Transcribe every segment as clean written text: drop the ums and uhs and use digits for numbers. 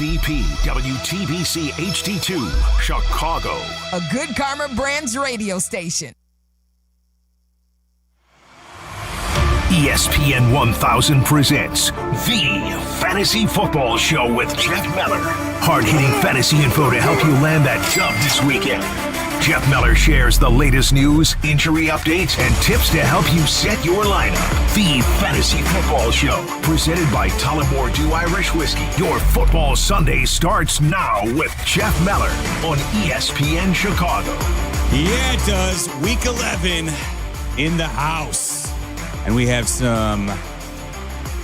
MVP, WTBC HD2, Chicago. A Good Karma Brands radio station. ESPN 1000 presents The Fantasy Football Show with Jeff Meller. Hard-hitting fantasy info to help you land that dub this weekend. Jeff Meller shares the latest news, injury updates, and tips to help you set your lineup. The Fantasy Football Show, presented by Tullamore Dew Irish Whiskey. Your football Sunday starts now with Jeff Meller on ESPN Chicago. Yeah, it does. Week 11 in the house. And we have some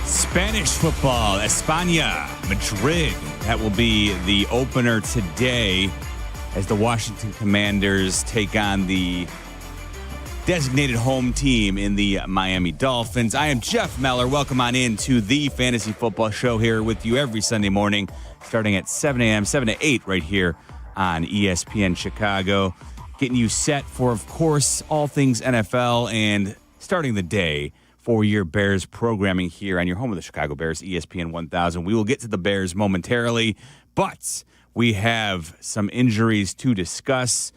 Spanish football, España, Madrid. That will be the opener today as the Washington Commanders take on the designated home team in the Miami Dolphins. I am Jeff Meller. Welcome on in to the Fantasy Football Show here with you every Sunday morning, starting at 7 a.m., 7 to 8 right here on ESPN Chicago. Getting you set for, of course, all things NFL and starting the day for your Bears programming here on your home of the Chicago Bears, ESPN 1000. We will get to the Bears momentarily, but we have some injuries to discuss.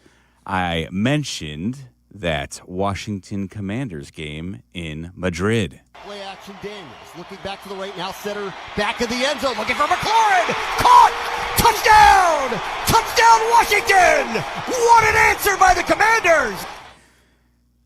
I mentioned that Washington Commanders game in Madrid. Play action Daniels looking back to the right now, center back in the end zone looking for McLaurin. Caught! Touchdown! Touchdown Washington! What an answer by the Commanders!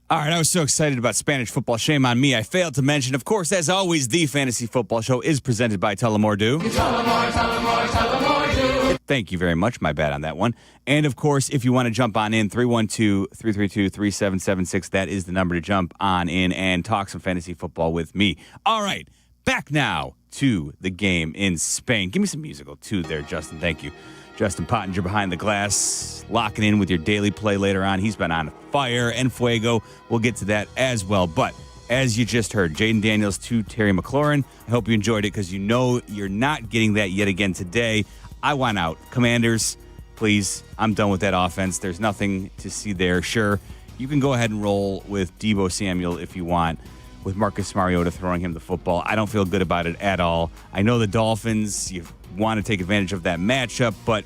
All right, I was so excited about Spanish football. Shame on me. I failed to mention, of course, as always, the Fantasy Football Show is presented by Tullamore Dew. Tullamore Dew. Thank you very much. My bad on that one. And, of course, if you want to jump on in, 312-332-3776, that is the number to jump on in and talk some fantasy football with me. All right, back now to the game in Spain. Give me some musical, too, there, Justin. Thank you. Justin Pottinger behind the glass, locking in with your daily play later on. He's been on fire and fuego. We'll get to that as well. But as you just heard, Jaden Daniels to Terry McLaurin. I hope you enjoyed it because you know you're not getting that yet again today. I want out. Commanders, please. I'm done with that offense. There's nothing to see there. Sure, you can go ahead and roll with Deebo Samuel if you want, with Marcus Mariota throwing him the football. I don't feel good about it at all. I know the Dolphins, you want to take advantage of that matchup, but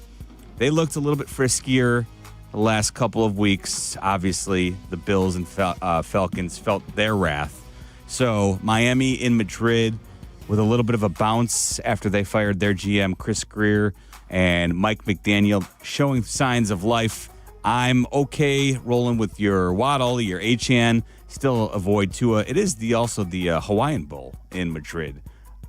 they looked a little bit friskier the last couple of weeks. Obviously, the Bills and Falcons felt their wrath. So Miami in Madrid with a little bit of a bounce after they fired their GM, Chris Greer, and Mike McDaniel showing signs of life. I'm okay rolling with your Waddle, your Achane. Still avoid Tua. It is also the Hawaiian Bowl in Madrid,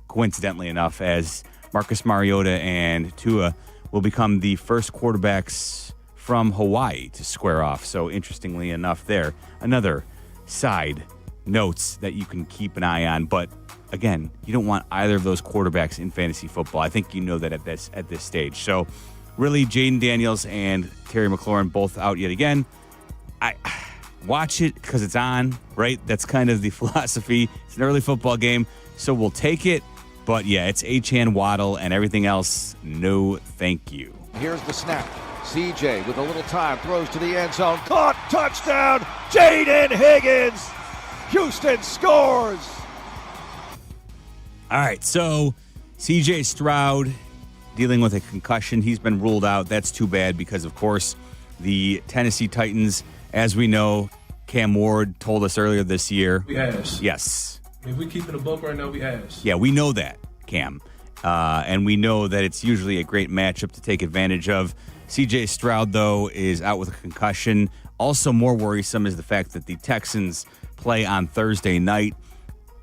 coincidentally enough, as Marcus Mariota and Tua will become the first quarterbacks from Hawaii to square off. So interestingly enough there, another side notes that you can keep an eye on. But again, you don't want either of those quarterbacks in fantasy football. I think you know that at this stage. So really, Jaden Daniels and Terry McLaurin both out yet again. I watch it because it's on, right? That's kind of the philosophy. It's an early football game, so we'll take it. But yeah, it's Achane, Waddle, and everything else, no thank you. Here's the snap. CJ with a little time throws to the end zone. Caught, touchdown, Jaden Higgins. Houston scores. All right, so CJ Stroud dealing with a concussion. He's been ruled out. That's too bad because, of course, the Tennessee Titans, as we know, Cam Ward told us earlier this year. We has. Yes. If we keep it a buck right now, we has. Yeah, we know that, Cam. And we know that it's usually a great matchup to take advantage of. CJ Stroud, though, is out with a concussion. Also more worrisome is the fact that the Texans play on Thursday night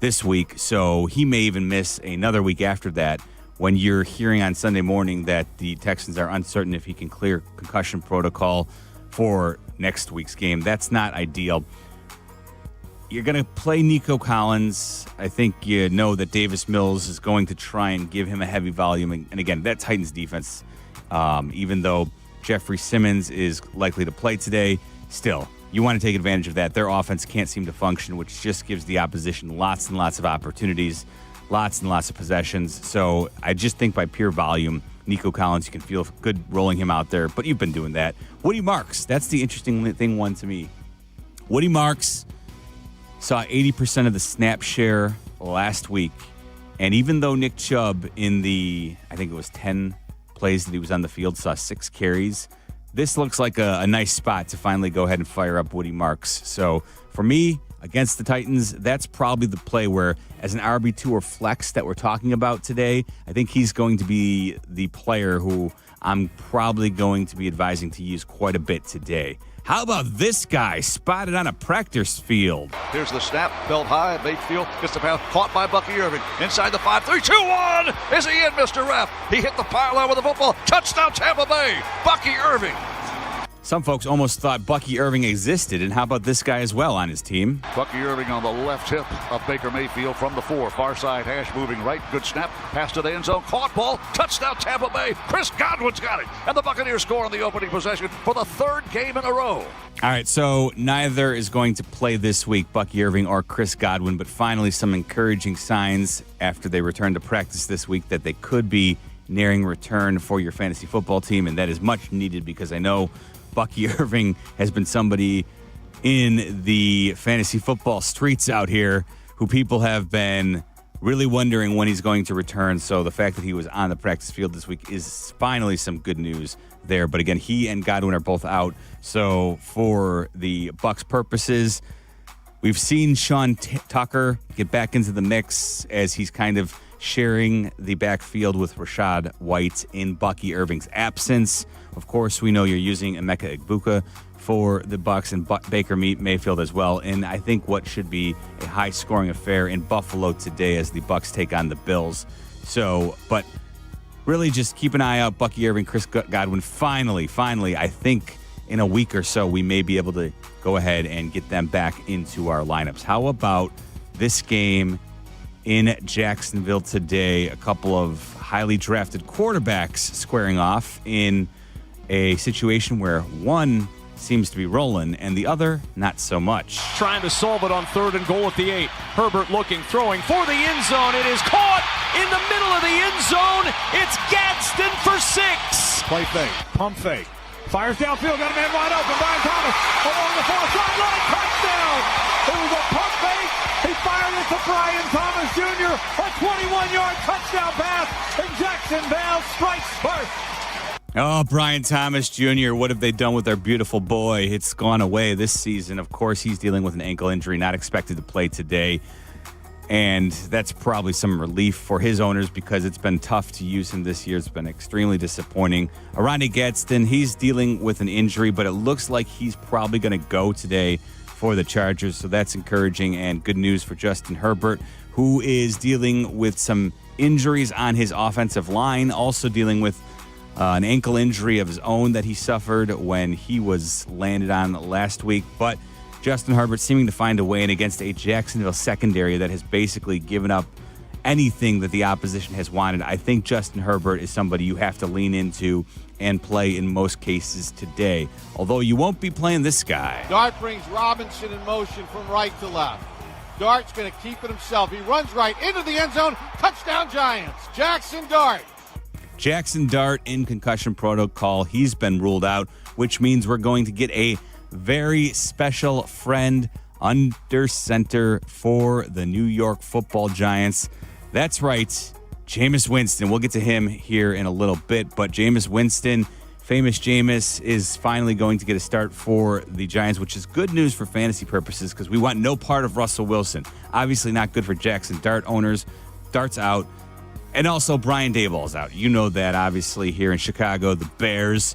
this week, so he may even miss another week after that when you're hearing on Sunday morning that the Texans are uncertain if he can clear concussion protocol for next week's game. That's not ideal. You're going to play Nico Collins. I think you know that Davis Mills is going to try and give him a heavy volume. And again, that Titans defense, even though Jeffrey Simmons is likely to play today, still, you want to take advantage of that. Their offense can't seem to function, which just gives the opposition lots and lots of opportunities, lots and lots of possessions. So I just think by pure volume, Nico Collins, you can feel good rolling him out there. But you've been doing that. Woody Marks, that's the interesting one to me. Woody Marks saw 80% of the snap share last week. And even though Nick Chubb in the, I think it was 10 plays that he was on the field, saw 6 carries. This looks like a nice spot to finally go ahead and fire up Woody Marks. So for me, against the Titans, that's probably the play where, as an RB2 or flex that we're talking about today, I think he's going to be the player who I'm probably going to be advising to use quite a bit today. How about this guy spotted on a practice field? Here's the snap, belt high, Mayfield gets the pass, caught by Bucky Irving. Inside the 5, 3, 2, 1. Is he in, Mr. Ref? He hit the pylon with the football. Touchdown, Tampa Bay. Bucky Irving. Some folks almost thought Bucky Irving existed, and how about this guy as well on his team? Bucky Irving on the left hip of Baker Mayfield from the 4. Far side hash moving right. Good snap. Pass to the end zone. Caught ball. Touchdown Tampa Bay. Chris Godwin's got it. And the Buccaneers score on the opening possession for the 3rd game in a row. All right, so neither is going to play this week, Bucky Irving or Chris Godwin, but finally some encouraging signs after they return to practice this week that they could be nearing return for your fantasy football team, and that is much needed because I know Bucky Irving has been somebody in the fantasy football streets out here who people have been really wondering when he's going to return. So the fact that he was on the practice field this week is finally some good news there. But again, he and Godwin are both out. So for the Bucs purposes, we've seen Sean Tucker get back into the mix as he's kind of sharing the backfield with Rashad White in Bucky Irving's absence. Of course, we know you're using Emeka Egbuka for the Bucs and Baker Mayfield as well. And I think what should be a high-scoring affair in Buffalo today as the Bucs take on the Bills. So, but really just keep an eye out. Bucky Irving, Chris Godwin. Finally, I think in a week or so, we may be able to go ahead and get them back into our lineups. How about this game in Jacksonville today? A couple of highly drafted quarterbacks squaring off in a situation where one seems to be rolling and the other not so much. Trying to solve it on 3rd and goal at the 8. Herbert looking, throwing for the end zone. It is caught in the middle of the end zone. It's Gadsden for 6. Play fake, pump fake. Fires downfield, got a man wide open. Brian Thomas along the far sideline, touchdown. It was a pump fake. He fired it to Brian Thomas Jr. A 21-yard touchdown pass, and Jacksonville strikes first. Oh, Brian Thomas Jr., what have they done with their beautiful boy? It's gone away this season. Of course, he's dealing with an ankle injury, not expected to play today. And that's probably some relief for his owners because it's been tough to use him this year. It's been extremely disappointing. Arani Gadsden, he's dealing with an injury, but it looks like he's probably going to go today for the Chargers. So that's encouraging and good news for Justin Herbert, who is dealing with some injuries on his offensive line, also dealing with an ankle injury of his own that he suffered when he was landed on last week. But Justin Herbert seeming to find a way in against a Jacksonville secondary that has basically given up anything that the opposition has wanted. I think Justin Herbert is somebody you have to lean into and play in most cases today, although you won't be playing this guy. Dart brings Robinson in motion from right to left. Dart's going to keep it himself. He runs right into the end zone. Touchdown Giants. Jackson Dart. Jackson Dart in concussion protocol. He's been ruled out, which means we're going to get a very special friend under center for the New York Football Giants. That's right, Jameis Winston. We'll get to him here in a little bit, but Jameis Winston, famous Jameis, is finally going to get a start for the Giants, which is good news for fantasy purposes because we want no part of Russell Wilson. Obviously not good for Jackson Dart owners. Dart's out. And also Brian Daboll's out. You know that, obviously, here in Chicago, the Bears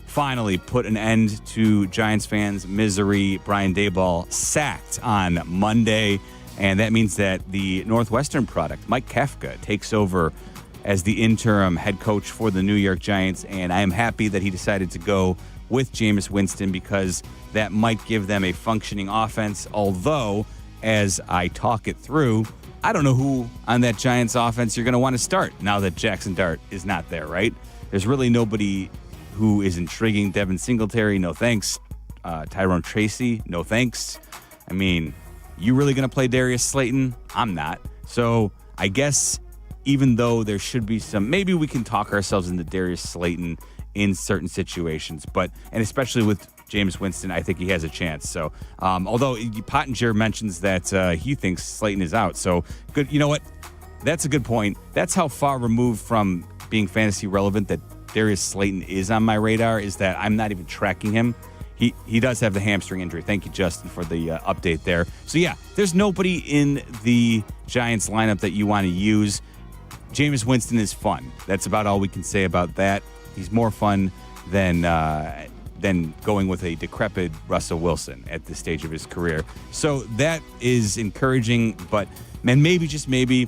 finally put an end to Giants fans' misery. Brian Daboll sacked on Monday, and that means that the Northwestern product, Mike Kafka, takes over as the interim head coach for the New York Giants, and I am happy that he decided to go with Jameis Winston because that might give them a functioning offense, although, as I talk it through, I don't know who on that Giants offense you're going to want to start now that Jackson Dart is not there, right? There's really nobody who is intriguing. Devin Singletary, no thanks. Tyrone Tracy, no thanks. I mean, you really going to play Darius Slayton? I'm not. So I guess even though there should be some, maybe we can talk ourselves into Darius Slayton in certain situations, and especially with Jameis Winston, I think he has a chance. So, although Pottinger mentions that he thinks Slayton is out. So, good. You know what? That's a good point. That's how far removed from being fantasy relevant that Darius Slayton is on my radar is that I'm not even tracking him. He does have the hamstring injury. Thank you, Justin, for the update there. So, yeah, there's nobody in the Giants lineup that you want to use. Jameis Winston is fun. That's about all we can say about that. He's more fun than going with a decrepit Russell Wilson at this stage of his career. So that is encouraging, but, man, maybe, just maybe,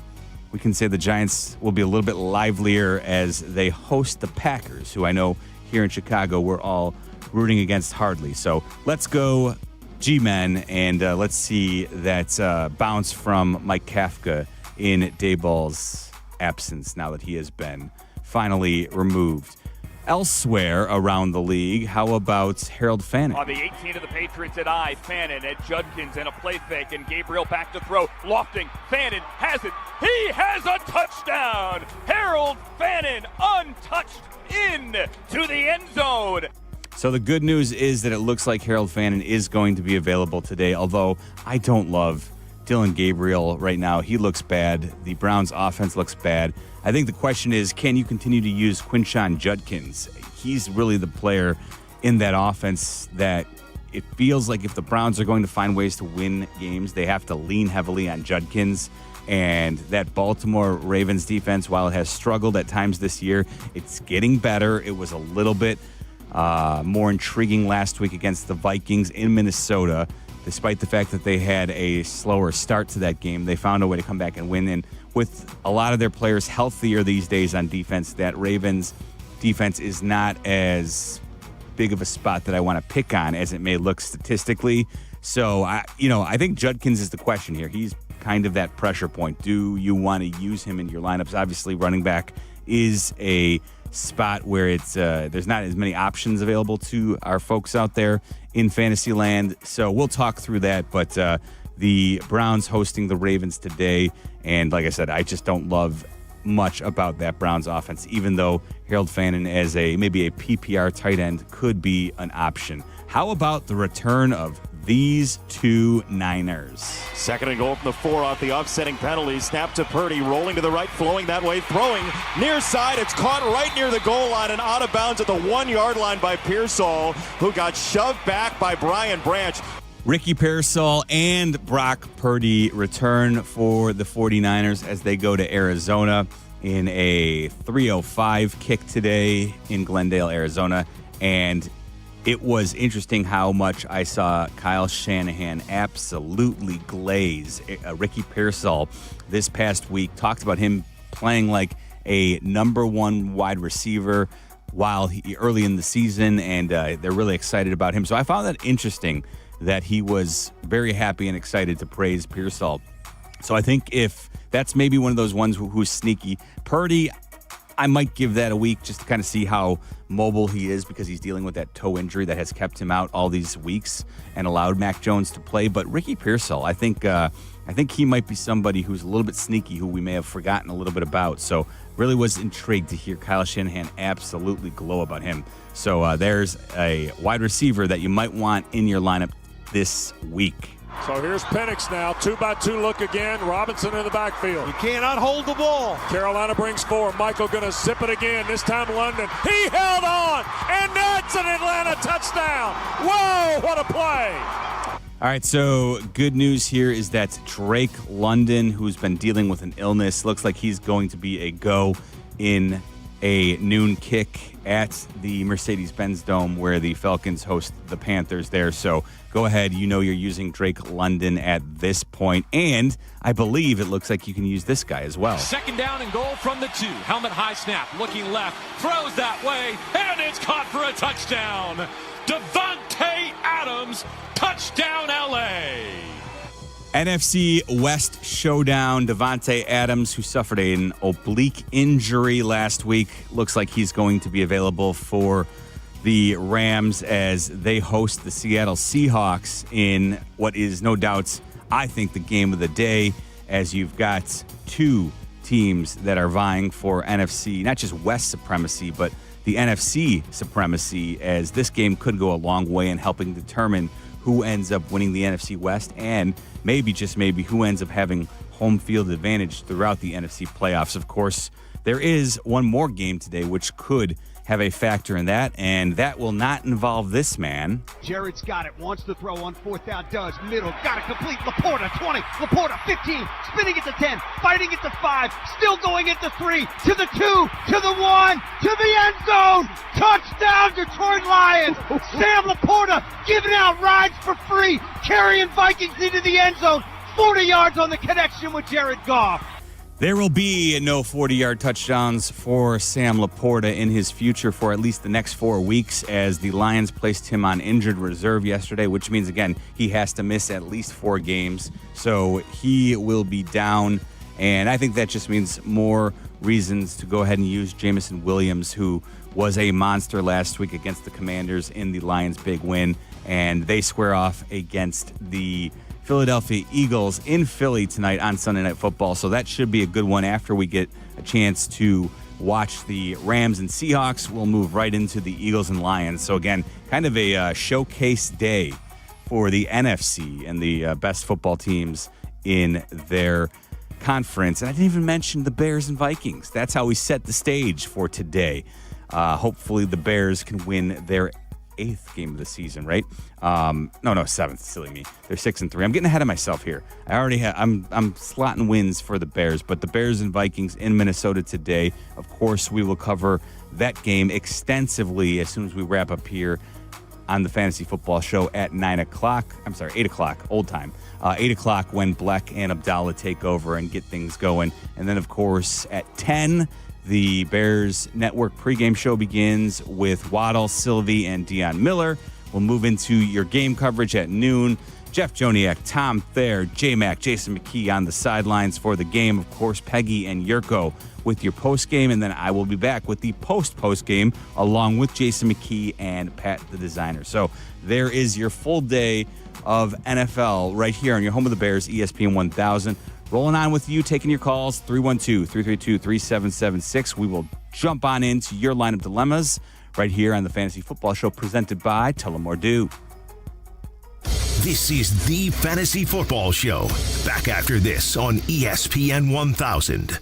we can say the Giants will be a little bit livelier as they host the Packers, who I know here in Chicago we're all rooting against hardly. So let's go G-Men, and let's see that bounce from Mike Kafka in Dayball's absence now that he has been finally removed. Elsewhere around the league, how about Harold Fannin? On the 18 of the Patriots at I, Fannin at Judkins and a play fake, and Gabriel back to throw, lofting, Fannin has it, he has a touchdown! Harold Fannin untouched in to the end zone. So the good news is that it looks like Harold Fannin is going to be available today, although I don't love Dylan Gabriel right now. He looks bad. The Browns' offense looks bad. I think the question is, can you continue to use Quinshon Judkins? He's really the player in that offense that it feels like if the Browns are going to find ways to win games, they have to lean heavily on Judkins. And that Baltimore Ravens defense, while it has struggled at times this year, it's getting better. It was a little bit more intriguing last week against the Vikings in Minnesota. Despite the fact that they had a slower start to that game, they found a way to come back and win. And with a lot of their players healthier these days on defense, that Ravens defense is not as big of a spot that I want to pick on as it may look statistically. So, I think Judkins is the question here. He's kind of that pressure point. Do you want to use him in your lineups? Obviously, running back is a spot where it's there's not as many options available to our folks out there in fantasy land. So we'll talk through that. But the Browns hosting the Ravens today. And like I said, I just don't love much about that Browns offense, even though Harold Fannin as maybe a PPR tight end could be an option. How about the return of these two Niners? Second and goal from the 4 off the offsetting penalty. Snap to Purdy, rolling to the right, flowing that way, throwing near side. It's caught right near the goal line and out of bounds at the 1 yard line by Pearsall, who got shoved back by Brian Branch. Ricky Pearsall and Brock Purdy return for the 49ers as they go to Arizona in a 3:05 kick today in Glendale, Arizona. And it was interesting how much I saw Kyle Shanahan absolutely glaze Ricky Pearsall this past week. Talked about him playing like a number one wide receiver while early in the season, and they're really excited about him. So I found that interesting that he was very happy and excited to praise Pearsall. So I think if that's maybe one of those ones who's sneaky. Purdy, I might give that a week just to kind of see how mobile he is because he's dealing with that toe injury that has kept him out all these weeks and allowed Mac Jones to play. But Ricky Pearsall, I think he might be somebody who's a little bit sneaky who we may have forgotten a little bit about. So really was intrigued to hear Kyle Shanahan absolutely glow about him. So there's a wide receiver that you might want in your lineup this week. So here's Penix now, 2-by-2 look again. Robinson in the backfield. You cannot hold the ball. Carolina brings 4. Michael gonna zip it again. This time London. He held on, and that's an Atlanta touchdown. Whoa, what a play. All right, so good news here is that Drake London, who's been dealing with an illness, looks like he's going to be a go in a noon kick at the Mercedes-Benz Dome where the Falcons host the Panthers there. So go ahead. You know you're using Drake London at this point. And I believe it looks like you can use this guy as well. Second down and goal from the 2. Helmet high snap. Looking left. Throws that way. And it's caught for a touchdown. Davante Adams. Touchdown, L.A. NFC West showdown. Davante Adams, who suffered an oblique injury last week, looks like he's going to be available for the Rams as they host the Seattle Seahawks in what is no doubt, I think, the game of the day, as you've got two teams that are vying for NFC, not just West supremacy, but the NFC supremacy, as this game could go a long way in helping determine who ends up winning the NFC West and maybe, just maybe, who ends up having home field advantage throughout the NFC playoffs. Of course, there is one more game today which could have a factor in that, and that will not involve this man. Jarrett's got it, wants to throw on fourth down, does, middle, got it complete, Laporta, 20, Laporta, 15, spinning at the 10, fighting at the 5, still going at the 3, to the 2, to the 1, to the end zone, touchdown Detroit Lions, Sam Laporta giving out rides for free, carrying Vikings into the end zone, 40 yards on the connection with Jared Goff. There will be no 40-yard touchdowns for Sam Laporta in his future for at least the next 4 weeks, as the Lions placed him on injured reserve yesterday, which means, again, he has to miss at least 4 games. So he will be down, and I think that just means more reasons to go ahead and use Jamison Williams, who was a monster last week against the Commanders in the Lions' big win, and they square off against the Philadelphia Eagles in Philly tonight on Sunday Night Football. So that should be a good one. After we get a chance to watch the Rams and Seahawks, we'll move right into the Eagles and Lions. So again, kind of a showcase day for the NFC and the best football teams in their conference. And I didn't even mention the Bears and Vikings. That's how we set the stage for today. Hopefully the Bears can win their 8th game of the season, right? No, 7th. Silly me. They're 6-3. I'm getting ahead of myself here. I'm slotting wins for the Bears, but the Bears and Vikings in Minnesota today. Of course, we will cover that game extensively as soon as we wrap up here on the Fantasy Football Show at 8 o'clock, old time. 8 o'clock when Bleck and Abdalla take over and get things going. And then, of course, at 10, the Bears Network pregame show begins with Waddle, Silvy, and Dionne Meller. We'll move into your game coverage at noon. Jeff Joniak, Tom Thayer, J-Mac, Jason McKee on the sidelines for the game. Of course, Peggy and Yurko with your postgame. And then I will be back with the post-game along with Jason McKee and Pat the Designer. So there is your full day of NFL right here on your home of the Bears, ESPN 1000. Rolling on with you, taking your calls, 312-332-3776. We will jump on into your lineup dilemmas right here on the Fantasy Football Show presented by Tullamore Dew. This is the Fantasy Football Show. Back after this on ESPN 1000.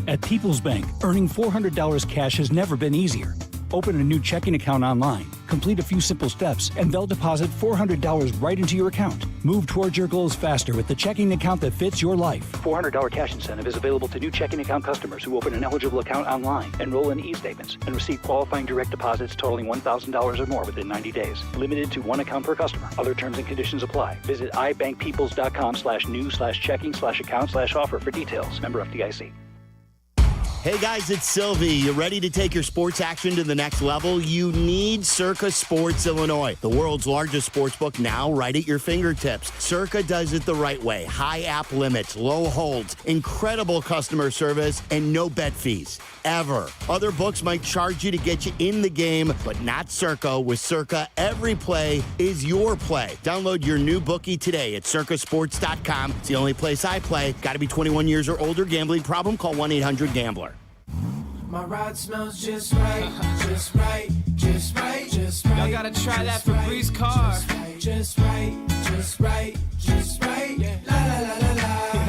At People's Bank, earning $400 cash has never been easier. Open a new checking account online, complete a few simple steps, and they'll deposit $400 right into your account. Move towards your goals faster with the checking account that fits your life. $400 cash incentive is available to new checking account customers who open an eligible account online, enroll in e-statements, and receive qualifying direct deposits totaling $1,000 or more within 90 days. Limited to 1 account per customer. Other terms and conditions apply. Visit ibankpeoples.com/new/checking/account/offer for details. Member FDIC. Hey guys, it's Silvy. You ready to take your sports action to the next level? You need Circa Sports Illinois, the world's largest sports book, now right at your fingertips. Circa does it the right way. High app limits, low holds, incredible customer service, and no bet fees. Ever. Other books might charge you to get you in the game, but not Circa. With Circa, every play is your play. Download your new bookie today at circasports.com. It's the only place I play. Got to be 21 years or older. Gambling problem? Call 1-800-GAMBLER. My ride smells just right, just right, just right, just right. Y'all gotta try that Febreze car. Just right, just right, just right, yeah. La la la la la.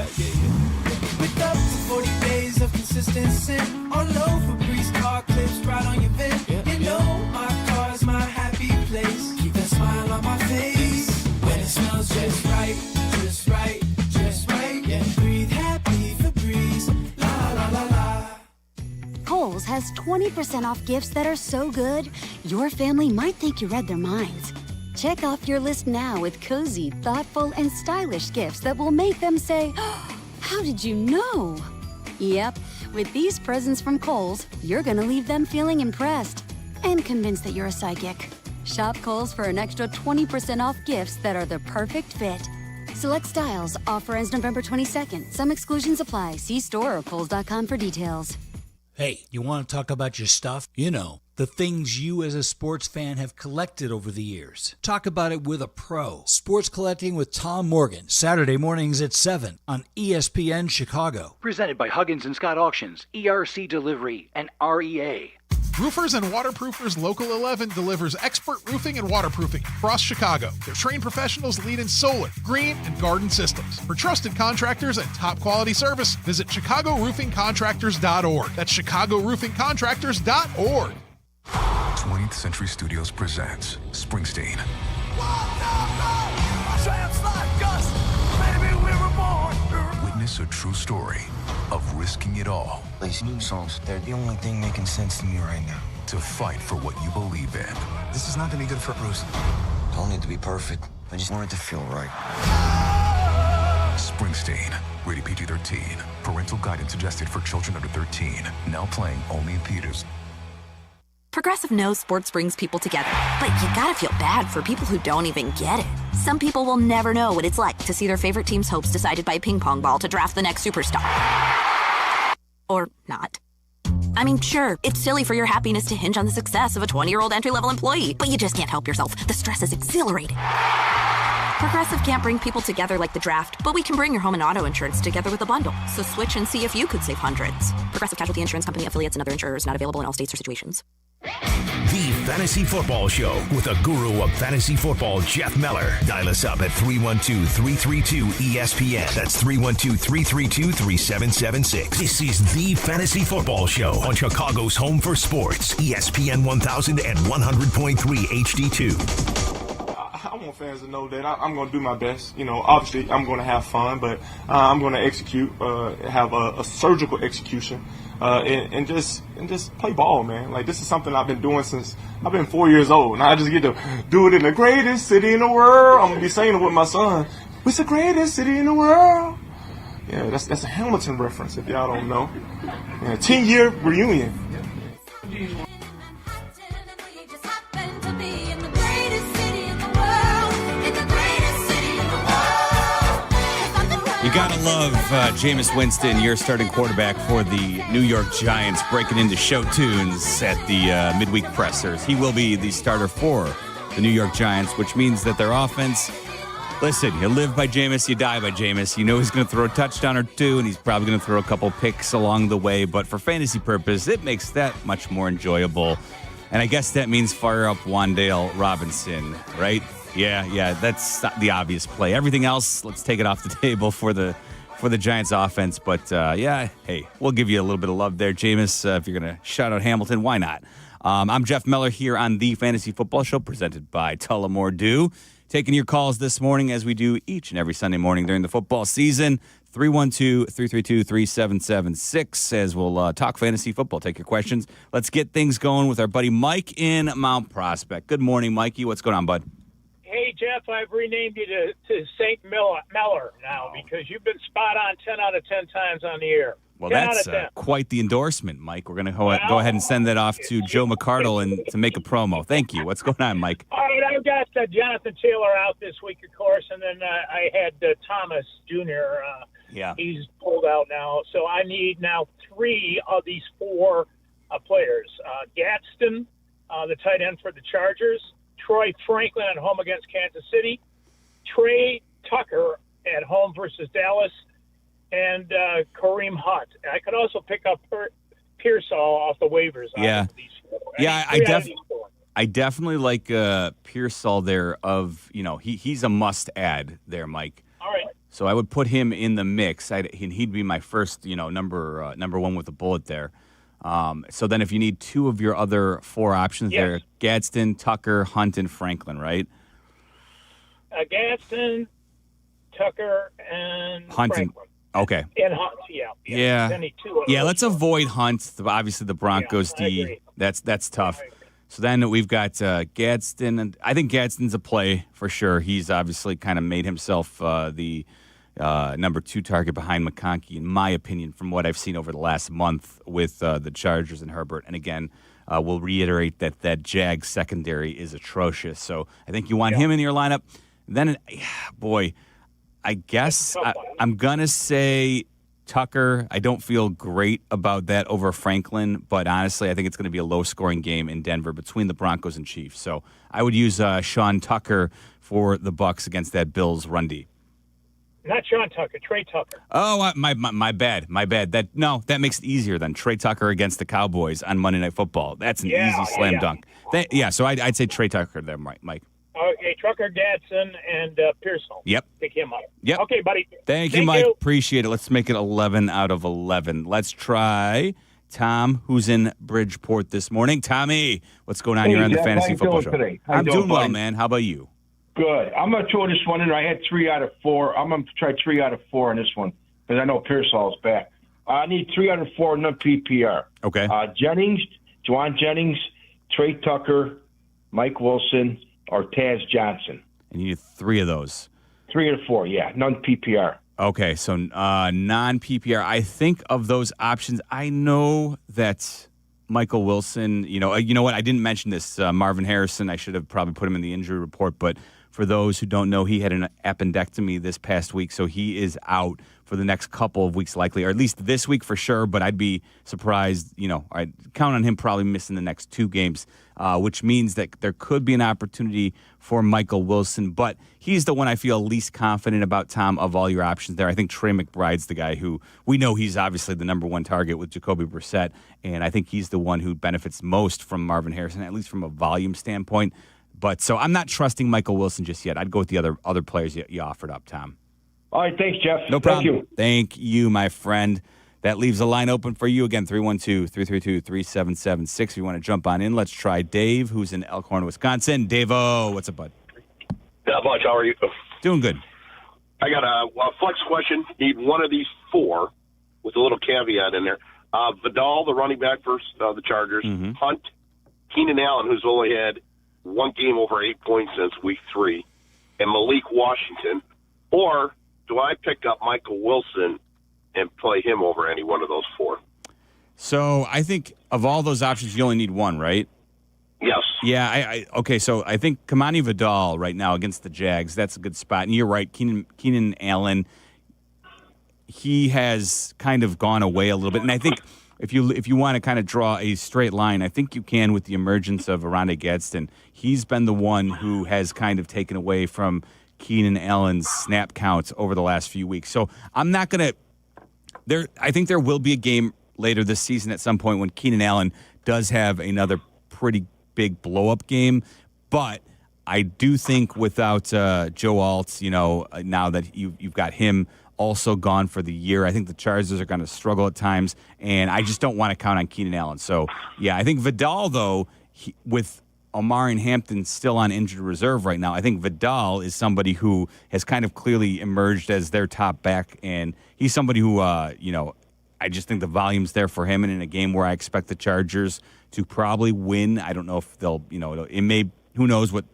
With up to 40 days of consistency on low Febreze car clips right on your vent. You know my car's my happy place. Keep that smile on my face when it smells just right, just right, just right. Yeah, breathe happy Febreze. La la la la. Kohl's has 20% off gifts that are so good, your family might think you read their minds. Check off your list now with cozy, thoughtful, and stylish gifts that will make them say, oh, how did you know? Yep, with these presents from Kohl's, you're going to leave them feeling impressed and convinced that you're a psychic. Shop Kohl's for an extra 20% off gifts that are the perfect fit. Select styles. Offer ends November 22nd. Some exclusions apply. See store or kohls.com for details. Hey, you want to talk about your stuff? You know, the things you as a sports fan have collected over the years. Talk about it with a pro. Sports Collecting with Tom Morgan, Saturday mornings at 7 on ESPN Chicago. Presented by Huggins & Scott Auctions, ERC Delivery, and REA. Roofers and Waterproofers Local 11 delivers expert roofing and waterproofing across Chicago. Their trained professionals lead in solar, green, and garden systems. For trusted contractors and top quality service, visit ChicagoRoofingContractors.org. That's ChicagoRoofingContractors.org. 20th Century Studios presents Springsteen. Witness a true story of risking it all. These new songs, they're the only thing making sense to me right now. To fight for what you believe in. This is not gonna be good for Bruce. I don't need to be perfect. I just want it to feel right. Springsteen, rated PG-13. Parental guidance suggested for children under 13. Now playing only in theaters. Progressive knows sports brings people together, but you gotta feel bad for people who don't even get it. Some people will never know what it's like to see their favorite team's hopes decided by a ping pong ball to draft the next superstar. Or not. I mean, sure, it's silly for your happiness to hinge on the success of a 20-year-old entry-level employee, but you just can't help yourself. The stress is exhilarating. Progressive can't bring people together like the draft, but we can bring your home and auto insurance together with a bundle. So switch and see if you could save hundreds. Progressive Casualty Insurance Company, affiliates, and other insurers not available in all states or situations. The Fantasy Football Show with a guru of fantasy football, Jeff Meller. Dial us up at 312-332-ESPN. That's 312-332-3776. This is The Fantasy Football Show on Chicago's home for sports, ESPN 1000 and 100.3 HD2. I want fans to know that I'm going to do my best. You know, obviously I'm going to have fun, but I'm going to execute, have a surgical execution, and just play ball, man. Like, this is something I've been doing since I've been 4 years old, and I just get to do it in the greatest city in the world. I'm going to be saying it with my son. It's the greatest city in the world. Yeah, that's a Hamilton reference if y'all don't know. Yeah, 10-year reunion. You gotta love Jameis Winston, your starting quarterback for the New York Giants, breaking into show tunes at the midweek pressers. He will be the starter for the New York Giants, which means that their offense, listen, you live by Jameis, you die by Jameis. You know he's going to throw a touchdown or two, and he's probably going to throw a couple picks along the way, but for fantasy purpose, it makes that much more enjoyable. And I guess that means fire up Wan'Dale Robinson, right? Yeah, that's the obvious play. Everything else, let's take it off the table for the Giants offense. But, hey, we'll give you a little bit of love there, Jameis. If you're going to shout out Hamilton, why not? I'm Jeff Meller here on the Fantasy Football Show presented by Tullamore Dew. Taking your calls this morning as we do each and every Sunday morning during the football season. 312-332-3776 as we'll talk fantasy football. Take your questions. Let's get things going with our buddy Mike in Mount Prospect. Good morning, Mikey. What's going on, bud? Hey, Jeff, I've renamed you to St. Meller now because you've been spot on 10 out of 10 times on the air. Well, that's quite the endorsement, Mike. We're going to go ahead and send that off to Joe McCardle and to make a promo. Thank you. What's going on, Mike? All right, I've got Jonathan Taylor out this week, of course, and then I had Thomas Jr. He's pulled out now. So I need now 3 of these 4 players. Gadsden, the tight end for the Chargers. Troy Franklin at home against Kansas City. Trey Tucker at home versus Dallas. And Kareem Hunt. I could also pick up Pearsall off the waivers. Yeah, I definitely like Pearsall there. He's a must-add there, Mike. All right. So I would put him in the mix. He'd be my first, number one with a bullet there. So then if you need 2 of your other 4 options there, Gadsden, Tucker, Hunt, and Franklin, right? Gadsden, Tucker, and Franklin. Okay. And Hunt, yeah. Let's avoid Hunt. Obviously, the Broncos D. That's tough. So then we've got Gadsden, and I think Gadsden's a play for sure. He's obviously kind of made himself the number 2 target behind McConkey, in my opinion, from what I've seen over the last month with the Chargers and Herbert. And again, we'll reiterate that Jags secondary is atrocious. So I think you want him in your lineup. Then, I guess I'm going to say Tucker. I don't feel great about that over Franklin, but honestly, I think it's going to be a low-scoring game in Denver between the Broncos and Chiefs. So I would use Sean Tucker for the Bucs against that Bills run D. Not Sean Tucker, Trey Tucker. Oh, my bad. That makes it easier then. Trey Tucker against the Cowboys on Monday Night Football. That's an easy slam dunk. So I'd say Trey Tucker there, Mike. Okay, Trucker, Gadsden, and Pearsall. Yep. Pick him up. Yep. Okay, buddy. Thank you, Mike. Appreciate it. Let's make it 11 out of 11. Let's try Tom, who's in Bridgeport this morning. Tommy, what's going on here on the Fantasy Football Show? Today? I'm doing well, man. How about you? Good. I'm going to throw this one in. I had 3 out of 4. I'm going to try 3 out of 4 on this one because I know Pearsall's back. I need 3 out of 4 in the PPR. Okay. Juwan Jennings, Trey Tucker, Mike Wilson, or Taz Johnson. And you need 3 of those. 3 out of 4, yeah. None PPR. Okay, so non-PPR. I think of those options. I know that Michael Wilson, you know what? I didn't mention this. Marvin Harrison, I should have probably put him in the injury report, but for those who don't know, he had an appendectomy this past week, so he is out for the next couple of weeks likely, or at least this week for sure, but I'd be surprised, I'd count on him probably missing the next 2 games, which means that there could be an opportunity for Michael Wilson, but he's the one I feel least confident about, Tom, of all your options there. I think Trey McBride's the guy who, we know he's obviously the number 1 target with Jacoby Brissett, and I think he's the one who benefits most from Marvin Harrison, at least from a volume standpoint. But so I'm not trusting Michael Wilson just yet. I'd go with the other players you offered up, Tom. All right, thanks, Jeff. No problem. Thank you, my friend. That leaves a line open for you. Again, 312-332-3776. If you want to jump on in, let's try Dave, who's in Elkhorn, Wisconsin. Dave-O, what's up, bud? Not much. How are you? Doing good. I got a flex question. Need one of these 4 with a little caveat in there. Vidal, the running back for the Chargers. Mm-hmm. Hunt, Keenan Allen, who's only had 1 game over 8 points since week 3, and Malik Washington. Or do I pick up Michael Wilson and play him over any one of those 4? So I think of all those options, you only need 1, right? Yes. Yeah. Okay. So I think Kamani Vidal right now against the Jags, that's a good spot. And you're right, Keenan Allen, he has kind of gone away a little bit. And I think if you want to kind of draw a straight line, I think you can with the emergence of Oronde Gadsden. He's been the one who has kind of taken away from Keenan Allen's snap counts over the last few weeks. So I'm not going to – I think there will be a game later this season at some point when Keenan Allen does have another pretty big blow-up game. But I do think without Joe Alt, now that you've got him also gone for the year, I think the Chargers are going to struggle at times, and I just don't want to count on Keenan Allen. So, yeah, I think Vidal, though, with Omarion Hampton still on injured reserve right now, I think Vidal is somebody who has kind of clearly emerged as their top back, and he's somebody who, I just think the volume's there for him, and in a game where I expect the Chargers to probably win, I don't know if they'll, it may, who knows what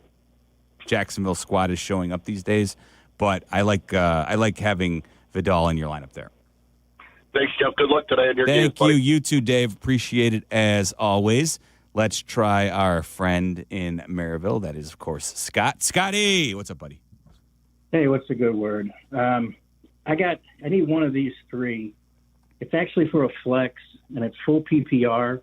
Jacksonville squad is showing up these days, but I like having Vidal in your lineup there. Thanks, Jeff. Good luck today in your game. Thank you. You too, Dave. Appreciate it as always. Let's try our friend in Maryville. That is, of course, Scott. Scotty, what's up, buddy? Hey, what's the good word? I need one of these 3. It's actually for a flex, and it's full PPR.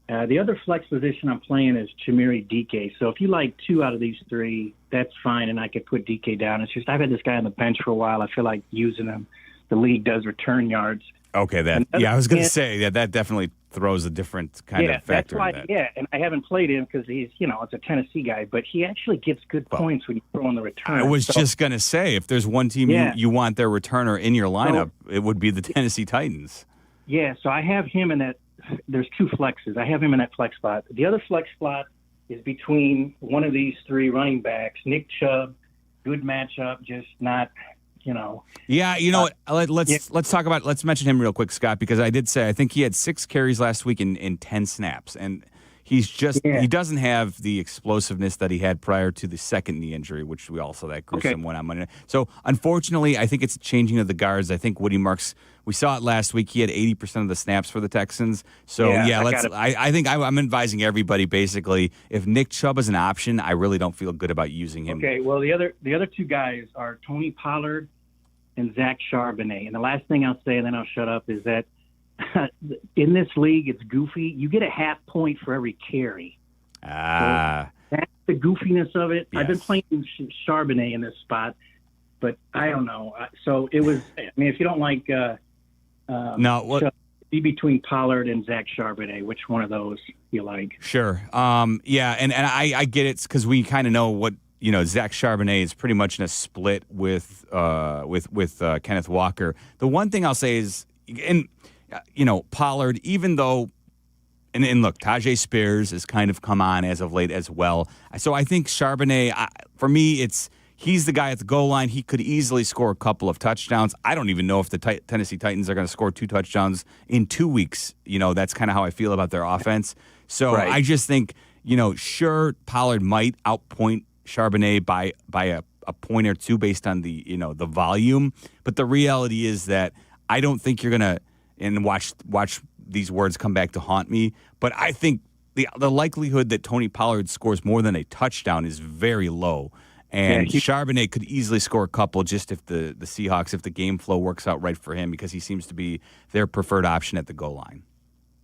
The other flex position I'm playing is Chimere DK. So if you like 2 out of these 3, that's fine, and I could put DK down. It's just I've had this guy on the bench for a while. I feel like using him. The league does return yards. Okay, I was going to say that definitely throws a different kind of factor in that. Yeah, and I haven't played him because he's, it's a Tennessee guy, but he actually gets good points when you throw in the return. I was just going to say, if there's one team you want their returner in your lineup, it would be the Tennessee Titans. Yeah, so I have him in that. There's 2 flexes. I have him in that flex spot. The other flex spot is between one of these 3 running backs. Nick Chubb, good matchup, just not, Yeah, what? Let's talk about. Let's mention him real quick, Scott, because I did say I think he had 6 carries last week in 10 snaps, and he's just he doesn't have the explosiveness that he had prior to the second knee injury, which we all saw that gruesome one on Monday. So unfortunately, I think it's a changing of the guards. I think Woody Marks. We saw it last week. He had 80% of the snaps for the Texans. So I think I'm advising everybody basically. If Nick Chubb is an option, I really don't feel good about using him. Okay. Well, the other 2 guys are Tony Pollard and Zach Charbonnet. And the last thing I'll say, and then I'll shut up, is that in this league, it's goofy. You get a half point for every carry. So that's the goofiness of it. Yes. I've been playing Charbonnet in this spot, but I don't know. So it was. I mean, if you don't like, be between Pollard and Zach Charbonnet. Which one of those you like? Sure. Yeah, and I get it because we kind of know what Zach Charbonnet is pretty much in a split with Kenneth Walker. The one thing I'll say is, and Pollard, even though. And look, Tajay Spears has kind of come on as of late as well. So I think Charbonnet, for me, he's the guy at the goal line. He could easily score a couple of touchdowns. I don't even know if the Tennessee Titans are going to score 2 touchdowns in 2 weeks. That's kind of how I feel about their offense. So right. I just think, sure, Pollard might outpoint Charbonnet by a point or two based on the the volume. But the reality is that I don't think you're going to watch these words come back to haunt me. But I think the likelihood that Tony Pollard scores more than a touchdown is very low. And Charbonnet could easily score a couple just if the Seahawks, if the game flow works out right for him, because he seems to be their preferred option at the goal line.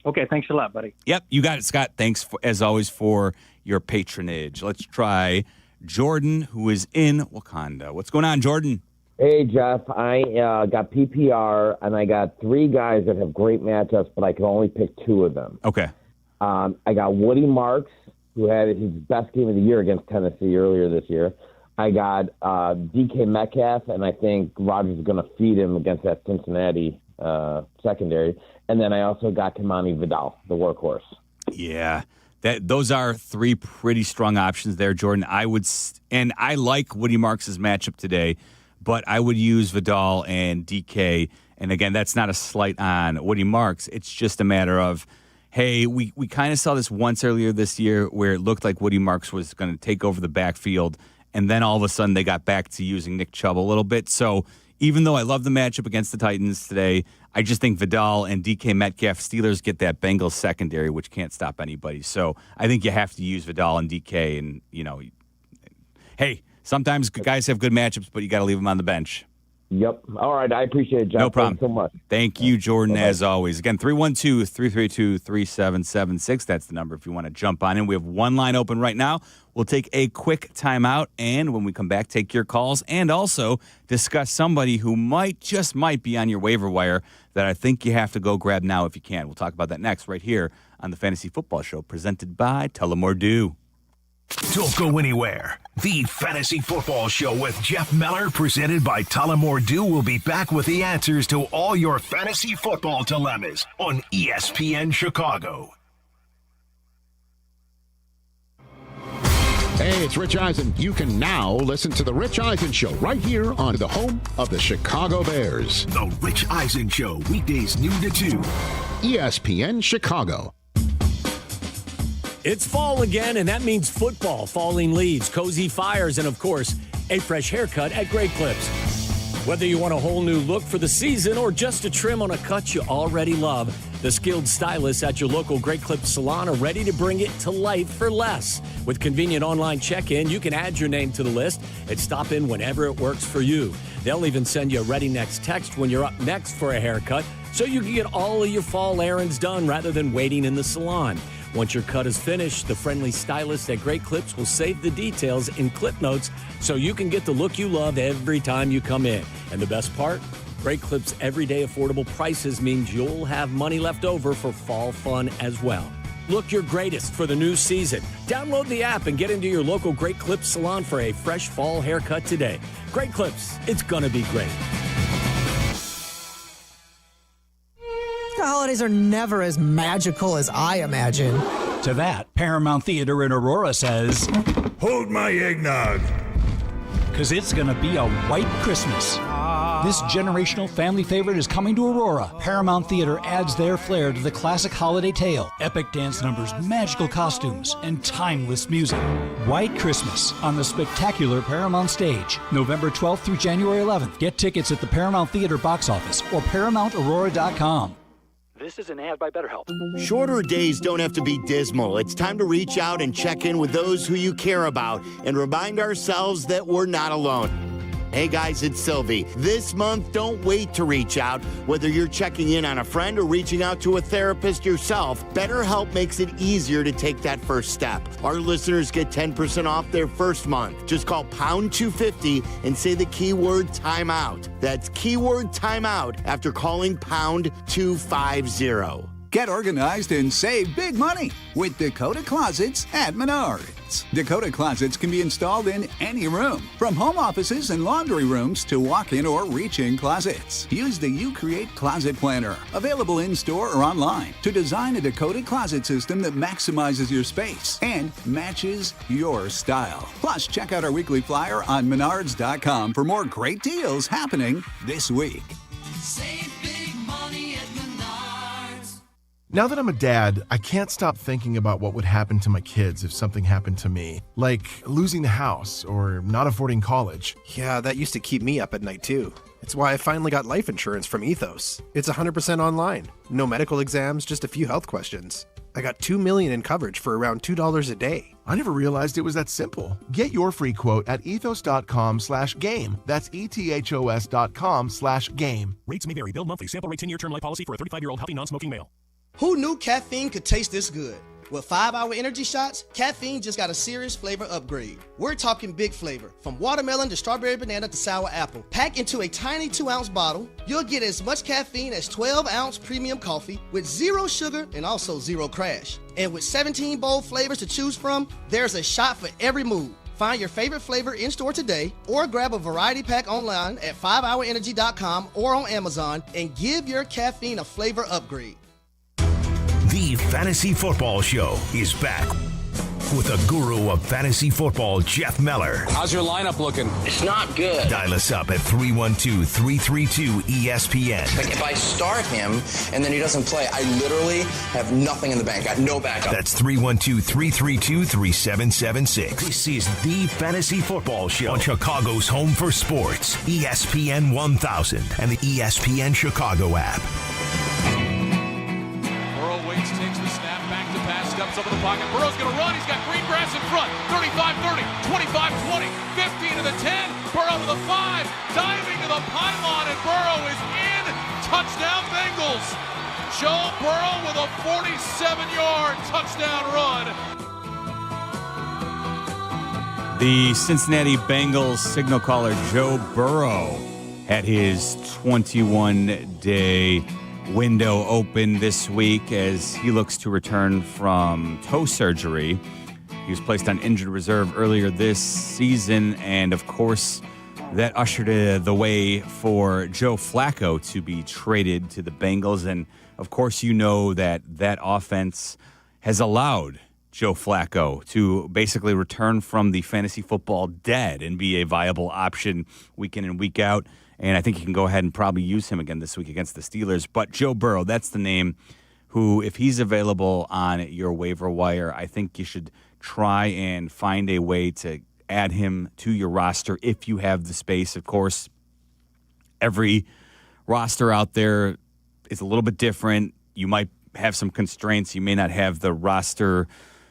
Okay, thanks a lot, buddy. Yep, you got it, Scott. Thanks, as always, for your patronage. Let's try Jordan, who is in Wakanda. What's going on, Jordan? Hey, Jeff. I got PPR, and I got 3 guys that have great matchups, but I can only pick 2 of them. Okay. I got Woody Marks, who had his best game of the year against Tennessee earlier this year. I got DK Metcalf, and I think Rodgers is going to feed him against that Cincinnati secondary. And then I also got Kamani Vidal, the workhorse. Yeah. Those are 3 pretty strong options there, Jordan. And I like Woody Marks' matchup today, but I would use Vidal and DK. And again, that's not a slight on Woody Marks. It's just a matter of, hey, we kind of saw this once earlier this year where it looked like Woody Marks was going to take over the backfield, and then all of a sudden they got back to using Nick Chubb a little bit. So even though I love the matchup against the Titans today, I just think Vidal and DK Metcalf, Steelers get that Bengals secondary, which can't stop anybody. So I think you have to use Vidal and DK. And, hey, sometimes guys have good matchups, but you got to leave them on the bench. Yep. All right. I appreciate it, Jeff. No problem. Thanks so much. Thank you, Jordan, as always. Again, 312-332-3776. That's the number if you want to jump on in. We have one line open right now. We'll take a quick timeout, and when we come back, take your calls and also discuss somebody who might be on your waiver wire that I think you have to go grab now if you can. We'll talk about that next right here on the Fantasy Football Show presented by Tullamore. Don't go anywhere. The Fantasy Football Show with Jeff Meller, presented by Tullamore, will be back with the answers to all your fantasy football dilemmas on ESPN Chicago. Hey, it's Rich Eisen. You can now listen to The Rich Eisen Show right here on the home of the Chicago Bears. The Rich Eisen Show, weekdays noon to 2. ESPN Chicago. It's fall again, and that means football, falling leaves, cozy fires, and, of course, a fresh haircut at Great Clips. Whether you want a whole new look for the season or just a trim on a cut you already love, the skilled stylists at your local Great Clips salon are ready to bring it to life for less. With convenient online check-in, you can add your name to the list and stop in whenever it works for you. They'll even send you a ready next text when you're up next for a haircut, so you can get all of your fall errands done rather than waiting in the salon. Once your cut is finished, the friendly stylists at Great Clips will save the details in clip notes so you can get the look you love every time you come in. And the best part? Great Clips' everyday affordable prices means you'll have money left over for fall fun as well. Look your greatest for the new season. Download the app and get into your local Great Clips salon for a fresh fall haircut today. Great Clips, it's gonna be great. The holidays are never as magical as I imagine. To that, Paramount Theater in Aurora says, "Hold my eggnog." Because it's going to be a white Christmas. This generational family favorite is coming to Aurora. Paramount Theater adds their flair to the classic holiday tale. Epic dance numbers, magical costumes, and timeless music. White Christmas on the spectacular Paramount stage. November 12th through January 11th. Get tickets at the Paramount Theater box office or ParamountAurora.com. This is an ad by BetterHelp. Shorter days don't have to be dismal. It's time to reach out and check in with those who you care about and remind ourselves that we're not alone. Hey guys, it's Silvy. This month, don't wait to reach out. Whether you're checking in on a friend or reaching out to a therapist yourself, BetterHelp makes it easier to take that first step. Our listeners get 10% off their first month. Just call pound 250 and say the keyword timeout. That's keyword timeout after calling pound 250. Get organized and save big money with Dakota Closets at Menards. Dakota Closets can be installed in any room, from home offices and laundry rooms to walk-in or reach-in closets. Use the You Create Closet Planner, available in-store or online, to design a Dakota Closet system that maximizes your space and matches your style. Plus, check out our weekly flyer on Menards.com for more great deals happening this week. Save big money at Menards. Now that I'm a dad, I can't stop thinking about what would happen to my kids if something happened to me, like losing the house or not affording college. Yeah, that used to keep me up at night too. It's why I finally got life insurance from Ethos. It's 100% online. No medical exams, just a few health questions. I got $2 million in coverage for around $2 a day. I never realized it was that simple. Get your free quote at ethos.com/game. That's ethos.com/game. Rates may vary. Bill monthly. Sample rate 10-year term life policy for a 35-year-old healthy non-smoking male. Who knew caffeine could taste this good? With 5-Hour Energy Shots, caffeine just got a serious flavor upgrade. We're talking big flavor, from watermelon to strawberry banana to sour apple. Packed into a tiny 2-ounce bottle, you'll get as much caffeine as 12-ounce premium coffee with 0 sugar and also 0 crash. And with 17 bold flavors to choose from, there's a shot for every mood. Find your favorite flavor in-store today or grab a variety pack online at 5hourenergy.com or on Amazon and give your caffeine a flavor upgrade. The Fantasy Football Show is back with the guru of fantasy football, Jeff Meller. How's your lineup looking? It's not good. Dial us up at 312-332-ESPN. Like if I start him and then he doesn't play, I literally have nothing in the bank. I got no backup. That's 312-332-3776. This is the Fantasy Football Show on Chicago's home for sports, ESPN 1000 and the ESPN Chicago app. Takes the snap, back to pass, steps up in the pocket. Burrow's going to run. He's got green grass in front. 35-30, 25-20, 15 to the 10. Burrow to the 5, diving to the pylon, and Burrow is in. Touchdown Bengals. Joe Burrow with a 47-yard touchdown run. The Cincinnati Bengals signal caller Joe Burrow had his 21-day window open this week as he looks to return from toe surgery. He was placed on injured reserve earlier this season, and of course, that ushered the way for Joe Flacco to be traded to the Bengals. And of course, you know that offense has allowed Joe Flacco to basically return from the fantasy football dead and be a viable option week in and week out. And I think you can go ahead and probably use him again this week against the Steelers. But Joe Burrow, that's the name who, if he's available on your waiver wire, I think you should try and find a way to add him to your roster if you have the space. Of course, every roster out there is a little bit different. You might have some constraints. You may not have the roster.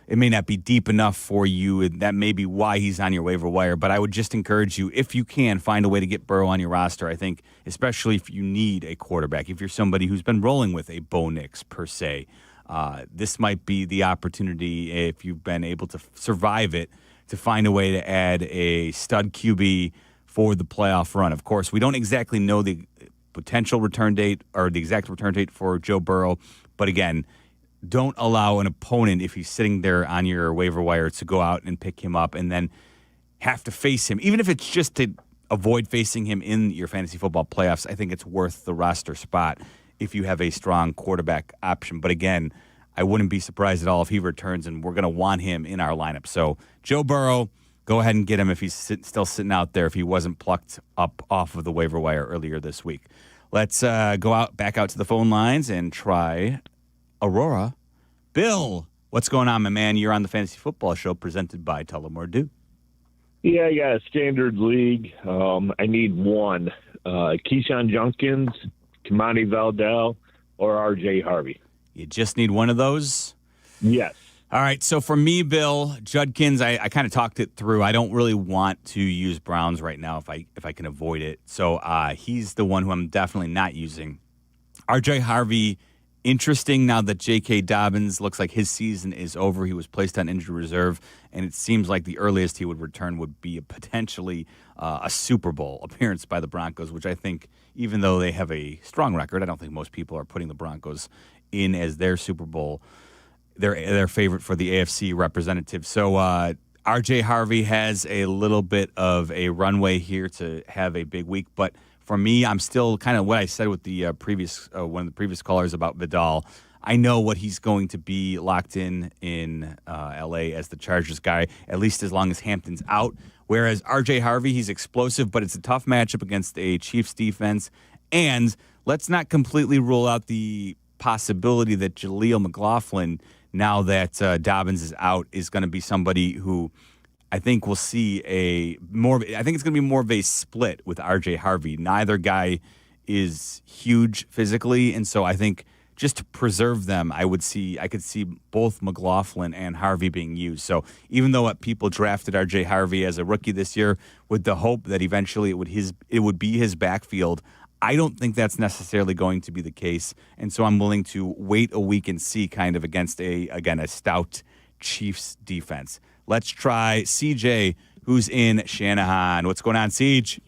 It may not be deep enough for you, and that may be why he's on your waiver wire. But I would just encourage you, if you can, find a way to get Burrow on your roster. I think, especially if you need a quarterback, if you're somebody who's been rolling with a Bo Nix, per se, this might be the opportunity, if you've been able to survive it, to find a way to add a stud QB for the playoff run. Of course, we don't exactly know the potential return date or the exact return date for Joe Burrow, but again, don't allow an opponent, if he's sitting there on your waiver wire, to go out and pick him up and then have to face him. Even if it's just to avoid facing him in your fantasy football playoffs, I think it's worth the roster spot if you have a strong quarterback option. But again, I wouldn't be surprised at all if he returns, and we're going to want him in our lineup. So Joe Burrow, go ahead and get him if he's still sitting out there, if he wasn't plucked up off of the waiver wire earlier this week. Let's go back out to the phone lines and try Aurora. Bill, what's going on, my man? You're on the Fantasy Football Show presented by Tullamore Dew. Yeah, I got a standard league. I need one. Keyshawn Jenkins, Kamani Valdell, or R.J. Harvey. You just need one of those? Yes. All right, so for me, Bill, Judkins, I kind of talked it through. I don't really want to use Browns right now if I can avoid it. So he's the one who I'm definitely not using. R.J. Harvey, interesting now that J.K. Dobbins looks like his season is over. He was placed on injured reserve, and it seems like the earliest he would return would be potentially a Super Bowl appearance by the Broncos, which I think, even though they have a strong record, I don't think most people are putting the Broncos in as their Super Bowl, their favorite for the AFC representative. So R.J. Harvey has a little bit of a runway here to have a big week, but for me, I'm still kind of what I said with the previous one of the previous callers about Vidal. I know what he's going to be locked in L.A. as the Chargers guy, at least as long as Hampton's out. Whereas R.J. Harvey, he's explosive, but it's a tough matchup against a Chiefs defense. And let's not completely rule out the possibility that Jaleel McLaughlin, now that Dobbins is out, is going to be somebody who I think we'll see I think it's going to be more of a split with R.J. Harvey. Neither guy is huge physically, and so I think just to preserve them, I could see both McLaughlin and Harvey being used. So even though people drafted R.J. Harvey as a rookie this year with the hope that eventually it would be his backfield, I don't think that's necessarily going to be the case, and so I'm willing to wait a week and see kind of against a stout Chiefs defense. Let's try CJ, who's in Shanahan. What's going on, CJ?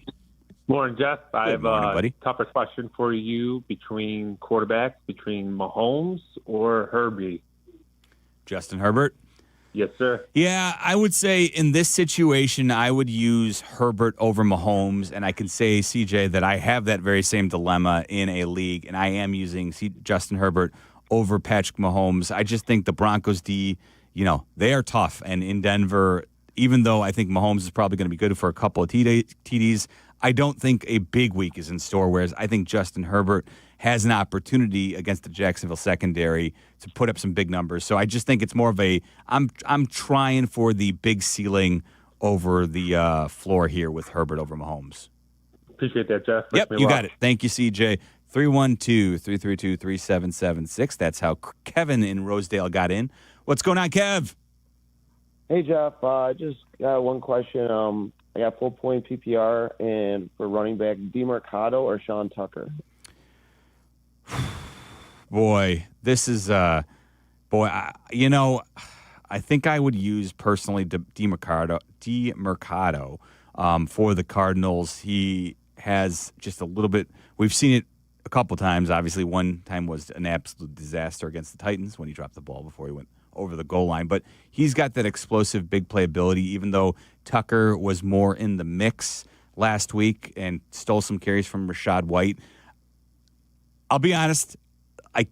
Morning, Jeff. I have buddy. a tougher question for you between quarterbacks, between Mahomes or Herbie. Justin Herbert? Yes, sir. Yeah, I would say in this situation, I would use Herbert over Mahomes, and I can say, CJ, that I have that very same dilemma in a league, and I am using Justin Herbert over Patrick Mahomes. I just think the Broncos D, they are tough, and in Denver, even though I think Mahomes is probably going to be good for a couple of TDs, I don't think a big week is in store, whereas I think Justin Herbert has an opportunity against the Jacksonville secondary to put up some big numbers. So I just think it's more of I'm trying for the big ceiling over the floor here with Herbert over Mahomes. Appreciate that, Jeff. Yep, you got it. Thank you, CJ. 312-332-3776. That's how Kevin in Rosedale got in. What's going on, Kev? Hey, Jeff. I just got one question. I got full-point PPR, and for running back, DeMercado or Sean Tucker? Boy, this is I think I would use personally DeMercado for the Cardinals. He has just a little bit. We've seen it a couple times. Obviously, one time was an absolute disaster against the Titans when he dropped the ball before he went over the goal line. But he's got that explosive big play ability, even though Tucker was more in the mix last week and stole some carries from Rachaad White. I'll be honest, I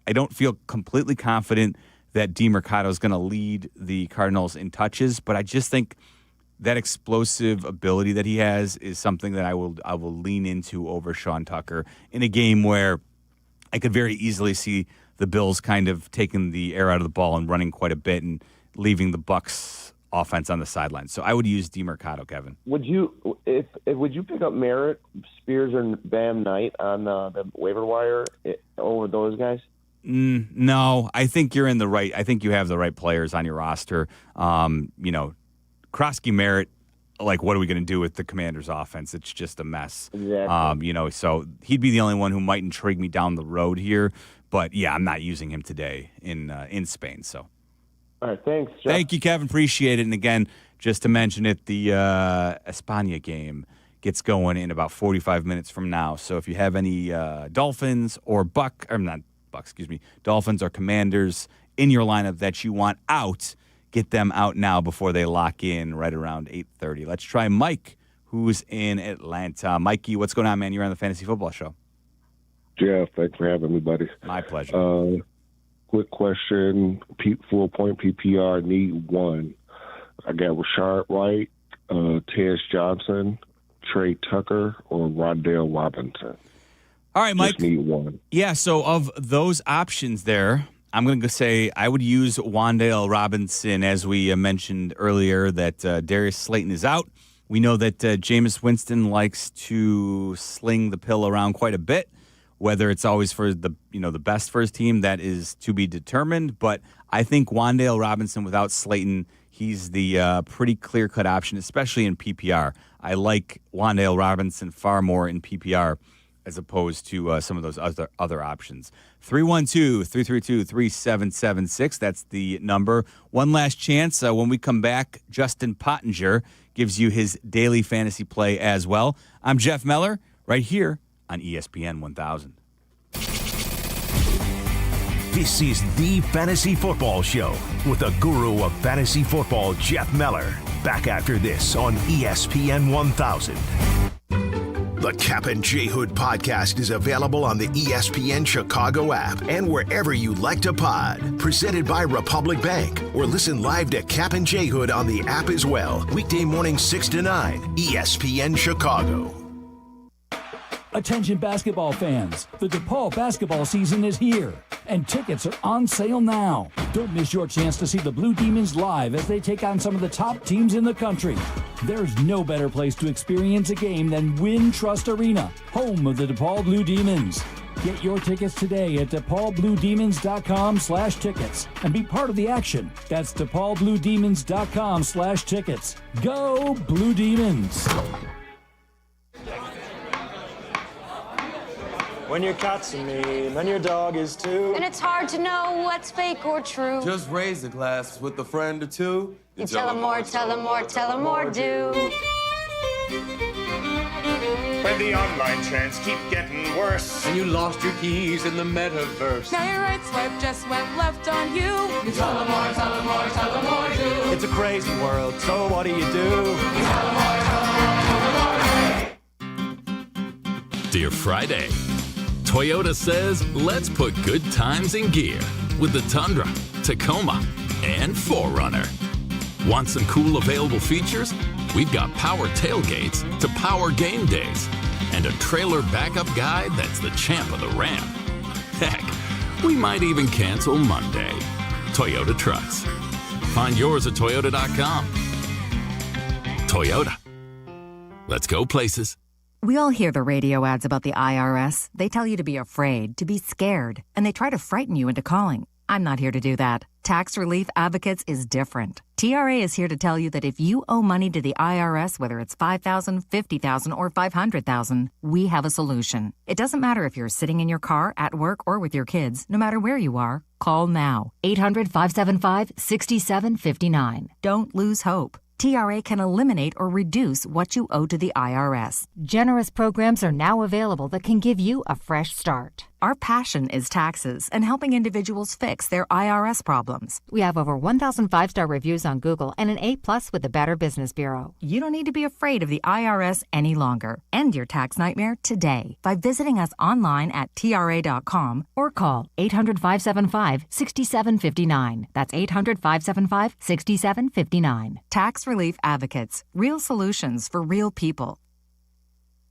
don't feel completely confident that DeMercado is going to lead the Cardinals in touches, but I just think that explosive ability that he has is something that I will lean into over Sean Tucker in a game where I could very easily see the Bills kind of taking the air out of the ball and running quite a bit and leaving the Bucs offense on the sideline. So I would use DeMercado, Kevin. Would you pick up Merritt, Spears, or Bam Knight on the waiver wire over those guys? No, I think you're in the right. I think you have the right players on your roster. Krosky Merritt, like, what are we going to do with the Commanders' offense? It's just a mess. Exactly. So he'd be the only one who might intrigue me down the road here. But yeah, I'm not using him today in Spain. So, all right, thanks, Jeff. Thank you, Kevin. Appreciate it. And again, just to mention it, the España game gets going in about 45 minutes from now. So if you have any Dolphins or Dolphins or Commanders in your lineup that you want out, get them out now before they lock in right around 8:30. Let's try Mike, who's in Atlanta. Mikey, what's going on, man? You're on the Fantasy Football Show. Jeff, thanks for having me, buddy. My pleasure. Quick question. Full point PPR, need one. I got Rachaad White, Tez Johnson, Trey Tucker, or Rondell Robinson. All right, Mike. Just need one. Yeah, so of those options there, I'm going to say I would use Wan'Dale Robinson, as we mentioned earlier, that Darius Slayton is out. We know that Jameis Winston likes to sling the pill around quite a bit. Whether it's always for the best for his team, that is to be determined. But I think Wan'Dale Robinson without Slayton, he's the pretty clear-cut option, especially in PPR. I like Wan'Dale Robinson far more in PPR as opposed to some of those other options. 312-332-3776. That's the number. One last chance. When we come back, Justin Pottinger gives you his daily fantasy play as well. I'm Jeff Meller, right here on ESPN 1000. This is the Fantasy Football Show with the guru of fantasy football, Jeff Meller. Back after this on ESPN 1000. The Cap and J Hood podcast is available on the ESPN Chicago app and wherever you like to pod. Presented by Republic Bank. Or listen live to Cap and J Hood on the app as well. Weekday mornings 6 to 9, ESPN Chicago. Attention basketball fans, the DePaul basketball season is here, and tickets are on sale now. Don't miss your chance to see the Blue Demons live as they take on some of the top teams in the country. There's no better place to experience a game than Wintrust Arena, home of the DePaul Blue Demons. Get your tickets today at DePaulBlueDemons.com/tickets and be part of the action. That's DePaulBlueDemons.com/tickets. Go Blue Demons! When your cat's mean, then your dog is too. And it's hard to know what's fake or true. Just raise the glass with a friend or two. You tell them more, tell them more, tell them more, do. When the online trends keep getting worse, And you lost your keys in the metaverse. Now your right swipe just went left on you. You tell them more, tell them more, tell them more, do. It's a crazy world, so what do you do? You tell them more, tell them more, tell them more. Dear Friday, Toyota says let's put good times in gear with the Tundra, Tacoma, and 4Runner. Want some cool available features? We've got power tailgates to power game days and a trailer backup guide that's the champ of the ramp. Heck, we might even cancel Monday. Toyota trucks. Find yours at Toyota.com. Toyota. Let's go places. We all hear the radio ads about the IRS. They tell you to be afraid, to be scared, and they try to frighten you into calling. I'm not here to do that. Tax Relief Advocates is different. TRA is here to tell you that if you owe money to the IRS, whether it's $5,000, $50,000, or $500,000, we have a solution. It doesn't matter if you're sitting in your car, at work, or with your kids. No matter where you are, call now. 800-575-6759. Don't lose hope. TRA can eliminate or reduce what you owe to the IRS. Generous programs are now available that can give you a fresh start. Our passion is taxes and helping individuals fix their IRS problems. We have over 1,000 five-star reviews on Google and an A+ with the Better Business Bureau. You don't need to be afraid of the IRS any longer. End your tax nightmare today by visiting us online at TRA.com or call 800-575-6759. That's 800-575-6759. Tax Relief Advocates. Real solutions for real people.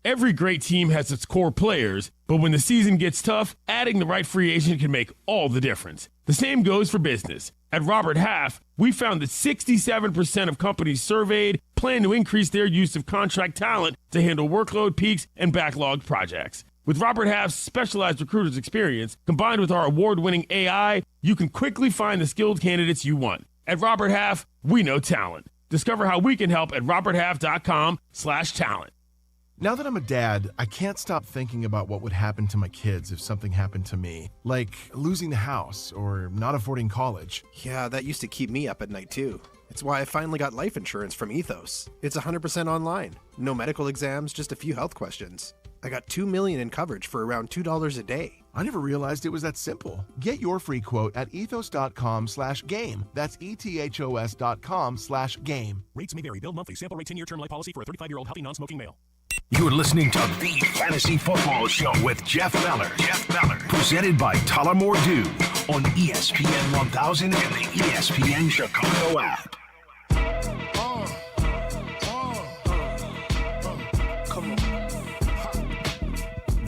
Every great team has its core players, but when the season gets tough, adding the right free agent can make all the difference. The same goes for business. At Robert Half, we found that 67% of companies surveyed plan to increase their use of contract talent to handle workload peaks and backlogged projects. With Robert Half's specialized recruiters experience, combined with our award-winning AI, you can quickly find the skilled candidates you want. At Robert Half, we know talent. Discover how we can help at roberthalf.com/talent. Now that I'm a dad, I can't stop thinking about what would happen to my kids if something happened to me, like losing the house or not affording college. Yeah, that used to keep me up at night too. It's why I finally got life insurance from Ethos. It's 100% online. No medical exams, just a few health questions. I got $2 million in coverage for around $2 a day. I never realized it was that simple. Get your free quote at ethos.com/game. That's ETHOS.com/game. Rates may vary. Bill monthly. Sample rate 10-year term life policy for a 35-year-old healthy non-smoking male. You're listening to the Fantasy Football Show with Jeff Meller. Presented by Tullamore Dew on ESPN 1000 and the ESPN Chicago app.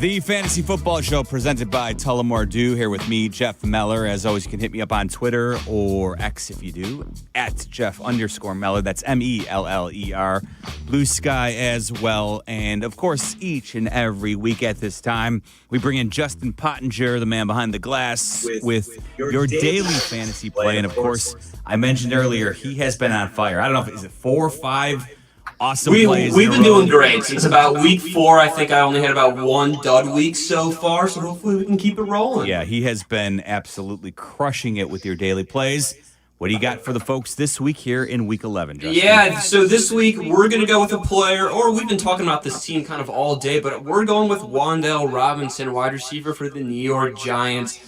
The Fantasy Football Show presented by Tullamore Dew, here with me, Jeff Meller. As always, you can hit me up on Twitter or X if you do, at Jeff_Meller. That's Meller. Blue Sky as well. And, of course, each and every week at this time, we bring in Justin Pottinger, the man behind the glass, with your daily fantasy play. And, of course, I mentioned earlier, he has been on fire. I don't know if is it 4 or 5 awesome plays. We've been doing great. Since about week 4, I think I only had about 1 dud week so far, so hopefully we can keep it rolling. Yeah, he has been absolutely crushing it with your daily plays. What do you got for the folks this week here in Week 11, Justin? Yeah, so this week we're going to go with a player, or we've been talking about this team kind of all day, but we're going with Wan'Dale Robinson, wide receiver for the New York Giants.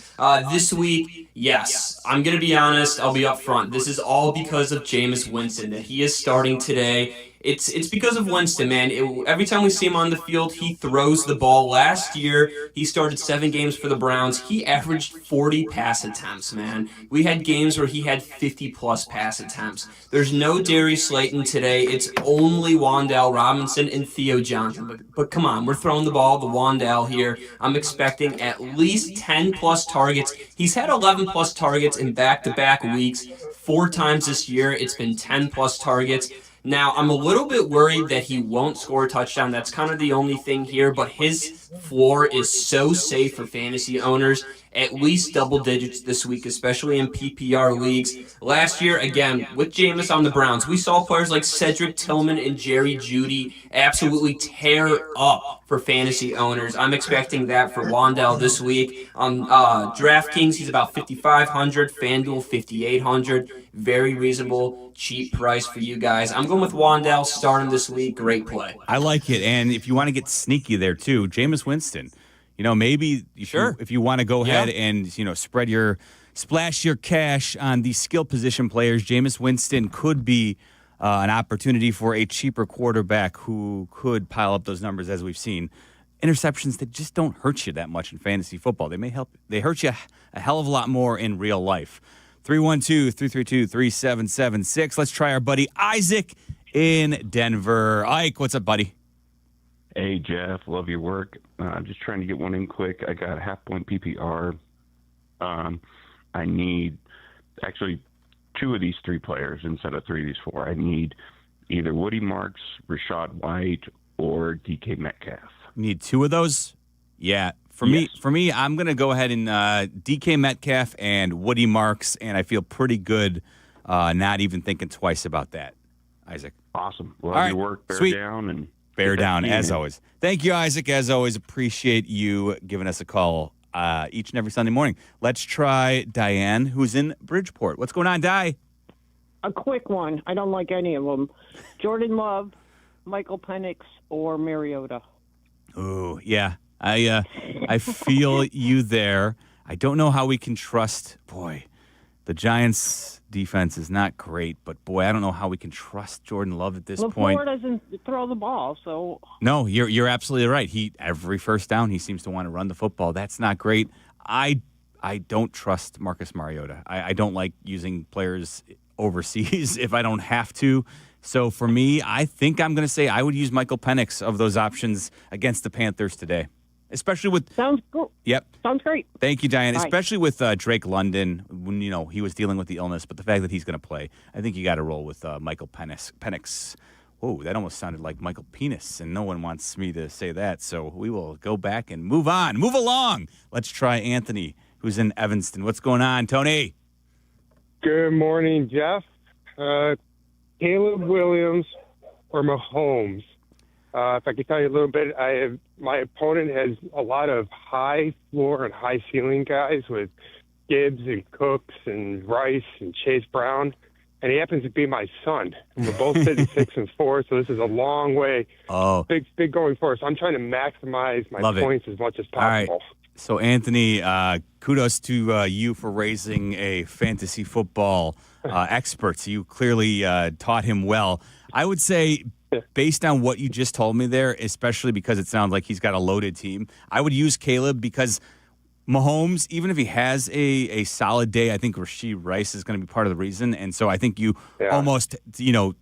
This week, yes, I'm going to be honest, I'll be up front. This is all because of Jameis Winston, that he is starting today. It's because of Winston, man. Every time we see him on the field, he throws the ball. Last year, he started 7 games for the Browns. He averaged 40 pass attempts, man. We had games where he had 50-plus pass attempts. There's no Darius Slayton today. It's only Wan'Dale Robinson and Theo Johnson. But come on, we're throwing the ball to Wan'Dale here. I'm expecting at least 10-plus targets. He's had 11-plus targets in back-to-back weeks. 4 times this year, it's been 10-plus targets. Now, I'm a little bit worried that he won't score a touchdown. That's kind of the only thing here, but his floor is so safe for fantasy owners. At least double digits this week, especially in PPR leagues. Last year, again, with Jameis on the Browns, we saw players like Cedric Tillman and Jerry Jeudy absolutely tear up for fantasy owners. I'm expecting that for Wan'Dale this week. On DraftKings, he's about $5,500, FanDuel $5,800. Very reasonable, cheap price for you guys. I'm going with Wan'Dale starting this week. Great play. I like it. And if you want to get sneaky there, too, Jameis Winston. Maybe if you want to go ahead and, splash your cash on these skill position players, Jameis Winston could be an opportunity for a cheaper quarterback who could pile up those numbers as we've seen. Interceptions that just don't hurt you that much in fantasy football. They hurt you a hell of a lot more in real life. 312-332-3776. Let's try our buddy Isaac in Denver. Ike, what's up, buddy? Hey, Jeff, love your work. I'm just trying to get one in quick. I got half-point PPR. I need actually 2 of these 3 players instead of 3 of these 4. I need either Woody Marks, Rachaad White, or DK Metcalf. Need 2 of those? Yeah. For me, I'm going to go ahead and DK Metcalf and Woody Marks, and I feel pretty good not even thinking twice about that, Isaac. Awesome. Well, all right. Your work, bear Sweet. down and bear down, as always. Thank you, Isaac. As always, appreciate you giving us a call each and every Sunday morning. Let's try Diane, who's in Bridgeport. What's going on, Di? A quick one. I don't like any of them. Jordan Love, Michael Penix, or Mariota. Ooh, yeah. I feel you there. I don't know how we can trust. Boy, the Giants' defense is not great, but boy, I don't know how we can trust Jordan Love at this point. LaFleur doesn't throw the ball, so no, you're absolutely right. Every first down he seems to want to run the football. That's not great. I don't trust Marcus Mariota. I don't like using players overseas if I don't have to. So for me, I think I'm going to say I would use Michael Penix of those options against the Panthers today. Especially with sounds cool. Yep, sounds great. Thank you, Diane. Bye. Especially with Drake London, when he was dealing with the illness, but the fact that he's going to play, I think you got to roll with Michael Penix. Whoa, that almost sounded like Michael Penis, and no one wants me to say that. So we will go back and move along. Let's try Anthony, who's in Evanston. What's going on, Tony? Good morning, Jeff. Caleb Williams or Mahomes. If I could tell you a little bit, my opponent has a lot of high floor and high ceiling guys with Gibbs and Cooks and Rice and Chase Brown, and he happens to be my son. And we're both sitting 6 and 4, so this is a long way. Oh, big going for us. I'm trying to maximize my Love points as much as possible. All right. So, Anthony, kudos to you for raising a fantasy football expert. So you clearly taught him well. I would say, based on what you just told me there, especially because it sounds like he's got a loaded team, I would use Caleb because Mahomes, even if he has a solid day, I think Rashee Rice is going to be part of the reason. And so I think you almost, to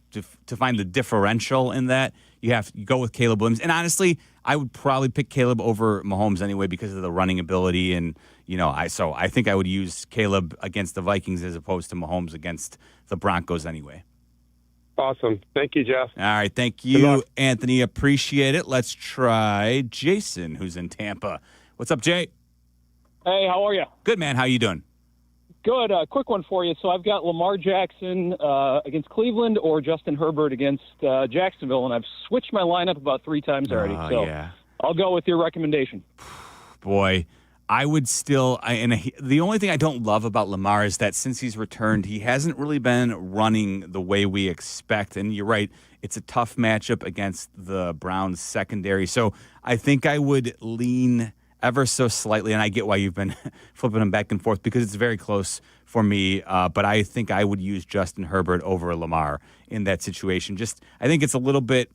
find the differential in that, you go with Caleb Williams. And honestly, I would probably pick Caleb over Mahomes anyway because of the running ability. And, I think I would use Caleb against the Vikings as opposed to Mahomes against the Broncos anyway. Awesome. Thank you, Jeff. All right. Thank you, Anthony. Appreciate it. Let's try Jason, who's in Tampa. What's up, Jay? Hey, how are you? Good, man. How you doing? Good. Quick one for you. So I've got Lamar Jackson against Cleveland or Justin Herbert against Jacksonville, and I've switched my lineup about 3 times already. Yeah. I'll go with your recommendation. Boy, I would still the only thing I don't love about Lamar is that since he's returned, he hasn't really been running the way we expect. And you're right, it's a tough matchup against the Browns secondary. So I think I would lean ever so slightly, and I get why you've been flipping them back and forth because it's very close for me. But I think I would use Justin Herbert over Lamar in that situation. I think it's a little bit.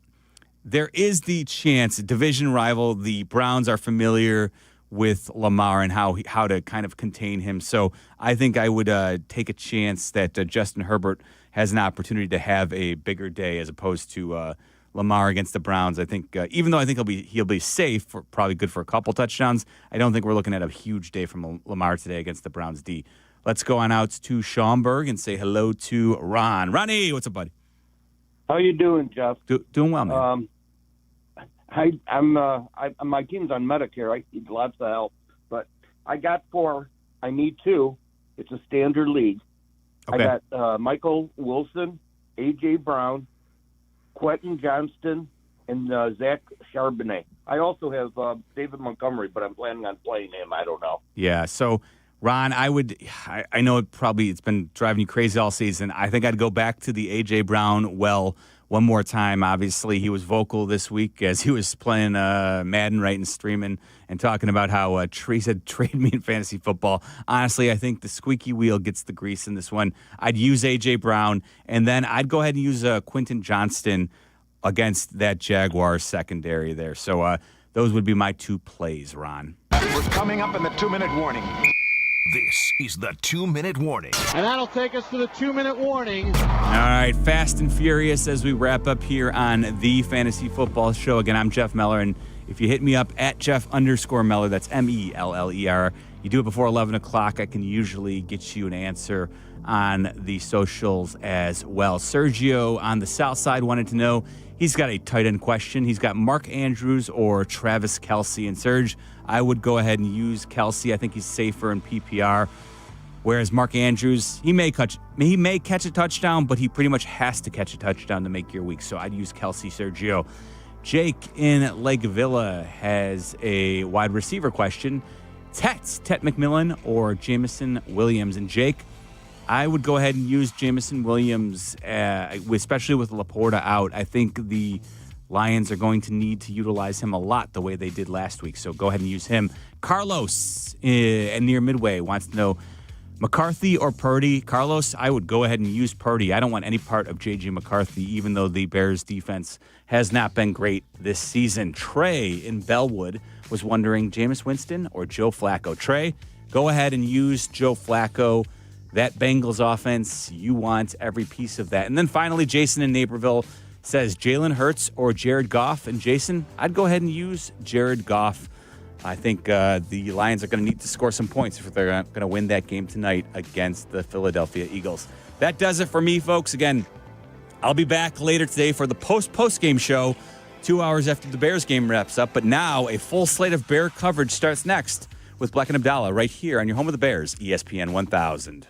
There is the chance, division rival. The Browns are familiar with Lamar and how to kind of contain him. So I think I would take a chance that Justin Herbert has an opportunity to have a bigger day as opposed to Lamar against the Browns. I think even though I think he'll be safe, probably good for a couple touchdowns, I don't think we're looking at a huge day from Lamar today against the Browns D. Let's go on out to Schaumburg and say hello to Ron. Ronnie, what's up, buddy? How you doing, Jeff? Doing well, man. I'm my team's on Medicare. I need lots of help, but I got 4. I need 2. It's a standard league. Okay. I got Michael Wilson, A.J. Brown, Quentin Johnston, and Zach Charbonnet. I also have David Montgomery, but I'm planning on playing him. I don't know. Yeah, so Ron, I know it's been driving you crazy all season. I think I'd go back to the A.J. Brown one more time. Obviously, he was vocal this week as he was playing Madden, right, and streaming and talking about how he said, trade me in fantasy football. Honestly, I think the squeaky wheel gets the grease in this one. I'd use A.J. Brown, and then I'd go ahead and use Quentin Johnston against that Jaguars secondary there. So those would be my 2 plays, Ron. We're coming up in the 2-minute warning. This is the 2-minute warning. And that'll take us to the 2-minute warning. All right, fast and furious as we wrap up here on the Fantasy Football Show. Again, I'm Jeff Meller, and if you hit me up at Jeff_Meller, that's Meller. You do it before 11 o'clock, I can usually get you an answer on the socials as well. Sergio on the south side wanted to know, he's got a tight end question. He's got Mark Andrews or Travis Kelce. And Serge, I would go ahead and use Kelce. I think he's safer in PPR. Whereas Mark Andrews, he may catch a touchdown, but he pretty much has to catch a touchdown to make your week. So I'd use Kelce, Sergio. Jake in Lake Villa has a wide receiver question. Tet McMillan or Jameson Williams. And Jake, I would go ahead and use Jameson Williams, especially with Laporta out. I think the Lions are going to need to utilize him a lot the way they did last week. So go ahead and use him. Carlos near Midway wants to know, McCarthy or Purdy? Carlos, I would go ahead and use Purdy. I don't want any part of J.J. McCarthy, even though the Bears' defense has not been great this season. Trey in Bellwood was wondering, Jameis Winston or Joe Flacco? Trey, go ahead and use Joe Flacco. That Bengals offense, you want every piece of that. And then finally, Jason in Naperville says Jalen Hurts or Jared Goff. And Jason, I'd go ahead and use Jared Goff. I think the Lions are going to need to score some points if they're going to win that game tonight against the Philadelphia Eagles. That does it for me, folks. Again, I'll be back later today for the post-game show, 2 hours after the Bears game wraps up. But now a full slate of Bear coverage starts next with Bleck and Abdalla right here on your home of the Bears, ESPN 1000.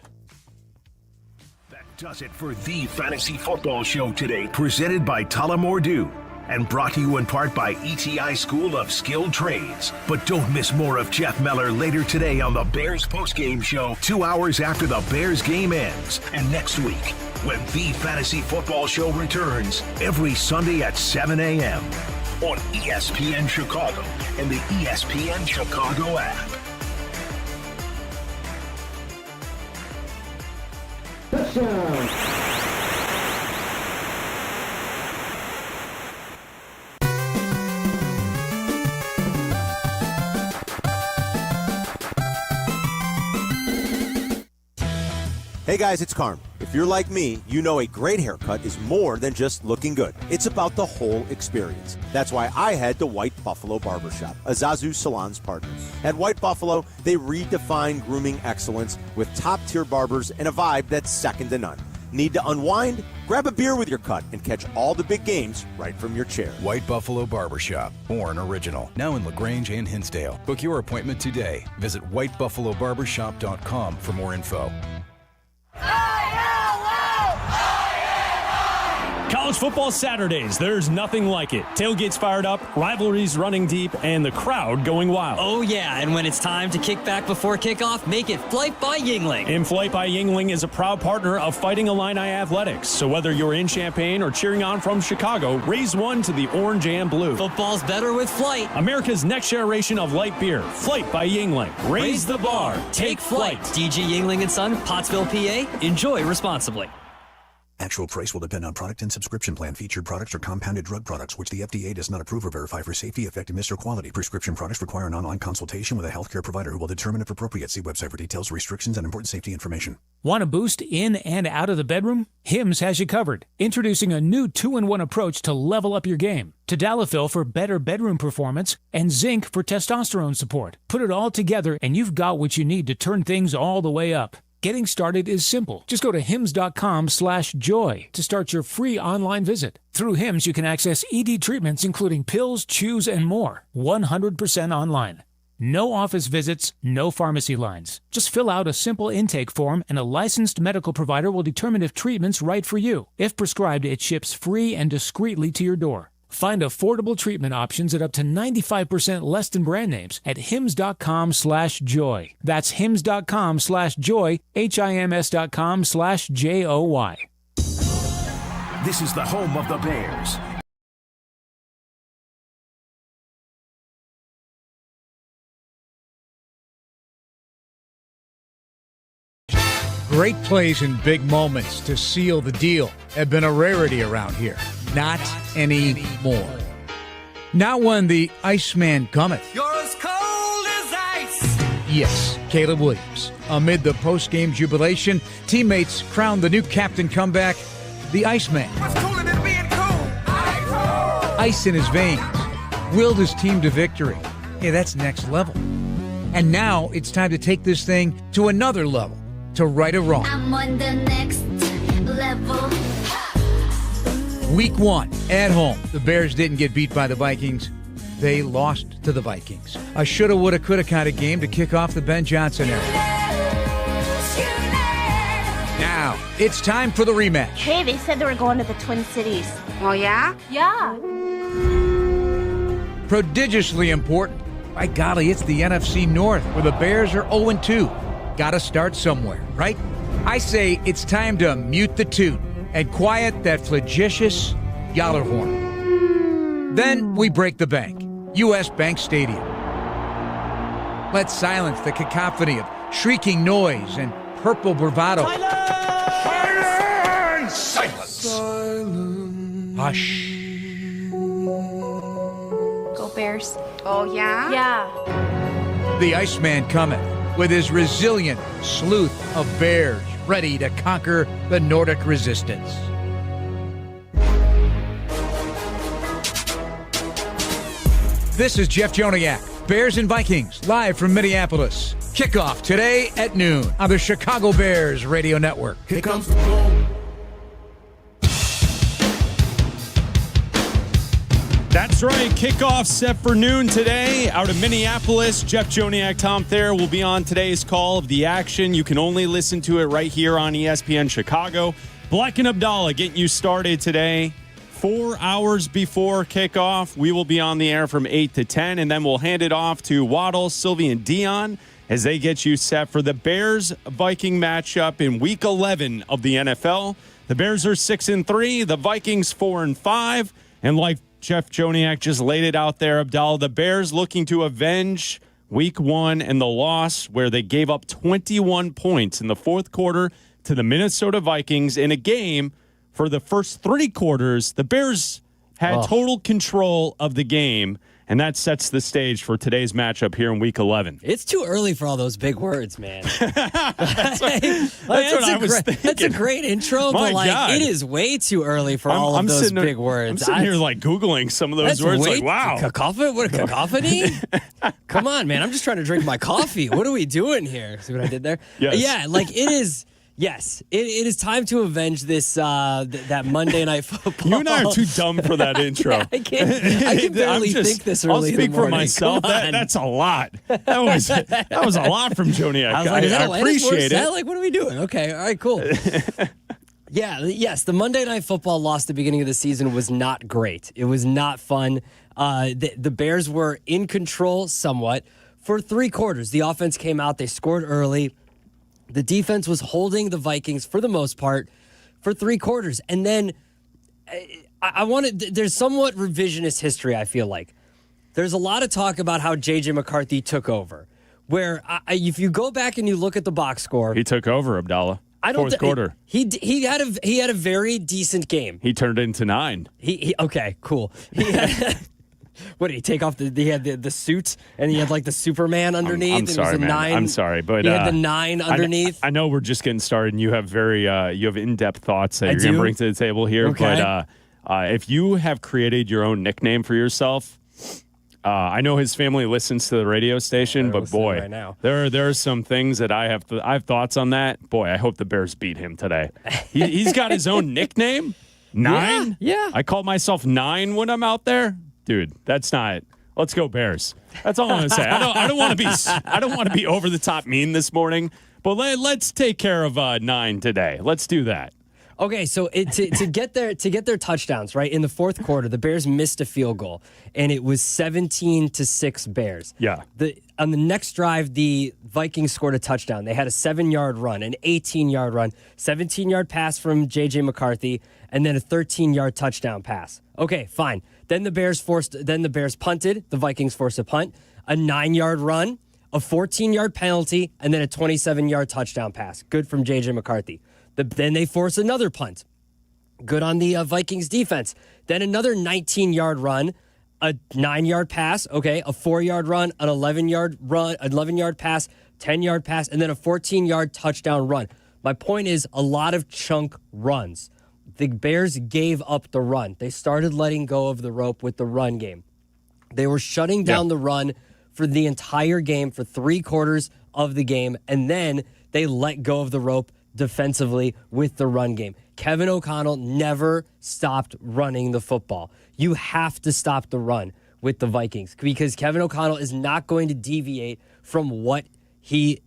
That does it for the Fantasy Football Show today, presented by Tullamore Dew and brought to you in part by ETI School of Skilled Trades. But don't miss more of Jeff Meller later today on the Bears postgame show, 2 hours after the Bears game ends, and next week when the Fantasy Football Show returns every Sunday at 7 a.m. on ESPN Chicago and the ESPN Chicago app. Touchdown. Hey guys, it's Carm. If you're like me, you know a great haircut is more than just looking good. It's about the whole experience. That's why I head to White Buffalo Barbershop, a Zazu Salon's partner. At White Buffalo, they redefine grooming excellence with top-tier barbers and a vibe that's second to none. Need to unwind? Grab a beer with your cut and catch all the big games right from your chair. White Buffalo Barbershop, born original. Now in LaGrange and Hinsdale. Book your appointment today. Visit whitebuffalobarbershop.com for more info. College football Saturdays, there's nothing like it. Tailgate's fired up, rivalries running deep, and the crowd going wild. Oh yeah, and when it's time to kick back before kickoff, make it Flight by Yingling. And Flight by Yingling is a proud partner of Fighting Illini Athletics. So whether you're in Champaign or cheering on from Chicago, raise one to the orange and blue. Football's better with Flight. America's next generation of light beer. Flight by Yingling. Raise the bar. Take flight. DG Yingling & Son, Pottsville, PA. Enjoy responsibly. Actual price will depend on product and subscription plan. Featured products are compounded drug products, which the FDA does not approve or verify for safety, effectiveness, or quality. Prescription products require an online consultation with a healthcare provider who will determine if appropriate. See website for details, restrictions, and important safety information. Want a boost in and out of the bedroom? Hims has you covered. Introducing a new 2-in-1 approach to level up your game. Tadalafil for better bedroom performance and zinc for testosterone support. Put it all together and you've got what you need to turn things all the way up. Getting started is simple. Just go to hims.com/joy to start your free online visit. Through Hims, you can access ED treatments including pills, chews, and more. 100% online. No office visits, no pharmacy lines. Just fill out a simple intake form and a licensed medical provider will determine if treatment's right for you. If prescribed, it ships free and discreetly to your door. Find affordable treatment options at up to 95% less than brand names at hims.com/joy. That's hims.com/joy, HIMS.com/JOY. This is the home of the Bears. Great plays in big moments to seal the deal have been a rarity around here. Not anymore. Not when the Iceman cometh. You're as cold as ice. Yes, Caleb Williams. Amid the post-game jubilation, teammates crowned the new captain comeback, the Iceman. What's cooler than being cool? Ice in his veins. Willed his team to victory. Yeah, that's next level. And now it's time to take this thing to another level. To right a wrong. I'm on the next level. Week 1, at home. The Bears didn't get beat by the Vikings. They lost to the Vikings. A shoulda, woulda, coulda kind of game to kick off the Ben Johnson era. Now, it's time for the rematch. Hey, they said they were going to the Twin Cities. Oh, yeah? Yeah. Prodigiously important. By golly, it's the NFC North, where the Bears are 0-2. Gotta start somewhere, right? I say it's time to mute the toot and quiet that flagitious Yaller horn. Then we break the bank. U.S. Bank Stadium. Let's silence the cacophony of shrieking noise and purple bravado. Silence! Silence! Hush. Go Bears. Oh, yeah? Yeah. The Iceman cometh with his resilient sleuth of bears ready to conquer the Nordic resistance. This is Jeff Joniak, Bears and Vikings, live from Minneapolis. Kickoff today at noon on the Chicago Bears Radio Network. Here comes the boom. That's right. Kickoff set for noon today out of Minneapolis. Jeff Joniak, Tom Thayer will be on today's call of the action. You can only listen to it right here on ESPN Chicago. Bleck and Abdalla getting you started today. 4 hours before kickoff, we will be on the air from 8 to 10, and then we'll hand it off to Waddle, Silvy, and Dionne as they get you set for the Bears-Viking matchup in Week 11 of the NFL. The Bears are 6-3, the Vikings 4-5, and like Jeff Joniak just laid it out there, Abdalla, the Bears looking to avenge Week 1 and the loss where they gave up 21 points in the fourth quarter to the Minnesota Vikings in a game. For the first 3 quarters, the Bears had total control of the game, And that sets the stage for today's matchup here in Week 11. It's too early for all those big words, man. That's what I was thinking. That's a great intro, My but God. it is way too early for all of those big words. I'm sitting here Googling some of those words wow. Cacophony? What a cacophony? Come on, man. I'm just trying to drink my coffee. What are we doing here? See what I did there? Yes. Yeah, it is. Yes, it is time to avenge this that Monday Night Football. You and I are too dumb for that intro. Yeah, I can barely think this early I'll speak in the morning. for myself. That's a lot. That was a lot from Joniak. I was like, is that I appreciate it. Like, what are we doing? Okay, all right, cool. Yes, the Monday Night Football loss at the beginning of the season was not great. It was not fun. The Bears were in control somewhat for 3 quarters. The offense came out. They scored early. The defense was holding the Vikings for the most part for 3 quarters. And then there's somewhat revisionist history, I feel like. There's a lot of talk about how J.J. McCarthy took over, where if you go back and you look at the box score. He took over, Abdalla. Fourth quarter. He had a very decent game. He turned into 9. Okay, cool. What did he take off? He had the suit, and he had the Superman underneath. I'm sorry, it was a man. 9. I'm sorry, but he had the 9 underneath. I know we're just getting started, and you have in-depth thoughts that you're going to bring to the table here. Okay. But if you have created your own nickname for yourself, I know his family listens to the radio station, but boy, right now. there are some things that I have thoughts on that. Boy, I hope the Bears beat him today. He's got his own nickname. 9. Yeah. I call myself 9 when I'm out there. Dude, that's not. Let's go Bears. That's all I'm gonna say. I don't want to be over the top mean this morning, but let's take care of 9 today. Let's do that. Okay, so to get their touchdowns right in the fourth quarter, the Bears missed a field goal, and it was 17-6 Bears. Yeah. On the next drive, the Vikings scored a touchdown. They had a 7-yard run, an 18-yard run, 17-yard pass from J.J. McCarthy, and then a 13-yard touchdown pass. Okay, fine. Then the Bears punted. The Vikings forced a punt, a 9-yard run, a 14-yard penalty, and then a 27-yard touchdown pass. Good from J.J. McCarthy. Then they force another punt. Good on the Vikings defense. Then another 19-yard run, a 9-yard pass, okay, a 4-yard run, an 11-yard pass, 10-yard pass, and then a 14-yard touchdown run. My point is a lot of chunk runs. The Bears gave up the run. They started letting go of the rope with the run game. They were shutting down the run for the entire game, for 3 quarters of the game, and then they let go of the rope defensively with the run game. Kevin O'Connell never stopped running the football. You have to stop the run with the Vikings because Kevin O'Connell is not going to deviate from what he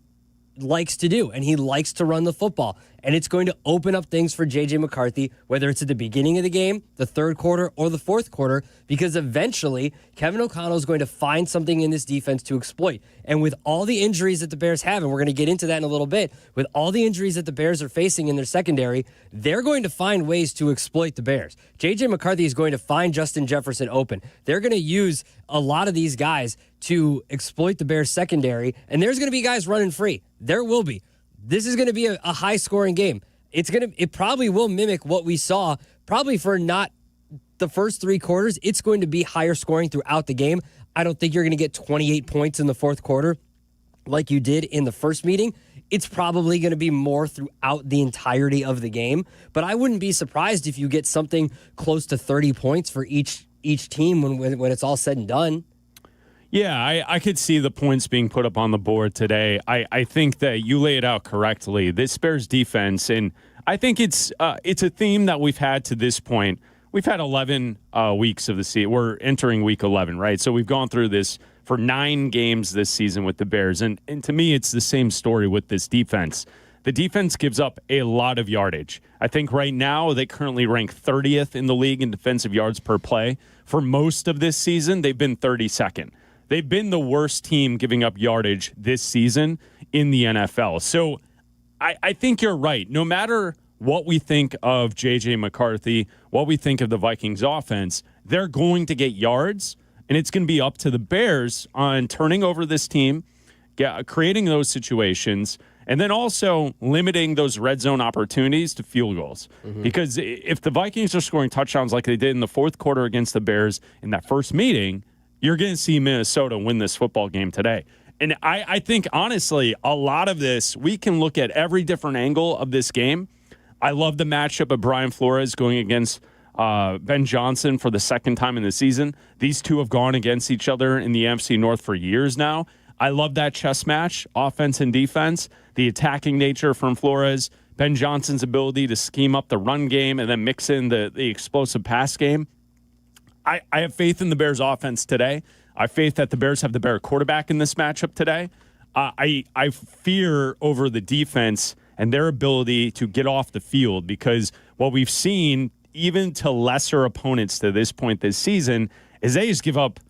likes to do, and he likes to run the football. And it's going to open up things for J.J. McCarthy, whether it's at the beginning of the game, the third quarter, or the fourth quarter, because eventually Kevin O'Connell is going to find something in this defense to exploit. And with all the injuries that the Bears have, and we're going to get into that in a little bit, with all the injuries that the Bears are facing in their secondary, they're going to find ways to exploit the Bears. J.J. McCarthy is going to find Justin Jefferson open. They're going to use a lot of these guys to exploit the Bears secondary, and there's going to be guys running free. There will be. This is going to be a high-scoring game. It probably will mimic what we saw, probably for not the first 3 quarters. It's going to be higher scoring throughout the game. I don't think you're going to get 28 points in the fourth quarter like you did in the first meeting. It's probably going to be more throughout the entirety of the game. But I wouldn't be surprised if you get something close to 30 points for each team when it's all said and done. Yeah, I could see the points being put up on the board today. I think that you lay it out correctly. This Bears defense, and I think it's a theme that we've had to this point. We've had 11 weeks of the season. We're entering week 11, right? So we've gone through this for 9 games this season with the Bears. And to me, it's the same story with this defense. The defense gives up a lot of yardage. I think right now they currently rank 30th in the league in defensive yards per play. For most of this season, they've been 32nd. They've been the worst team giving up yardage this season in the NFL. So I think you're right. No matter what we think of J.J. McCarthy, what we think of the Vikings offense, they're going to get yards, and it's going to be up to the Bears on turning over this team, creating those situations, and then also limiting those red zone opportunities to field goals. Mm-hmm. Because if the Vikings are scoring touchdowns like they did in the fourth quarter against the Bears in that first meeting, you're going to see Minnesota win this football game today. And I think, honestly, a lot of this, we can look at every different angle of this game. I love the matchup of Brian Flores going against Ben Johnson for the second time in the season. These two have gone against each other in the NFC North for years now. I love that chess match, offense and defense, the attacking nature from Flores, Ben Johnson's ability to scheme up the run game and then mix in the explosive pass game. I have faith in the Bears' offense today. I have faith that the Bears have the better quarterback in this matchup today. I fear over the defense and their ability to get off the field, because what we've seen, even to lesser opponents to this point this season, is they just give up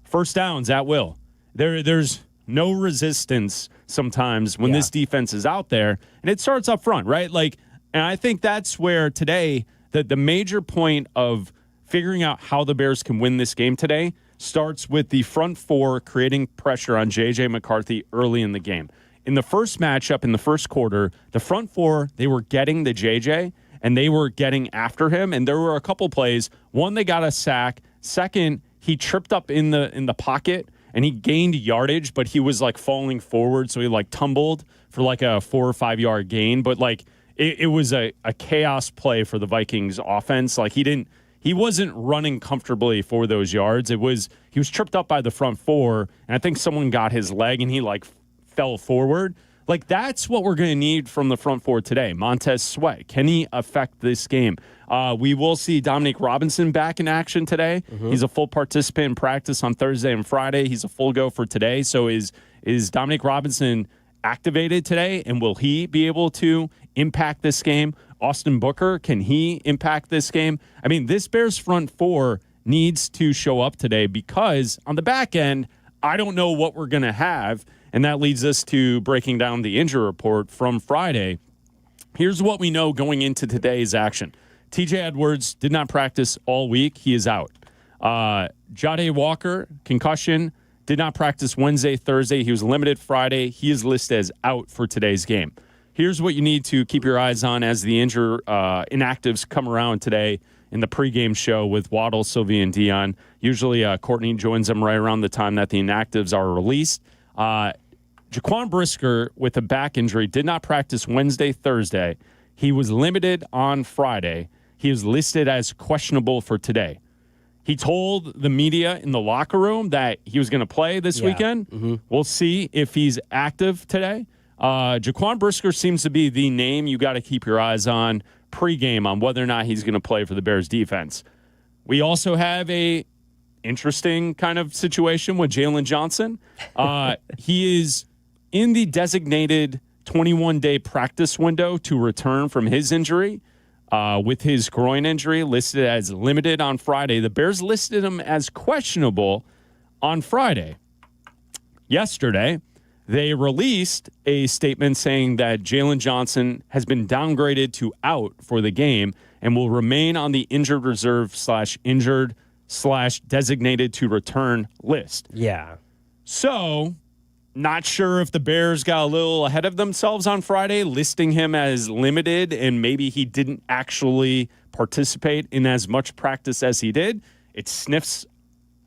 first downs at will. There's no resistance sometimes when this defense is out there, and it starts up front, right? And I think that's where today the major point of figuring out how the Bears can win this game today starts with the front four creating pressure on J.J. McCarthy early in the game. In the first matchup, in the first quarter, the front four, they were getting the J.J., and they were getting after him, and there were a couple plays. One, they got a sack. Second, he tripped up in the pocket, and he gained yardage, but he was falling forward, so he tumbled for a 4 or 5 yard gain. But it was a chaos play for the Vikings offense. He wasn't running comfortably for those yards. He was tripped up by the front four, and I think someone got his leg, and he fell forward. That's what we're going to need from the front four today. Montez Sweat, can he affect this game? We will see Dominique Robinson back in action today. Mm-hmm. He's a full participant in practice on Thursday and Friday. He's a full go for today. So is Dominique Robinson activated today, and will he be able to impact this game? Austin Booker, can he impact this game? I mean, this Bears front four needs to show up today, because on the back end, I don't know what we're going to have. And that leads us to breaking down the injury report from Friday. Here's what we know going into today's action. TJ Edwards did not practice all week. He is out. Jade Walker, concussion, did not practice Wednesday, Thursday. He was limited Friday. He is listed as out for today's game. Here's what you need to keep your eyes on as the inactives come around today in the pregame show with Waddle, Silvy, and Dionne. Usually Courtney joins them right around the time that the inactives are released. Jaquan Brisker, with a back injury, did not practice Wednesday, Thursday. He was limited on Friday. He is listed as questionable for today. He told the media in the locker room that he was going to play this weekend. Mm-hmm. We'll see if he's active today. Jaquan Brisker seems to be the name you got to keep your eyes on pregame on whether or not he's going to play for the Bears defense. We also have a interesting kind of situation with Jalen Johnson. He is in the designated 21-day practice window to return from his injury with his groin injury, listed as limited on Friday. The Bears listed him as questionable on Friday. Yesterday, they released a statement saying that Jalen Johnson has been downgraded to out for the game and will remain on the injured reserve /injured /designated to return list. Yeah. So, not sure if the Bears got a little ahead of themselves on Friday, listing him as limited, and maybe he didn't actually participate in as much practice as he did. It sniffs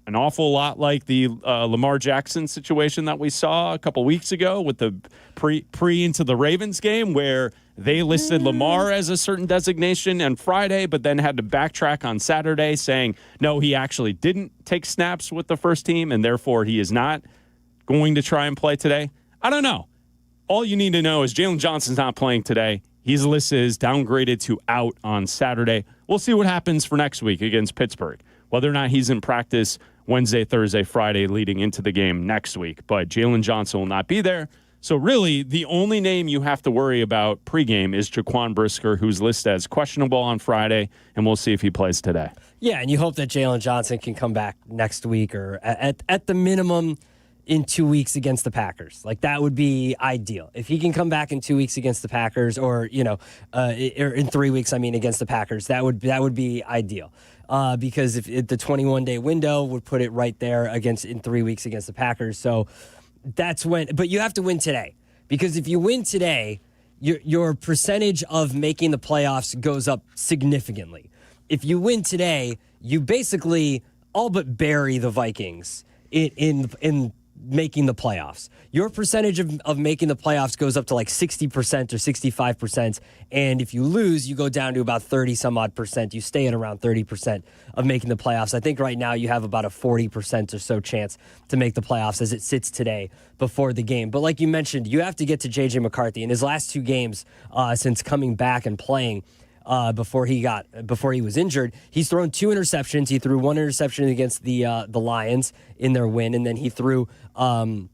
an awful lot like the Lamar Jackson situation that we saw a couple weeks ago with the pre into the Ravens game, where they listed Lamar as a certain designation on Friday, but then had to backtrack on Saturday saying, no, he actually didn't take snaps with the first team, and therefore he is not going to try and play today. I don't know. All you need to know is Jalen Johnson's not playing today. He's listed as downgraded to out on Saturday. We'll see what happens for next week against Pittsburgh, whether or not he's in practice Wednesday, Thursday, Friday leading into the game next week. But Jalen Johnson will not be there. So really, the only name you have to worry about pregame is Jaquan Brisker, who's listed as questionable on Friday, and we'll see if he plays today. Yeah, and you hope that Jalen Johnson can come back next week or at the minimum in 2 weeks against the Packers. That would be ideal. If he can come back in 2 weeks against the Packers, or or in 3 weeks, against the Packers, that would be ideal. Because if the 21-day window would put it right there in 3 weeks against the Packers. So that's when. But you have to win today, because if you win today, your percentage of making the playoffs goes up significantly. If you win today, you basically all but bury the Vikings in making the playoffs. Your percentage of making the playoffs goes up to like 60% or 65%. And if you lose, you go down to about 30 some odd percent. You stay at around 30% of making the playoffs. I think right now you have about a 40% or so chance to make the playoffs as it sits today before the game. But like you mentioned, you have to get to J.J. McCarthy. In his last 2 games since coming back and playing, before he was injured, he's thrown 2 interceptions. He threw 1 interception against the Lions in their win, and then he threw 2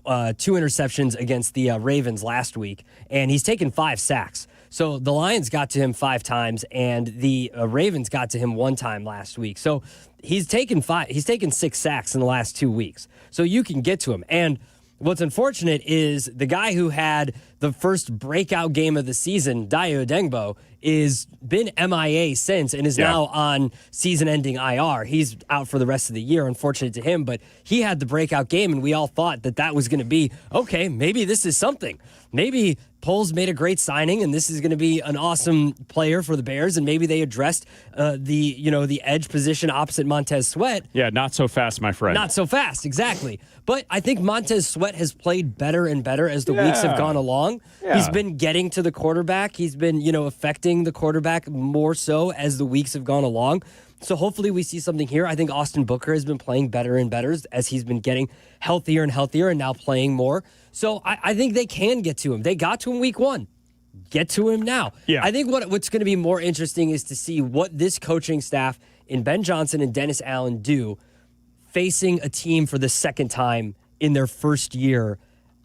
interceptions against the Ravens last week, and he's taken 5 sacks. So the Lions got to him 5 times, and the Ravens got to him 1 time last week. So he's taken 6 sacks in the last 2 weeks. So you can get to him. And what's unfortunate is the guy who had the first breakout game of the season, Dayo Odeyingbo, is been MIA since and is now on season-ending IR. He's out for the rest of the year, unfortunate to him, but he had the breakout game, and we all thought that was going to be, okay, maybe this is something. Maybe Poles made a great signing, and this is going to be an awesome player for the Bears, and maybe they addressed the edge position opposite Montez Sweat. Yeah, not so fast, my friend. Not so fast, exactly. But I think Montez Sweat has played better and better as the weeks have gone along. Yeah. He's been getting to the quarterback. He's been, affecting the quarterback more so as the weeks have gone along. So hopefully we see something here. I think Austin Booker has been playing better and better as he's been getting healthier and healthier and now playing more. So I think they can get to him. They got to him week 1. Get to him now. Yeah. I think what's going to be more interesting is to see what this coaching staff in Ben Johnson and Dennis Allen do facing a team for the second time in their first year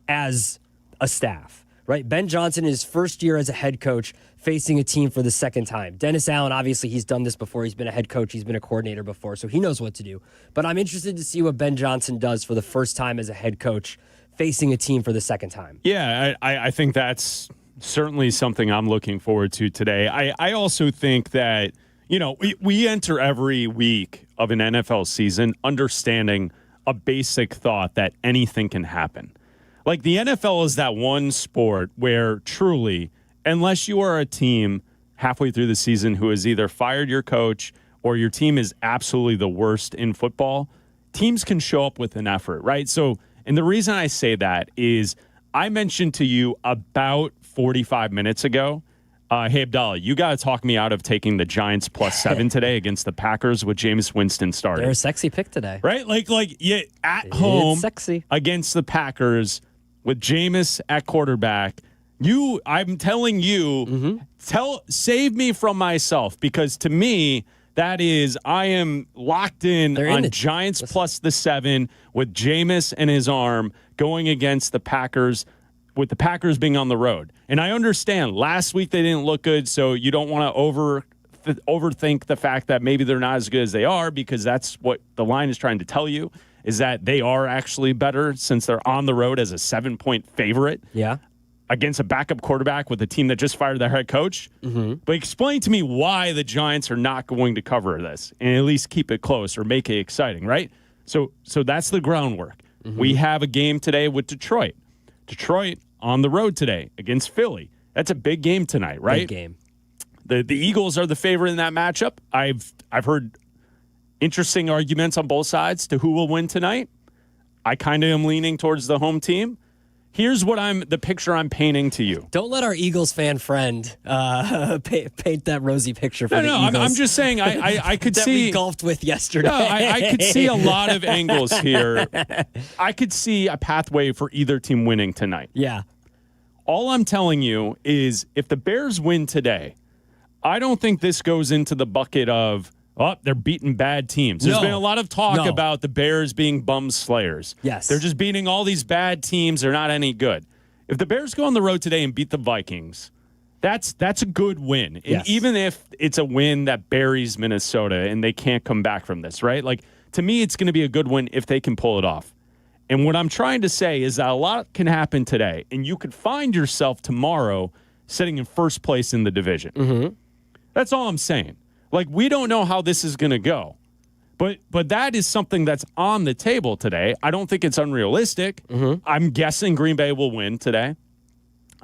as a staff, right? Ben Johnson, his first year as a head coach, facing a team for the second time. Dennis Allen, obviously, he's done this before. He's been a head coach. He's been a coordinator before, so he knows what to do. But I'm interested to see what Ben Johnson does for the first time as a head coach facing a team for the second time. Yeah, I think that's certainly something I'm looking forward to today. I also think that, we enter every week of an NFL season understanding a basic thought that anything can happen. Like the NFL is that one sport where truly, unless you are a team halfway through the season who has either fired your coach or your team is absolutely the worst in football, teams can show up with an effort, right? So, and the reason I say that is I mentioned to you about 45 minutes ago, hey, Abdalla, you got to talk me out of taking the Giants +7 today against the Packers with Jameis Winston starting. They're a sexy pick today. Right? Like at home against the Packers with Jameis at quarterback. I'm telling you, save me from myself, because to me, that is, I am locked in on Giants +7 with Jameis and his arm going against the Packers, with the Packers being on the road. And I understand last week they didn't look good, so you don't want to overthink the fact that maybe they're not as good as they are, because that's what the line is trying to tell you, is that they are actually better since they're on the road as a 7-point favorite. Yeah. Against a backup quarterback with a team that just fired their head coach. Mm-hmm. But explain to me why the Giants are not going to cover this and at least keep it close or make it exciting, right? So that's the groundwork. Mm-hmm. We have a game today with Detroit. Detroit on the road today against Philly. That's a big game tonight, right? Big game. The Eagles are the favorite in that matchup. I've heard interesting arguments on both sides to who will win tonight. I kind of am leaning towards the home team. Here's the picture I'm painting to you. Don't let our Eagles fan friend paint that rosy picture for the Eagles. I'm just saying I could that see we golfed with yesterday. No, I could see a lot of angles here. I could see a pathway for either team winning tonight. Yeah. All I'm telling you is if the Bears win today, I don't think this goes into the bucket of, they're beating bad teams. There's been a lot of talk about the Bears being bum slayers. Yes. They're just beating all these bad teams. They're not any good. If the Bears go on the road today and beat the Vikings, that's a good win. And yes. Even if it's a win that buries Minnesota and they can't come back from this, right? Like, to me, it's going to be a good win if they can pull it off. And what I'm trying to say is that a lot can happen today, and you could find yourself tomorrow sitting in first place in the division. Mm-hmm. That's all I'm saying. Like, we don't know how this is going to go. But that is something that's on the table today. I don't think it's unrealistic. Mm-hmm. I'm guessing Green Bay will win today.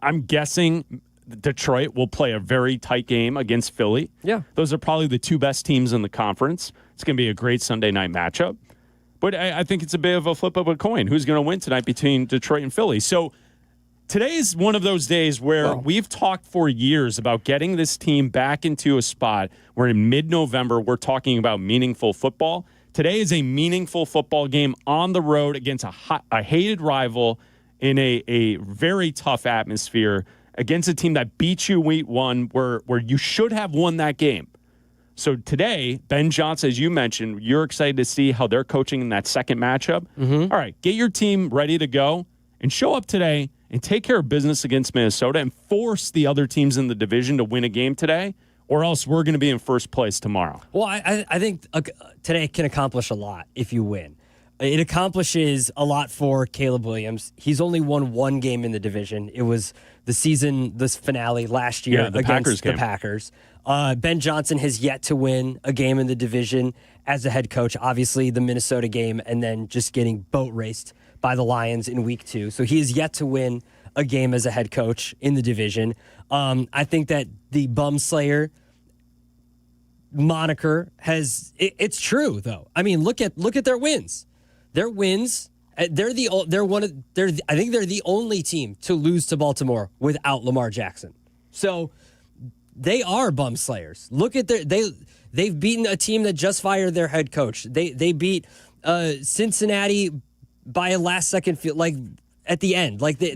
I'm guessing Detroit will play a very tight game against Philly. Yeah. Those are probably the two best teams in the conference. It's going to be a great Sunday night matchup. But I think it's a bit of a flip of a coin. Who's going to win tonight between Detroit and Philly? So today is one of those days where we've talked for years about getting this team back into a spot where in mid-November we're talking about meaningful football. Today is a meaningful football game on the road against a hated rival in a very tough atmosphere against a team that beat you week one where you should have won that game. So today, Ben Johnson, as you mentioned, you're excited to see how they're coaching in that second matchup. All right, get your team ready to go and show up today and take care of business against Minnesota and force the other teams in the division to win a game today, or else we're going to be in first place tomorrow. Well, I think today can accomplish a lot if you win. It accomplishes a lot for Caleb Williams. He's only won one game in the division. It was this finale last year against the Packers. Ben Johnson has yet to win a game in the division as a head coach. Obviously, the Minnesota game and then just getting boat raced by the Lions in week 2. So he has yet to win a game as a head coach in the division. I think that the Bum Slayer moniker it's true though. I mean, look at their wins. Their wins, I think they're the only team to lose to Baltimore without Lamar Jackson. So they are bum slayers. Look at they've beaten a team that just fired their head coach. They beat Cincinnati by a last second field, like at the end. Like they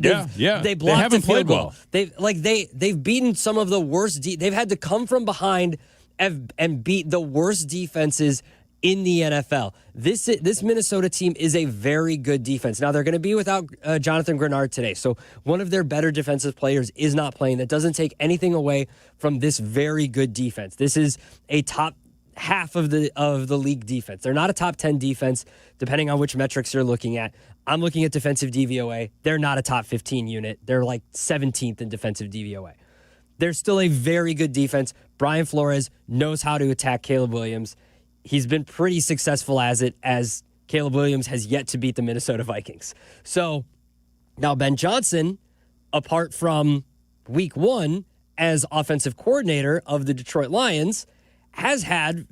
blocked the field goal. They've beaten some of the worst. They've had to come from behind and beat the worst defenses in the NFL. This Minnesota team is a very good defense. Now, they're going to be without Jonathan Grenard today, so one of their better defensive players is not playing. That doesn't take anything away from this very good defense. This is a top half of the league defense. They're not a top 10 defense, depending on which metrics you're looking at. I'm looking at defensive DVOA. They're not a top 15 unit. They're like 17th in defensive DVOA. They're still a very good defense. Brian Flores knows how to attack Caleb Williams. He's been pretty successful as Caleb Williams has yet to beat the Minnesota Vikings. So now Ben Johnson, apart from week 1 as offensive coordinator of the Detroit Lions, has had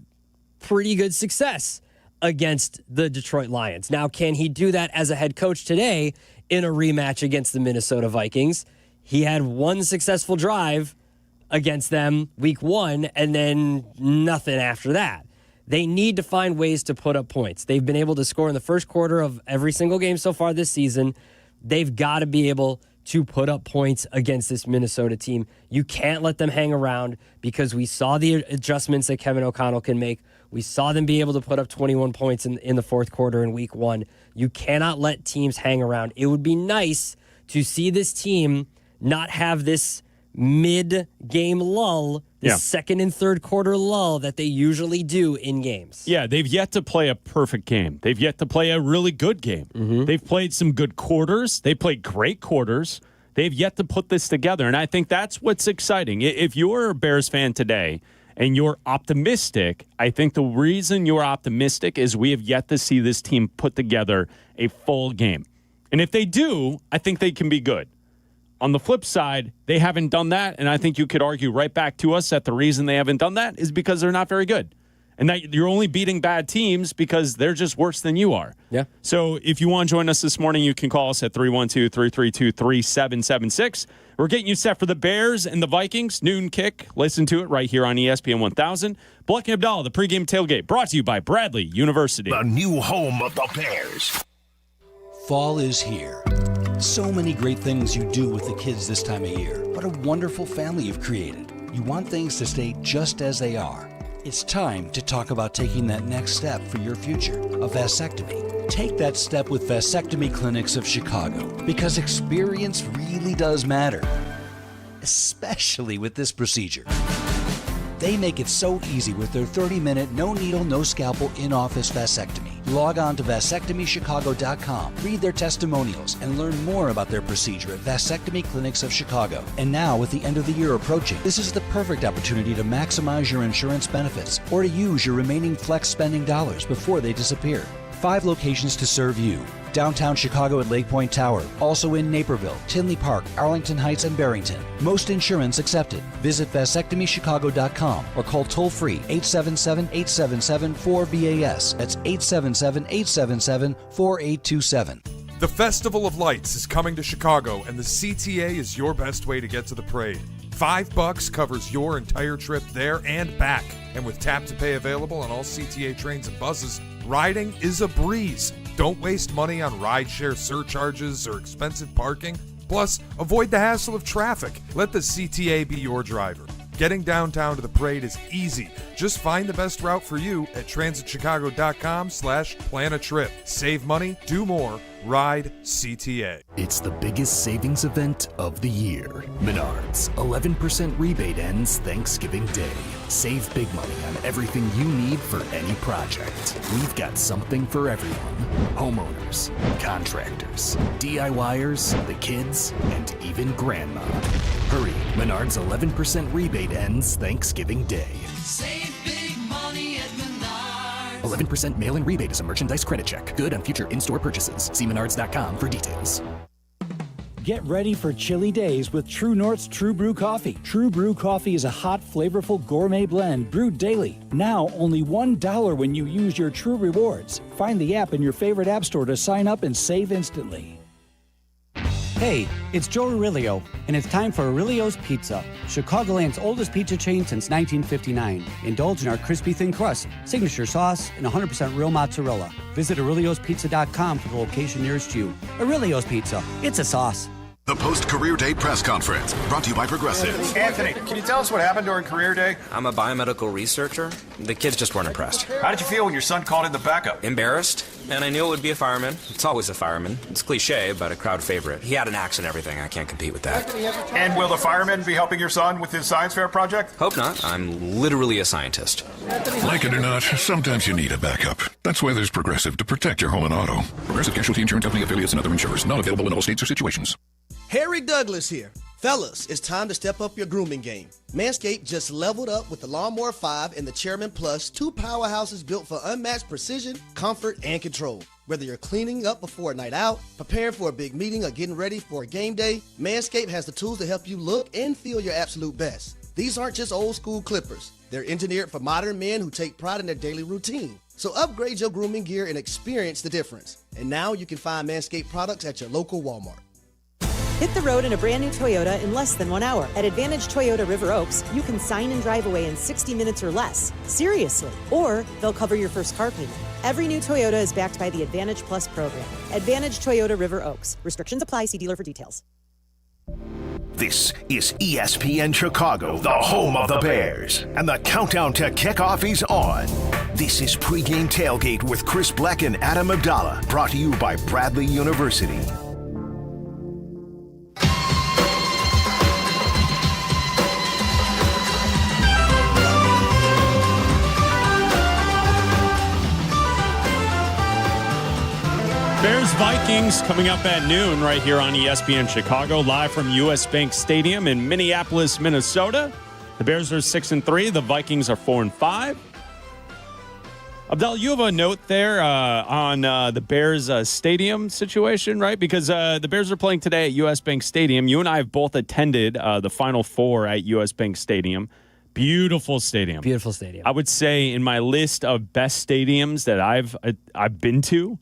pretty good success against the Detroit Lions. Now, can he do that as a head coach today in a rematch against the Minnesota Vikings? He had one successful drive against them week 1 and then nothing after that. They need to find ways to put up points. They've been able to score in the first quarter of every single game so far this season. They've got to be able to put up points against this Minnesota team. You can't let them hang around because we saw the adjustments that Kevin O'Connell can make. We saw them be able to put up 21 points in the fourth quarter in week 1. You cannot let teams hang around. It would be nice to see this team not have this mid-game lull, the second and third quarter lull that they usually do in games. Yeah, they've yet to play a perfect game. They've yet to play a really good game. They've played some good quarters. They played great quarters. They've yet to put this together, and I think that's what's exciting. If you're a Bears fan today and you're optimistic, I think the reason you're optimistic is we have yet to see this team put together a full game. And if they do, I think they can be good. On the flip side, they haven't done that, and I think you could argue right back to us that the reason they haven't done that is because they're not very good. And that you're only beating bad teams because they're just worse than you are. Yeah. So if you want to join us this morning, you can call us at 312-332-3776. We're getting you set for the Bears and the Vikings. Noon kick. Listen to it right here on ESPN 1000. Bleck and Abdalla, the pregame tailgate, brought to you by Bradley University. The new home of the Bears. Fall is here. So many great things you do with the kids this time of year. What a wonderful family you've created. You want things to stay just as they are. It's time to talk about taking that next step for your future, a vasectomy. Take that step with Vasectomy Clinics of Chicago, because experience really does matter, especially with this procedure. They make it so easy with their 30-minute, no-needle, no-scalpel, in-office vasectomy. Log on to vasectomychicago.com, read their testimonials, and learn more about their procedure at Vasectomy Clinics of Chicago. And now, with the end of the year approaching, this is the perfect opportunity to maximize your insurance benefits or to use your remaining flex spending dollars before they disappear. 5 locations to serve you. Downtown Chicago at Lake Point Tower. Also in Naperville, Tinley Park, Arlington Heights, and Barrington. Most insurance accepted. Visit vasectomychicago.com or call toll-free 877-877-4BAS. That's 877-877-4827. The Festival of Lights is coming to Chicago, and the CTA is your best way to get to the parade. $5 covers your entire trip there and back. And with tap to pay available on all CTA trains and buses, riding is a breeze. Don't waste money on rideshare surcharges or expensive parking. Plus, avoid the hassle of traffic. Let the CTA be your driver. Getting downtown to the parade is easy. Just find the best route for you at transitchicago.com/plan-a-trip. Save money, do more, ride CTA. It's the biggest savings event of the year. Menards, 11% rebate ends Thanksgiving Day. Save big money on everything you need for any project. We've got something for everyone. Homeowners, contractors, DIYers, the kids, and even grandma. Hurry, Menards 11% rebate ends Thanksgiving Day. Save big money at Menards. 11% mail-in rebate is a merchandise credit check. Good on future in-store purchases. See menards.com for details. Get ready for chilly days with True North's True Brew Coffee. True Brew Coffee is a hot, flavorful gourmet blend brewed daily. Now only $1 when you use your True Rewards. Find the app in your favorite app store to sign up and save instantly. Hey, it's Joe Aurelio, and it's time for Aurelio's Pizza, Chicagoland's oldest pizza chain since 1959. Indulge in our crispy thin crust, signature sauce, and 100% real mozzarella. Visit Aurelio'sPizza.com for the location nearest you. Aurelio's Pizza, it's a sauce. The post-career day press conference, brought to you by Progressive. Anthony, can you tell us what happened during career day? I'm a biomedical researcher. The kids just weren't impressed. How did you feel when your son called in the backup? Embarrassed, and I knew it would be a fireman. It's always a fireman. It's cliche, but a crowd favorite. He had an axe and everything. I can't compete with that. And will the fireman be helping your son with his science fair project? Hope not. I'm literally a scientist. Like it or not, sometimes you need a backup. That's why there's Progressive to protect your home and auto. Progressive Casualty Insurance Company affiliates and other insurers. Not available in all states or situations. Harry Douglas here. Fellas, it's time to step up your grooming game. Manscaped just leveled up with the Lawnmower 5 and the Chairman Plus, two powerhouses built for unmatched precision, comfort, and control. Whether you're cleaning up before a night out, preparing for a big meeting, or getting ready for a game day, Manscaped has the tools to help you look and feel your absolute best. These aren't just old school clippers. They're engineered for modern men who take pride in their daily routine. So upgrade your grooming gear and experience the difference. And now you can find Manscaped products at your local Walmart. Hit the road in a brand new Toyota in less than 1 hour. At Advantage Toyota River Oaks, you can sign and drive away in 60 minutes or less. Seriously. Or they'll cover your first car payment. Every new Toyota is backed by the Advantage Plus program. Advantage Toyota River Oaks. Restrictions apply. See dealer for details. This is ESPN Chicago, the home of the Bears. And the countdown to kickoff is on. This is Pregame Tailgate with Chris Bleck and Adam Abdalla. Brought to you by Bradley University. Bears-Vikings coming up at noon right here on ESPN Chicago, live from US Bank Stadium in Minneapolis, Minnesota. The Bears are 6-3. The Vikings are 4-5. Abdalla, you have a note there on the Bears stadium situation, right? Because the Bears are playing today at US Bank Stadium. You and I have both attended the Final Four at US Bank Stadium. Beautiful stadium. Beautiful stadium. I would say in my list of best stadiums that I've been to,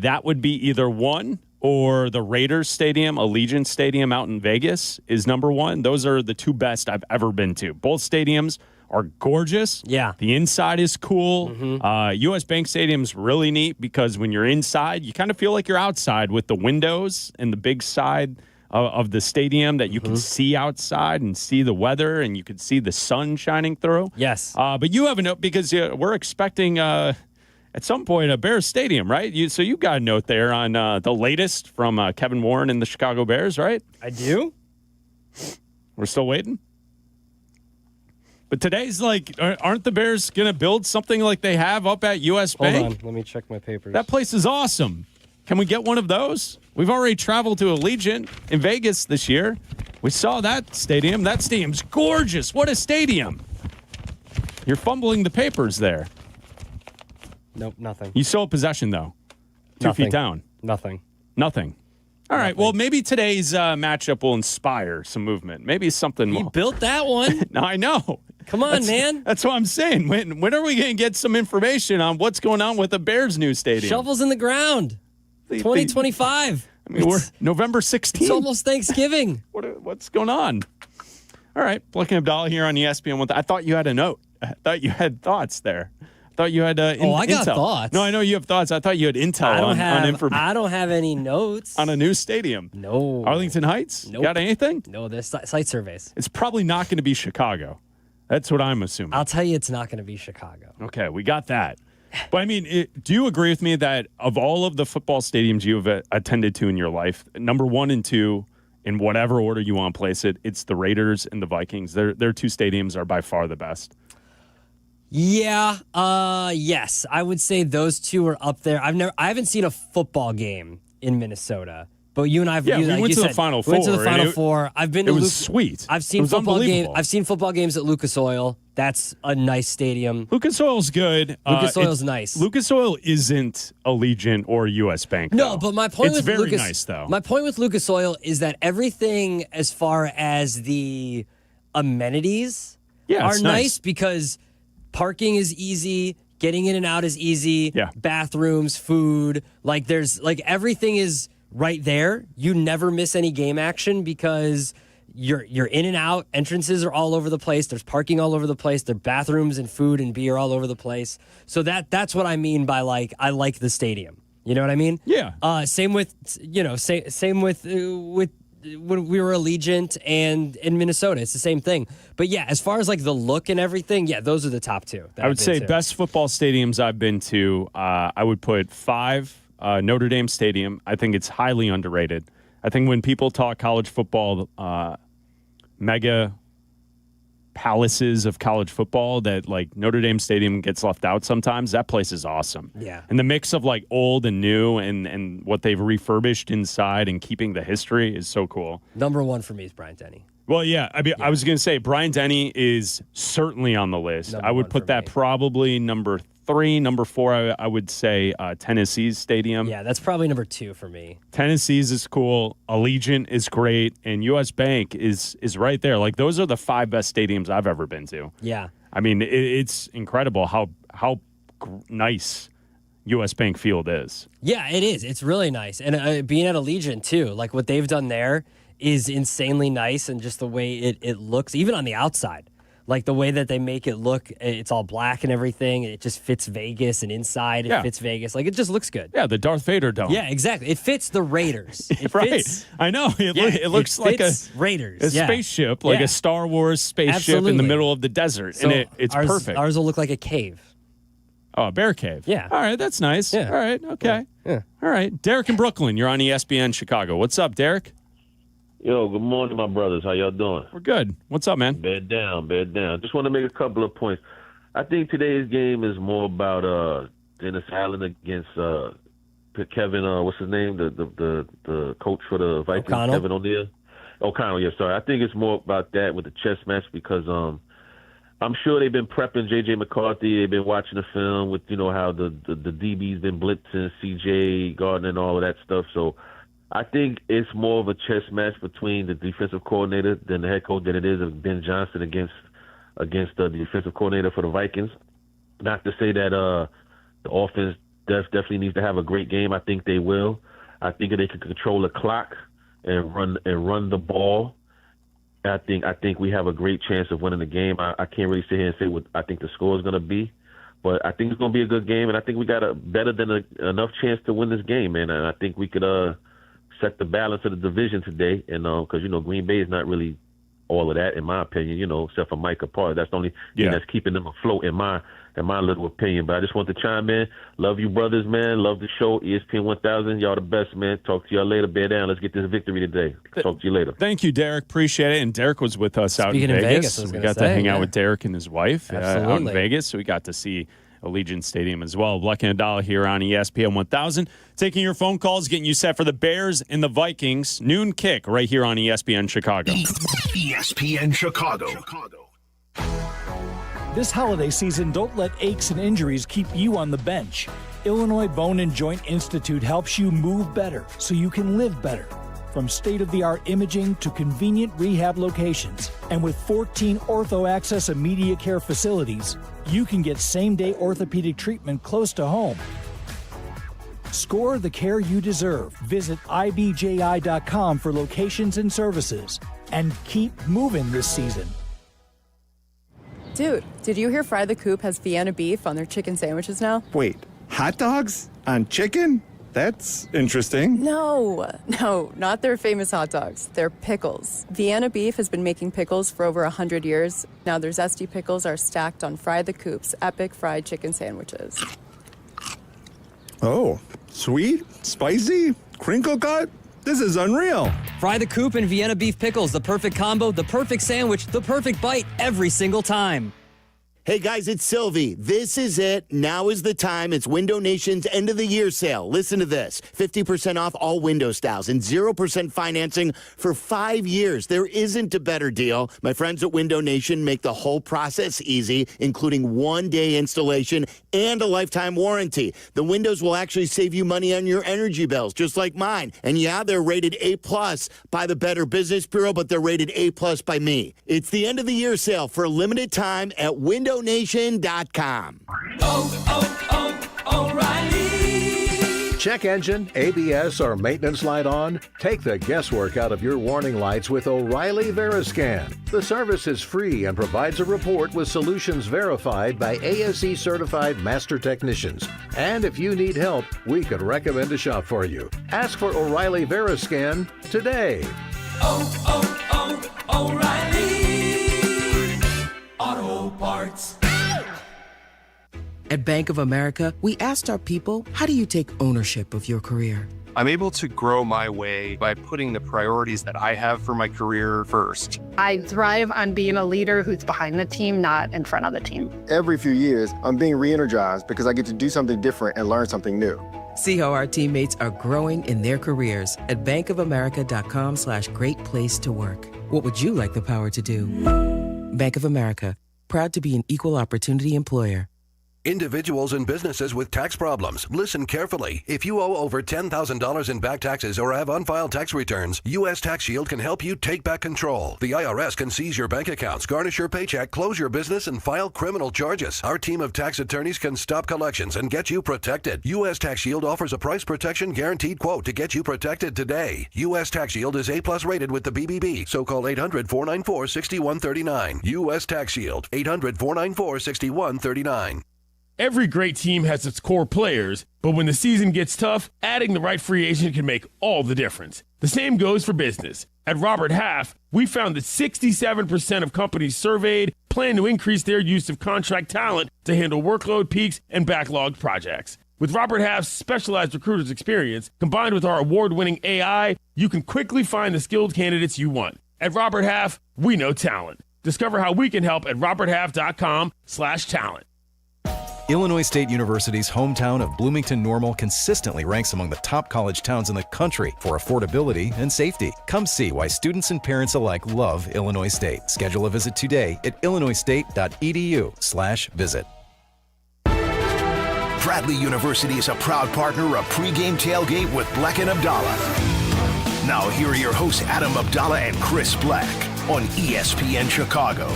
that would be either one or the Raiders Stadium, Allegiant Stadium out in Vegas is number one. Those are the two best I've ever been to. Both stadiums are gorgeous. Yeah. The inside is cool. US Bank Stadium's really neat because when you're inside, you kind of feel like you're outside with the windows and the big side of the stadium that you can see outside and see the weather and you can see the sun shining through. Yes. But you have a note because we're expecting at some point a Bears stadium, right? So you've got a note there on the latest from Kevin Warren and the Chicago Bears, right? I do. We're still waiting. But today's like, aren't the Bears going to build something like they have up at US Bank? Hold on. Let me check my papers. That place is awesome. Can we get one of those? We've already traveled to Allegiant in Vegas this year. We saw that stadium. That stadium's gorgeous. What a stadium. You're fumbling the papers there. Nope, nothing. You still have possession, though. 2 feet down. Nothing. All right. Well, maybe today's matchup will inspire some movement. Maybe something more. He built that one. No, I know. Come on, man. That's what I'm saying. When are we going to get some information on what's going on with the Bears' new stadium? Shovels in the ground. 2025. I mean, we're November 16th. It's almost Thanksgiving. What's going on? All right. Bleck and Abdalla here on ESPN. I thought you had a note. I thought you had thoughts there. I thought you had I got intel. thoughts. No, I know you have thoughts. I thought you had intel on information. I don't have any notes. On a new stadium. No. Arlington Heights? Nope. Got anything? No, there's site surveys. It's probably not going to be Chicago. That's what I'm assuming. I'll tell you it's not going to be Chicago. Okay, we got that. But, I mean, do you agree with me that of all of the football stadiums you have attended to in your life, number 1 and 2, in whatever order you want to place it, it's the Raiders and the Vikings. Their 2 stadiums are by far the best. Yeah, yes. I would say those 2 are up there. I haven't seen a football game in Minnesota. But you and I, we went to the Final Four. Went to the Final Four. I've been to It was sweet. I've seen football games. I've seen football games at Lucas Oil. That's a nice stadium. Lucas Oil's good. Lucas Oil's nice. Lucas Oil isn't Allegiant or U.S. Bank. No, though. but my point it's with very Lucas, nice though. My point with Lucas Oil is that everything as far as the amenities are nice because parking is easy. Getting in and out is easy. Yeah. Bathrooms, food, everything is right there. You never miss any game action because you're in and out. Entrances are all over the place. There's parking all over the place. There are bathrooms and food and beer all over the place. So that's what I mean by I like the stadium. You know what I mean? Yeah. Same with same with when we were Allegiant and in Minnesota. It's the same thing. But yeah, as far as the look and everything, yeah, those are the top 2. I would say best football stadiums I've been to. I would put 5. Notre Dame Stadium. I think it's highly underrated. I think when people talk college football, mega palaces of college football, that Notre Dame Stadium gets left out sometimes. That place is awesome. Yeah. And the mix of old and new and what they've refurbished inside and keeping the history is so cool. Number 1 for me is Bryant Denny. Well, yeah. I mean, I was going to say Bryant Denny is certainly on the list. I would put that probably number 3. Number 4, I would say Tennessee's stadium. Yeah, that's probably number 2 for me. Tennessee's is cool. Allegiant is great. And U.S. Bank is right there. Those are the 5 best stadiums I've ever been to. Yeah. I mean, it's incredible how nice U.S. Bank Field is. Yeah, it is. It's really nice. And being at Allegiant, too, what they've done there is insanely nice, and just the way it looks, even on the outside. The way that they make it look, it's all black and everything. It just fits Vegas, and inside it fits Vegas. It just looks good. Yeah, the Darth Vader dome. Yeah, exactly. It fits the Raiders. It right. Fits, I know. It looks like a Raiders. A spaceship, a Star Wars spaceship in the middle of the desert. So and it's perfect. Ours will look like a cave. Oh, a bear cave. Yeah. All right, that's nice. Yeah. All right, okay. Yeah. All right. Derek in Brooklyn, you're on ESPN Chicago. What's up, Derek? Yo, good morning, my brothers. How y'all doing? We're good. What's up, man? Bed down. Just want to make a couple of points. I think today's game is more about Dennis Allen against Kevin. What's his name? The coach for the Vikings, O'Connell. Kevin O'Connell. Yeah, sorry. I think it's more about that with the chess match because I'm sure they've been prepping J.J. McCarthy. They've been watching the film with how the DB's been blitzing C.J. Gardner and all of that stuff. So I think it's more of a chess match between the defensive coordinator than the head coach than it is of Ben Johnson against the defensive coordinator for the Vikings. Not to say that the offense definitely needs to have a great game. I think they will. I think if they can control the clock and run the ball, I think we have a great chance of winning the game. I can't really sit here and say what I think the score is going to be, but I think it's going to be a good game, and I think we got a better than enough chance to win this game, man. And I think we could set the balance of the division today, and because Green Bay is not really all of that, in my opinion, except for Micah Parsons. That's the only thing that's keeping them afloat, in my little opinion. But I just want to chime in. Love you, brothers, man. Love the show. ESPN 1000. Y'all the best, man. Talk to y'all later. Bear down. Let's get this victory today. Talk to you later. Thank you, Derek. Appreciate it. And Derek was with us out in Vegas. We got to hang out with Derek and his wife out in Vegas. So we got to see Allegiant Stadium as well. Bleck and Abdalla here on ESPN 1000. Taking your phone calls, getting you set for the Bears and the Vikings. Noon kick right here on ESPN Chicago. ESPN Chicago. This holiday season, don't let aches and injuries keep you on the bench. Illinois Bone and Joint Institute helps you move better so you can live better. From state-of-the-art imaging to convenient rehab locations. And with 14 Ortho Access immediate care facilities, you can get same-day orthopedic treatment close to home. Score the care you deserve. Visit ibji.com for locations and services. And keep moving this season. Dude, did you hear Fry the Coop has Vienna beef on their chicken sandwiches now? Wait, hot dogs on chicken? That's interesting. No, not their famous hot dogs. They're pickles. Vienna Beef has been making pickles for over 100 years. Now their zesty pickles are stacked on Fry the Coop's epic fried chicken sandwiches. Oh, sweet, spicy, crinkle cut? This is unreal. Fry the Coop and Vienna Beef Pickles, the perfect combo, the perfect sandwich, the perfect bite every single time. Hey guys, it's Silvy. This is it. Now is the time. It's Window Nation's end of the year sale. Listen to this. 50% off all window styles and 0% financing for 5 years. There isn't a better deal. My friends at Window Nation make the whole process easy, including 1-day installation and a lifetime warranty. The windows will actually save you money on your energy bills, just like mine. And yeah, they're rated A+ by the Better Business Bureau, but they're rated A+ by me. It's the end of the year sale for a limited time at windownation.com. O'Reilly. Check engine, ABS, or maintenance light on? Take the guesswork out of your warning lights with O'Reilly Veriscan. The service is free and provides a report with solutions verified by ASE certified master technicians. And if you need help, we could recommend a shop for you. Ask for O'Reilly Veriscan today. O'Reilly Auto Parts. At Bank of America, we asked our people, how do you take ownership of your career? I'm able to grow my way by putting the priorities that I have for my career first. I thrive on being a leader who's behind the team, not in front of the team. Every few years, I'm being re-energized because I get to do something different and learn something new. See how our teammates are growing in their careers at bankofamerica.com/great place to work. What would you like the power to do? Bank of America, proud to be an equal opportunity employer. Individuals and businesses with tax problems, listen carefully. If you owe over $10,000 in back taxes or have unfiled tax returns, U.S. Tax Shield can help you take back control. The IRS can seize your bank accounts, garnish your paycheck, close your business, and file criminal charges. Our team of tax attorneys can stop collections and get you protected. U.S. Tax Shield offers a price protection guaranteed quote to get you protected today. U.S. Tax Shield is A+ rated with the BBB, so call 800-494-6139. U.S. Tax Shield, 800-494-6139. Every great team has its core players, but when the season gets tough, adding the right free agent can make all the difference. The same goes for business. At Robert Half, we found that 67% of companies surveyed plan to increase their use of contract talent to handle workload peaks and backlogged projects. With Robert Half's specialized recruiters' experience, combined with our award-winning AI, you can quickly find the skilled candidates you want. At Robert Half, we know talent. Discover how we can help at roberthalf.com/talent. Illinois State University's hometown of Bloomington Normal consistently ranks among the top college towns in the country for affordability and safety. Come see why students and parents alike love Illinois State. Schedule a visit today at illinoisstate.edu/visit. Bradley University is a proud partner of Pregame Tailgate with Bleck and Abdalla. Now here are your hosts Adam Abdalla and Chris Bleck on ESPN Chicago.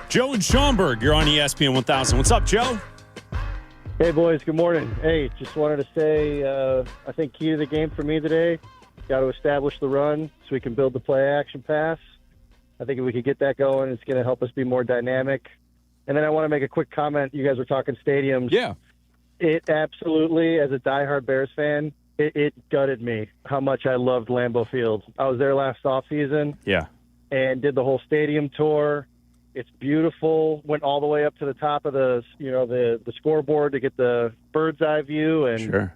Joe and Schaumburg, you're on ESPN 1000. What's up, Joe? Hey, boys. Good morning. Hey, just wanted to say I think key to the game for me today, got to establish the run so we can build the play-action pass. I think if we could get that going, it's going to help us be more dynamic. And then I want to make a quick comment. You guys were talking stadiums. Yeah. It absolutely, as a diehard Bears fan, it gutted me how much I loved Lambeau Field. I was there last offseason. Yeah. And did the whole stadium tour. It's beautiful. Went all the way up to the top of the scoreboard to get the bird's eye view, and sure.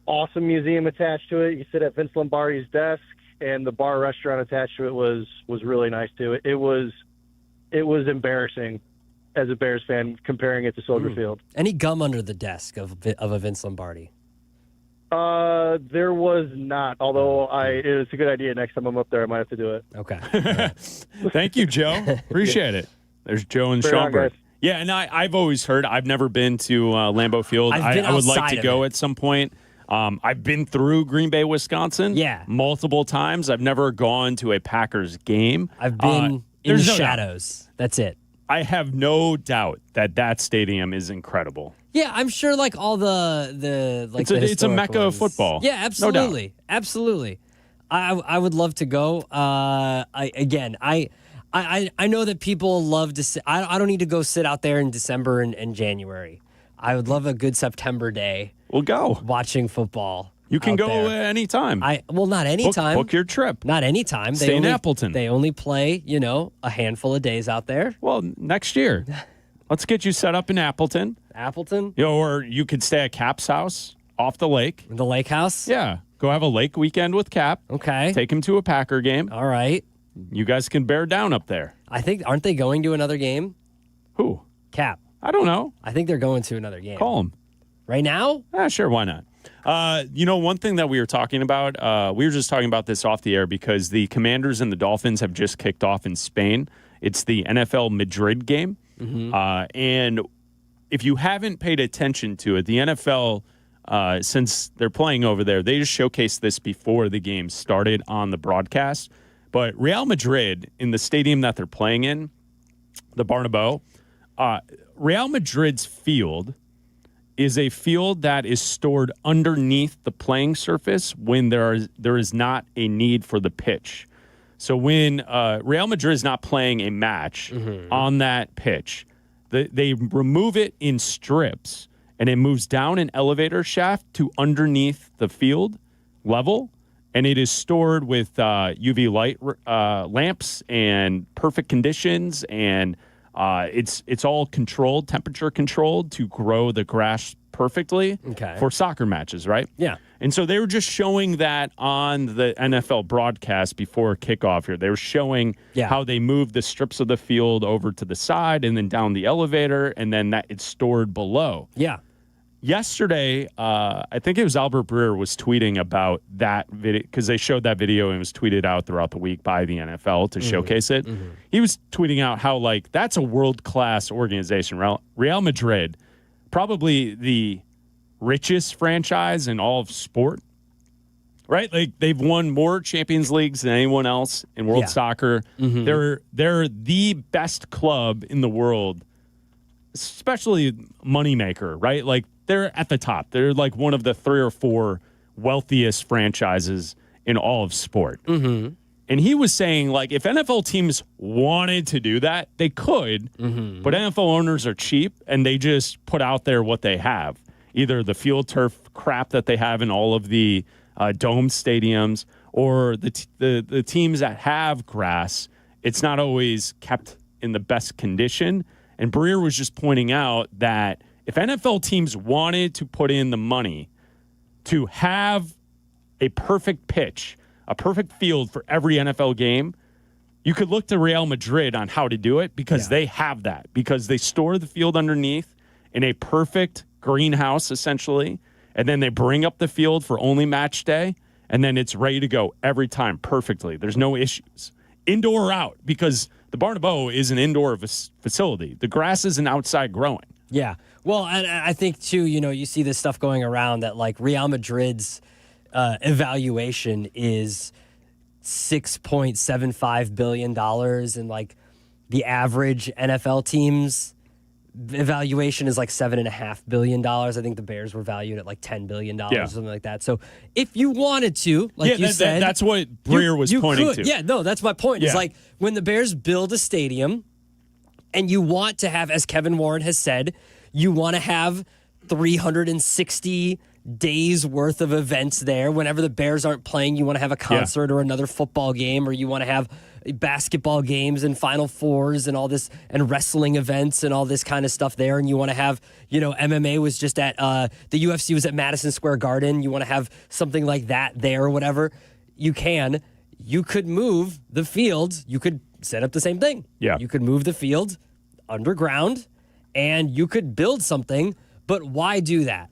Awesome museum attached to it. You sit at Vince Lombardi's desk, and the bar restaurant attached to it was really nice too. It was embarrassing as a Bears fan comparing it to Soldier Field. Any gum under the desk of a Vince Lombardi? There was not, although it's a good idea. Next time I'm up there, I might have to do it. Okay. Thank you, Joe. Appreciate it. There's Joe and Fair on, Schaumburg. guys. Yeah, and I've always heard. I've never been to Lambeau Field. I would like to go at some point. I've been through Green Bay, Wisconsin. Yeah. Multiple times. I've never gone to a Packers game. I've been in the shadows. That's it. I have no doubt that stadium is incredible. Yeah, I'm sure like all the it's a mecca of football. Yeah, absolutely. No absolutely. I would love to go. I know that people love to sit. I don't need to go sit out there in December and January. I would love a good September day. We'll go. Watching football. You can go anytime. Not anytime. Book your trip. Not anytime. Stay in Appleton. They only play, a handful of days out there. Well, next year. Let's get you set up in Appleton. Appleton? Or you could stay at Cap's house off the lake. The lake house? Yeah. Go have a lake weekend with Cap. Okay. Take him to a Packer game. All right. You guys can bear down up there. Aren't they going to another game? Who? Cap. I don't know. I think they're going to another game. Call him. Right now? Sure, why not? One thing that we were talking about, we were just talking about this off the air because the Commanders and the Dolphins have just kicked off in Spain. It's the NFL Madrid game. Mm-hmm. And if you haven't paid attention to it, the NFL, since they're playing over there, they just showcased this before the game started on the broadcast. But Real Madrid, in the stadium that they're playing in, the Bernabeu, Real Madrid's field is a field that is stored underneath the playing surface when there is not a need for the pitch. So when Real Madrid is not playing a match on that pitch, they remove it in strips, and it moves down an elevator shaft to underneath the field level, and it is stored with UV light lamps and perfect conditions, and it's all controlled, temperature controlled to grow the grass perfectly for soccer matches, right? Yeah. And so they were just showing that on the NFL broadcast before kickoff here. They were showing how they moved the strips of the field over to the side and then down the elevator, and then that it's stored below. Yeah. Yesterday, I think it was Albert Breer was tweeting about that video because they showed that video and it was tweeted out throughout the week by the NFL to showcase it. Mm-hmm. He was tweeting out how, that's a world-class organization. Real Madrid, probably the richest franchise in all of sport, right? They've won more Champions Leagues than anyone else in world soccer. Mm-hmm. They're the best club in the world, especially moneymaker, right? They're at the top. They're one of the 3 or 4 wealthiest franchises in all of sport. Mm-hmm. And he was saying, if NFL teams wanted to do that, they could, but NFL owners are cheap, and they just put out there what they have. Either the field turf crap that they have in all of the dome stadiums, or the teams that have grass, it's not always kept in the best condition. And Breer was just pointing out that if NFL teams wanted to put in the money to have a perfect pitch, a perfect field for every NFL game, you could look to Real Madrid on how to do it because they have that, because they store the field underneath in a perfect greenhouse, essentially, and then they bring up the field for only match day, and then it's ready to go every time perfectly. There's no issues. Indoor or out, because the Bernabeu is an indoor facility. The grass isn't outside growing. Yeah. Well, I think, too, you see this stuff going around that, Real Madrid's evaluation is $6.75 billion, and, the average NFL team's evaluation is $7.5 billion. I think the Bears were valued at $10 billion, something like that. So if you wanted to, you said... that's what Breer was pointing to. Yeah, no, that's my point. Yeah. It's when the Bears build a stadium and you want to have, as Kevin Warren has said, you want to have 360 days worth of events there. Whenever the Bears aren't playing, you want to have a concert or another football game, or you want to have basketball games and Final Fours and all this, and wrestling events and all this kind of stuff there. And you want to have, MMA was just at, the UFC was at Madison Square Garden. You want to have something like that there or whatever. You could move the field. You could set up the same thing. Yeah. You could move the field underground and you could build something, but why do that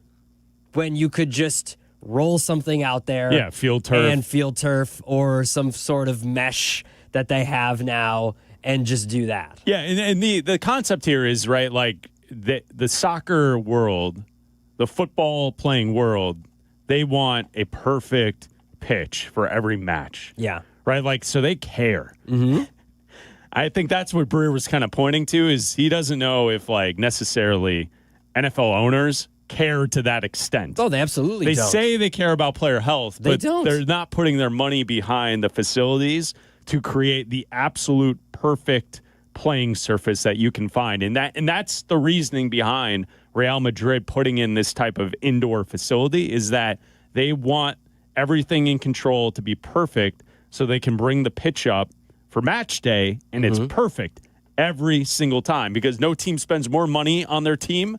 when you could just roll something out there? Yeah, field turf. And field turf or some sort of mesh that they have now, and just do that. Yeah, and the concept here is, right, like the soccer world, the football playing world, they want a perfect pitch for every match. Yeah. Right? Like, so they care. Mm-hmm. I think that's what Breer was kind of pointing to, is he doesn't know if, like, necessarily NFL owners care to that extent. Oh, they absolutely They don't. say they care about player health, They but don't. they're not putting their money behind the facilities to create the absolute perfect playing surface that you can find. And that's the reasoning behind Real Madrid putting in this type of indoor facility, is that they want everything in control to be perfect so they can bring the pitch up for match day, and it's perfect every single time, because no team spends more money on their team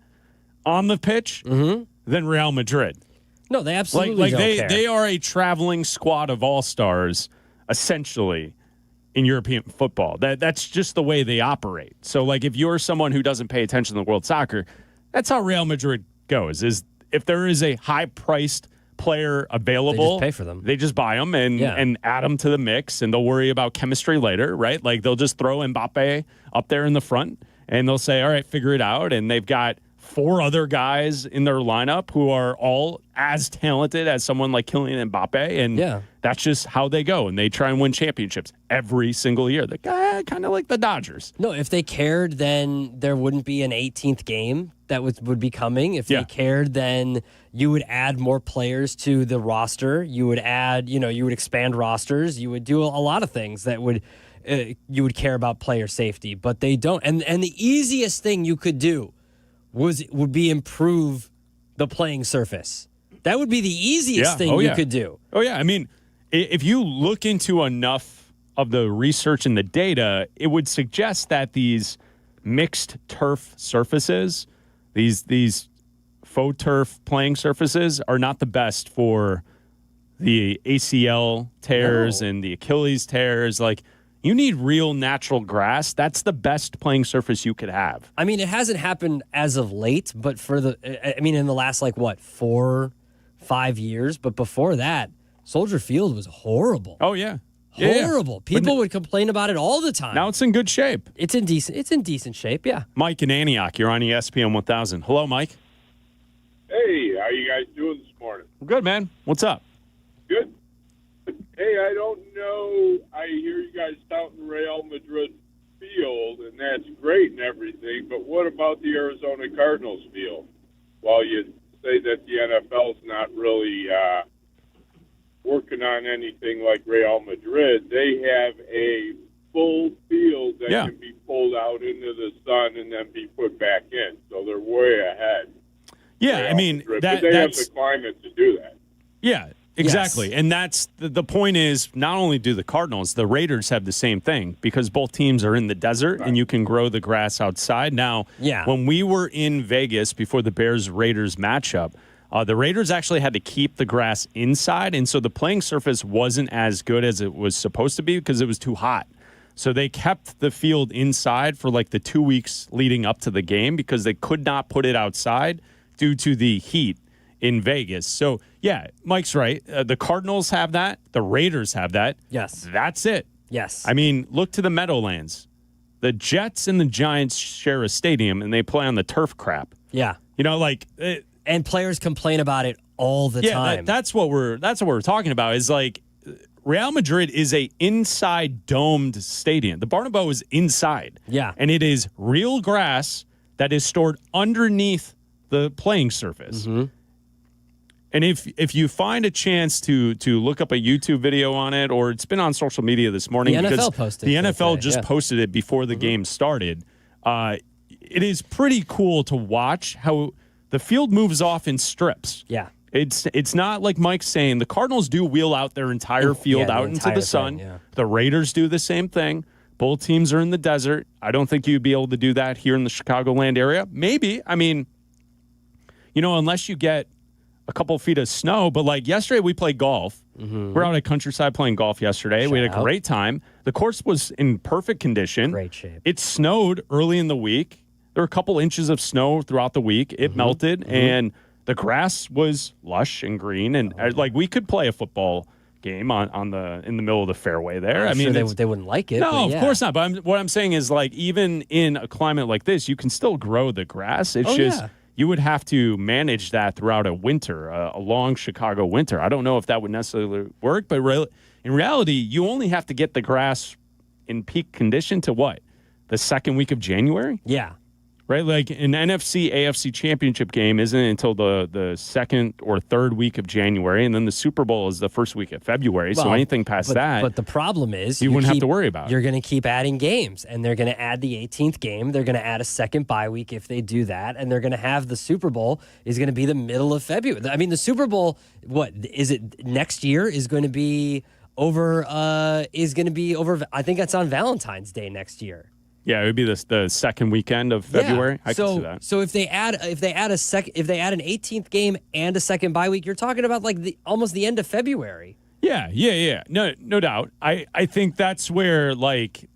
on the pitch than Real Madrid. No, they absolutely don't care. They are a traveling squad of all-stars, essentially, in European football. That's just the way they operate. So, like, if you're someone who doesn't pay attention to the world soccer, that's how Real Madrid goes, is if there is a high-priced player available, they just pay for them. They just buy them and add them to the mix, and they'll worry about chemistry later, right? Like, they'll just throw Mbappe up there in the front, and they'll say, all right, figure it out. And they've got 4 other guys in their lineup who are all as talented as someone like Kylian Mbappe, and that's just how they go. And they try and win championships every single year. They're kind of like the Dodgers. No, if they cared, then there wouldn't be an 18th game that would be coming. If they cared, then you would add more players to the roster. You would add, you would expand rosters. You would do a lot of things that would you would care about player safety, but they don't. And the easiest thing you could do would be improve the playing surface. That would be the easiest thing you could do. Oh, yeah. I mean, if you look into enough of the research and the data, it would suggest that these mixed turf surfaces, these faux turf playing surfaces, are not the best for the ACL tears and the Achilles tears. Like, you need real natural grass. That's the best playing surface you could have. I mean, it hasn't happened as of late, but in the last, 4-5 years. But before that, Soldier Field was horrible. Oh, yeah. Horrible. People would complain about it all the time. Now it's in good shape. It's in decent shape, yeah. Mike in Antioch, you're on ESPN 1000. Hello, Mike. Hey, how you guys doing this morning? Good, man. What's up? Good. Hey, I don't know. I hear you guys touting Real Madrid field, and that's great and everything, but what about the Arizona Cardinals field? Well, you say that the NFL's not really working on anything like Real Madrid. They have a full field that can be pulled out into the sun and then be put back in, so they're way ahead. Yeah, I mean, but they have the climate to do that. Yeah, exactly. Yes. And that's the point is, not only do the Cardinals, the Raiders have the same thing, because both teams are in the desert and you can grow the grass outside. Now, when we were in Vegas before the Bears-Raiders matchup, the Raiders actually had to keep the grass inside, and so the playing surface wasn't as good as it was supposed to be because it was too hot. So they kept the field inside for the 2 weeks leading up to the game because they could not put it outside due to the heat in Vegas. So, yeah, Mike's right. The Cardinals have that. The Raiders have that. Yes. That's it. Yes. I mean, look to the Meadowlands. The Jets and the Giants share a stadium, and they play on the turf crap. Yeah. And players complain about it all the time. That's what we're talking about, is Real Madrid is a inside domed stadium. The Bernabeu is inside. Yeah. And it is real grass that is stored underneath the playing surface. Mm-hmm. And if you find a chance to look up a YouTube video on it, or it's been on social media this morning, the because NFL posted the it NFL today, just posted it before the game started. It is pretty cool to watch how the field moves off in strips. Yeah. It's not like Mike's saying. The Cardinals do wheel out their entire field out into the sun. The Raiders do the same thing. Both teams are in the desert. I don't think you'd be able to do that here in the Chicagoland area. Maybe. I mean, unless you get a couple feet of snow. But yesterday we played golf. Mm-hmm. We're out at Countryside playing golf yesterday. We had a great time. The course was in perfect condition. Great shape. It snowed early in the week. There were a couple inches of snow throughout the week. It melted, and the grass was lush and green. And we could play a football game in the middle of the fairway there. I'm sure they wouldn't like it. No, of course not. But what I'm saying is, like, even in a climate like this, you can still grow the grass. It's you would have to manage that throughout a winter, a long Chicago winter. I don't know if that would necessarily work, but in reality, you only have to get the grass in peak condition to what? The second week of January? Yeah. Right? Like an NFC, AFC championship game isn't until the second or third week of January, and then the Super Bowl is the first week of February. So anything past that. But the problem is you wouldn't have to worry about it. You're going to keep adding games, and they're going to add the 18th game. They're going to add a second bye week if they do that, and they're going to have the Super Bowl is going to be the middle of February. I mean, the Super Bowl, what is it next year is going to be over, I think that's on Valentine's Day next year. Yeah, it would be the second weekend of February. Yeah. I can see that. So if they add an 18th game and a second bye week, you're talking about like almost the end of February. Yeah. No doubt. I think that's where, like,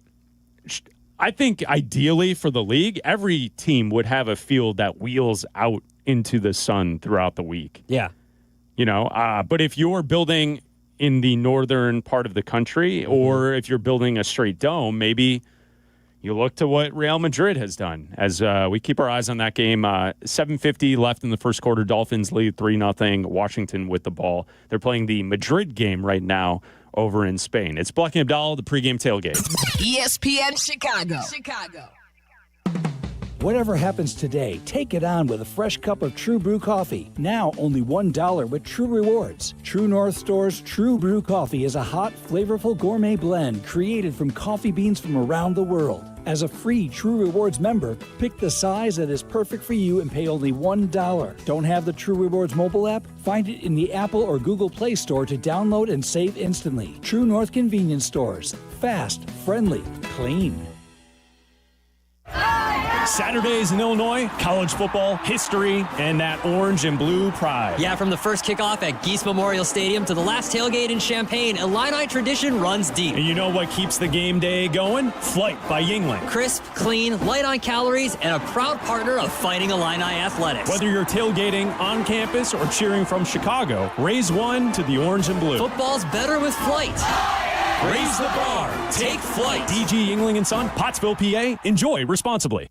I think ideally for the league, every team would have a field that wheels out into the sun throughout the week. Yeah. But if you're building in the northern part of the country, or if you're building a straight dome, maybe you look to what Real Madrid has done as we keep our eyes on that game. 7:50 left in the first quarter. Dolphins lead 3-0. Washington with the ball. They're playing the Madrid game right now over in Spain. It's Bleck and Abdalla, the pregame tailgate. ESPN Chicago. Whatever happens today, take it on with a fresh cup of True Brew coffee. Now only $1 with True Rewards. True North Store's True Brew coffee is a hot, flavorful gourmet blend created from coffee beans from around the world. As a free True Rewards member, pick the size that is perfect for you and pay only $1. Don't have the True Rewards mobile app? Find it in the Apple or Google Play Store to download and save instantly. True North Convenience Stores. Fast, friendly, clean. Saturdays in Illinois, college football, history, and that orange and blue pride. Yeah, from the first kickoff at Geese Memorial Stadium to the last tailgate in Champaign, Illini tradition runs deep. And you know what keeps the game day going? Flight by Yingling. Crisp, clean, light on calories, and a proud partner of Fighting Illini Athletics. Whether you're tailgating on campus or cheering from Chicago, raise one to the orange and blue. Football's better with flight. Raise the bar. Take flight. DG Yingling & Son, Pottsville, PA. Enjoy responsibly.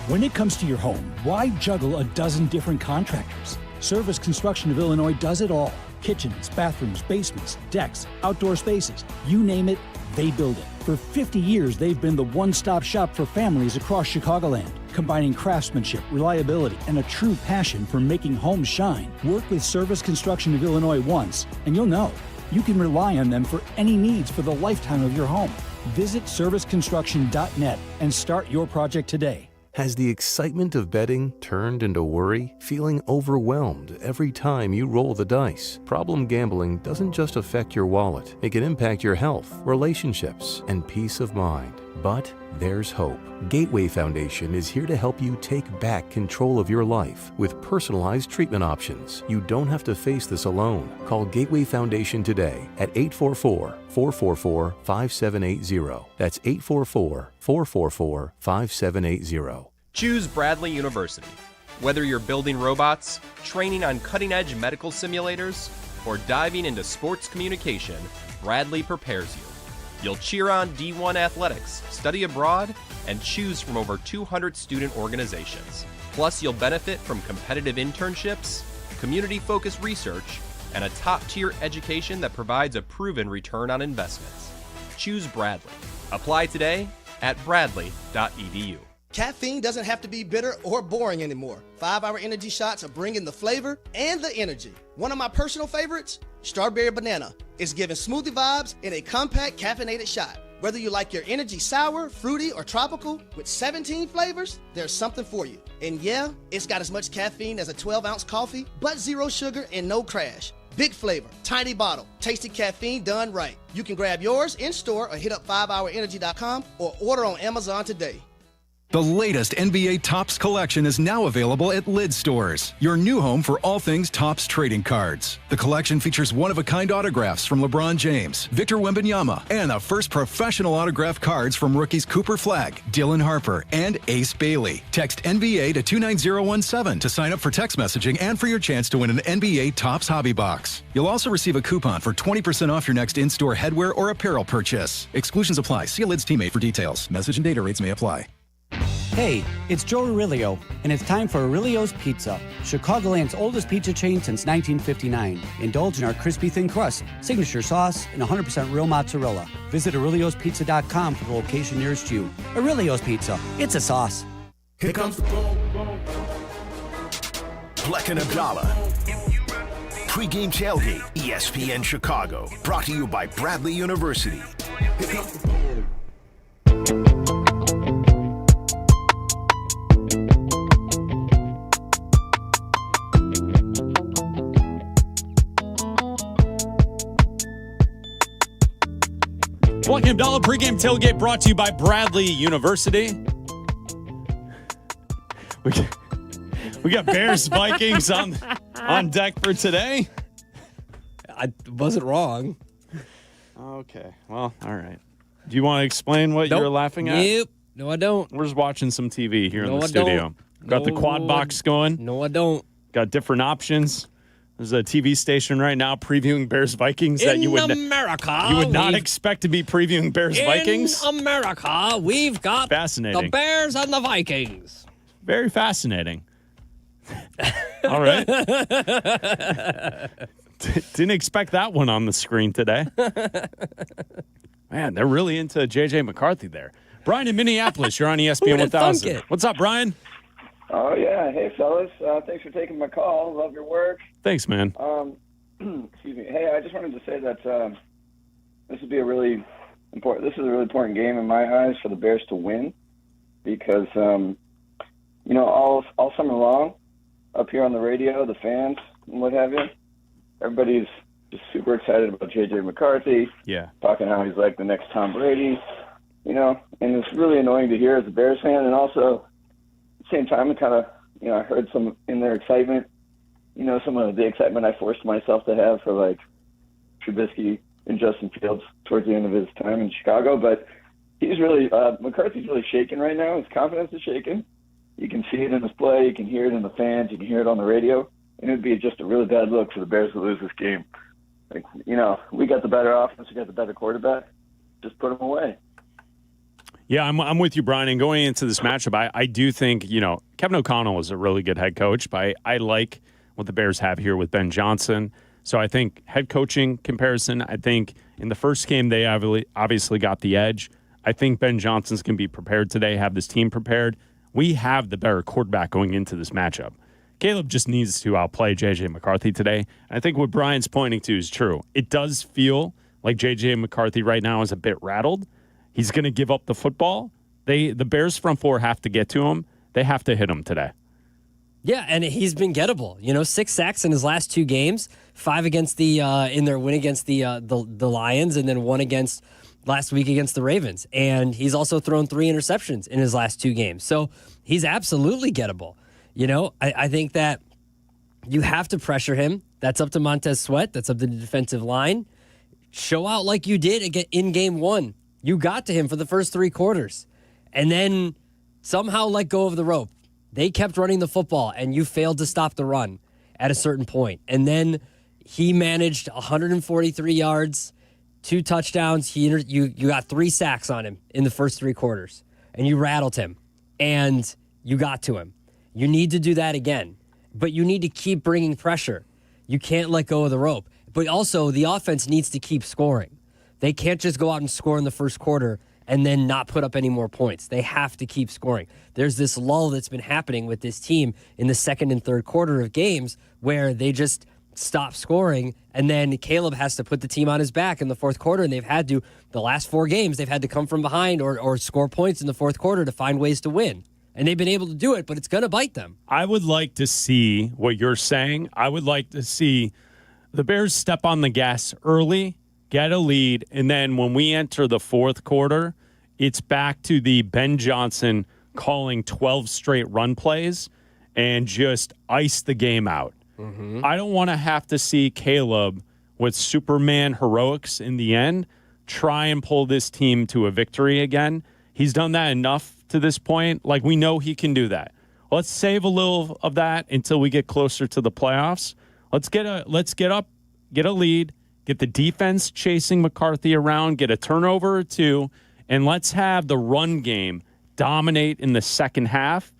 When it comes to your home, why juggle a dozen different contractors? Service Construction of Illinois does it all. Kitchens, bathrooms, basements, decks, outdoor spaces, you name it, they build it. For 50 years, they've been the one-stop shop for families across Chicagoland, combining craftsmanship, reliability, and a true passion for making homes shine. Work with Service Construction of Illinois once, and you'll know. You can rely on them for any needs for the lifetime of your home. Visit serviceconstruction.net and start your project today. Has the excitement of betting turned into worry? Feeling overwhelmed every time you roll the dice? Problem gambling doesn't just affect your wallet. It can impact your health, relationships, and peace of mind. But there's hope. Gateway Foundation is here to help you take back control of your life with personalized treatment options. You don't have to face this alone. Call Gateway Foundation today at 844-444-5780. That's 844-444-5780. Choose Bradley University. Whether you're building robots, training on cutting-edge medical simulators, or diving into sports communication, Bradley prepares you. You'll cheer on D1 athletics, study abroad, and choose from over 200 student organizations. Plus, you'll benefit from competitive internships, community-focused research, and a top-tier education that provides a proven return on investments. Choose Bradley. Apply today at bradley.edu. Caffeine doesn't have to be bitter or boring anymore. 5-Hour Energy shots are bringing the flavor and the energy. One of my personal favorites, Strawberry Banana, is giving smoothie vibes in a compact caffeinated shot. Whether you like your energy sour, fruity, or tropical, with 17 flavors, there's something for you. And yeah, it's got as much caffeine as a 12-ounce coffee, but zero sugar and no crash. Big flavor, tiny bottle, tasty caffeine done right. You can grab yours in store or hit up 5hourenergy.com or order on Amazon today. The latest NBA Topps collection is now available at Lid Stores, your new home for all things Topps trading cards. The collection features one-of-a-kind autographs from LeBron James, Victor Wembanyama, and the first professional autograph cards from rookies Cooper Flagg, Dylan Harper, and Ace Bailey. Text NBA to 29017 to sign up for text messaging and for your chance to win an NBA Topps Hobby Box. You'll also receive a coupon for 20% off your next in-store headwear or apparel purchase. Exclusions apply. See a Lid's teammate for details. Message and data rates may apply. Hey, it's Joe Aurelio, and it's time for Aurelio's Pizza, Chicagoland's oldest pizza chain since 1959. Indulge in our crispy thin crust, signature sauce, and 100% real mozzarella. Visit Aurelio'sPizza.com for the location nearest you. Aurelio's Pizza, it's a sauce. Here comes the Bleck and Abdalla. Pregame Tailgate, ESPN Chicago. Brought to you by Bradley University. Here comes the Bleck and Abdalla pregame tailgate brought to you by Bradley University. We got Bears Vikings on deck for today. I wasn't wrong. Okay, well, all right. Do you want to explain what you're laughing at? Nope. No, I don't. We're just watching some TV here in the I studio. Got the quad box going. No, I don't. Got different options. There's a TV station right now previewing Bears Vikings that you would not expect to be previewing Bears Vikings. In America, we've got fascinating. The Bears and the Vikings. Very fascinating. All right. Didn't expect that one on the screen today. Man, they're really into J.J. McCarthy there. Brian in Minneapolis, you're on ESPN 1000. What's up, Brian? Oh, yeah. Hey, fellas. Thanks for taking my call. Love your work. Thanks, man. Excuse me. Hey, I just wanted to say that this is a really important game in my eyes for the Bears to win because, all summer long up here on the radio, the fans and what have you, everybody's just super excited about J.J. McCarthy. Yeah. Talking how he's like the next Tom Brady, and it's really annoying to hear as a Bears fan. And also, at the same time, it kind of, I heard some in their excitement, some of the excitement I forced myself to have for like Trubisky and Justin Fields towards the end of his time in Chicago. But he's really, McCarthy's really shaking right now. His confidence is shaking. You can see it in his play. You can hear it in the fans. You can hear it on the radio. And it would be just a really bad look for the Bears to lose this game. Like, we got the better offense. We got the better quarterback. Just put him away. Yeah, I'm with you, Brian. And going into this matchup, I do think, Kevin O'Connell is a really good head coach, but I like what the Bears have here with Ben Johnson. So I think head coaching comparison, I think in the first game they obviously got the edge. I think Ben Johnson's going to be prepared today, have this team prepared. We have the better quarterback going into this matchup. Caleb just needs to outplay J.J. McCarthy today. And I think what Brian's pointing to is true. It does feel like J.J. McCarthy right now is a bit rattled. He's going to give up the football. The Bears front four have to get to him. They have to hit him today. Yeah, and he's been gettable. 6 sacks in his last 2 games, 5 against in their win against the Lions, and then 1 against last week against the Ravens. And he's also thrown 3 interceptions in his last 2 games. So he's absolutely gettable. I think that you have to pressure him. That's up to Montez Sweat. That's up to the defensive line. Show out like you did in game 1. You got to him for the first 3 quarters and then somehow let go of the rope. They kept running the football, and you failed to stop the run at a certain point. And then he managed 143 yards, 2 touchdowns. You got 3 sacks on him in the first 3 quarters, and you rattled him, and you got to him. You need to do that again, but you need to keep bringing pressure. You can't let go of the rope. But also, the offense needs to keep scoring. They can't just go out and score in the first quarter and then not put up any more points. They have to keep scoring. There's this lull that's been happening with this team in the second and third quarter of games where they just stop scoring, and then Caleb has to put the team on his back in the fourth quarter, and they've had to, the last 4 games, they've had to come from behind or score points in the fourth quarter to find ways to win. And they've been able to do it, but it's going to bite them. I would like to see what you're saying. I would like to see the Bears step on the gas early, get a lead, and then when we enter the fourth quarter, it's back to the Ben Johnson calling 12 straight run plays and just ice the game out. Mm-hmm. I don't want to have to see Caleb with Superman heroics in the end try and pull this team to a victory again. He's done that enough to this point. Like, we know he can do that. Let's save a little of that until we get closer to the playoffs. Let's get a lead, get the defense chasing McCarthy around, get a turnover or two, and let's have the run game dominate in the second half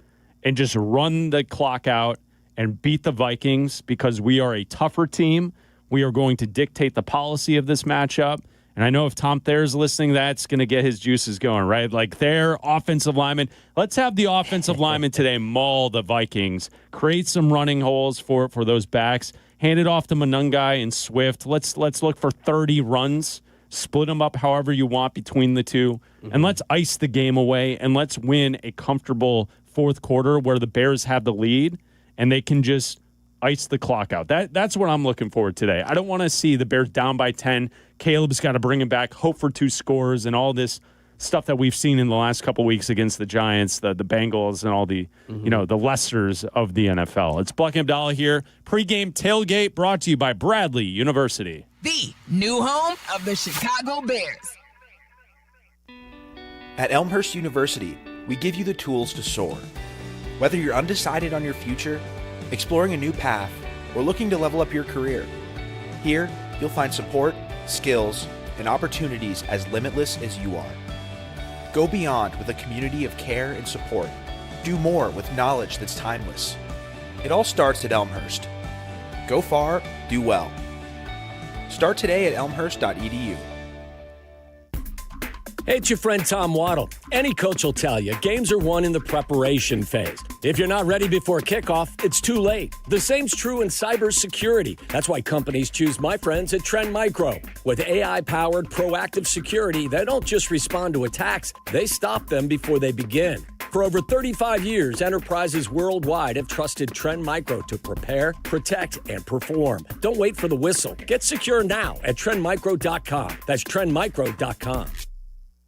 and just run the clock out and beat the Vikings, because we are a tougher team. We are going to dictate the policy of this matchup. And I know if Tom Thayer's listening, that's going to get his juices going, right? Like, their offensive linemen. Let's have the offensive linemen today maul the Vikings, create some running holes for those backs, hand it off to Monungai and Swift. Let's look for 30 runs, split them up however you want between the two, and let's ice the game away, and let's win a comfortable fourth quarter where the Bears have the lead and they can just ice the clock out. That's what I'm looking forward to today. I don't want to see the Bears down by 10. Caleb's got to bring him back, hope for 2 scores, and all this stuff that we've seen in the last couple weeks against the Giants, the Bengals, and all the the lessers of the NFL. It's Bleck and Abdalla here. Pregame Tailgate brought to you by Bradley University, the new home of the Chicago Bears. At Elmhurst University, we give you the tools to soar. Whether you're undecided on your future, exploring a new path, or looking to level up your career, here you'll find support, skills, and opportunities as limitless as you are. Go beyond with a community of care and support. Do more with knowledge that's timeless. It all starts at Elmhurst. Go far, do well. Start today at elmhurst.edu. Hey, it's your friend Tom Waddle. Any coach will tell you games are won in the preparation phase. If you're not ready before kickoff, it's too late. The same's true in cybersecurity. That's why companies choose my friends at Trend Micro. With AI-powered proactive security, they don't just respond to attacks, they stop them before they begin. For over 35 years, enterprises worldwide have trusted Trend Micro to prepare, protect, and perform. Don't wait for the whistle. Get secure now at trendmicro.com. That's trendmicro.com.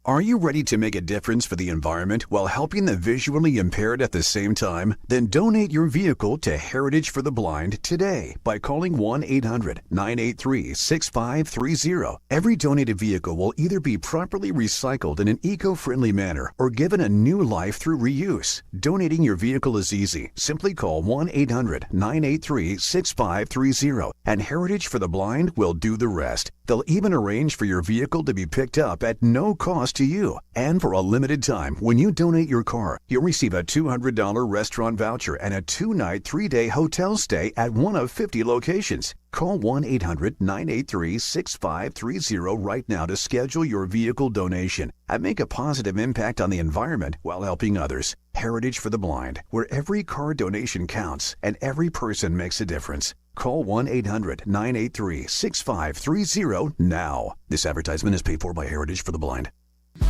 Are you ready to make a difference for the environment while helping the visually impaired at the same time? Then donate your vehicle to Heritage for the Blind today by calling 1-800-983-6530. Every donated vehicle will either be properly recycled in an eco-friendly manner or given a new life through reuse. Donating your vehicle is easy. Simply call 1-800-983-6530 and Heritage for the Blind will do the rest. They'll even arrange for your vehicle to be picked up at no cost to you. And for a limited time, when you donate your car, you'll receive a $200 restaurant voucher and a 2-night, 3-day hotel stay at one of 50 locations. Call 1-800-983-6530 right now to schedule your vehicle donation and make a positive impact on the environment while helping others. Heritage for the Blind, where every car donation counts and every person makes a difference. Call 1-800-983-6530 now. This advertisement is paid for by Heritage for the Blind.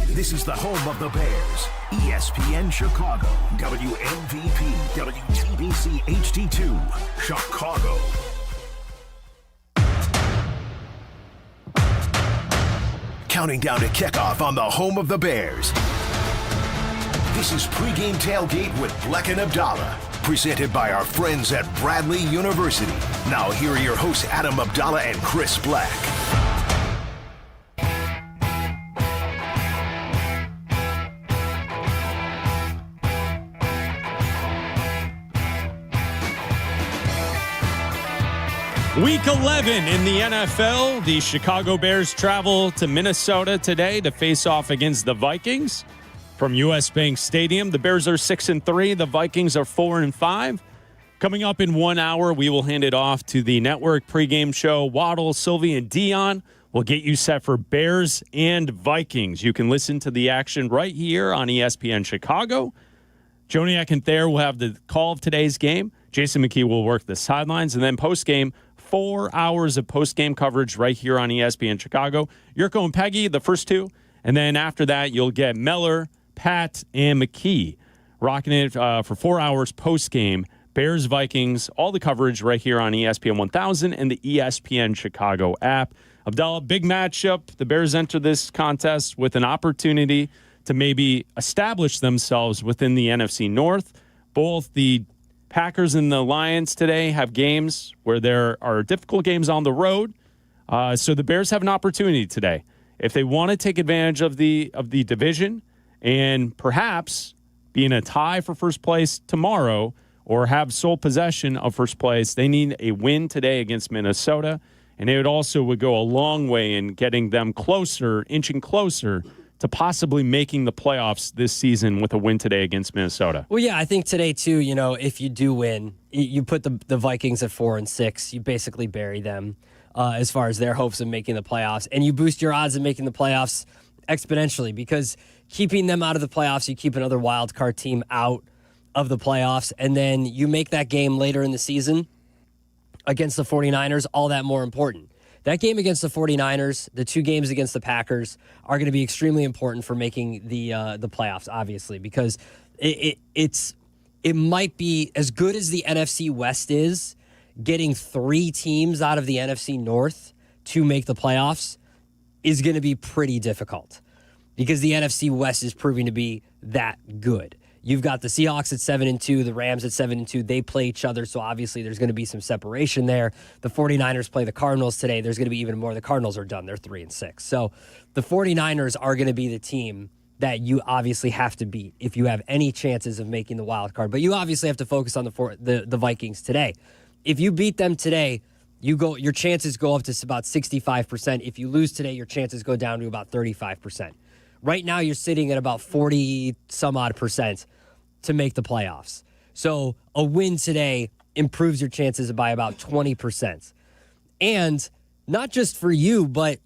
This is the home of the Bears. ESPN Chicago. WMVP, WTBC HD2, Chicago. Counting down to kickoff on the home of the Bears. This is Pregame Tailgate with Bleck and Abdalla, presented by our friends at Bradley University. Now here are your hosts Adam Abdalla and Chris Bleck. Week 11 in the NFL. The Chicago Bears travel to Minnesota today to face off against the Vikings from US Bank Stadium. The Bears are 6-3. The Vikings are 4-5. Coming up in 1 hour, we will hand it off to the network pregame show. Waddle, Silvy, and Dionne will get you set for Bears and Vikings. You can listen to the action right here on ESPN Chicago. Joniak and Thayer will have the call of today's game. Jason McKee will work the sidelines, and then postgame, 4 hours of postgame coverage right here on ESPN Chicago. Yurko and Peggy, the first two, and then after that, you'll get Meller, Pat, and McKee rocking it for 4 hours postgame. Bears, Vikings, all the coverage right here on ESPN 1000 and the ESPN Chicago app. Abdalla, big matchup. The Bears enter this contest with an opportunity to maybe establish themselves within the NFC North. Both the Packers and the Lions today have games where there are difficult games on the road. So the Bears have an opportunity today. If they want to take advantage of the division and perhaps be in a tie for first place tomorrow or have sole possession of first place, they need a win today against Minnesota. And it would go a long way in getting them closer, inching closer to possibly making the playoffs this season with a win today against Minnesota. Well, yeah, I think today, too, if you do win, you put the Vikings at 4-6. You basically bury them as far as their hopes of making the playoffs. And you boost your odds of making the playoffs exponentially because keeping them out of the playoffs, you keep another wild card team out of the playoffs. And then you make that game later in the season against the 49ers all that more important. That game against the 49ers, the 2 games against the Packers are going to be extremely important for making the playoffs, obviously, because it might be as good as the NFC West is, getting 3 teams out of the NFC North to make the playoffs is going to be pretty difficult because the NFC West is proving to be that good. You've got the Seahawks at 7-2, the Rams at 7-2. They play each other, so obviously there's going to be some separation there. The 49ers play the Cardinals today. There's going to be even more. The Cardinals are done. They're 3-6. So the 49ers are going to be the team that you obviously have to beat if you have any chances of making the wild card. But you obviously have to focus on the Vikings today. If you beat them today, your chances go up to about 65%. If you lose today, your chances go down to about 35%. Right now, you're sitting at about 40-some-odd% to make the playoffs. So a win today improves your chances by about 20%. And not just for you, but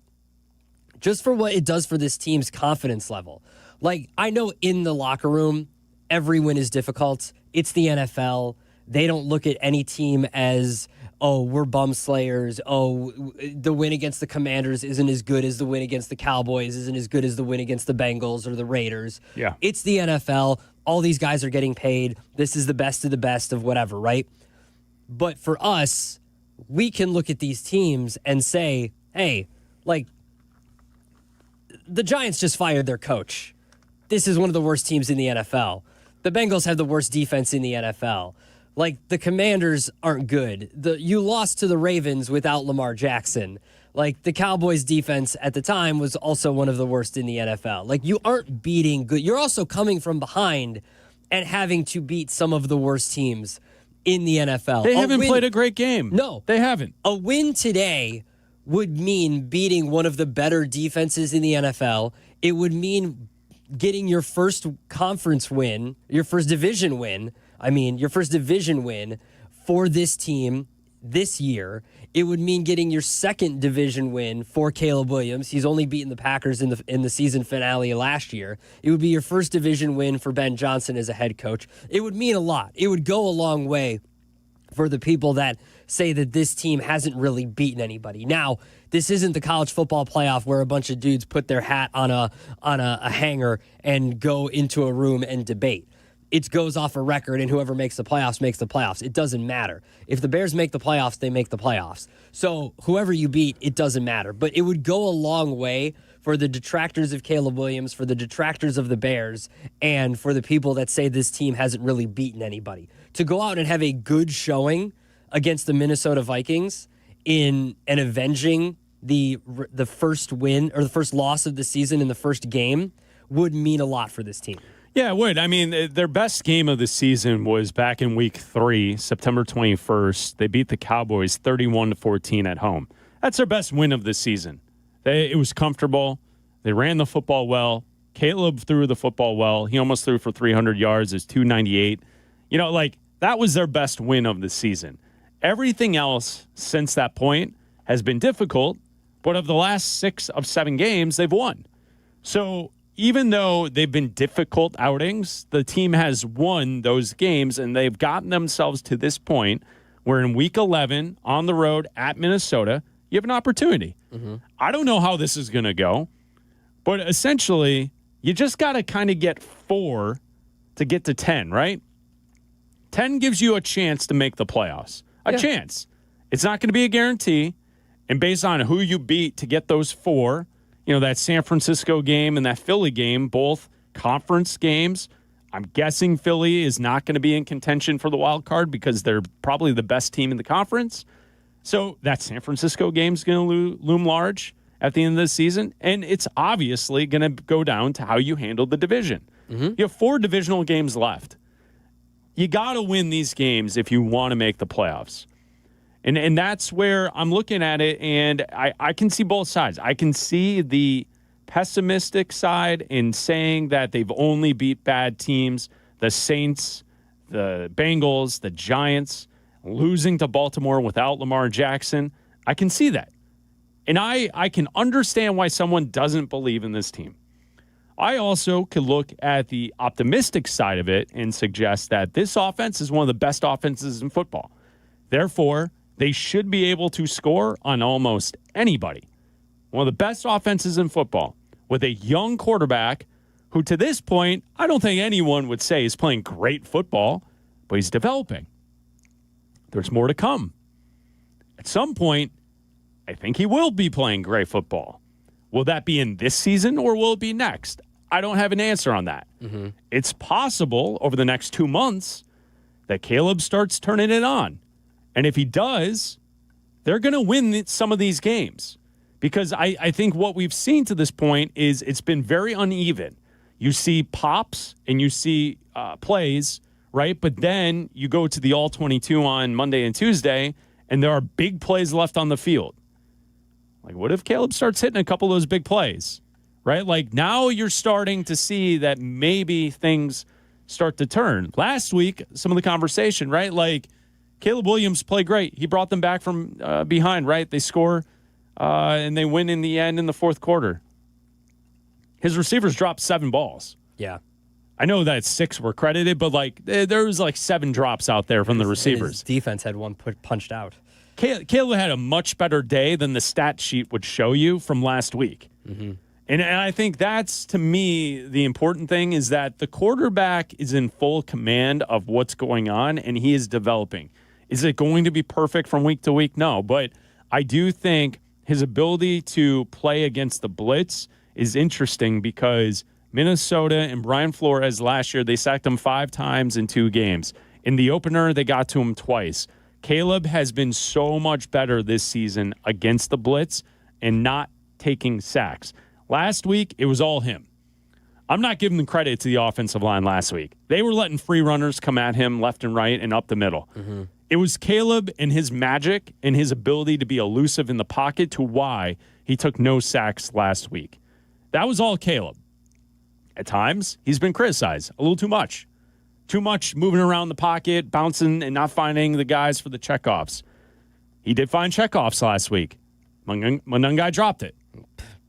just for what it does for this team's confidence level. Like, I know in the locker room, every win is difficult. It's the NFL. They don't look at any team as, oh, we're bum slayers. Oh, the win against the Commanders isn't as good as the win against the Cowboys, isn't as good as the win against the Bengals or the Raiders. Yeah. It's the NFL. All these guys are getting paid. This is the best of the best of whatever, right? But for us, we can look at these teams and say, hey, like, the Giants just fired their coach. This is one of the worst teams in the NFL. The Bengals have the worst defense in the NFL. Like, the Commanders aren't good. You lost to the Ravens without Lamar Jackson. Like, the Cowboys' defense at the time was also one of the worst in the NFL. Like, you aren't beating good. You're also coming from behind and having to beat some of the worst teams in the NFL. They haven't played a great game. No. They haven't. A win today would mean beating one of the better defenses in the NFL. It would mean getting your first conference win, your first division win for this team this year. It would mean getting your second division win for Caleb Williams. He's only beaten the Packers in the season finale last year. It would be your first division win for Ben Johnson as a head coach. It would mean a lot. It would go a long way for the people that say that this team hasn't really beaten anybody. Now, this isn't the college football playoff where a bunch of dudes put their hat on a hanger and go into a room and debate. It goes off a record, and whoever makes the playoffs makes the playoffs. It doesn't matter. If the Bears make the playoffs, they make the playoffs. So whoever you beat, it doesn't matter. But it would go a long way for the detractors of Caleb Williams, for the detractors of the Bears, and for the people that say this team hasn't really beaten anybody. To go out and have a good showing against the Minnesota Vikings in and avenging the first win or the first loss of the season in the first game would mean a lot for this team. Yeah, it would. I mean, their best game of the season was back in week 3, September 21st. They beat the Cowboys 31-14 at home. That's their best win of the season. It was comfortable. They ran the football well. Caleb threw the football well. He almost threw for 300 yards. It's 298. You know, like, that was their best win of the season. Everything else since that point has been difficult, but of the last 6 of 7 games, they've won. So even though they've been difficult outings, the team has won those games, and they've gotten themselves to this point where in Week 11, on the road at Minnesota, you have an opportunity. Mm-hmm. I don't know how this is going to go, but essentially, you just got to kind of get 4 to get to 10, right? 10 gives you a chance to make the playoffs. A chance. It's not going to be a guarantee, and based on who you beat to get those 4, you know, that San Francisco game and that Philly game both conference games, I'm guessing Philly is not going to be in contention for the wild card because they're probably the best team in the conference. So that San Francisco game is going to loom large at the end of the season. And it's obviously going to go down to how you handle the division. You have 4 divisional games left. You got to win these games if you want to make the playoffs. And that's where I'm looking at it, and I can see both sides. I can see the pessimistic side in saying that they've only beat bad teams, the Saints, the Bengals, the Giants, losing to Baltimore without Lamar Jackson. I can see that. And I can understand why someone doesn't believe in this team. I also could look at the optimistic side of it and suggest that this offense is one of the best offenses in football. Therefore, they should be able to score on almost anybody. One of the best offenses in football with a young quarterback who, to this point, I don't think anyone would say is playing great football, but he's developing. There's more to come. At some point, I think he will be playing great football. Will that be in this season or will it be next? I don't have an answer on that. It's possible over the next 2 months that Caleb starts turning it on. And if he does, they're going to win some of these games. Because I think what we've seen to this point is it's been very uneven. You see pops and you see plays, right? But then you go to the All-22 on Monday and Tuesday, and there are big plays left on the field. Like, what if Caleb starts hitting a couple of those big plays, right? Like, now you're starting to see that maybe things start to turn. Last week, some of the conversation, right? Like, Caleb Williams played great. He brought them back from behind, right? They score, and they win in the end in the fourth quarter. His receivers dropped 7 balls. Yeah. I know that 6 were credited, but, like, there was, like, 7 drops out there from the receivers. His defense had one punched out. Caleb had a much better day than the stat sheet would show you from last week. And I think that's, to me, the important thing is that the quarterback is in full command of what's going on, and he is developing. Is it going to be perfect from week to week? No, but I do think his ability to play against the blitz is interesting because Minnesota and Brian Flores last year, they sacked him 5 times in 2 games. In the opener, they got to him twice. Caleb has been so much better this season against the blitz and not taking sacks. Last week, it was all him. I'm not giving the credit to the offensive line last week. They were letting free runners come at him left and right and up the middle. It was Caleb and his magic and his ability to be elusive in the pocket to why he took no sacks last week. That was all Caleb. At times, he's been criticized a little too much. Too much moving around the pocket, bouncing, and not finding the guys for the checkoffs. He did find checkoffs last week. Munungai dropped it.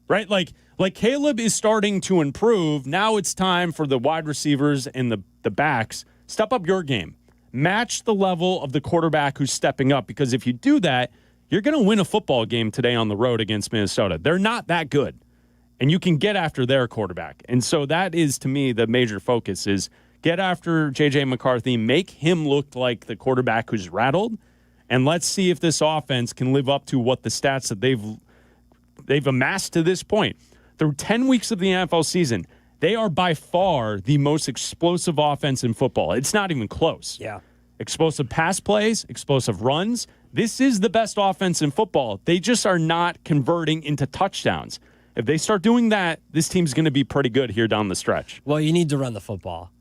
Right? Like Caleb is starting to improve. Now it's time for the wide receivers and the backs. Step up your game. Match the level of the quarterback who's stepping up. Because if you do that, you're going to win a football game today on the road against Minnesota. They're not that good. And you can get after their quarterback. And so that is, to me, the major focus is get after J.J. McCarthy, make him look like the quarterback who's rattled, and let's see if this offense can live up to what the stats that they've amassed to this point. Through 10 weeks of the NFL season, they are by far the most explosive offense in football. It's not even close. Yeah. Explosive pass plays, explosive runs. This is the best offense in football. They just are not converting into touchdowns. If they start doing that, this team's going to be pretty good here down the stretch. Well, you need to run the football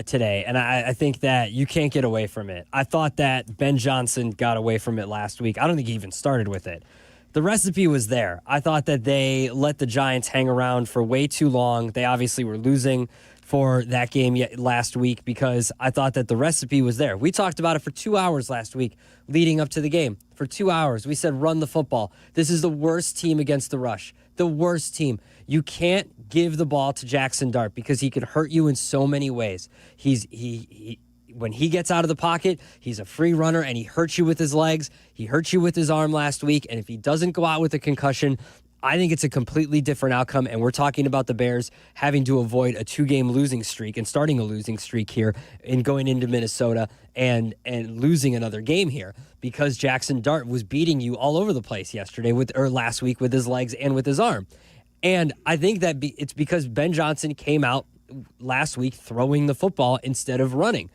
today, and I think that you can't get away from it. I thought that Ben Johnson got away from it last week. I don't think he even started with it. The recipe was there. I thought that they let the Giants hang around for way too long. They obviously were losing for that game last week because I thought that the recipe was there. We talked about it for 2 hours last week leading up to the game. For 2 hours, we said run the football. This is the worst team against the rush. The worst team. You can't give the ball to Jackson Dart because he could hurt you in so many ways. When he gets out of the pocket, he's a free runner and he hurts you with his legs. He hurt you with his arm last week. And if he doesn't go out with a concussion, I think it's a completely different outcome. And we're talking about the Bears having to avoid a 2-game losing streak and starting a losing streak here and going into Minnesota and losing another game here because Jackson Dart was beating you all over the place last week with his legs and with his arm. And I think that it's because Ben Johnson came out last week throwing the football instead of running.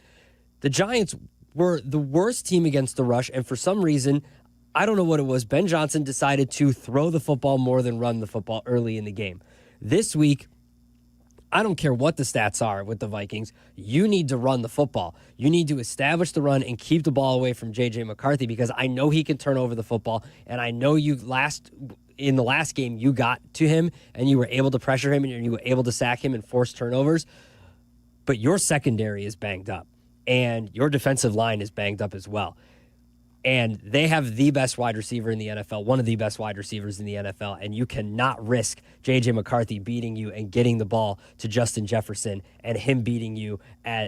The Giants were the worst team against the rush, and for some reason, I don't know what it was, Ben Johnson decided to throw the football more than run the football early in the game. This week, I don't care what the stats are with the Vikings. You need to run the football. You need to establish the run and keep the ball away from J.J. McCarthy, because I know he can turn over the football, and I know in the last game you got to him and you were able to pressure him and you were able to sack him and force turnovers. But your secondary is banged up, and your defensive line is banged up as well. And they have the best wide receiver in the NFL, one of the best wide receivers in the NFL, and you cannot risk J.J. McCarthy beating you and getting the ball to Justin Jefferson and him beating you,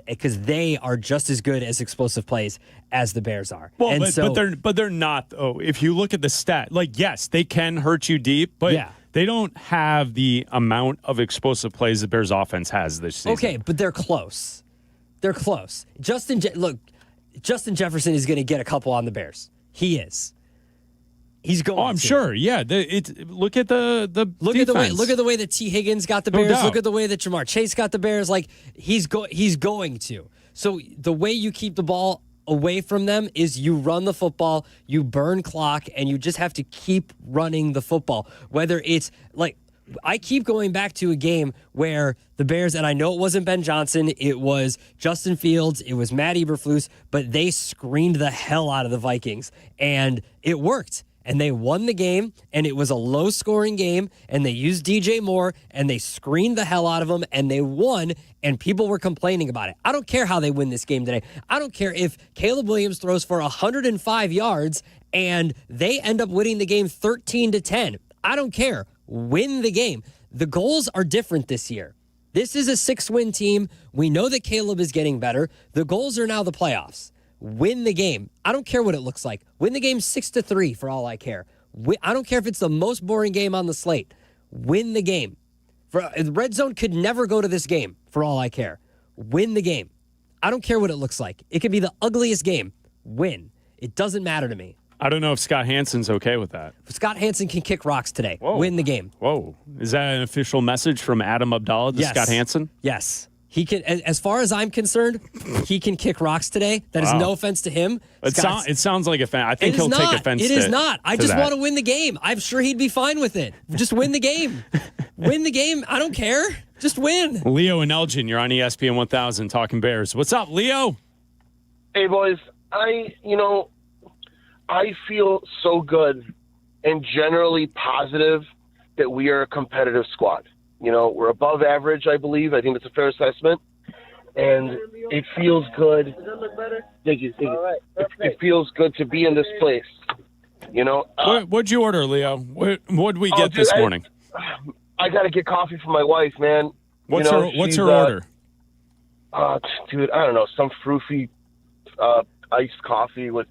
because they are just as good as explosive plays as the Bears are. Well, and but they're not, though. If you look at the stat, yes, they can hurt you deep, but they don't have the amount of explosive plays the Bears offense has this season. Okay, but they're close. They're close. Justin Jefferson is going to get a couple on the Bears. He is. He's going. Oh, I'm sure. Yeah. Look at the look defense. Look at the way that T. Higgins got the Bears. No doubt. Look at the way that Jamar Chase got the Bears. He's going to. So the way you keep the ball away from them is you run the football, you burn clock, and you just have to keep running the football. Whether it's I keep going back to a game where the Bears, and I know it wasn't Ben Johnson, it was Justin Fields, it was Matt Eberflus, but they screened the hell out of the Vikings, and it worked. And they won the game, and it was a low-scoring game, and they used DJ Moore, and they screened the hell out of them, and they won, and people were complaining about it. I don't care how they win this game today. I don't care if Caleb Williams throws for 105 yards, and they end up winning the game 13-10. I don't care. Win the game. The goals are different this year. This is a 6-win team. We know that Caleb is getting better. The goals are now the playoffs. Win the game. I don't care what it looks like. Win the game 6-3 for all I care. I don't care if it's the most boring game on the slate. Win the game. Red Zone could never go to this game for all I care. Win the game. I don't care what it looks like. It could be the ugliest game. Win. It doesn't matter to me. I don't know if Scott Hansen's okay with that. Scott Hansen can kick rocks today. Whoa. Win the game. Whoa. Is that an official message from Adam Abdalla to Scott Hansen? Yes. He can, as far as I'm concerned, he can kick rocks today. That is no offense to him. It sounds like a fan. I think he'll take offense to it. It is not. I just want to win the game. I'm sure he'd be fine with it. Just win the game. Win the game. I don't care. Just win. Leo and Elgin, you're on ESPN 1000 talking Bears. What's up, Leo? Hey, boys. I feel so good and generally positive that we are a competitive squad. We're above average, I believe. I think that's a fair assessment. And it feels good. Does that look better? Thank you. All right. It feels good to be in this place. What'd you order, Leo? What'd we get this morning? I got to get coffee for my wife, man. What's her order? Dude, I don't know. Some fruity iced coffee with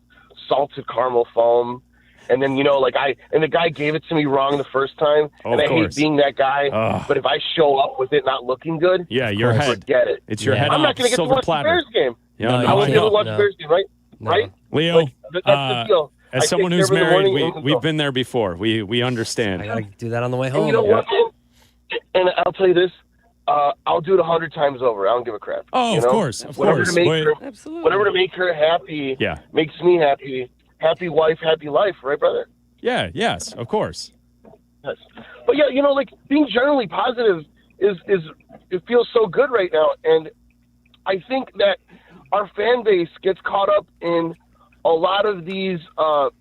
salted caramel foam. And then, the guy gave it to me wrong the first time. And I hate being that guy. But if I show up with it not looking good, your head. Forget it. It's your head. I'm not going to get to watch the Bears game. Yeah, I won't be able to watch the Bears game, right? No. Right? Leo, that's the deal. As someone who's married, we've been there before. We understand. I got to do that on the way home. And you know what? And I'll tell you this. I'll do it 100 times over. I don't give a crap. Oh, of course. Whatever to make her happy makes me happy. Happy wife, happy life, right, brother? Yeah, yes, of course. Yes. But yeah, being generally positive is it feels so good right now. And I think that our fan base gets caught up in a lot of these a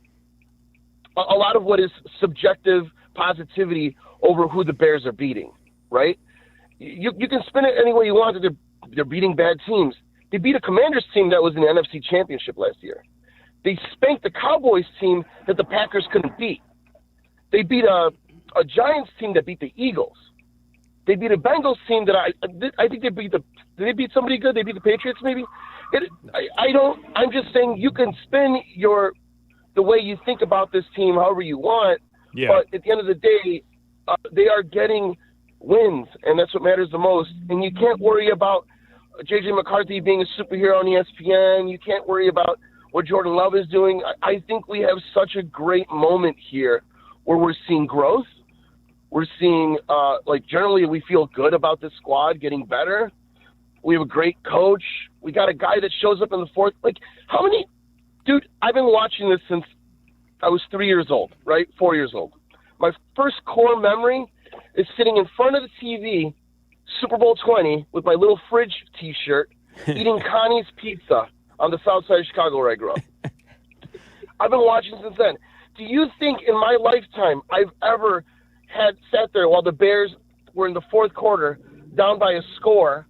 lot of what is subjective positivity over who the Bears are beating, right? You can spin it any way you want that they're beating bad teams. They beat a Commanders team that was in the NFC Championship last year. They spanked the Cowboys team that the Packers couldn't beat. They beat a Giants team that beat the Eagles. They beat a Bengals team that I think did they beat somebody good? They beat the Patriots maybe? I'm just saying you can spin the way you think about this team however you want. Yeah. But at the end of the day, they are getting wins, and that's what matters the most. And you can't worry about J.J. McCarthy being a superhero on ESPN. You can't worry about what Jordan Love is doing. I think we have such a great moment here where we're seeing growth, We're seeing, generally we feel good about this squad getting better. We have a great coach. We got a guy that shows up in the fourth. Dude, I've been watching this since I was 3 years old, right? 4 years old. My first core memory is sitting in front of the TV, Super Bowl 20, with my little fridge T-shirt, eating Connie's Pizza on the south side of Chicago where I grew up. I've been watching since then. Do you think in my lifetime I've ever sat there while the Bears were in the fourth quarter down by a score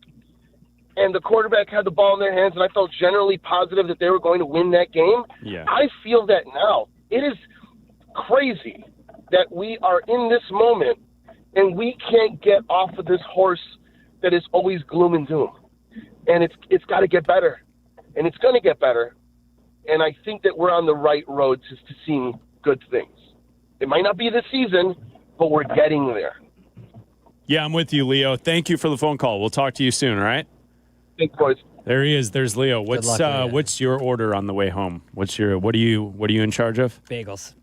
and the quarterback had the ball in their hands and I felt generally positive that they were going to win that game? Yeah. I feel that now. It is crazy that we are in this moment and we can't get off of this horse that is always gloom and doom. And it's got to get better. And it's going to get better. And I think that we're on the right road to seeing good things. It might not be this season, but we're getting there. Yeah, I'm with you, Leo. Thank you for the phone call. We'll talk to you soon, all right? Thanks, boys. There he is. There's Leo. What's your order on the way home? What are you in charge of? Bagels.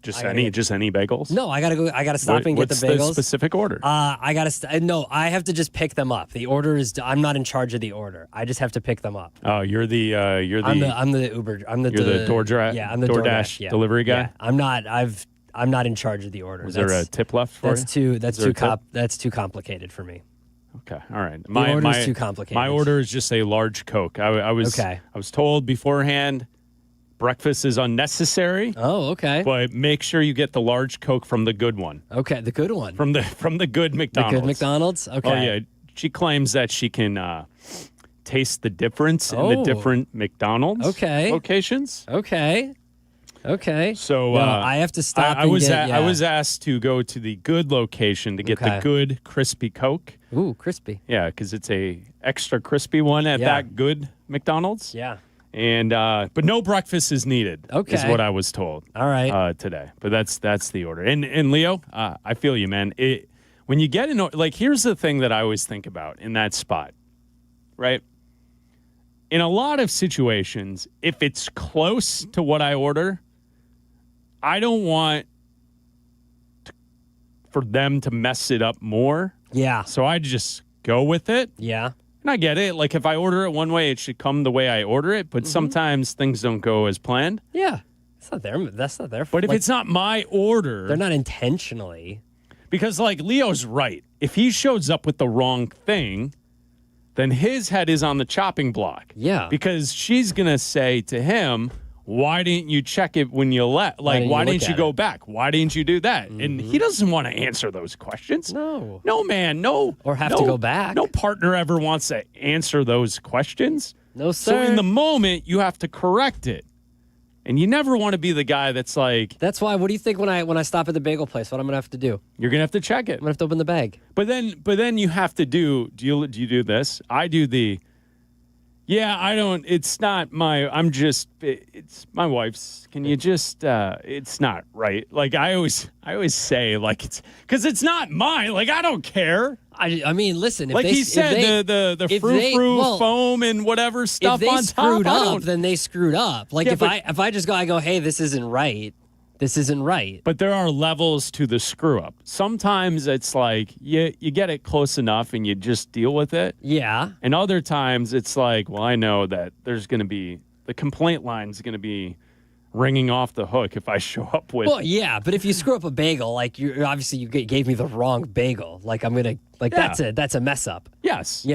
Just any bagels? No, I gotta stop and get the bagels. What's the specific order? I have to just pick them up. The order is. I'm not in charge of the order. I just have to pick them up. Oh, you're the. I'm the Uber. I'm the DoorDash. Yeah, I'm the DoorDash delivery guy. Yeah, I'm not in charge of the order. Was there a tip left for you? That's too complicated for me. Okay, all right. My order is too complicated. My order is just a large Coke. I was told beforehand. Breakfast is unnecessary. Oh, okay. But make sure you get the large Coke from the good one. Okay, the good one. From the good McDonald's. The good McDonald's? Okay. Oh, yeah. She claims that she can taste the difference in the different McDonald's locations. Okay. So I have to stop I was asked to go to the good location to get the good crispy Coke. Ooh, crispy. Yeah, because it's a extra crispy one at that good McDonald's. Yeah. And but no breakfast is needed. Okay, is what I was told. All right, today. But that's the order. And Leo, I feel you, man. When you get in, here's the thing that I always think about in that spot, right? In a lot of situations, if it's close to what I order, I don't want for them to mess it up more. Yeah. So I just go with it. Yeah. And I get it. Like, if I order it one way, it should come the way I order it. But sometimes things don't go as planned. Yeah. That's not their fault. But if it's not my order. They're not intentionally. Because, Leo's right. If he shows up with the wrong thing, then his head is on the chopping block. Yeah. Because she's going to say to him, why didn't you check it when you left? Why didn't you go back? Why didn't you do that? Mm-hmm. And he doesn't want to answer those questions. No. No, man. No. Or have to go back. No partner ever wants to answer those questions. No, sir. So in the moment, you have to correct it. And you never want to be the guy that's like... That's why, what do you think when I stop at the bagel place? What I'm going to have to do? You're going to have to check it. I'm going to have to open the bag. But then you have to do you do this? I do the... Yeah, I don't... It's not my... It's my wife's. Can you just... it's not right. I always say, it's... Because it's not mine. I don't care. I mean, listen, if he said, the frou-frou foam and whatever stuff on top. If they screwed up, then they screwed up. If I just go, hey, this isn't right. This isn't right. But there are levels to the screw up. Sometimes it's you get it close enough and you just deal with it. Yeah. And other times it's I know that there's going to be the complaint line's going to be ringing off the hook if I show up with. Well, yeah, but if you screw up a bagel, you obviously you gave me the wrong bagel. I'm gonna that's a mess up. Yes.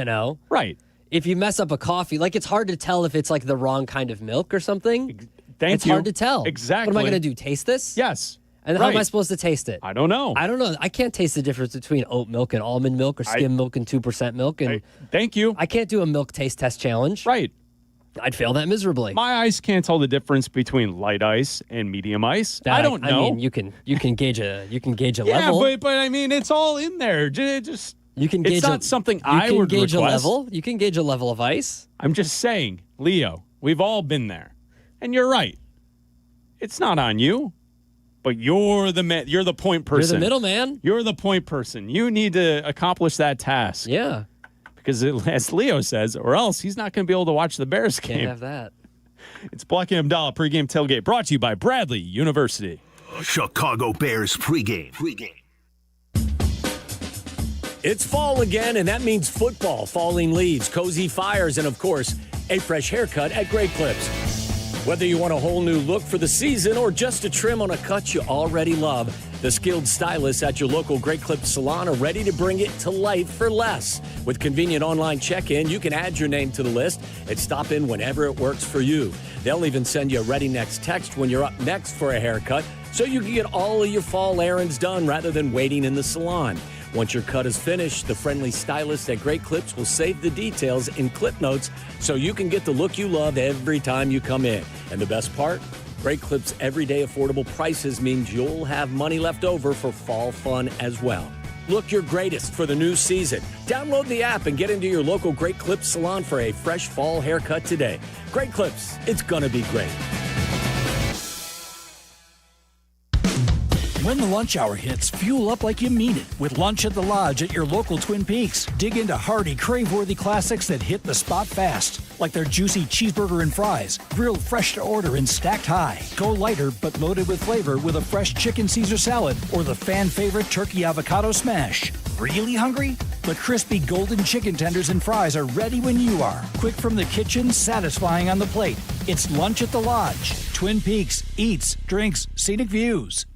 Right. If you mess up a coffee, it's hard to tell if it's the wrong kind of milk or something. It's hard to tell. Exactly. What am I gonna do? Taste this? Yes. And how am I supposed to taste it? I don't know. I can't taste the difference between oat milk and almond milk or skim milk and 2% milk. And thank you. I can't do a milk taste test challenge. Right. I'd fail that miserably. My eyes can't tell the difference between light ice and medium ice. I don't know. I mean, you can gauge a yeah, level. but I mean, it's all in there. Just you can gauge. It's not something I would gauge request. a level. You can gauge a level of ice. I'm just saying, Leo. We've all been there, and you're right. It's not on you, but you're the man. You're the point person. You're the middleman. You're the point person. You need to accomplish that task. Yeah. Because as Leo says, or else he's not going to be able to watch the Bears game. Can't have that. It's Bleck and Abdalla pregame tailgate brought to you by Bradley University. Chicago Bears pregame. It's fall again, and that means football, falling leaves, cozy fires, and of course, a fresh haircut at Great Clips. Whether you want a whole new look for the season or just a trim on a cut you already love, the skilled stylists at your local Great Clips salon are ready to bring it to life for less. With convenient online check-in, you can add your name to the list and stop in whenever it works for you. They'll even send you a ready next text when you're up next for a haircut, so you can get all of your fall errands done rather than waiting in the salon. Once your cut is finished, the friendly stylists at Great Clips will save the details in clip notes so you can get the look you love every time you come in. And the best part? Great Clips' everyday affordable prices means you'll have money left over for fall fun as well. Look your greatest for the new season. Download the app and get into your local Great Clips salon for a fresh fall haircut today. Great Clips, it's gonna be great. When the lunch hour hits, fuel up like you mean it with Lunch at the Lodge at your local Twin Peaks. Dig into hearty, crave-worthy classics that hit the spot fast, like their juicy cheeseburger and fries, grilled fresh to order and stacked high. Go lighter but loaded with flavor with a fresh chicken Caesar salad or the fan-favorite turkey avocado smash. Really hungry? The crispy golden chicken tenders and fries are ready when you are. Quick from the kitchen, satisfying on the plate. It's Lunch at the Lodge. Twin Peaks, eats, drinks, scenic views.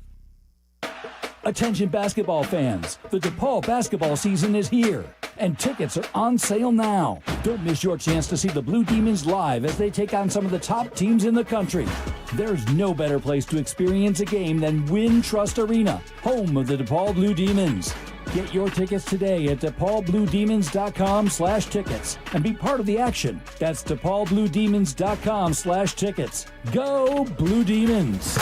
Attention basketball fans, the DePaul basketball season is here, and tickets are on sale now. Don't miss your chance to see the Blue Demons live as they take on some of the top teams in the country. There's no better place to experience a game than Wintrust Arena, home of the DePaul Blue Demons. Get your tickets today at DePaulBlueDemons.com/tickets and be part of the action. That's DePaulBlueDemons.com/tickets. Go Blue Demons!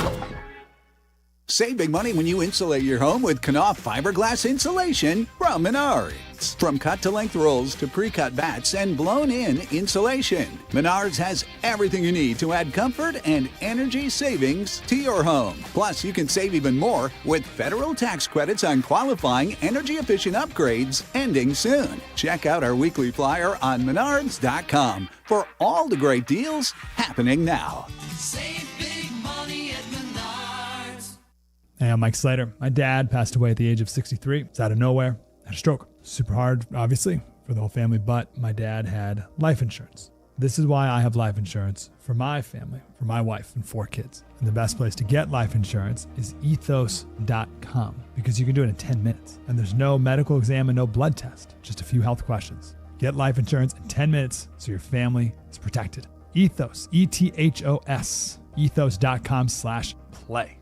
Save big money when you insulate your home with Knauf fiberglass insulation from Menards. From cut-to-length rolls to pre-cut bats and blown-in insulation, Menards has everything you need to add comfort and energy savings to your home. Plus, you can save even more with federal tax credits on qualifying energy-efficient upgrades ending soon. Check out our weekly flyer on Menards.com for all the great deals happening now. Save big money at Menards. Hey, I'm Mike Slater. My dad passed away at the age of 63. It's out of nowhere. Had a stroke. Super hard, obviously, for the whole family, but my dad had life insurance. This is why I have life insurance for my family, for my wife and 4 kids. And the best place to get life insurance is ethos.com because you can do it in 10 minutes. And there's no medical exam and no blood test, just a few health questions. Get life insurance in 10 minutes so your family is protected. Ethos, ETHOS, ethos.com/play.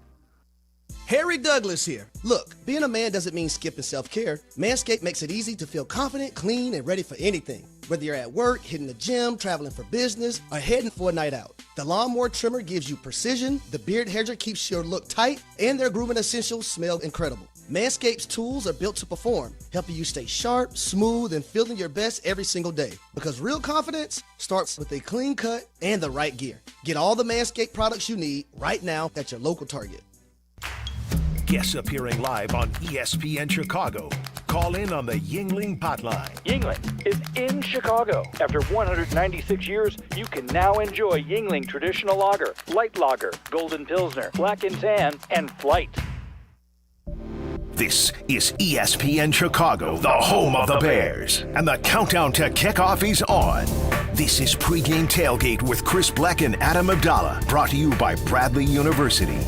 Harry Douglas here. Look, being a man doesn't mean skipping self-care. Manscaped makes it easy to feel confident, clean, and ready for anything. Whether you're at work, hitting the gym, traveling for business, or heading for a night out. The Lawnmower Trimmer gives you precision, the Beard Hedger keeps your look tight, and their grooming essentials smell incredible. Manscaped's tools are built to perform, helping you stay sharp, smooth, and feeling your best every single day. Because real confidence starts with a clean cut and the right gear. Get all the Manscaped products you need right now at your local Target. Guests appearing live on ESPN Chicago. Call in on the Yuengling hotline. Yuengling is in Chicago. After 196 years, you can now enjoy Yuengling Traditional Lager, Light Lager, Golden Pilsner, Black and Tan, and Flight. This is ESPN Chicago, the home of the Bears. And the countdown to kickoff is on. This is Pregame Tailgate with Chris Bleck and Adam Abdalla, brought to you by Bradley University.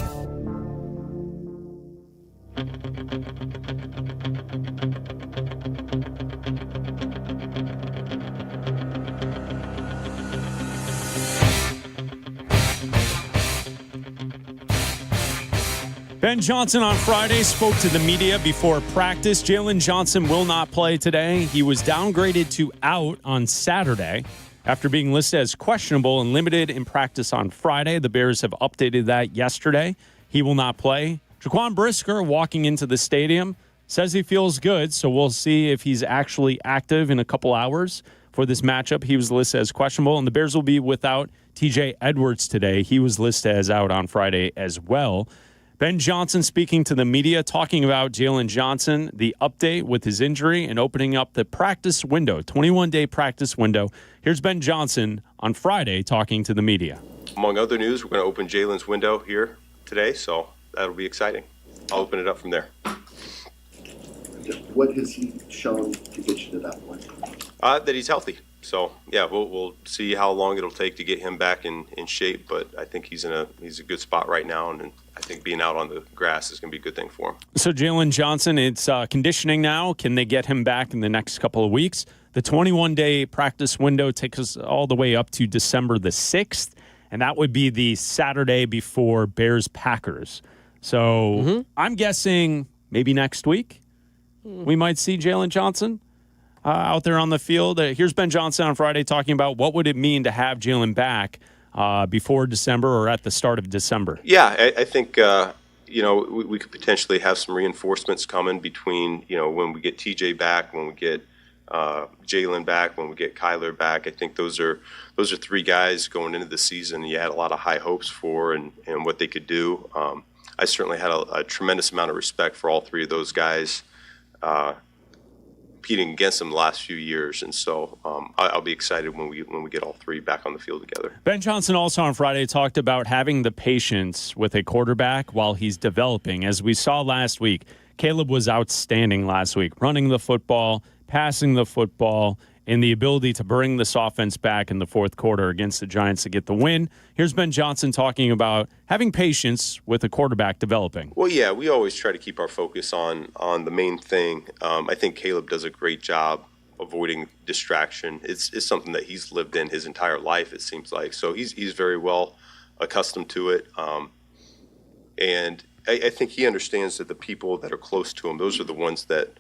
Ben Johnson on Friday spoke to the media before practice. Jalen Johnson will not play today. He was downgraded to out on Saturday after being listed as questionable and limited in practice on Friday. The Bears have updated that yesterday. He will not play. Jaquan Brisker, walking into the stadium, says he feels good, so we'll see if he's actually active in a couple hours for this matchup. He was listed as questionable, and the Bears will be without TJ Edwards today. He was listed as out on Friday as well. Ben Johnson speaking to the media, talking about Jalen Johnson, the update with his injury, and opening up the practice window, 21-day practice window. Here's Ben Johnson on Friday talking to the media. Among other news, we're going to open Jalen's window here today, so that'll be exciting. I'll open it up from there. What has he shown to get you to that point? That he's healthy. So yeah, we'll see how long it'll take to get him back in shape. But I think he's a good spot right now, and I think being out on the grass is going to be a good thing for him. So Jalen Johnson, it's conditioning now. Can they get him back in the next couple of weeks? The 21-day practice window takes us all the way up to December the 6th, and that would be the Saturday before Bears-Packers. So I'm guessing maybe next week we might see Jalen Johnson out there on the field. Here's Ben Johnson on Friday talking about what would it mean to have Jalen back before December or at the start of December. Yeah, I think we could potentially have some reinforcements coming between when we get TJ back, when we get Jalen back, when we get Kyler back. I think those are three guys going into the season you had a lot of high hopes for and what they could do. I certainly had a tremendous amount of respect for all three of those guys competing against them the last few years, and so I'll be excited when we get all three back on the field together. Ben Johnson also on Friday talked about having the patience with a quarterback while he's developing. As we saw last week, Caleb was outstanding last week, running the football, passing the football, and the ability to bring this offense back in the fourth quarter against the Giants to get the win. Here's Ben Johnson talking about having patience with a quarterback developing. Well, yeah, we always try to keep our focus on the main thing. I think Caleb does a great job avoiding distraction. It's something that he's lived in his entire life, it seems like. So he's very well accustomed to it. And I think he understands that the people that are close to him, those are the ones that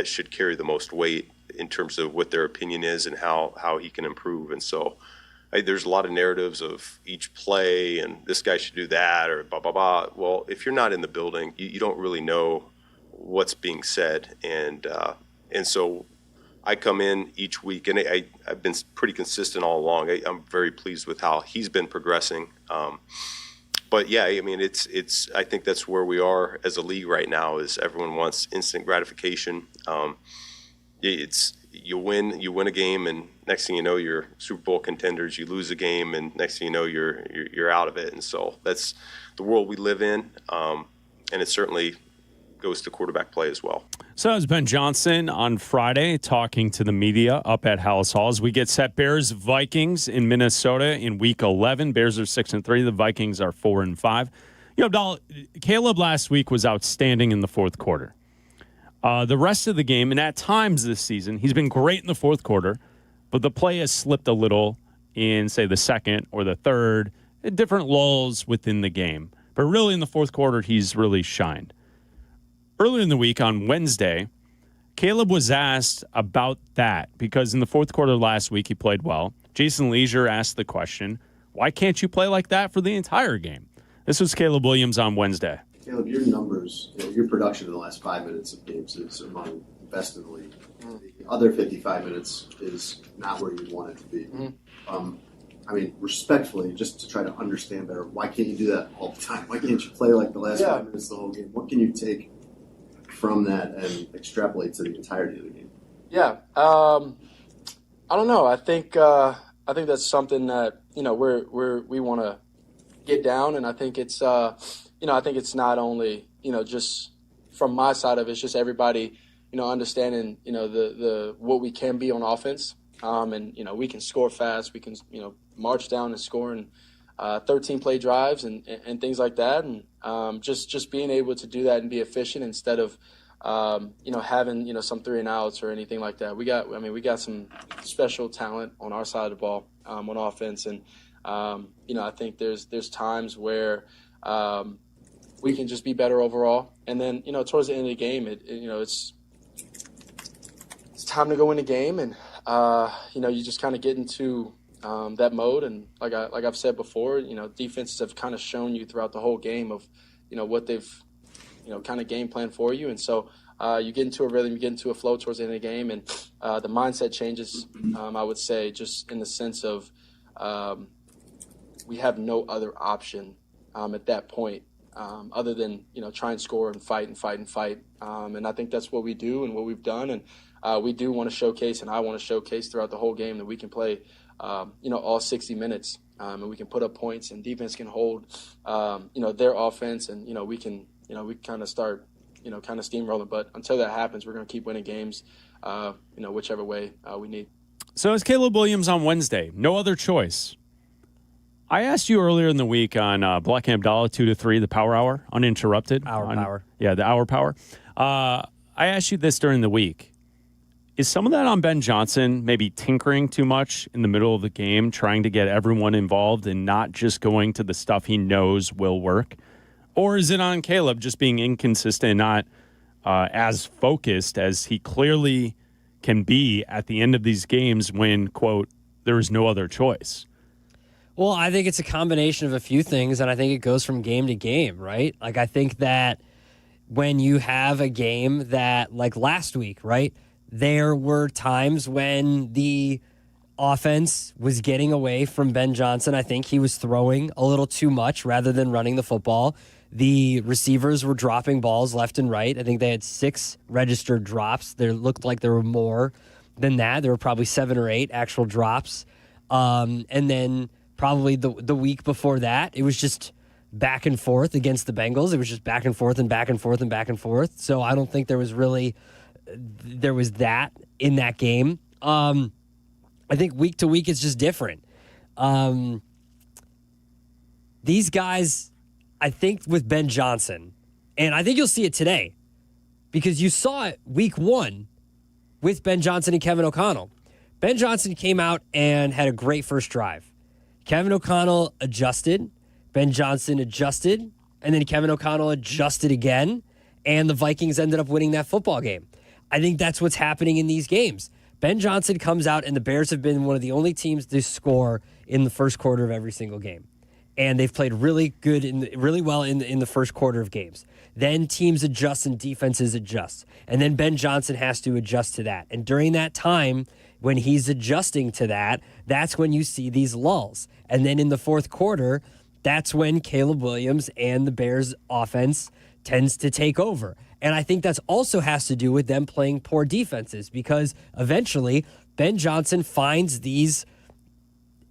should carry the most weight in terms of what their opinion is and how he can improve. And so there's a lot of narratives of each play and this guy should do that or blah, blah, blah. Well, if you're not in the building, you don't really know what's being said. And so I come in each week, and I've been pretty consistent all along. I'm very pleased with how he's been progressing. But yeah, I mean, I think that's where we are as a league right now. Is everyone wants instant gratification. You win a game, and next thing you know, you're Super Bowl contenders. You lose a game, and next thing you know, you're out of it. And so that's the world we live in, and it certainly goes to quarterback play as well. So that was Ben Johnson on Friday talking to the media up at Hallis Hall as we get set. Bears-Vikings in Minnesota in Week 11. Bears are 6-3. The Vikings are 4-5. Abdalla, Caleb last week was outstanding in the fourth quarter. The rest of the game, and at times this season, he's been great in the fourth quarter, but the play has slipped a little in, say, the second or the third, different lulls within the game. But really in the fourth quarter, he's really shined. Earlier in the week on Wednesday, Caleb was asked about that because in the fourth quarter last week, he played well. Jason Leisure asked the question, why can't you play like that for the entire game? This was Caleb Williams on Wednesday. Caleb, your numbers, your production in the last 5 minutes of games is among the best in the league. The other 55 minutes is not where you want it to be. I mean, respectfully, just to try to understand better, why can't you do that all the time? Why can't you play like the last 5 minutes of the whole game? What can you take from that and extrapolate to the entirety of the game? Yeah, I don't know. I think that's something that we want to get down, and I think it's I think it's not only just from my side of it, it's just everybody understanding the what we can be on offense, and we can score fast, we can march down and score in 13 play drives and things like that, and just being able to do that and be efficient instead of having some 3 and outs or anything like that. We got some special talent on our side of the ball on offense, and I think there's times where we can just be better overall, and then towards the end of the game, it's time to go in the game, and you just kind of get into that mode, and like I've said before, defenses have kind of shown you throughout the whole game of what they've kind of game plan for you, and so you get into a rhythm, you get into a flow towards the end of the game, and the mindset changes. I would say just in the sense of we have no other option at that point other than try and score and fight. And I think that's what we do and what we've done, and we do want to showcase, and I want to showcase throughout the whole game that we can play, all 60 minutes, and we can put up points, and defense can hold, their offense, and we can, we kind of start, kind of steamrolling. But until that happens, we're going to keep winning games, whichever way we need. So it's Caleb Williams on Wednesday. No other choice. I asked you earlier in the week on Bleck and Abdalla 2 to 3, the Power Hour, uninterrupted. Power. Yeah, the Hour Power. I asked you this during the week. Is some of that on Ben Johnson, maybe tinkering too much in the middle of the game, trying to get everyone involved and not just going to the stuff he knows will work? Or is it on Caleb just being inconsistent, not as focused as he clearly can be at the end of these games when, quote, there is no other choice? Well, I think it's a combination of a few things, and I think it goes from game to game, right? Like, I think that when you have a game that, like last week, right, there were times when the offense was getting away from Ben Johnson. I think he was throwing a little too much rather than running the football. The receivers were dropping balls left and right. I think they had 6 registered drops. There looked like there were more than that. There were probably 7 or 8 actual drops. And then probably the week before that, it was just back and forth against the Bengals. It was just back and forth and back and forth and back and forth. So I don't think there was that in that game. I think week to week it's just different. These guys, I think with Ben Johnson, and I think you'll see it today because you saw it week 1 with Ben Johnson and Kevin O'Connell. Ben Johnson came out and had a great first drive. Kevin O'Connell adjusted, Ben Johnson adjusted, and then Kevin O'Connell adjusted again, and the Vikings ended up winning that football game. I think that's what's happening in these games. Ben Johnson comes out, and the Bears have been one of the only teams to score in the first quarter of every single game. And they've played really well in the first quarter of games. Then teams adjust and defenses adjust. And then Ben Johnson has to adjust to that. And during that time, when he's adjusting to that, that's when you see these lulls. And then in the fourth quarter, that's when Caleb Williams and the Bears offense tends to take over. And I think that's also has to do with them playing poor defenses because eventually Ben Johnson finds these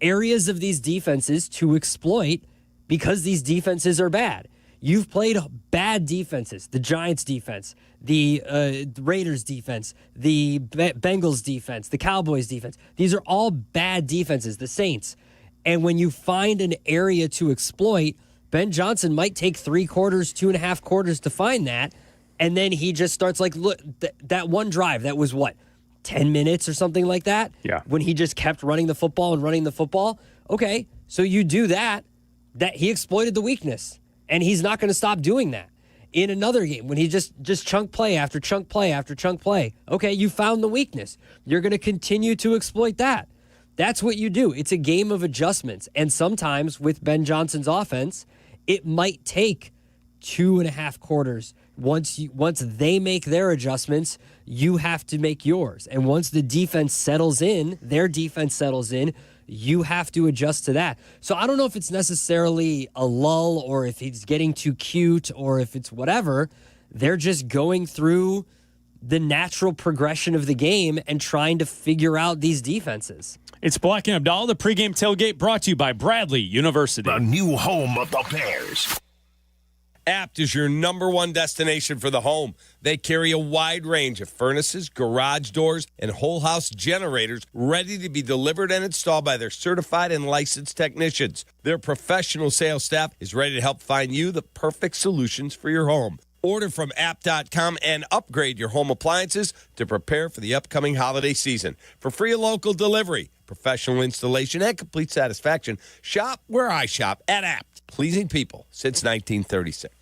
areas of these defenses to exploit because these defenses are bad. You've played bad defenses, the Giants defense, the Raiders defense, the Bengals defense, the Cowboys defense. These are all bad defenses, the Saints. And when you find an area to exploit, Ben Johnson might take 3 quarters, 2.5 quarters to find that. And then he just starts like, look, that one drive, that was what, 10 minutes or something like that? Yeah. When he just kept running the football and running the football. Okay, so you do that he exploited the weakness. And he's not going to stop doing that. In another game, when he just chunk play after chunk play after chunk play, okay, you found the weakness. You're going to continue to exploit that. That's what you do. It's a game of adjustments. And sometimes with Ben Johnson's offense, it might take 2.5 quarters. Once they make their adjustments, you have to make yours. And once the defense settles in, their defense settles in, you have to adjust to that. So I don't know if it's necessarily a lull or if he's getting too cute or if it's whatever. They're just going through the natural progression of the game and trying to figure out these defenses. It's Bleck and Abdalla, the pregame tailgate brought to you by Bradley University. The new home of the Bears. Apt is your #1 destination for the home. They carry a wide range of furnaces, garage doors, and whole house generators ready to be delivered and installed by their certified and licensed technicians. Their professional sales staff is ready to help find you the perfect solutions for your home. Order from apt.com and upgrade your home appliances to prepare for the upcoming holiday season. For free local delivery, professional installation, and complete satisfaction, shop where I shop at Apt. Pleasing people since 1936.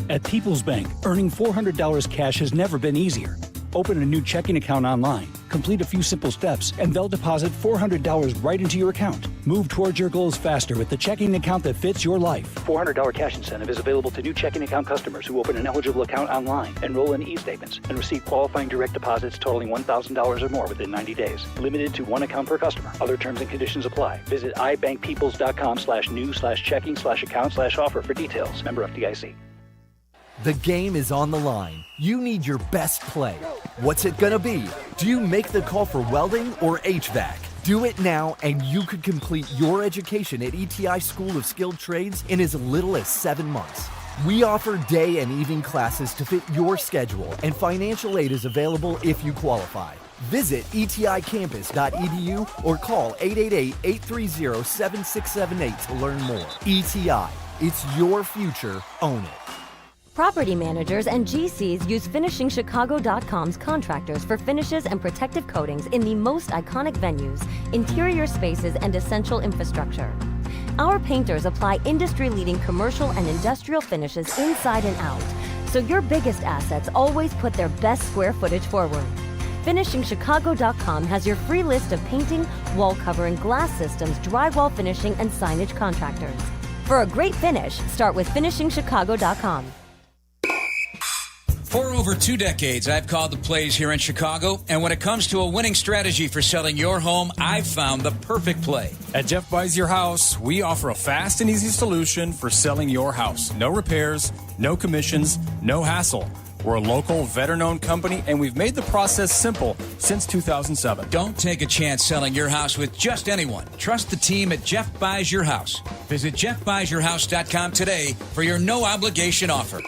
At People's Bank, earning $400 cash has never been easier. Open a new checking account online, complete a few simple steps, and they'll deposit $400 right into your account. Move towards your goals faster with the checking account that fits your life. $400 cash incentive is available to new checking account customers who open an eligible account online, enroll in e-statements, and receive qualifying direct deposits totaling $1,000 or more within 90 days. Limited to 1 account per customer. Other terms and conditions apply. Visit ibankpeoples.com/new/checking/account/offer for details. Member FDIC. The game is on the line. You need your best play. What's it gonna be? Do you make the call for welding or HVAC? Do it now and you could complete your education at ETI School of Skilled Trades in as little as 7 months. We offer day and evening classes to fit your schedule, and financial aid is available if you qualify. Visit eticampus.edu or call 888-830-7678 to learn more. ETI, it's your future. Own it. Property managers and GCs use FinishingChicago.com's contractors for finishes and protective coatings in the most iconic venues, interior spaces, and essential infrastructure. Our painters apply industry-leading commercial and industrial finishes inside and out, so your biggest assets always put their best square footage forward. FinishingChicago.com has your free list of painting, wall covering, glass systems, drywall finishing, and signage contractors. For a great finish, start with FinishingChicago.com. For over 2 decades, I've called the plays here in Chicago, and when it comes to a winning strategy for selling your home, I've found the perfect play. At Jeff Buys Your House, we offer a fast and easy solution for selling your house. No repairs, no commissions, no hassle. We're a local, veteran-owned company, and we've made the process simple since 2007. Don't take a chance selling your house with just anyone. Trust the team at Jeff Buys Your House. Visit jeffbuysyourhouse.com today for your no-obligation offer.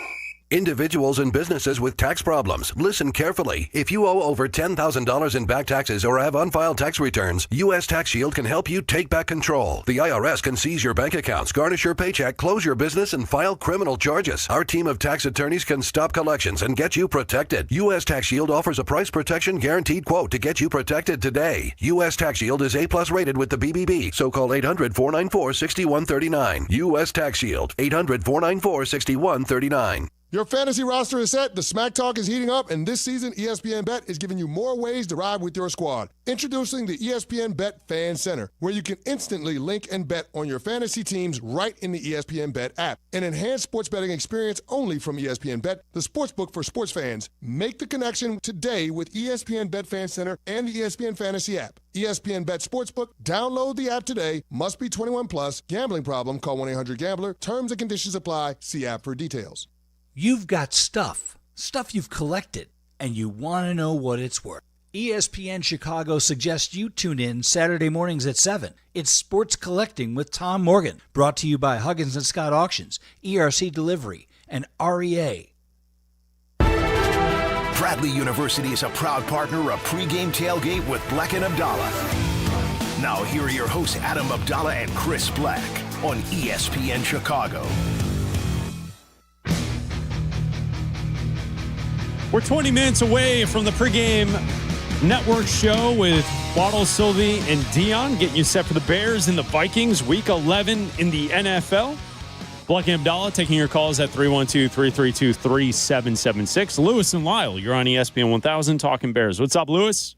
Individuals and businesses with tax problems, listen carefully. If you owe over $10,000 in back taxes or have unfiled tax returns, U.S. Tax Shield can help you take back control. The IRS can seize your bank accounts, garnish your paycheck, close your business, and file criminal charges. Our team of tax attorneys can stop collections and get you protected. U.S. Tax Shield offers a price protection guaranteed quote to get you protected today. U.S. Tax Shield is A+ rated with the BBB, so call 800-494-6139. U.S. Tax Shield, 800-494-6139. Your fantasy roster is set, the smack talk is heating up, and this season ESPN Bet is giving you more ways to ride with your squad. Introducing the ESPN Bet Fan Center, where you can instantly link and bet on your fantasy teams right in the ESPN Bet app. An enhanced sports betting experience only from ESPN Bet, the sportsbook for sports fans. Make the connection today with ESPN Bet Fan Center and the ESPN Fantasy app. ESPN Bet Sportsbook, download the app today. Must be 21 plus. Gambling problem, call 1-800-GAMBLER. Terms and conditions apply. See app for details. You've got stuff you've collected, and you want to know what it's worth. ESPN Chicago suggests you tune in Saturday mornings at 7. It's Sports Collecting with Tom Morgan, brought to you by Huggins & Scott Auctions, ERC Delivery, and REA. Bradley University is a proud partner of Pregame Tailgate with Bleck and Abdalla. Now here are your hosts Adam Abdalla and Chris Bleck on ESPN Chicago. We're 20 minutes away from the pregame network show with Waddle, Silvy, and Dionne, getting you set for the Bears and the Vikings, Week 11 in the NFL. Bleck and Abdalla taking your calls at 312-332-3776. Lewis and Lyle, you're on ESPN 1000 talking Bears. What's up, Lewis?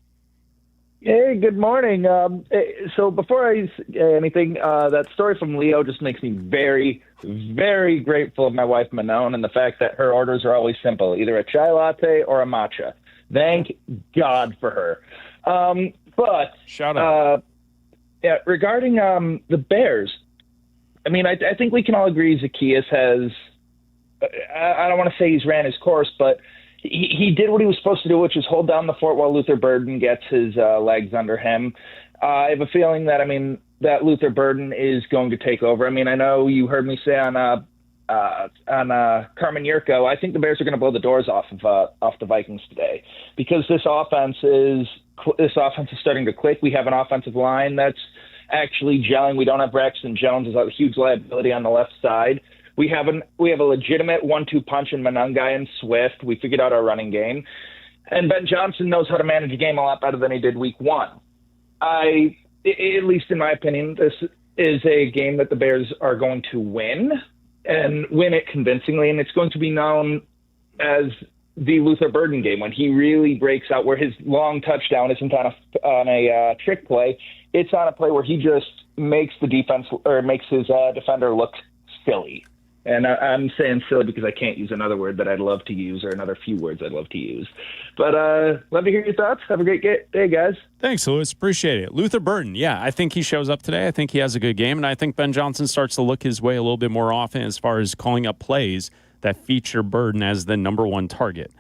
Hey, good morning. So before I say anything, that story from Leo just makes me very, very grateful of my wife, Manon, and the fact that her orders are always simple, either a chai latte or a matcha. Thank God for her. But shout out. Regarding the Bears, I mean, I think we can all agree Zacchaeus has I don't want to say he's ran his course, but he did what he was supposed to do, which is hold down the fort while Luther Burden gets his legs under him. I have a feeling that, that Luther Burden is going to take over. I know you heard me say on Carmen Yurko, I think the Bears are going to blow the doors off the Vikings today because this offense is starting to click. We have an offensive line that's actually gelling. We don't have Braxton Jones as a huge liability on the left side. We have a legitimate 1-2 punch in Monangai and Swift. We figured out our running game. And Ben Johnson knows how to manage a game a lot better than he did week one. At least in my opinion, this is a game that the Bears are going to win and win it convincingly. And it's going to be known as the Luther Burden game when he really breaks out, where his long touchdown isn't on a trick play. It's on a play where he just makes the defense or makes his defender look silly. And I'm saying silly because I can't use another word that I'd love to use or another few words I'd love to use. But love to hear your thoughts. Have a great day, guys. Thanks, Lewis. Appreciate it. Luther Burden, yeah, I think he shows up today. I think he has a good game, and I think Ben Johnson starts to look his way a little bit more often as far as calling up plays that feature Burden as the number one target.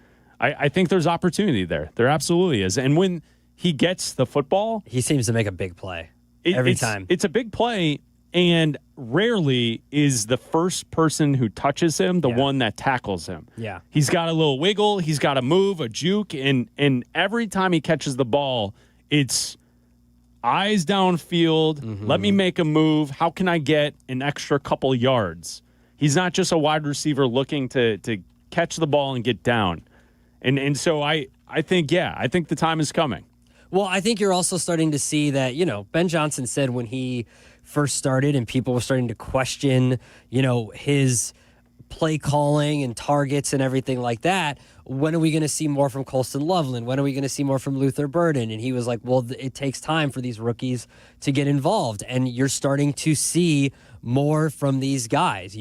I think there's opportunity there. There absolutely is. And when he gets the football, he seems to make a big play every time. It's a big play, and rarely is the first person who touches him the one that tackles him. Yeah. He's got a little wiggle. He's got a move, a juke, and every time he catches the ball, it's eyes downfield. Let me make a move. How can I get an extra couple yards? He's not just a wide receiver looking to catch the ball and get down. And so I think the time is coming. Well, I think you're also starting to see that, Ben Johnson said when he first started and people were starting to question, his play calling and targets and everything like that, when are we going to see more from Colston Loveland? When are we going to see more from Luther Burden? And he was like, well, it takes time for these rookies to get involved. And you're starting to see more from these guys.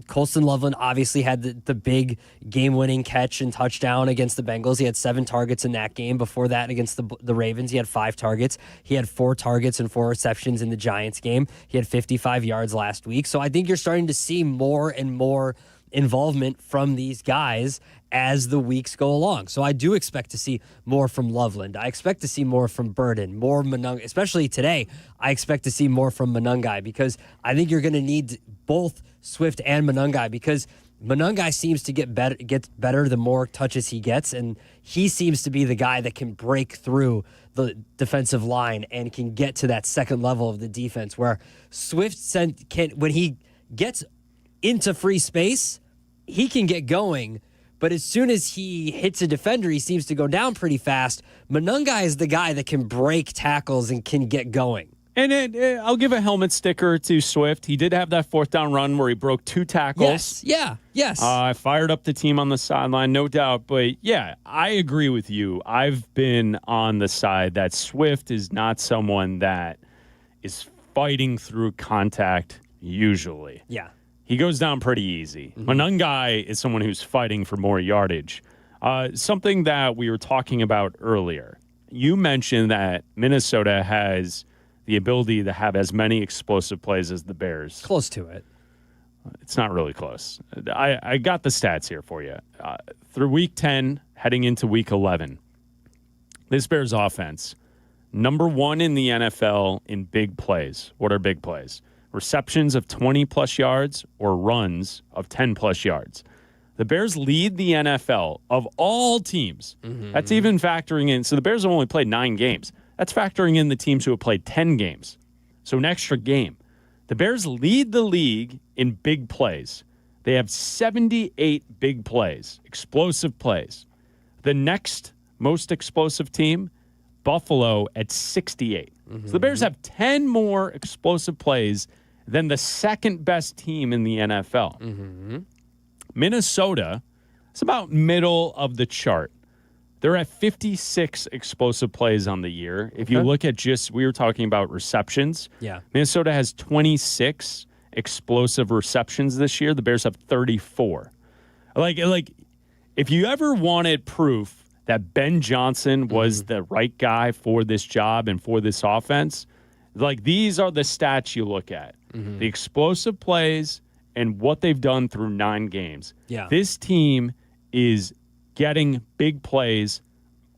Colston Loveland obviously had the big game-winning catch and touchdown against the Bengals. He had 7 targets in that game. Before that, against the Ravens, he had 5 targets. He had 4 targets and 4 receptions in the Giants game. He had 55 yards last week. So I think you're starting to see more and more involvement from these guys as the weeks go along. So I do expect to see more from Loveland. I expect to see more from Burden, more Monungai. Especially today, I expect to see more from Monungai because I think you're going to need both Swift and Monungai because Monungai seems to gets better the more touches he gets, and he seems to be the guy that can break through the defensive line and can get to that second level of the defense where Swift when he gets into free space, he can get going. But as soon as he hits a defender, he seems to go down pretty fast. Monungai is the guy that can break tackles and can get going. And I'll give a helmet sticker to Swift. He did have that 4th down run where he broke 2 tackles. Yes. I fired up the team on the sideline, no doubt. But, yeah, I agree with you. I've been on the side that Swift is not someone that is fighting through contact usually. Yeah. He goes down pretty easy. Monungai is someone who's fighting for more yardage. Something that we were talking about earlier. You mentioned that Minnesota has the ability to have as many explosive plays as the Bears. Close to it. It's not really close. I got the stats here for you. Through week 10, heading into week 11, this Bears offense, number 1 in the NFL in big plays. What are big plays? Receptions of 20-plus yards or runs of 10-plus yards. The Bears lead the NFL of all teams. That's even factoring in. So the Bears have only played 9 games. That's factoring in the teams who have played 10 games. So an extra game. The Bears lead the league in big plays. They have 78 big plays, explosive plays. The next most explosive team, Buffalo, at 68. So the Bears have 10 more explosive plays than the second best team in the NFL. Minnesota is about middle of the chart. They're at 56 explosive plays on the year. If you look at we were talking about receptions. Yeah. Minnesota has 26 explosive receptions this year. The Bears have 34. Like if you ever wanted proof that Ben Johnson was the right guy for this job and for this offense, these are the stats you look at. The explosive plays and what they've done through 9 games. Yeah. This team is getting big plays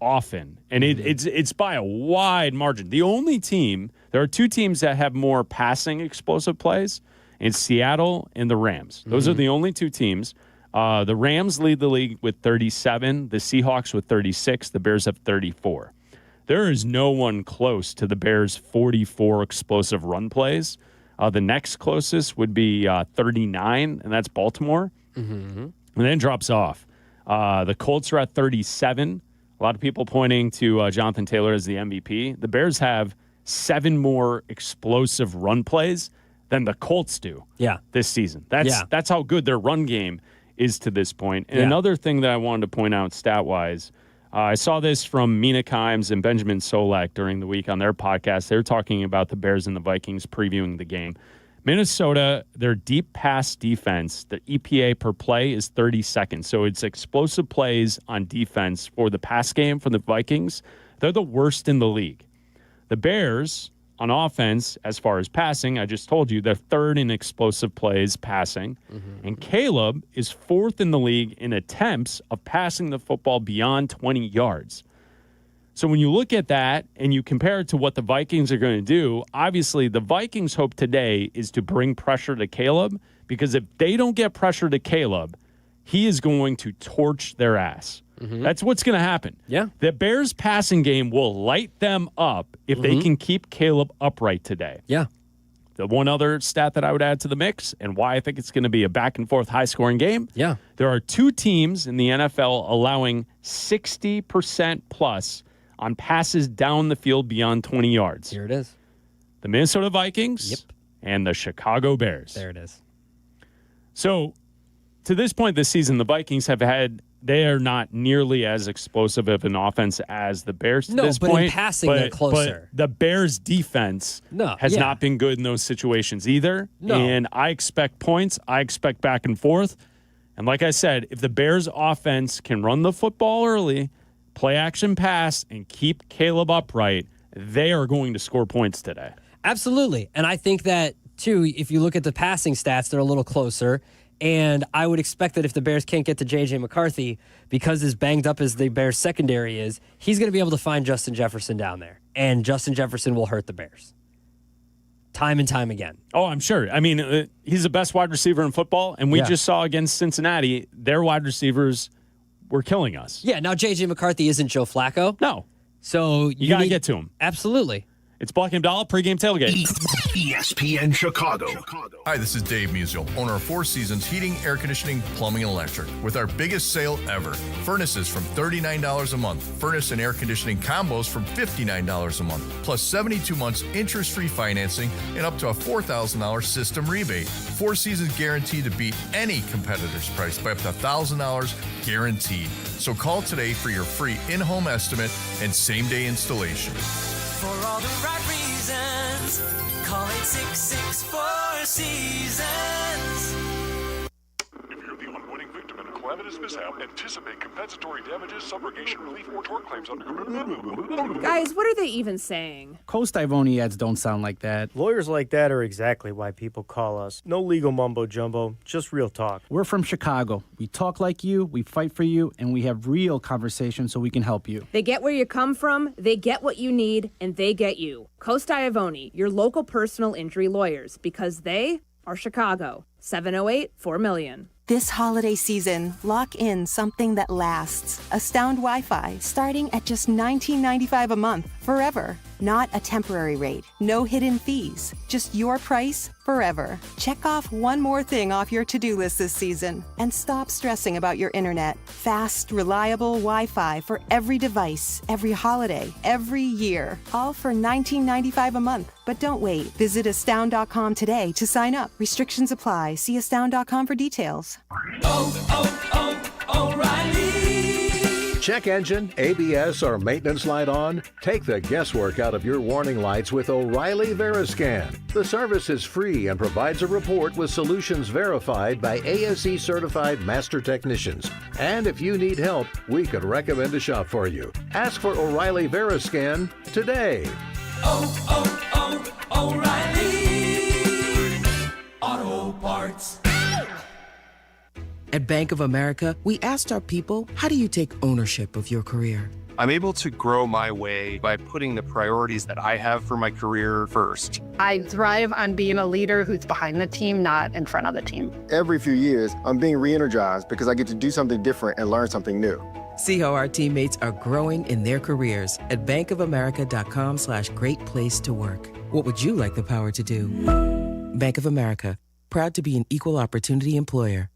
often, and it's by a wide margin. There are 2 teams that have more passing explosive plays. It's Seattle and the Rams. Those are the only 2 teams. The Rams lead the league with 37, the Seahawks with 36, the Bears have 34. There is no one close to the Bears' 44 explosive run plays. The next closest would be 39, and that's Baltimore. And then drops off. The Colts are at 37. A lot of people pointing to Jonathan Taylor as the MVP. The Bears have 7 more explosive run plays than the Colts do this season. That's how good their run game is to this point. And another thing that I wanted to point out stat-wise, I saw this from Mina Kimes and Benjamin Solak during the week on their podcast. They were talking about the Bears and the Vikings previewing the game. Minnesota, their deep pass defense, the EPA per play is 32nd. So it's explosive plays on defense for the pass game for the Vikings. They're the worst in the league. The Bears, on offense, as far as passing, I just told you, they're third in explosive plays passing. And Caleb is fourth in the league in attempts of passing the football beyond 20 yards. So when you look at that and you compare it to what the Vikings are going to do, obviously the Vikings' hope today is to bring pressure to Caleb, because if they don't get pressure to Caleb, he is going to torch their ass. That's what's going to happen. Yeah. The Bears' passing game will light them up if they can keep Caleb upright today. Yeah. The one other stat that I would add to the mix, and why I think it's going to be a back-and-forth high-scoring game, there are two teams in the NFL allowing 60% plus on passes down the field beyond 20 yards. Here it is. The Minnesota Vikings and the Chicago Bears. There it is. So, to this point this season, the Vikings they are not nearly as explosive of an offense as the Bears to this point. No, but in passing, they're closer. But the Bears' defense has not been good in those situations either. No. And I expect points. I expect back and forth. And like I said, if the Bears' offense can run the football early, play action pass, and keep Caleb upright, they are going to score points today. Absolutely. And I think that, too, if you look at the passing stats, they're a little closer. And I would expect that if the Bears can't get to J.J. McCarthy, because as banged up as the Bears' secondary is, he's going to be able to find Justin Jefferson down there. And Justin Jefferson will hurt the Bears. Time and time again. Oh, I'm sure. I mean, he's the best wide receiver in football. And we just saw against Cincinnati, their wide receivers were killing us. Yeah, now J.J. McCarthy isn't Joe Flacco. No. So you got to get to him. Absolutely. It's Bleck and Abdalla, pregame tailgate. ESPN Chicago. Hi, this is Dave Musial, owner of Four Seasons Heating, Air Conditioning, Plumbing, and Electric. With our biggest sale ever. Furnaces from $39 a month. Furnace and air conditioning combos from $59 a month. Plus 72 months interest-free financing and up to a $4,000 system rebate. Four Seasons guaranteed to beat any competitor's price by up to $1,000 guaranteed. So call today for your free in-home estimate and same-day installation. For all the right reasons, call 866-4 Seasons. If you're the unwitting victim in a calamitous mishap, anticipate compensatory damages, subrogation relief, or tort claims under... Guys, what are they even saying? Coast Ivoni ads don't sound like that. Lawyers like that are exactly why people call us. No legal mumbo-jumbo, just real talk. We're from Chicago. We talk like you, we fight for you, and we have real conversations so we can help you. They get where you come from, they get what you need, and they get you. Coast Ivoni, your local personal injury lawyers, because they are Chicago. 708-4million. This holiday season, lock in something that lasts. Astound Wi-Fi, starting at just $19.95 a month, forever. Not a temporary rate, no hidden fees, just your price forever. Check off one more thing off your to-do list this season and stop stressing about your internet. Fast, reliable Wi-Fi for every device, every holiday, every year. All for $19.95 a month. But don't wait. Visit astound.com today to sign up. Restrictions apply. See astound.com for details. O'Reilly. Check engine, ABS, or maintenance light on? Take the guesswork out of your warning lights with O'Reilly Veriscan. The service is free and provides a report with solutions verified by ASE certified master technicians. And if you need help, we could recommend a shop for you. Ask for O'Reilly Veriscan today. O'Reilly Auto Parts. At Bank of America, we asked our people, how do you take ownership of your career? I'm able to grow my way by putting the priorities that I have for my career first. I thrive on being a leader who's behind the team, not in front of the team. Every few years, I'm being re-energized because I get to do something different and learn something new. See how our teammates are growing in their careers at bankofamerica.com/greatplacetowork. What would you like the power to do? Bank of America, proud to be an equal opportunity employer.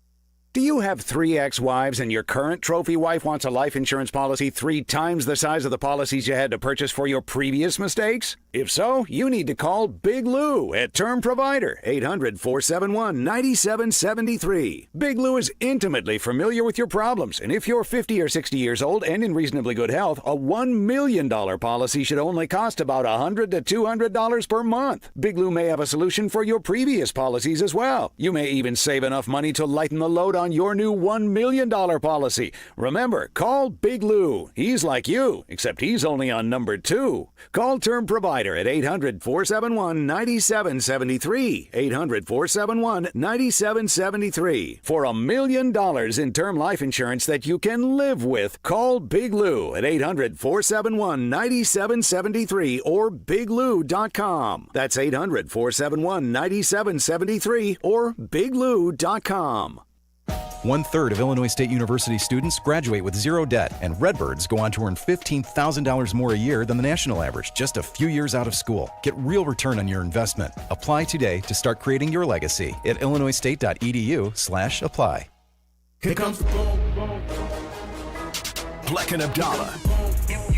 Do you have 3 ex-wives and your current trophy wife wants a life insurance policy 3 times the size of the policies you had to purchase for your previous mistakes? If so, you need to call Big Lou at Term Provider, 800-471-9773. Big Lou is intimately familiar with your problems, and if you're 50 or 60 years old and in reasonably good health, a $1 million policy should only cost about $100 to $200 per month. Big Lou may have a solution for your previous policies as well. You may even save enough money to lighten the load on your new $1 million policy. Remember, call Big Lou. He's like you, except he's only on number 2. Call Term Provider at 800-471-9773. 800-471-9773. For $1 million in term life insurance that you can live with, call Big Lou at 800-471-9773 or biglou.com. That's 800-471-9773 or biglou.com. 1/3 of Illinois State University students graduate with zero debt, and Redbirds go on to earn $15,000 more a year than the national average just a few years out of school. Get real return on your investment. Apply today to start creating your legacy at illinoisstate.edu/apply. Here comes the boom. Bleck and Abdalla.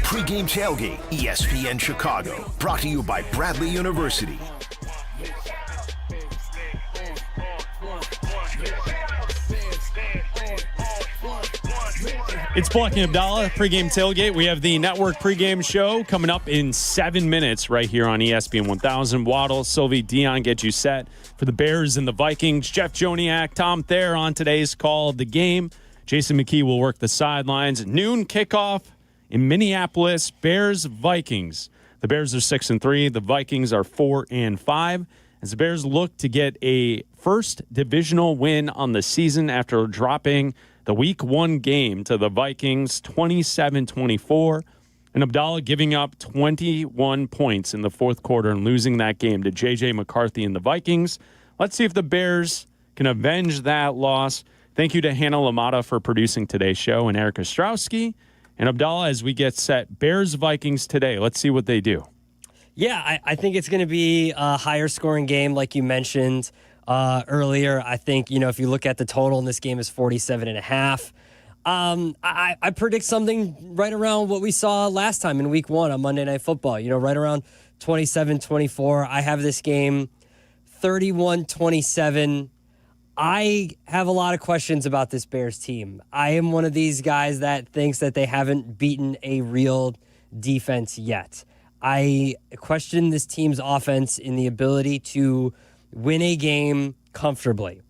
Pregame Tailgate, ESPN Chicago. Brought to you by Bradley University. It's Bleck and Abdalla, Pregame Tailgate. We have the network pregame show coming up in 7 minutes right here on ESPN 1000. Waddle, Silvy, Dionne get you set for the Bears and the Vikings. Jeff Joniak, Tom Thayer on today's call of the game. Jason McKee will work the sidelines. Noon kickoff in Minneapolis, Bears, Vikings. The Bears are 6-3. The Vikings are 4-5. As the Bears look to get a first divisional win on the season after dropping the Week 1 game to the Vikings, 27-24, and Abdalla giving up 21 points in the fourth quarter and losing that game to J.J. McCarthy and the Vikings. Let's see if the Bears can avenge that loss. Thank you to Hannah Lamata for producing today's show, and Erica Strowski. And Abdalla, as we get set, Bears-Vikings today. Let's see what they do. Yeah, I think it's going to be a higher scoring game, like you mentioned earlier. I think, if you look at the total in this game is 47.5. I predict something right around what we saw last time in Week 1 on Monday Night Football, right around 27-24. I have this game 31-27. I have a lot of questions about this Bears team. I am one of these guys that thinks that they haven't beaten a real defense yet. I question this team's offense in the ability to win a game comfortably.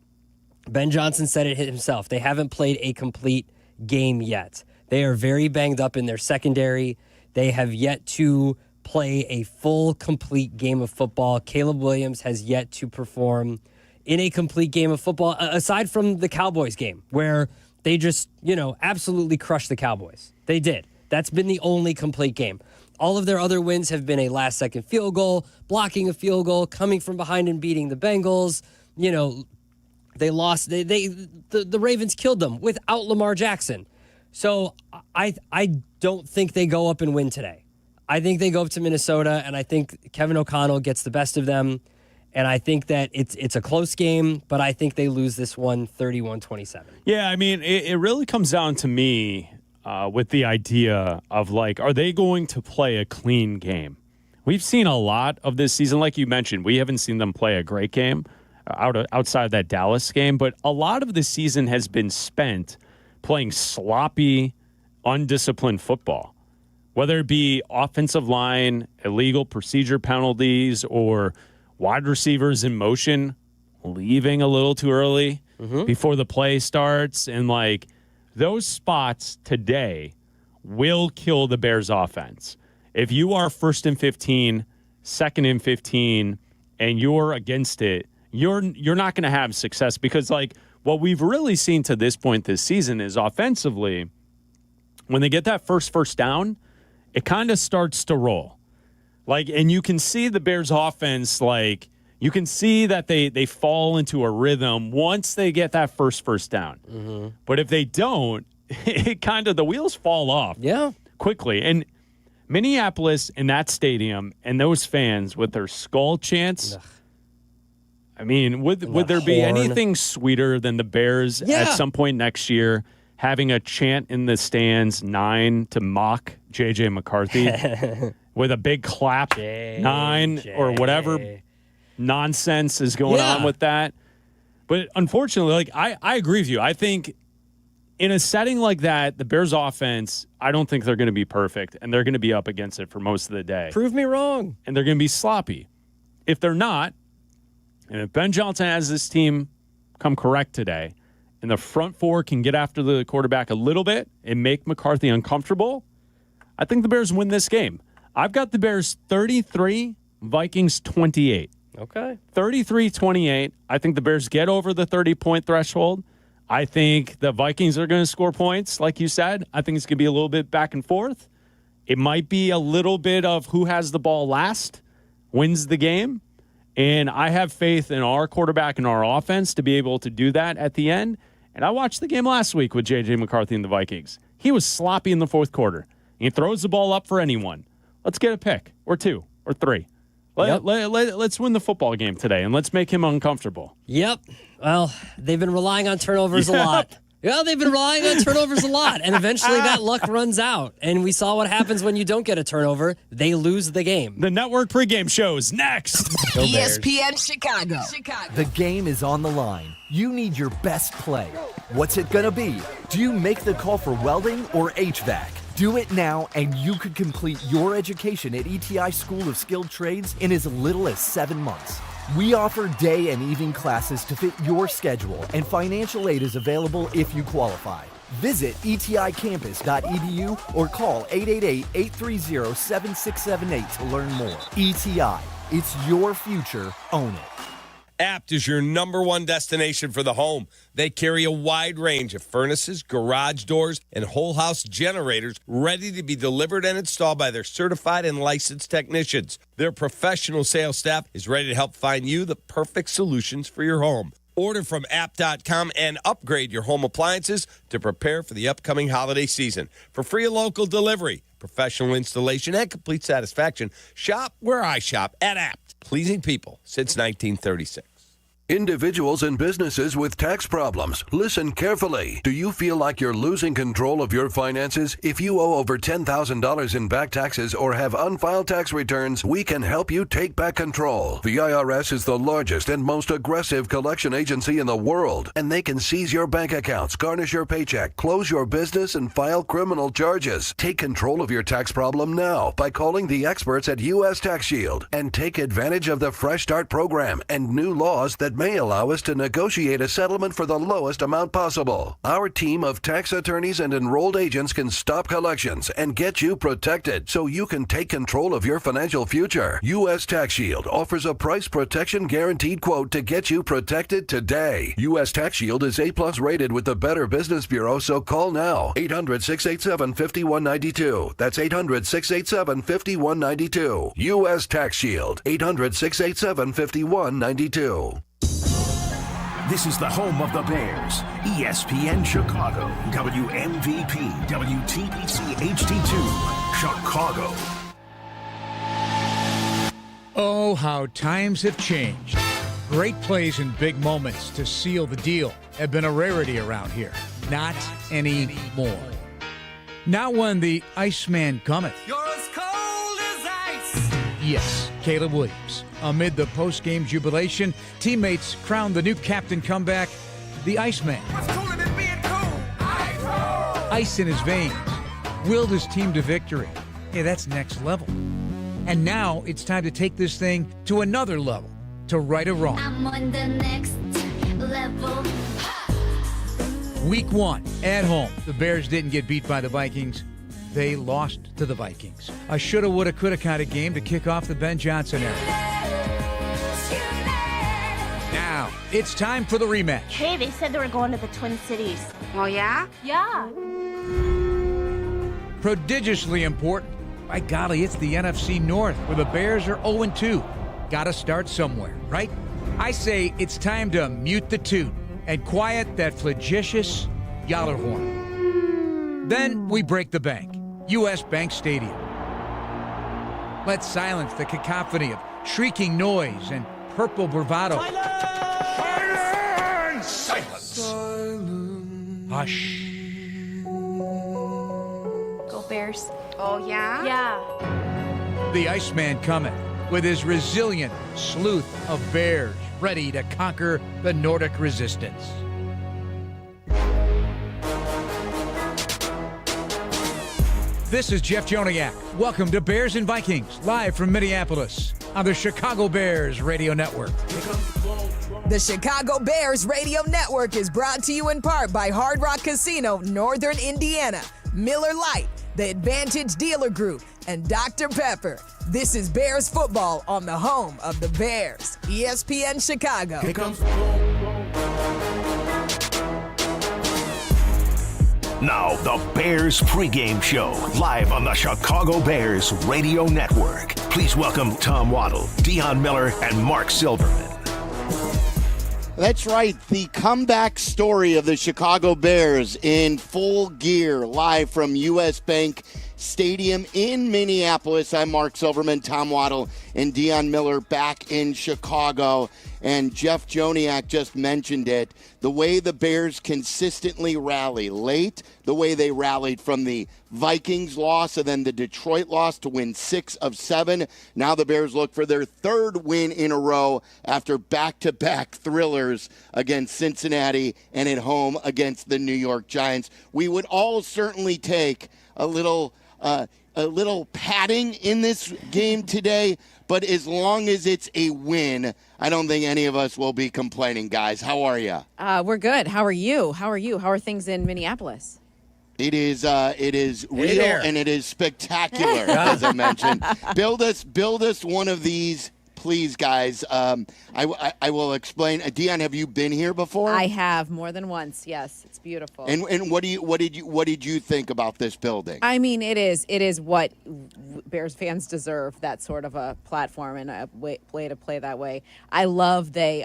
Ben Johnson said it himself. They haven't played a complete game yet. They are very banged up in their secondary. They have yet to play a full, complete game of football. Caleb Williams has yet to perform in a complete game of football, aside from the Cowboys game, where they just, absolutely crushed the Cowboys. They did. That's been the only complete game. All of their other wins have been a last-second field goal, blocking a field goal, coming from behind and beating the Bengals. They lost. The Ravens killed them without Lamar Jackson. So I don't think they go up and win today. I think they go up to Minnesota, and I think Kevin O'Connell gets the best of them. And I think that it's a close game, but I think they lose this one 31-27. Yeah, I mean, it really comes down to me with the idea of, are they going to play a clean game? We've seen a lot of this season. Like you mentioned, we haven't seen them play a great game outside of that Dallas game, but a lot of the season has been spent playing sloppy, undisciplined football, whether it be offensive line, illegal procedure penalties, or wide receivers in motion leaving a little too early before the play starts. And, those spots today will kill the Bears offense. If you are 1st and 15, 2nd and 15, and you're against it, you're not going to have success because, what we've really seen to this point this season is offensively, when they get that first down, it kind of starts to roll. And you can see the Bears offense, you can see that they fall into a rhythm once they get that first down. Mm-hmm. But if they don't, it the wheels fall off quickly. And Minneapolis in that stadium and those fans with their skull chants, I mean, would there be anything sweeter than the Bears at some point next year having a chant in the stands 9 to mock J.J. McCarthy with a big clap 9 or whatever nonsense is going on with that? But unfortunately, like I agree with you. I think in a setting like that, the Bears offense, I don't think they're going to be perfect, and they're going to be up against it for most of the day. Prove me wrong. And they're going to be sloppy. If they're not, and if Ben Johnson has this team come correct today, and the front four can get after the quarterback a little bit and make McCarthy uncomfortable, I think the Bears win this game. I've got the Bears 33, Vikings 28. Okay. 33-28. I think the Bears get over the 30-point threshold. I think the Vikings are going to score points, like you said. I think it's going to be a little bit back and forth. It might be a little bit of who has the ball last wins the game. And I have faith in our quarterback and our offense to be able to do that at the end. And I watched the game last week with J.J. McCarthy and the Vikings. He was sloppy in the fourth quarter. He throws the ball up for anyone. Let's get a pick or 2 or 3. Let's win the football game today, and let's make him uncomfortable. Yep. Well, they've been relying on turnovers a lot. Yeah, they've been relying on turnovers a lot, and eventually that luck runs out. And we saw what happens when you don't get a turnover. They lose the game. The network pregame shows next. ESPN Chicago. The game is on the line. You need your best play. What's it gonna be? Do you make the call for welding or HVAC? Do it now, and you could complete your education at ETI School of Skilled Trades in as little as 7 months. We offer day and evening classes to fit your schedule, and financial aid is available if you qualify. Visit eticampus.edu or call 888-830-7678 to learn more. ETI, it's your future. Own it. Apt is your #1 destination for the home. They carry a wide range of furnaces, garage doors, and whole house generators ready to be delivered and installed by their certified and licensed technicians. Their professional sales staff is ready to help find you the perfect solutions for your home. Order from apt.com and upgrade your home appliances to prepare for the upcoming holiday season. For free and local delivery, professional installation, and complete satisfaction, shop where I shop at Apt. Pleasing people since 1936. Individuals and businesses with tax problems, listen carefully. Do you feel like you're losing control of your finances? If you owe over $10,000 in back taxes or have unfiled tax returns, we can help you take back control. The IRS is the largest and most aggressive collection agency in the world, and they can seize your bank accounts, garnish your paycheck, close your business, and file criminal charges. Take control of your tax problem now by calling the experts at U.S. Tax Shield and take advantage of the Fresh Start program and new laws that may allow us to negotiate a settlement for the lowest amount possible. Our team of tax attorneys and enrolled agents can stop collections and get you protected so you can take control of your financial future. U.S. Tax Shield offers a price protection guaranteed quote to get you protected today. U.S. Tax Shield is A+ rated with the Better Business Bureau, so call now. 800-687-5192. That's 800-687-5192. U.S. Tax Shield. 800-687-5192. This is the home of the Bears, ESPN Chicago, WMVP, WTBC HD2, Chicago. Oh, how times have changed. Great plays and big moments to seal the deal have been a rarity around here. Not anymore. Not when the Iceman cometh. You're as cold as ice. Yes, Caleb Williams. Amid the post-game jubilation, teammates crowned the new captain comeback, the Iceman. What's cooler than being cool? Ice in his veins, willed his team to victory. Hey, that's next level. And now it's time to take this thing to another level, to right a wrong. I'm on the next level. Week 1, at home, the Bears didn't get beat by the Vikings. They lost to the Vikings. A shoulda, woulda, coulda kind of game to kick off the Ben Johnson era. Now, it's time for the rematch. Hey, they said they were going to the Twin Cities. Oh, yeah? Yeah. Prodigiously important. By golly, it's the NFC North, where the Bears are 0-2. Gotta start somewhere, right? I say it's time to mute the toot and quiet that flagitious yaller horn. Then we break the bank. U.S. Bank Stadium. Let's silence the cacophony of shrieking noise and purple bravado. Silence! Hush. Go Bears. Oh, yeah? Yeah. The Iceman coming with his resilient sleuth of bears ready to conquer the Nordic resistance. This is Jeff Joniak. Welcome to Bears and Vikings, live from Minneapolis on the Chicago Bears Radio Network. The Chicago Bears Radio Network is brought to you in part by Hard Rock Casino, Northern Indiana, Miller Lite, the Advantage Dealer Group, and Dr. Pepper. This is Bears football on the home of the Bears, ESPN Chicago. Now, the Bears pregame show, live on the Chicago Bears Radio Network. Please welcome Tom Waddle, Dionne Meller, and Mark Silverman. That's right, the comeback story of the Chicago Bears in full gear, live from U.S. Bank Stadium in Minneapolis. I'm Mark Silverman, Tom Waddle, and Dionne Meller back in Chicago. And Jeff Joniak just mentioned it, the way the Bears consistently rally late, the way they rallied from the Vikings loss and then the Detroit loss to win 6 of 7. Now the Bears look for their third win in a row after back-to-back thrillers against Cincinnati and at home against the New York Giants. We would all certainly take a little padding in this game today, but as long as it's a win, I don't think any of us will be complaining, guys. How are you? We're good. How are you? How are things in Minneapolis? It is real and it is spectacular, as I mentioned. Build us one of these, please, guys. I will explain. Dionne, have you been here before? I have more than once. Yes, it's beautiful. And what did you think about this building? I mean, it is what Bears fans deserve, that sort of a platform and a way to play that way. I love the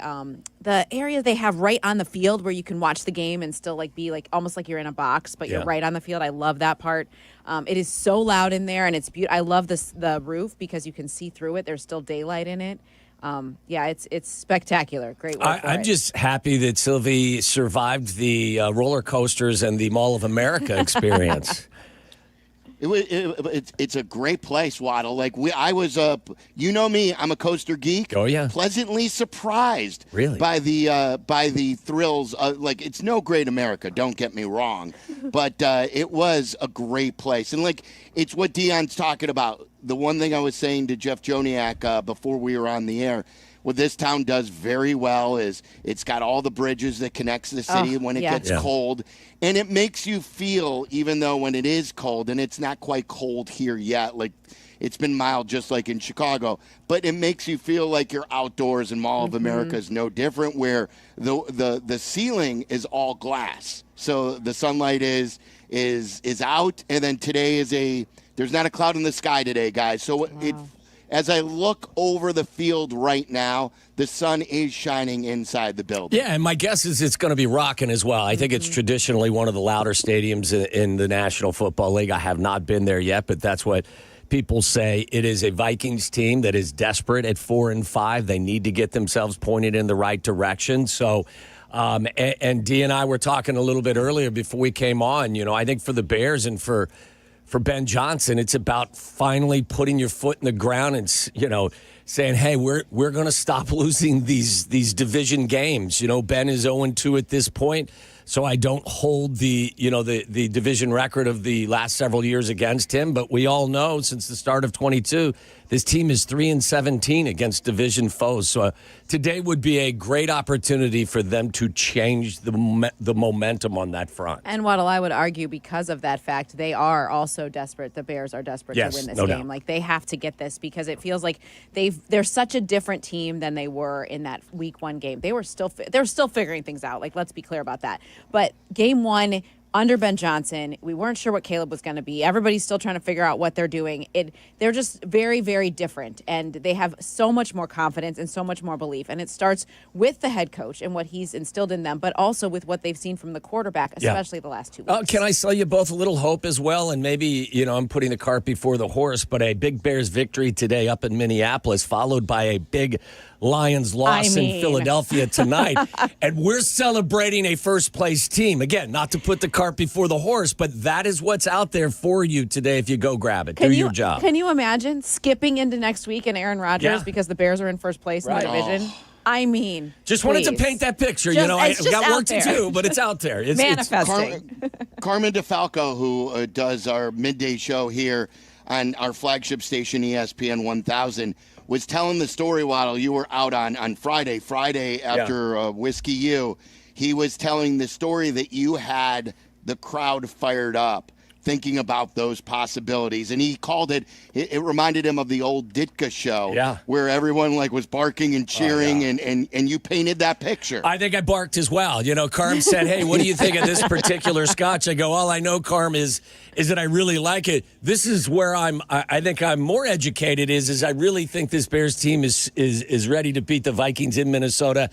area they have right on the field where you can watch the game and still be almost like you're in a box, but you're right on the field. I love that part. It is so loud in there, and it's beautiful. I love the roof because you can see through it. There's still daylight in it. It's spectacular. Great work. I'm just happy that Silvy survived the roller coasters and the Mall of America experience. It's a great place, Waddle. I was you know me, I'm a coaster geek. Oh yeah. Pleasantly surprised, really, by the thrills. It's no Great America, don't get me wrong, but it was a great place, and it's what Dionne's talking about. The one thing I was saying to Jeff Joniak before we were on the air, what this town does very well is it's got all the bridges that connects the city when it gets cold. And it makes you feel, even though when it is cold, and it's not quite cold here yet, it's been mild just like in Chicago, but it makes you feel like you're outdoors, and Mall of America is no different, where the ceiling is all glass. So the sunlight is out, and then today there's not a cloud in the sky today, guys. So as I look over the field right now, the sun is shining inside the building. Yeah, and my guess is it's going to be rocking as well. I think it's traditionally one of the louder stadiums in the National Football League. I have not been there yet, but that's what people say. It is a Vikings team that is desperate at 4-5. They need to get themselves pointed in the right direction. So, and Dee and I were talking a little bit earlier before we came on. I think for the Bears and for Ben Johnson, it's about finally putting your foot in the ground and, saying, hey, we're going to stop losing these division games. Ben is 0-2 at this point, so I don't hold the division record of the last several years against him. But we all know since the start of 22, this team is 3-17 against division foes. So today would be a great opportunity for them to change the momentum on that front. And Waddle, I would argue because of that fact, they are also desperate. The Bears are desperate to win this game. Doubt. They have to get this because it feels like they're such a different team than they were in that Week 1 game. They're still figuring things out. Let's be clear about that. But Game 1. Under Ben Johnson, we weren't sure what Caleb was going to be. Everybody's still trying to figure out what they're doing. They're just very, very different, and they have so much more confidence and so much more belief. And it starts with the head coach and what he's instilled in them, but also with what they've seen from the quarterback, especially the last 2 weeks. Can I sell you both a little hope as well? And maybe, I'm putting the cart before the horse, but a big Bears victory today up in Minneapolis, followed by a big Lions loss in Philadelphia tonight. And we're celebrating a first-place team. Again, not to put the cart before the horse, but that is what's out there for you today if you go grab it. Do your job. Can you imagine skipping into next week and Aaron Rodgers because the Bears are in first place in the division? I mean, just wanted to paint that picture. I've got work to do, but it's out there. It's manifesting. Carmen DeFalco, who does our midday show here on our flagship station, ESPN 1000, was telling the story, Waddle. You were out on Friday after Whiskey U. He was telling the story that you had the crowd fired up, thinking about those possibilities. And he called it reminded him of the old Ditka show where everyone was barking and cheering and you painted that picture. I think I barked as well. Carm said, hey, what do you think of this particular scotch? I go, all I know, Carm, is that I really like it. This is where I think I'm more educated is I really think this Bears team is ready to beat the Vikings in Minnesota.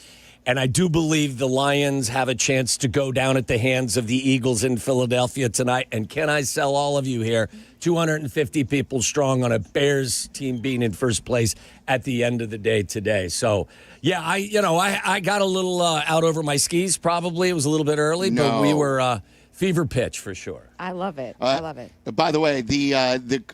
And I do believe the Lions have a chance to go down at the hands of the Eagles in Philadelphia tonight. And can I sell all of you here 250 people strong on a Bears team being in first place at the end of the day today? So, yeah, I got a little out over my skis probably. It was a little bit early, but we were fever pitch for sure. I love it. I love it. By the way, the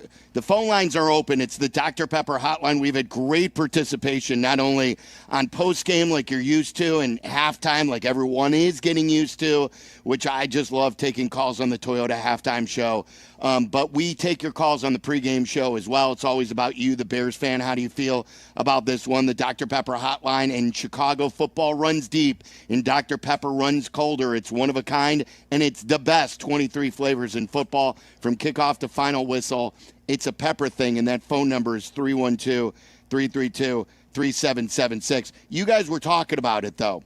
phone lines are open. It's the Dr. Pepper hotline. We've had great participation, not only on postgame like you're used to and halftime like everyone is getting used to, which I just love taking calls on the Toyota halftime show. But we take your calls on the pregame show as well. It's always about you, the Bears fan. How do you feel about this one? The Dr. Pepper hotline. And Chicago football runs deep and Dr. Pepper runs colder. It's one of a kind, and it's the best 23 flavors in football from kickoff to final whistle. It's a Pepper thing, and that phone number is 312-332-3776. You guys were talking about it, though.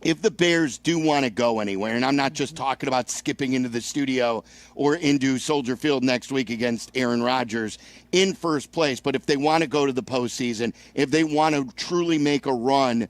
If the Bears do want to go anywhere, and I'm not just talking about skipping into the studio or into Soldier Field next week against Aaron Rodgers in first place, but if they want to go to the postseason, if they want to truly make a run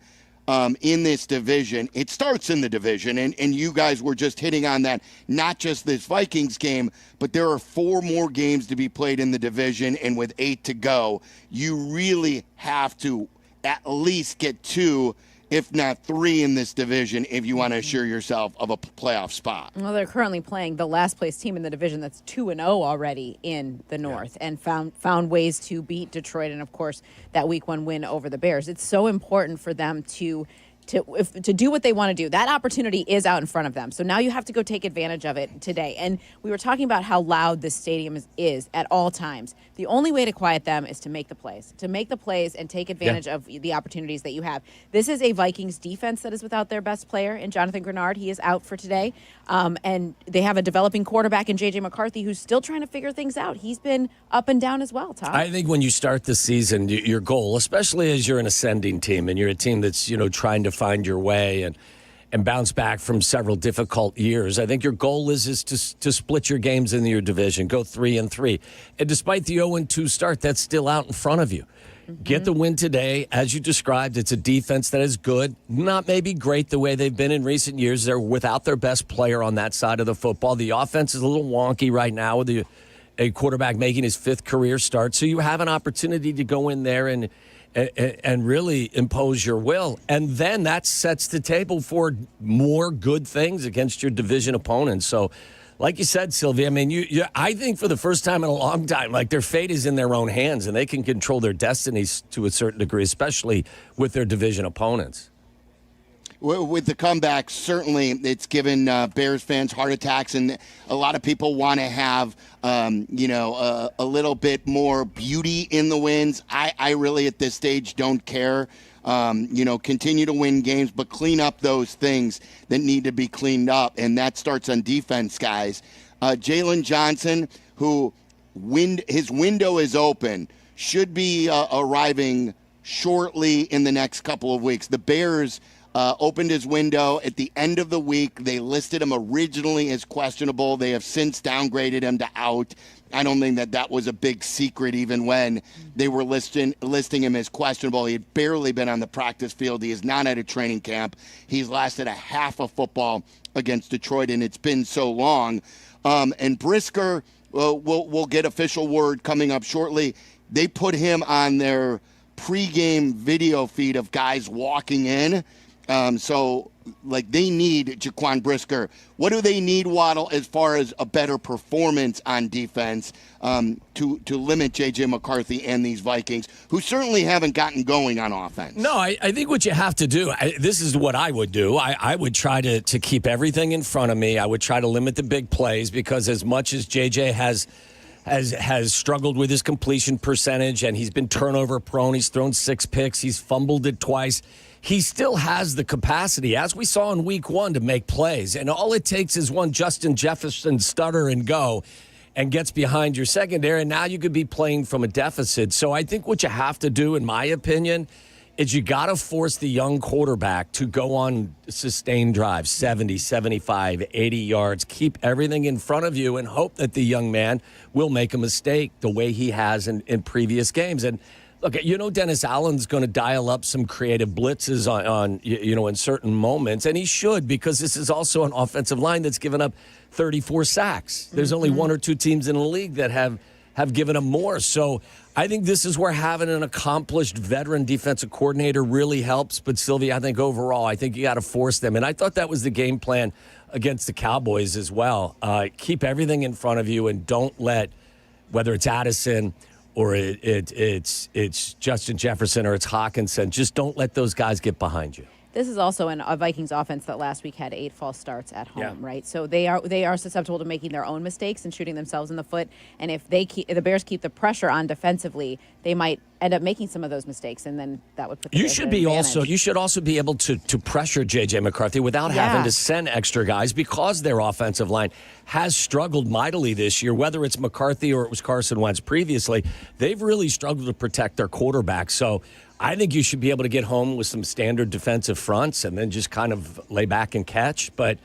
in this division, it starts in the division, and you guys were just hitting on that, not just this Vikings game, but there are 4 more games to be played in the division, and with 8 to go, you really have to at least get 2, if not 3 in this division if you want to assure yourself of a playoff spot. Well, they're currently playing the last place team in the division that's 2-0 already in the North and found ways to beat Detroit and, of course, that Week 1 win over the Bears. It's so important for them to do what they want to do. That opportunity is out in front of them. So now you have to go take advantage of it today. And we were talking about how loud this stadium is at all times. The only way to quiet them is to make the plays. And take advantage of the opportunities that you have. This is a Vikings defense that is without their best player in Jonathan Grenard. He is out for today. And they have a developing quarterback in J.J. McCarthy who's still trying to figure things out. He's been up and down as well, Tom. I think when you start the season, your goal, especially as you're an ascending team and you're a team that's, trying to find your way and bounce back from several difficult years. I think your goal is to split your games in your division, go 3-3. And despite the 0-2 start, that's still out in front of you. Mm-hmm. Get the win today. As you described, it's a defense that is good, not maybe great the way they've been in recent years. They're without their best player on that side of the football. The offense is a little wonky right now with a quarterback making his 5th career start. So you have an opportunity to go in there and really impose your will. And then that sets the table for more good things against your division opponents. So, like you said, Silvy, I mean, I think for the first time in a long time, their fate is in their own hands, and they can control their destinies to a certain degree, especially with their division opponents. With the comeback, certainly it's given Bears fans heart attacks, and a lot of people want to have, a little bit more beauty in the wins. I really, at this stage, don't care. Continue to win games, but clean up those things that need to be cleaned up, and that starts on defense, guys. Jalen Johnson, his window is open, should be arriving shortly in the next couple of weeks. The Bears opened his window at the end of the week. They listed him originally as questionable. They have since downgraded him to out. I don't think that was a big secret even when they were listing him as questionable. He had barely been on the practice field. He is not at a training camp. He's lasted a half of football against Detroit, and it's been so long. And Brisker, we'll get official word coming up shortly. They put him on their pregame video feed of guys walking in. So they need Jaquan Brisker. What do they need, Waddle, as far as a better performance on defense to limit J.J. McCarthy and these Vikings, who certainly haven't gotten going on offense? No, I think what you have to do, this is what I would do. I would try to keep everything in front of me. I would try to limit the big plays, because as much as J.J. has struggled with his completion percentage, and he's been turnover prone, he's thrown 6 picks, he's fumbled it twice, he still has the capacity, as we saw in week 1, to make plays. And all it takes is one Justin Jefferson stutter and go, and gets behind your secondary, and now you could be playing from a deficit. So I think what you have to do, in my opinion, is you got to force the young quarterback to go on sustained drives, 70, 75, 80 yards. Keep everything in front of you and hope that the young man will make a mistake the way he has in previous games. And look, Dennis Allen's going to dial up some creative blitzes on in certain moments, and he should, because this is also an offensive line that's given up 34 sacks. There's only 1 or 2 teams in the league that have given him more. So I think this is where having an accomplished veteran defensive coordinator really helps. But Silvy, I think overall, I think you got to force them. And I thought that was the game plan against the Cowboys as well. Keep everything in front of you, and don't let, whether it's Addison or it's Justin Jefferson or it's Hawkinson, just don't let those guys get behind you. This is also a Vikings offense that last week had 8 false starts at home, right? So they are susceptible to making their own mistakes and shooting themselves in the foot. And if the Bears keep the pressure on defensively, they might end up making some of those mistakes, and then that would put the Bears at an advantage. You should also be able to pressure J.J. McCarthy without having to send extra guys, because their offensive line has struggled mightily this year. Whether it's McCarthy or it was Carson Wentz previously, they've really struggled to protect their quarterback. So I think you should be able to get home with some standard defensive fronts and then just kind of lay back and catch. But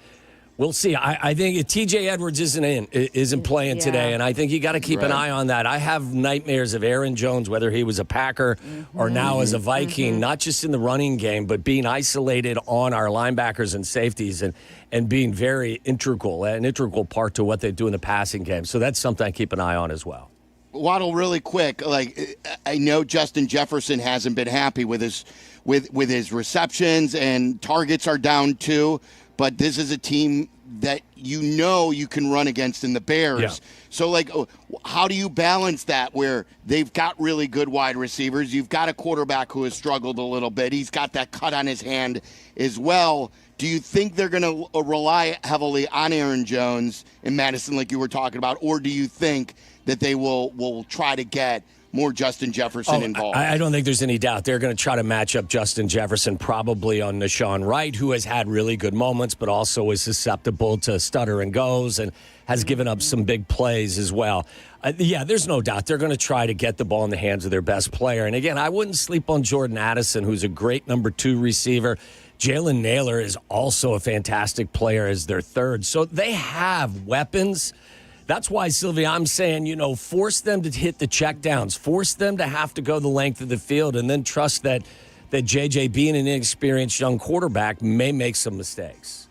we'll see. I think T.J. Edwards isn't playing today, and I think you got to keep an eye on that. I have nightmares of Aaron Jones, whether he was a Packer or now as a Viking, not just in the running game, but being isolated on our linebackers and safeties and being an integral part to what they do in the passing game. So that's something I keep an eye on as well. Waddle, really quick, I know Justin Jefferson hasn't been happy with his receptions, and targets are down too, but this is a team that you can run against in the Bears. Yeah. So, how do you balance that where they've got really good wide receivers? You've got a quarterback who has struggled a little bit. He's got that cut on his hand as well. Do you think they're going to rely heavily on Aaron Jones and Madison like you were talking about, or do you think that they will try to get more Justin Jefferson involved? I don't think there's any doubt. They're going to try to match up Justin Jefferson probably on Nashawn Wright, who has had really good moments, but also is susceptible to stutter and goes and has given up some big plays as well. There's no doubt. They're going to try to get the ball in the hands of their best player. And again, I wouldn't sleep on Jordan Addison, who's a great number 2 receiver. Jalen Naylor is also a fantastic player as their third. So they have weapons. That's why, Silvy, I'm saying, force them to hit the checkdowns, force them to have to go the length of the field, and then trust that JJ, being an inexperienced young quarterback, may make some mistakes.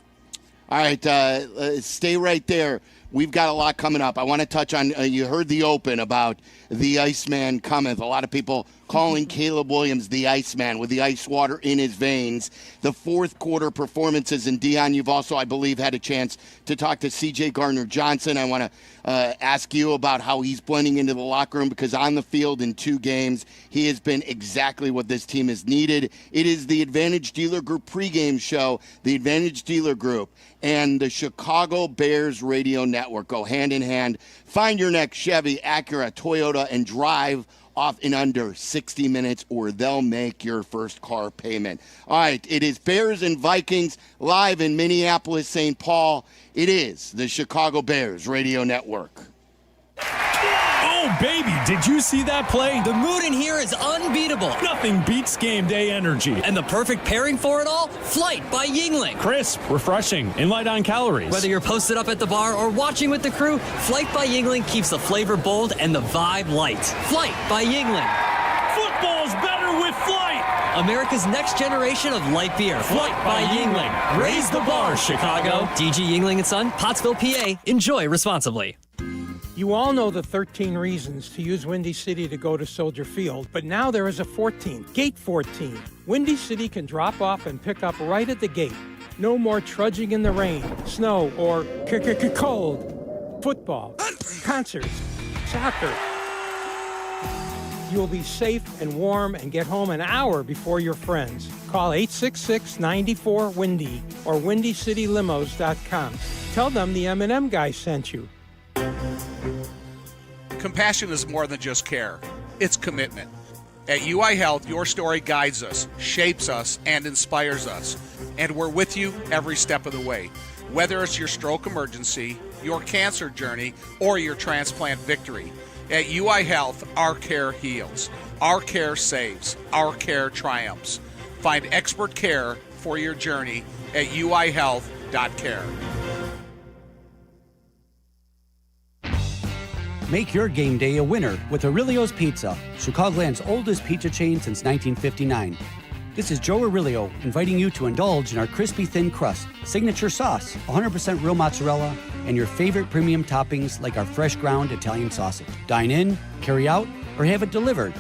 All right, stay right there. We've got a lot coming up. I want to touch on, you heard the open about the Iceman cometh. A lot of people calling Caleb Williams the Iceman with the ice water in his veins. The fourth quarter performances, and Dionne, you've also, I believe, had a chance to talk to C.J. Gardner-Johnson. I want to ask you about how he's blending into the locker room, because on the field in 2 games, he has been exactly what this team has needed. It is the Advantage Dealer Group pregame show, the Advantage Dealer Group, and the Chicago Bears radio network go hand in hand. Find your next Chevy, Acura, Toyota, and drive off in under 60 minutes, or they'll make your first car payment. All right, it is Bears and Vikings live in Minneapolis, St. Paul. It is the Chicago Bears radio network. Oh, baby, did you see that play? The mood in here is unbeatable. Nothing beats game day energy. And the perfect pairing for it all? Flight by Yingling. Crisp, refreshing, and light on calories. Whether you're posted up at the bar or watching with the crew, Flight by Yingling keeps the flavor bold and the vibe light. Flight by Yingling. Football's better with Flight. America's next generation of light beer. Flight by Yingling. Raise the bar, Chicago. DG Yingling & Son, Pottsville, PA. Enjoy responsibly. You all know the 13 reasons to use Windy City to go to Soldier Field, but now there is a 14th, Gate 14. Windy City can drop off and pick up right at the gate. No more trudging in the rain, snow, or cold. Football, concerts, soccer. You'll be safe and warm and get home an hour before your friends. Call 866-94-WINDY or WindyCityLimos.com. Tell them the M&M guy sent you. Compassion is more than just care. It's commitment. At UI Health, your story guides us, shapes us, and inspires us. And we're with you every step of the way. Whether it's your stroke emergency, your cancer journey, or your transplant victory. At UI Health, our care heals. Our care saves. Our care triumphs. Find expert care for your journey at uihealth.care. Make your game day a winner with Aurelio's Pizza, Chicagoland's oldest pizza chain since 1959. This is Joe Aurelio inviting you to indulge in our crispy thin crust, signature sauce, 100% real mozzarella, and your favorite premium toppings like our fresh ground Italian sausage. Dine in, carry out, or have it delivered.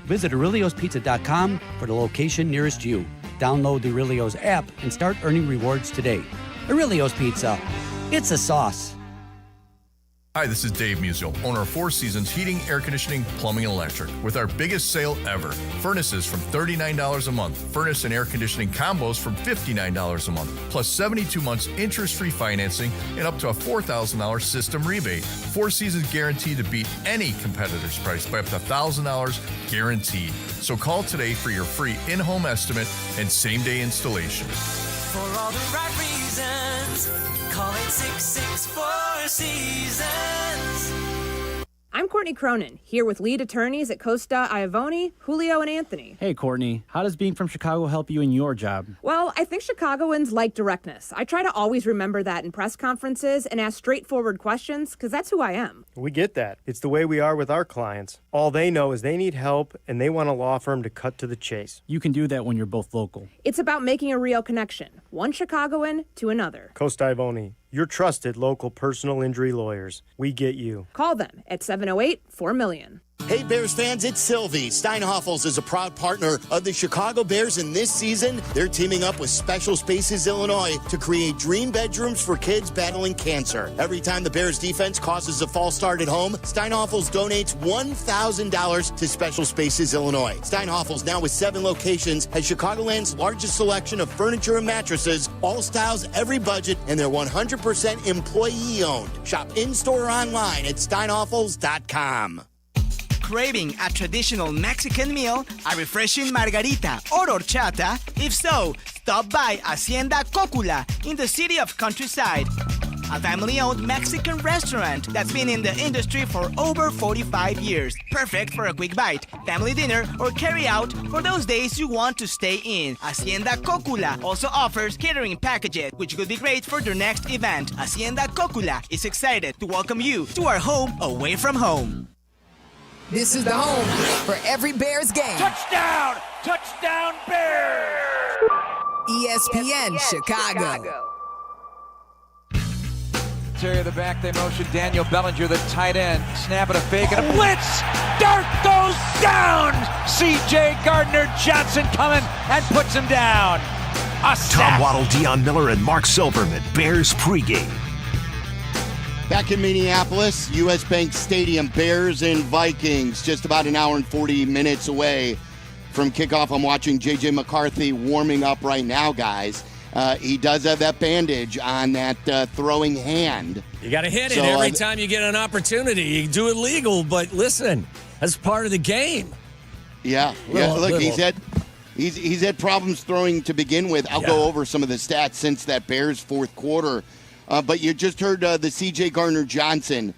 Visit Aurelio'sPizza.com for the location nearest you. Download the Aurelio's app and start earning rewards today. Aurelio's Pizza. It's a sauce. Hi, this is Dave Musial, owner of Four Seasons Heating, Air Conditioning, Plumbing, and Electric, with our biggest sale ever. Furnaces from $39 a month, furnace and air conditioning combos from $59 a month, plus 72 months interest-free financing and up to a $4,000 system rebate. Four Seasons guaranteed to beat any competitor's price by up to $1,000 guaranteed. So call today for your free in-home estimate and same-day installation. For all the right reasons, call it 664 Seasons. I'm Courtney Cronin, here with lead attorneys at Costa, Iavone, Julio, and Anthony. Hey, Courtney. How does being from Chicago help you in your job? Well, I think Chicagoans like directness. I try to always remember that in press conferences and ask straightforward questions, because that's who I am. We get that. It's the way we are with our clients. All they know is they need help, and they want a law firm to cut to the chase. You can do that when you're both local. It's about making a real connection, one Chicagoan to another. Costa Iavone, your trusted local personal injury lawyers. We get you. Call them at 708-4-million. Hey Bears fans, it's Silvy. Steinhoffels is a proud partner of the Chicago Bears, and this season they're teaming up with Special Spaces Illinois to create dream bedrooms for kids battling cancer. Every time the Bears defense causes a false start at home, Steinhoffels donates $1,000 to Special Spaces Illinois. Steinhoffels, now with 7 locations, has Chicagoland's largest selection of furniture and mattresses, all styles, every budget, and they're 100% employee-owned. Shop in-store or online at steinhoffels.com. Craving a traditional Mexican meal, a refreshing margarita or horchata? If so, stop by Hacienda Cocula in the city of Countryside. A family-owned Mexican restaurant that's been in the industry for over 45 years. Perfect for a quick bite, family dinner, or carry out for those days you want to stay in. Hacienda Cocula also offers catering packages, which could be great for your next event. Hacienda Cocula is excited to welcome you to our home away from home. This is the home for every Bears game. Touchdown! Touchdown Bears! ESPN Chicago. Terry the back, they motion Daniel Bellinger, the tight end, snapping a fake and a blitz. Dart goes down. C.J. Gardner-Johnson coming and puts him down. A sack. Tom Waddle, Dionne Miller, and Mark Silverman. Bears pregame. Back in Minneapolis, US Bank Stadium, Bears and Vikings, just about an hour and 40 minutes away from kickoff. I'm watching J.J. McCarthy warming up right now, guys. He does have that bandage on that throwing hand. You got to hit it every time you get an opportunity. You do it legal, but listen, that's part of the game. Yeah. Look, he's had problems throwing to begin with. I'll go over some of the stats since that Bears fourth quarter. But you just heard the C.J. Gardner-Johnson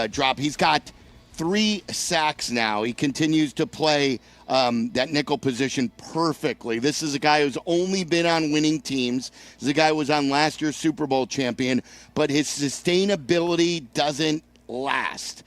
drop. He's got 3 sacks now. He continues to play that nickel position perfectly. This is a guy who's only been on winning teams. This is a guy who was on last year's Super Bowl champion, but his sustainability doesn't last.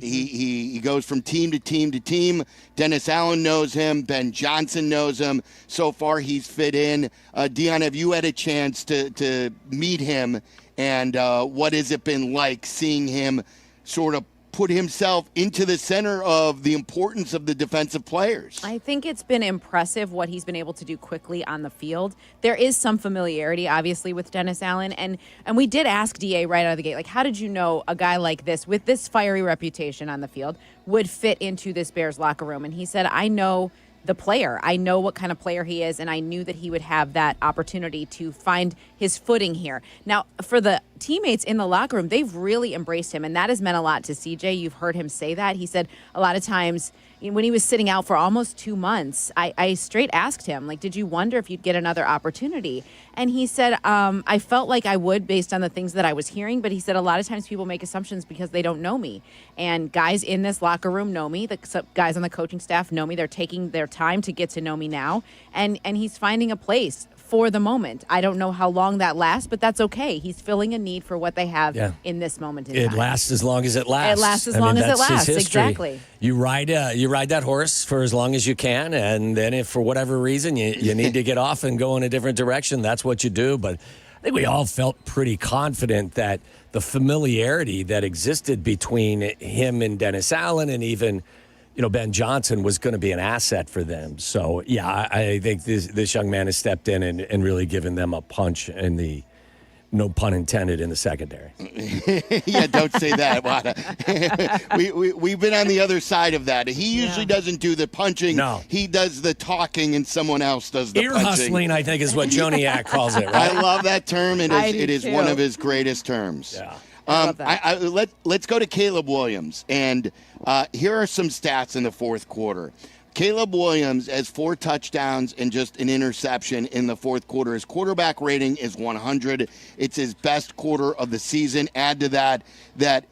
He goes from team to team to team. Dennis Allen knows him. Ben Johnson knows him. So far, he's fit in. Dionne, have you had a chance to meet him? And what has it been like seeing him sort of put himself into the center of the importance of the defensive players. I think it's been impressive what he's been able to do quickly on the field. There is some familiarity, obviously, with Dennis Allen. And we did ask DA right out of the gate, like, how did you know a guy like this, with this fiery reputation on the field, would fit into this Bears locker room? And he said, I know the player. I know what kind of player he is, and I knew that he would have that opportunity to find his footing here. Now, for the teammates in the locker room, they've really embraced him, and that has meant a lot to CJ. You've heard him say that. He said a lot of times when he was sitting out for almost 2 months, I straight asked him, like, did you wonder if you'd get another opportunity? And he said, I felt like I would based on the things that I was hearing, but he said a lot of times people make assumptions because they don't know me. And guys in this locker room know me. The guys on the coaching staff know me. They're taking their time to get to know me now. And he's finding a place for the moment. I don't know how long that lasts, but that's okay. He's filling a need for what they have in this moment in time. It lasts as long as it lasts. It lasts as long as it lasts, exactly. You ride that horse for as long as you can, and then if for whatever reason you need to get off and go in a different direction, that's what you do. But I think we all felt pretty confident that the familiarity that existed between him and Dennis Allen and even Ben Johnson was going to be an asset for them. So, yeah, I think this young man has stepped in and really given them a punch in the, no pun intended, in the secondary. Yeah, don't say that, Wada. We've been on the other side of that. He usually doesn't do the punching. No. He does the talking and someone else does the ear punching. Hustling, I think, is what Joniak calls it, right? I love that term. It is one of his greatest terms. Yeah. Let's go to Caleb Williams. And here are some stats in the fourth quarter. Caleb Williams has 4 touchdowns and just an interception in the fourth quarter. His quarterback rating is 100. It's his best quarter of the season. Add to that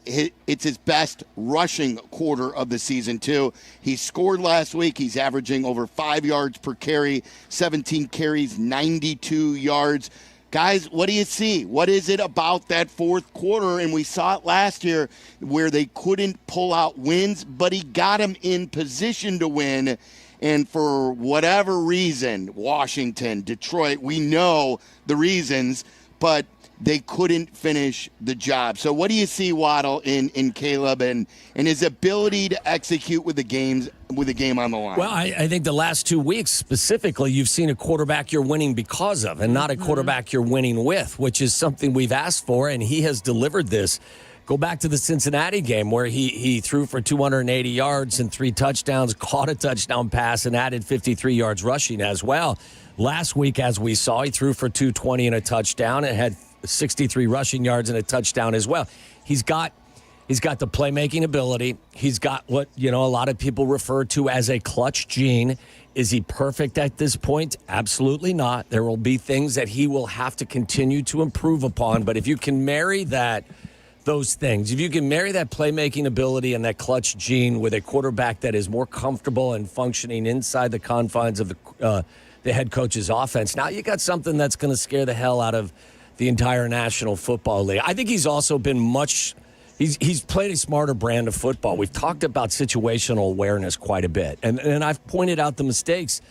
it's his best rushing quarter of the season, too. He scored last week. He's averaging over 5 yards per carry, 17 carries, 92 yards. Guys, what do you see? What is it about that fourth quarter? And we saw it last year where they couldn't pull out wins, but he got them in position to win. And for whatever reason, Washington, Detroit, we know the reasons, but they couldn't finish the job. So what do you see, Waddle, in Caleb and his ability to execute with the game on the line? Well, I think the last 2 weeks specifically, you've seen a quarterback you're winning because of and not a quarterback you're winning with, which is something we've asked for, and he has delivered this. Go back to the Cincinnati game where he threw for 280 yards and 3 touchdowns, caught a touchdown pass, and added 53 yards rushing as well. Last week, as we saw, he threw for 220 and a touchdown and had 63 rushing yards and a touchdown as well. He's got the playmaking ability. He's got what, a lot of people refer to as a clutch gene. Is he perfect at this point? Absolutely not. There will be things that he will have to continue to improve upon. But if you can marry those things, if you can marry that playmaking ability and that clutch gene with a quarterback that is more comfortable and functioning inside the confines of the head coach's offense, now you got something that's going to scare the hell out of the entire National Football League. I think he's also been he's played a smarter brand of football. We've talked about situational awareness quite a bit. And I've pointed out the mistakes,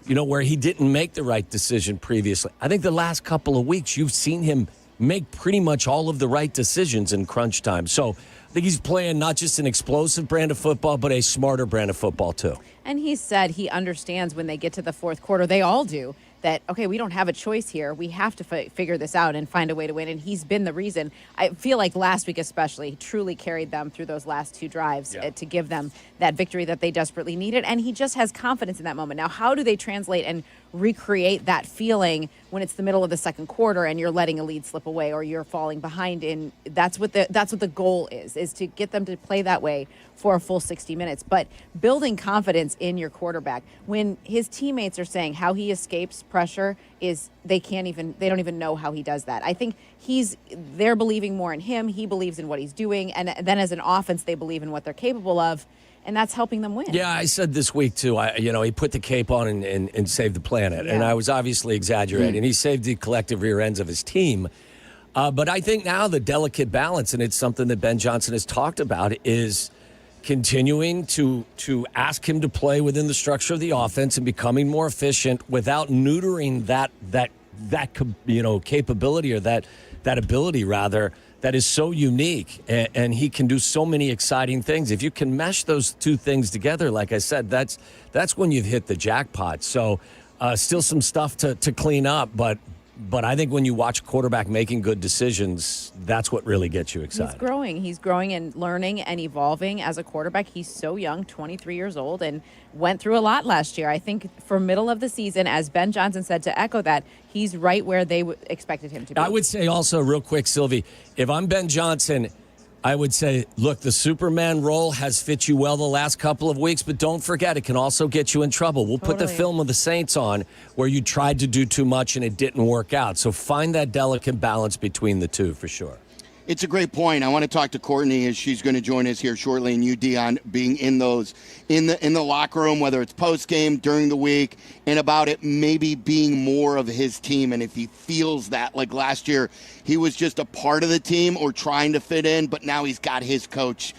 where he didn't make the right decision previously. I think the last couple of weeks, you've seen him make pretty much all of the right decisions in crunch time. So I think he's playing not just an explosive brand of football, but a smarter brand of football, too. And he said he understands when they get to the fourth quarter, they all do, that, okay, we don't have a choice here. We have to figure this out and find a way to win. And he's been the reason. I feel like last week especially, he truly carried them through those last 2 drives to give them that victory that they desperately needed. And he just has confidence in that moment. Now, how do they translate and recreate that feeling when it's the middle of the second quarter and you're letting a lead slip away or you're falling behind? And that's what the goal is to get them to play that way for a full 60 minutes. But building confidence in your quarterback, when his teammates are saying how he escapes pressure, is they don't even know how he does that. I think they're believing more in him. He believes in what he's doing. And then as an offense, they believe in what they're capable of. And that's helping them win. Yeah, I said this week, too, he put the cape on and saved the planet. Yeah. And I was obviously exaggerating. He saved the collective rear ends of his team. But I think now the delicate balance, and it's something that Ben Johnson has talked about, is continuing to ask him to play within the structure of the offense and becoming more efficient without neutering that capability or that ability, rather, that is so unique, and he can do so many exciting things. If you can mesh those two things together, like I said, that's when you've hit the jackpot. So still some stuff to clean up, but I think when you watch a quarterback making good decisions, that's what really gets you excited. He's growing and learning and evolving as a quarterback. He's so young, 23 years old, and went through a lot last year. I think for middle of the season, as Ben Johnson said, to echo that, he's right where they expected him to be. I would say also real quick, Silvy, if I'm Ben Johnson, I would say, look, the Superman role has fit you well the last couple of weeks, but don't forget, it can also get you in trouble. We'll put the film of the Saints on where you tried to do too much and it didn't work out. So find that delicate balance between the two for sure. It's a great point. I want to talk to Courtney as she's going to join us here shortly, and you, Dionne, being in the locker room, whether it's post game, during the week, and about it maybe being more of his team, and if he feels that, like last year, he was just a part of the team or trying to fit in, but now he's got his coach.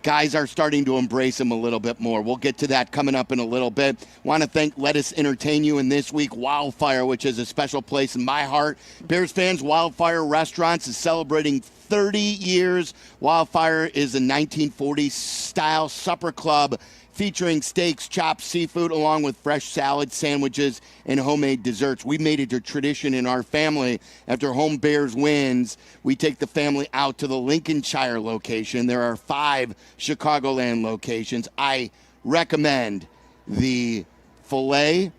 Guys are starting to embrace him a little bit more. We'll get to that coming up in a little bit. Want to thank Let Us Entertain You in this week, Wildfire, which is a special place in my heart. Bears fans, Wildfire Restaurants is celebrating 30 years. Wildfire is a 1940s style supper club featuring steaks, chops, seafood, along with fresh salads, sandwiches, and homemade desserts. We made it a tradition in our family. After home Bears wins, we take the family out to the Lincolnshire location. There are 5 Chicagoland locations. I recommend the filet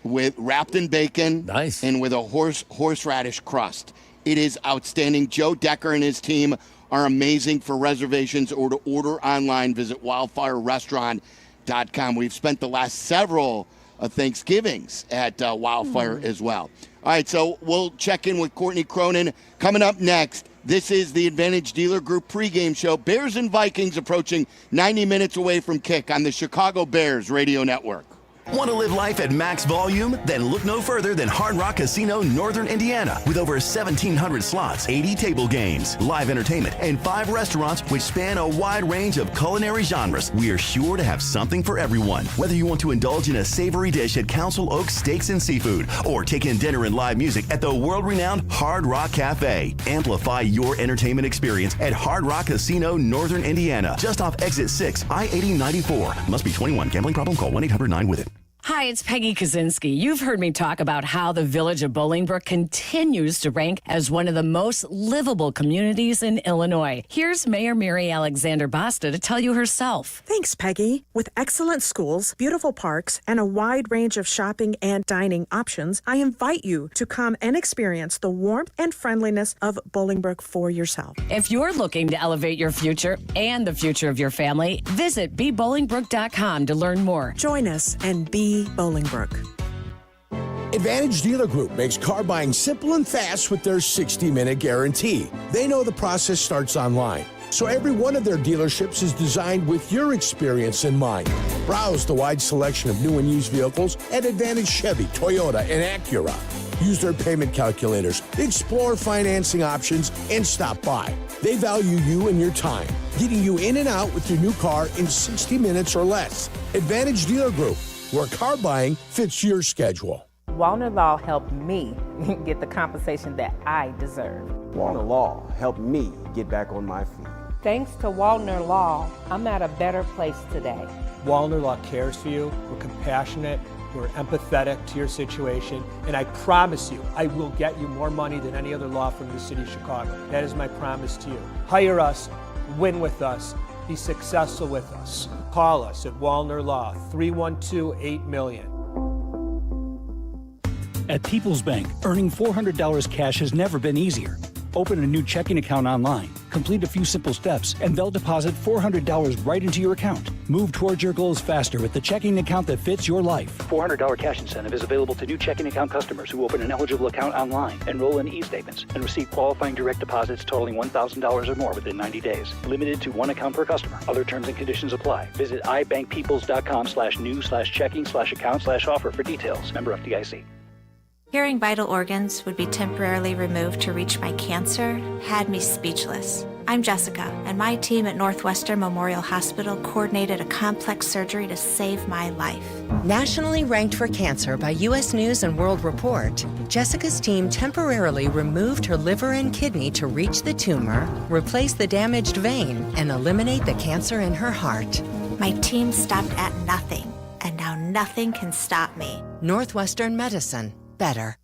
wrapped in bacon, nice, and with a horseradish crust. It is outstanding. Joe Decker and his team are amazing. For reservations or to order online, visit wildfirerestaurant.com. We've spent the last several Thanksgivings at Wildfire as well. All right, so we'll check in with Courtney Cronin. Coming up next, this is the Advantage Dealer Group pregame show. Bears and Vikings approaching 90 minutes away from kick on the Chicago Bears Radio Network. Want to live life at max volume? Then look no further than Hard Rock Casino, Northern Indiana. With over 1,700 slots, 80 table games, live entertainment, and 5 restaurants which span a wide range of culinary genres, we are sure to have something for everyone. Whether you want to indulge in a savory dish at Council Oaks Steaks and Seafood, or take in dinner and live music at the world-renowned Hard Rock Cafe. Amplify your entertainment experience at Hard Rock Casino, Northern Indiana. Just off Exit 6, I-8094. Must be 21. Gambling problem? Call 1-800-9-WITH-IT. Hi, it's Peggy Kaczynski. You've heard me talk about how the village of Bolingbrook continues to rank as one of the most livable communities in Illinois. Here's Mayor Mary Alexander Basta to tell you herself. Thanks, Peggy. With excellent schools, beautiful parks, and a wide range of shopping and dining options, I invite you to come and experience the warmth and friendliness of Bolingbrook for yourself. If you're looking to elevate your future and the future of your family, visit BeBolingbrook.com to learn more. Join us and be Bolingbrook. Advantage Dealer Group makes car buying simple and fast with their 60-minute guarantee. They know the process starts online, so every one of their dealerships is designed with your experience in mind. Browse the wide selection of new and used vehicles at Advantage Chevy, Toyota, and Acura. Use their payment calculators, explore financing options, and stop by. They value you and your time, getting you in and out with your new car in 60 minutes or less. Advantage Dealer Group, where car buying fits your schedule. Wallner Law helped me get the compensation that I deserve. Wallner Law helped me get back on my feet. Thanks to Wallner Law, I'm at a better place today. Wallner Law cares for you. We're compassionate. We're empathetic to your situation. And I promise you, I will get you more money than any other law firm in the city of Chicago. That is my promise to you. Hire us, win with us, be successful with us. Call us at Wallner Law, 312-8-million. At People's Bank, earning $400 cash has never been easier. Open a new checking account online, complete a few simple steps, and they'll deposit $400 right into your account. Move towards your goals faster with the checking account that fits your life. $400 cash incentive is available to new checking account customers who open an eligible account online, enroll in e-statements, and receive qualifying direct deposits totaling $1,000 or more within 90 days. Limited to 1 account per customer. Other terms and conditions apply. Visit ibankpeoples.com/new/checking/account/offer for details. Member FDIC. Hearing vital organs would be temporarily removed to reach my cancer had me speechless. I'm Jessica, and my team at Northwestern Memorial Hospital coordinated a complex surgery to save my life. Nationally ranked for cancer by U.S. News and World Report, Jessica's team temporarily removed her liver and kidney to reach the tumor, replace the damaged vein, and eliminate the cancer in her heart. My team stopped at nothing, and now nothing can stop me. Northwestern Medicine. Better.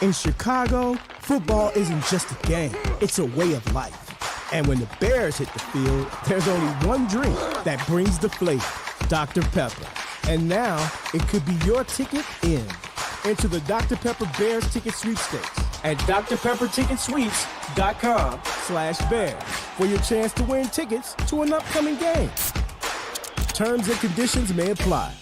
In Chicago, football isn't just a game, it's a way of life. And when the Bears hit the field, there's only one drink that brings the flavor, Dr. Pepper. And now, it could be your ticket in. Enter the Dr. Pepper Bears ticket sweepstakes at drpepperticketsweeps.com/bears for your chance to win tickets to an upcoming game. Terms and conditions may apply.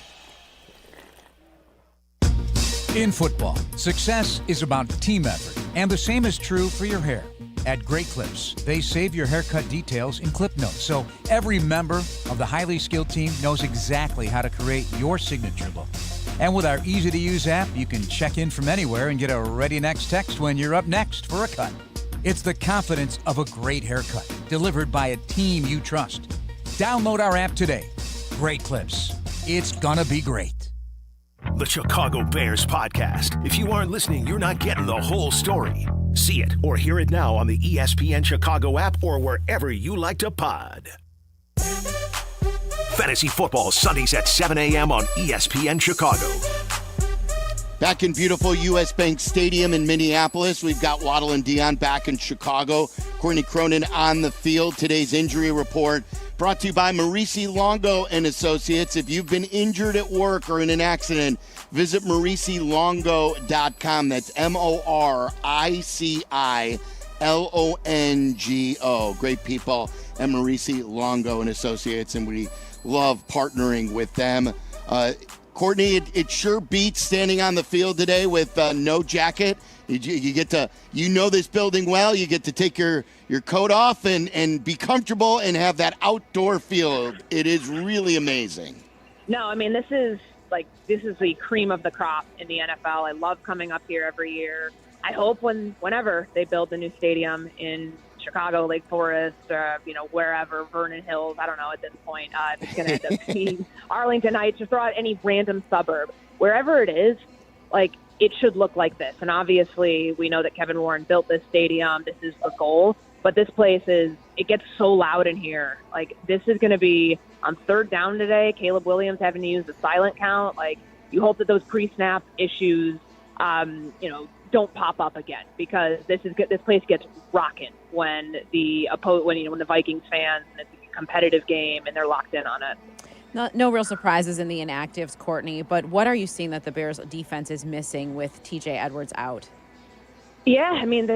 In football, success is about team effort, and the same is true for your hair. At Great Clips, they save your haircut details in clip notes, so every member of the highly skilled team knows exactly how to create your signature look. And with our easy-to-use app, you can check in from anywhere and get a ready next text when you're up next for a cut. It's the confidence of a great haircut, delivered by a team you trust. Download our app today. Great Clips. It's gonna be great. The Chicago Bears podcast. If you aren't listening, you're not getting the whole story. See it or hear it now on the ESPN Chicago app or wherever you like to pod. Fantasy football Sundays at 7 a.m. on ESPN Chicago. Back in beautiful U.S. Bank Stadium in Minneapolis, we've got Waddle and Dionne back in Chicago. Courtney Cronin on the field. Today's injury report brought to you by Maurici Longo and Associates. If you've been injured at work or in an accident, visit MauriciLongo.com. That's MORICILONGO. Great people at Maurici Longo and Associates, and we love partnering with them. Courtney, it sure beats standing on the field today with no jacket. You get to, this building well. You get to take your coat off and be comfortable and have that outdoor feel. It is really amazing. No, I mean, this is the cream of the crop in the NFL. I love coming up here every year. I hope whenever they build the new stadium in Chicago, Lake Forest, wherever, Vernon Hills, I don't know at this point, if it's going to end up being Arlington Heights, just throw out any random suburb. Wherever it is, it should look like this. And obviously, we know that Kevin Warren built this stadium. This is the goal. But this place it gets so loud in here. This is going to be on third down today. Caleb Williams having to use the silent count. You hope that those pre-snap issues, don't pop up again, because this place gets rocking when the Vikings fans, and it's a competitive game and they're locked in on it. No real surprises in the inactives, Courtney, but what are you seeing that the Bears defense is missing with TJ Edwards out? Yeah, I mean,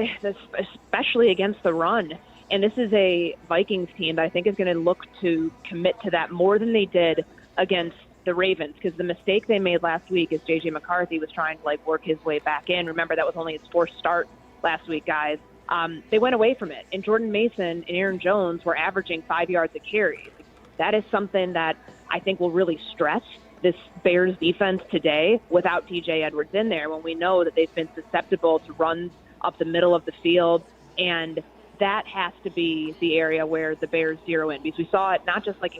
especially against the run. And this is a Vikings team that I think is going to look to commit to that more than they did against the Ravens, because the mistake they made last week is J.J. McCarthy was trying to work his way back in. Remember, that was only his fourth start last week, guys. They went away from it. And Jordan Mason and Aaron Jones were averaging 5 yards a carry. That is something that I think will really stress this Bears defense today without TJ Edwards in there, when we know that they've been susceptible to runs up the middle of the field. And that has to be the area where the Bears zero in, because we saw it not just in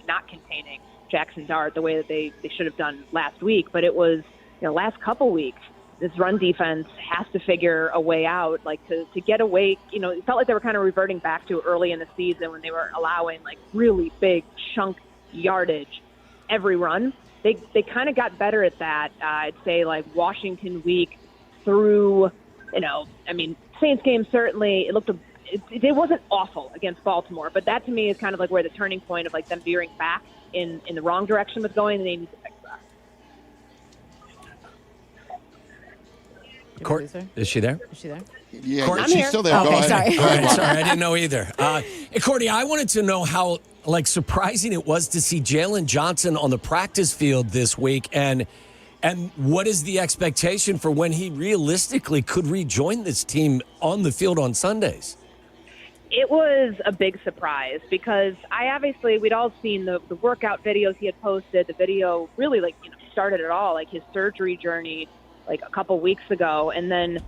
not containing Jackson Dart the way that they should have done last week, but it was, last couple weeks, this run defense has to figure a way out, to get away. It felt like they were kind of reverting back to early in the season when they were allowing really big chunk yardage every run. They kind of got better at that. I'd say Washington week through, Saints game, certainly it wasn't awful against Baltimore, but that to me is kind of where the turning point of them veering back in the wrong direction was going, and they need to fix that. Is she there? Is she there? Yeah, Courtney, she's here. still there. Okay, Go ahead. sorry. Go ahead. Sorry, I didn't know either. Courtney, I wanted to know how surprising it was to see Jalen Johnson on the practice field this week, and what is the expectation for when he realistically could rejoin this team on the field on Sundays? It was a big surprise, because we'd all seen the workout videos he had posted. The video really started it all, his surgery journey a couple weeks ago, and then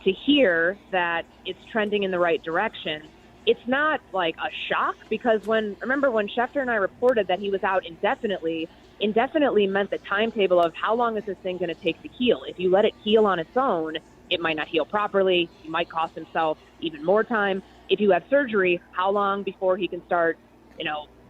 to hear that it's trending in the right direction. it's not like a shock because remember when Schefter and I reported that he was out indefinitely meant the timetable of how long is this thing going to take to heal. If you let it heal on its own, it might not heal properly. He might cost himself even more time. If you have surgery, how long before he can start,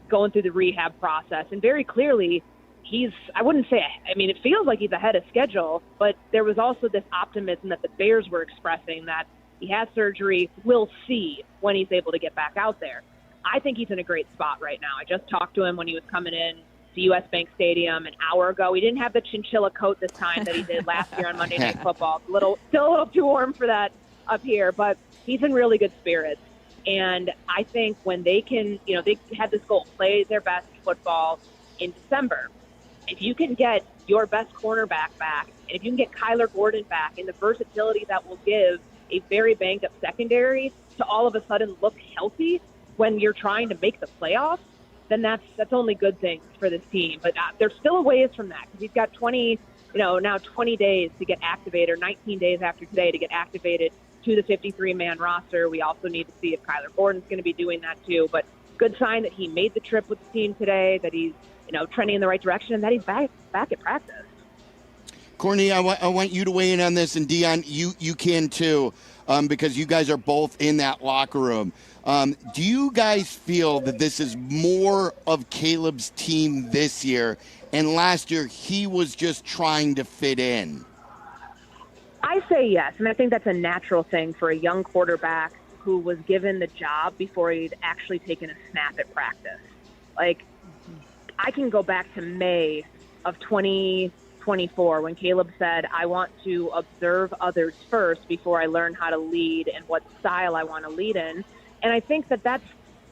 going through the rehab process? And very clearly, it feels like he's ahead of schedule, but there was also this optimism that the Bears were expressing that he has surgery. We'll see when he's able to get back out there. I think he's in a great spot right now. I just talked to him when he was coming in to US Bank Stadium an hour ago. He didn't have the chinchilla coat this time that he did last year on Monday Night Football. Still a little too warm for that up here, but he's in really good spirits. And I think when they can, they had this goal, play their best football in December. If you can get your best cornerback back, and if you can get Kyler Gordon back, and the versatility that will give a very banged-up secondary to all of a sudden look healthy when you're trying to make the playoffs, then that's only good things for this team. But there's still a ways from that because he's got 20 days to get activated, or 19 days after today to get activated to the 53-man roster. We also need to see if Kyler Gordon's going to be doing that too. But good sign that he made the trip with the team today, that he's trending in the right direction, and that he's back at practice. Courtney, I want you to weigh in on this, and Dionne, you can too, because you guys are both in that locker room. Do you guys feel that this is more of Caleb's team this year, and last year he was just trying to fit in? I say yes, and I think that's a natural thing for a young quarterback who was given the job before he'd actually taken a snap at practice. Like, I can go back to May of 2024 when Caleb said, I want to observe others first before I learn how to lead and what style I want to lead in. And I think that's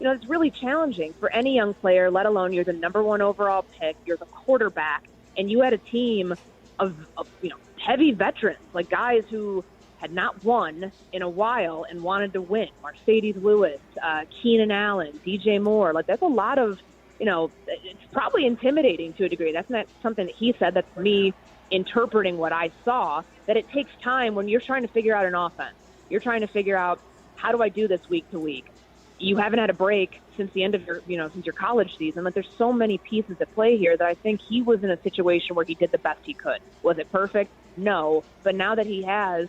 it's really challenging for any young player, let alone you're the number one overall pick, you're the quarterback, and you had a team of heavy veterans, like guys who had not won in a while and wanted to win. Mercedes Lewis, Keenan Allen, DJ Moore. Like, that's a lot of, it's probably intimidating to a degree. That's not something that he said. That's me interpreting what I saw, that it takes time when you're trying to figure out an offense. You're trying to figure out, how do I do this week to week? You haven't had a break since the end of since your college season. Like, there's so many pieces at play here that I think he was in a situation where he did the best he could. Was it perfect? No. But now that he has,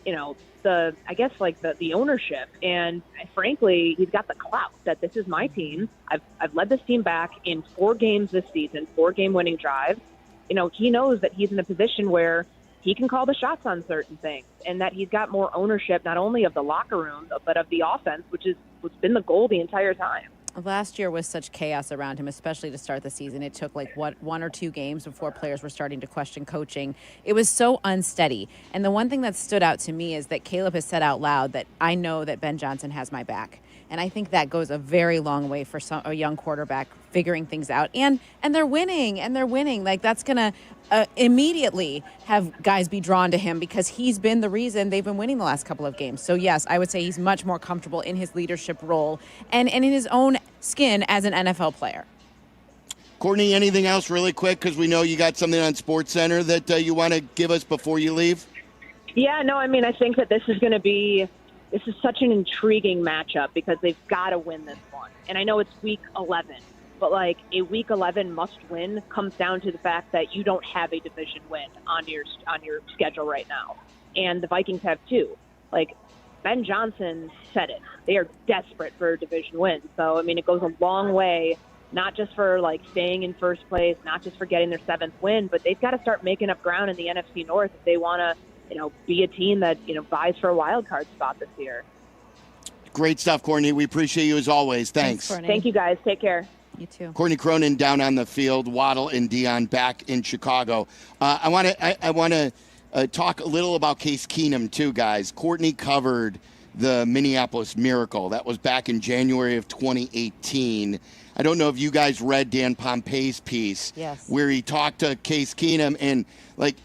the ownership, and frankly, he's got the clout that this is my team. I've led this team back in 4 games this season, 4-game winning drive. He knows that he's in a position where he can call the shots on certain things, and that he's got more ownership not only of the locker room, but of the offense, which is what's been the goal the entire time. Last year was such chaos around him, especially to start the season. It took 1 or 2 games before players were starting to question coaching. It was so unsteady. And the one thing that stood out to me is that Caleb has said out loud that I know that Ben Johnson has my back. And I think that goes a very long way for a young quarterback figuring things out. And they're winning, Like, that's going to immediately have guys be drawn to him because he's been the reason they've been winning the last couple of games. So, yes, I would say he's much more comfortable in his leadership role and in his own skin as an NFL player. Courtney, anything else really quick? Because we know you got something on SportsCenter that you want to give us before you leave. Yeah, no, I think that this is such an intriguing matchup because they've got to win this one. And I know it's week 11, but a week 11 must win comes down to the fact that you don't have a division win on your schedule right now. And the Vikings have 2. Ben Johnson said it. They are desperate for a division win. So, it goes a long way, not just for staying in first place, not just for getting their 7th win, but they've got to start making up ground in the NFC North if they want to be a team that, vies for a wild card spot this year. Great stuff, Courtney. We appreciate you as always. Thanks. Thank you, guys. Take care. You too. Courtney Cronin down on the field, Waddle and Dionne back in Chicago. I want to talk a little about Case Keenum too, guys. Courtney covered the Minneapolis Miracle. That was back in January of 2018. I don't know if you guys read Dan Pompei's piece, yes, where he talked to Case Keenum, and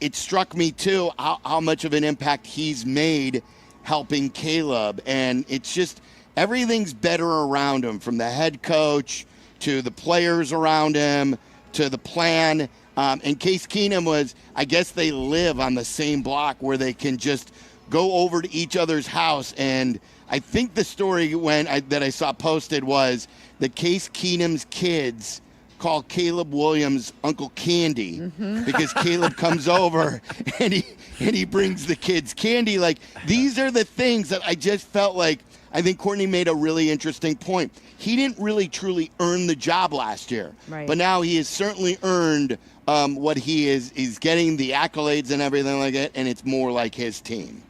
it struck me too how much of an impact he's made helping Caleb. And it's just everything's better around him, from the head coach to the players around him to the plan. And Case Keenum I guess they live on the same block where they can just go over to each other's house, and I think the story that I saw posted was that Case Keenum's kids call Caleb Williams Uncle Candy because Caleb comes over and he brings the kids candy. Like, these are the things that I just felt like, I think Courtney made a really interesting point. He didn't really truly earn the job last year, but now he has certainly earned what he is. He's getting the accolades and everything like that, and it's more like his team.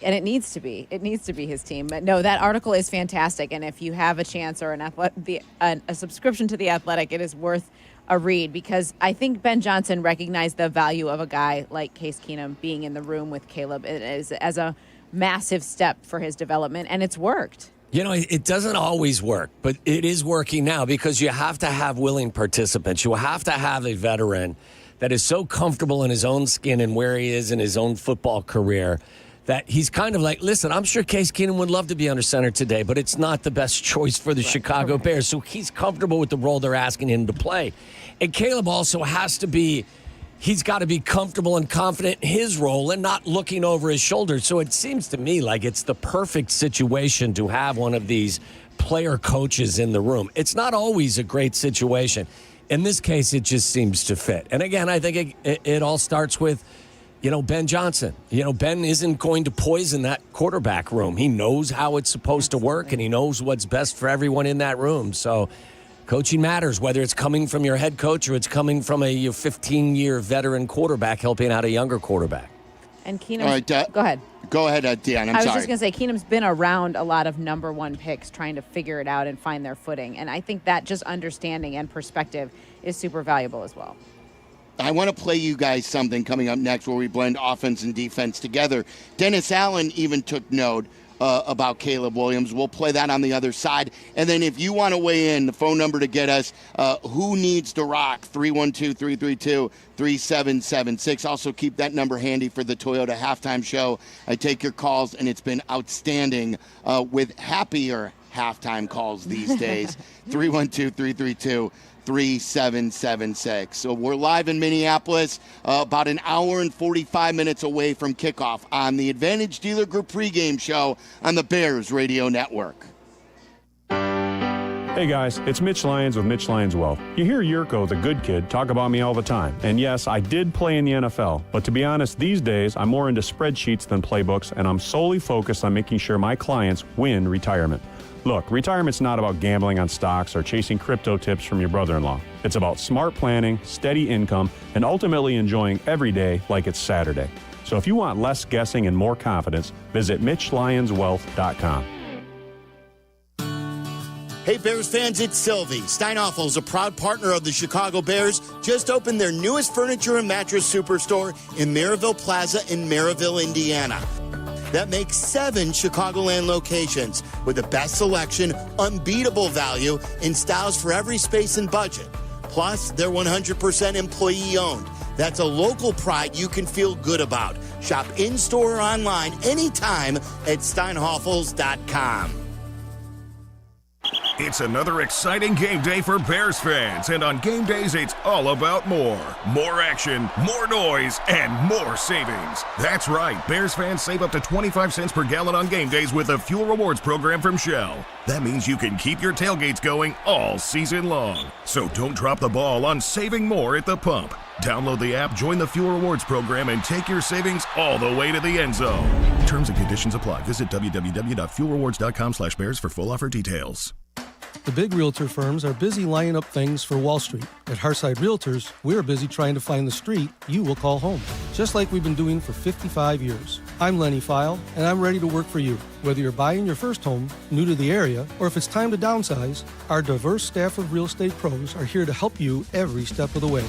And it needs to be. It needs to be his team. But no, that article is fantastic. And if you have a chance or a subscription to The Athletic, it is worth a read, because I think Ben Johnson recognized the value of a guy like Case Keenum being in the room with Caleb as a massive step for his development, and it's worked. You know, it doesn't always work, but it is working now because you have to have willing participants. You have to have a veteran that is so comfortable in his own skin and where he is in his own football career that he's kind of like, listen, I'm sure Case Keenum would love to be under center today, but it's not the best choice for the Chicago Bears. So he's comfortable with the role they're asking him to play. And Caleb also has to be, he's got to be comfortable and confident in his role and not looking over his shoulder. So it seems to me like it's the perfect situation to have one of these player coaches in the room. It's not always a great situation. In this case, it just seems to fit. And again, I think it all starts with, Ben Johnson. Ben isn't going to poison that quarterback room. He knows how it's supposed to work, and he knows what's best for everyone in that room. So coaching matters, whether it's coming from your head coach or it's coming from a 15-year veteran quarterback helping out a younger quarterback. And Keenum, all right, go ahead. Go ahead, Dionne. I was just going to say, Keenum's been around a lot of number one picks trying to figure it out and find their footing. And I think that just understanding and perspective is super valuable as well. I want to play you guys something coming up next where we blend offense and defense together. Dennis Allen even took note about Caleb Williams. We'll play that on the other side. And then if you want to weigh in, the phone number to get us, who needs to rock, 312-332-3776. Also keep that number handy for the Toyota halftime show. I take your calls, and it's been outstanding with happier halftime calls these days. 312-332-3776. So we're live in Minneapolis, about an hour and 45 minutes away from kickoff on the Advantage Dealer Group pregame show on the Bears Radio Network. Hey guys, it's Mitch Lyons with Mitch Lyons Wealth. You hear Yurko, the good kid, talk about me all the time. And yes, I did play in the NFL. But to be honest, these days, I'm more into spreadsheets than playbooks, and I'm solely focused on making sure my clients win retirement. Look, retirement's not about gambling on stocks or chasing crypto tips from your brother-in-law. It's about smart planning, steady income, and ultimately enjoying every day like it's Saturday. So if you want less guessing and more confidence, visit MitchLyonsWealth.com. Hey Bears fans, it's Silvy. Steinhoffel's a proud partner of the Chicago Bears. Just opened their newest furniture and mattress superstore in Maryville Plaza in Maryville, Indiana. That makes 7 Chicagoland locations with the best selection, unbeatable value, and styles for every space and budget. Plus, they're 100% employee-owned. That's a local pride you can feel good about. Shop in-store or online anytime at steinhoffels.com. It's another exciting game day for Bears fans, and on game days, it's all about more. More action, more noise, and more savings. That's right, Bears fans save up to 25 cents per gallon on game days with the Fuel Rewards program from Shell. That means you can keep your tailgates going all season long. So don't drop the ball on saving more at the pump. Download the app, join the Fuel Rewards program, and take your savings all the way to the end zone. Terms and conditions apply. Visit www.fuelrewards.com/bears for full offer details. The big realtor firms are busy lining up things for Wall Street. At Hearthside Realtors, we're busy trying to find the street you will call home, just like we've been doing for 55 years. I'm Lenny File, and I'm ready to work for you. Whether you're buying your first home, new to the area, or if it's time to downsize, our diverse staff of real estate pros are here to help you every step of the way.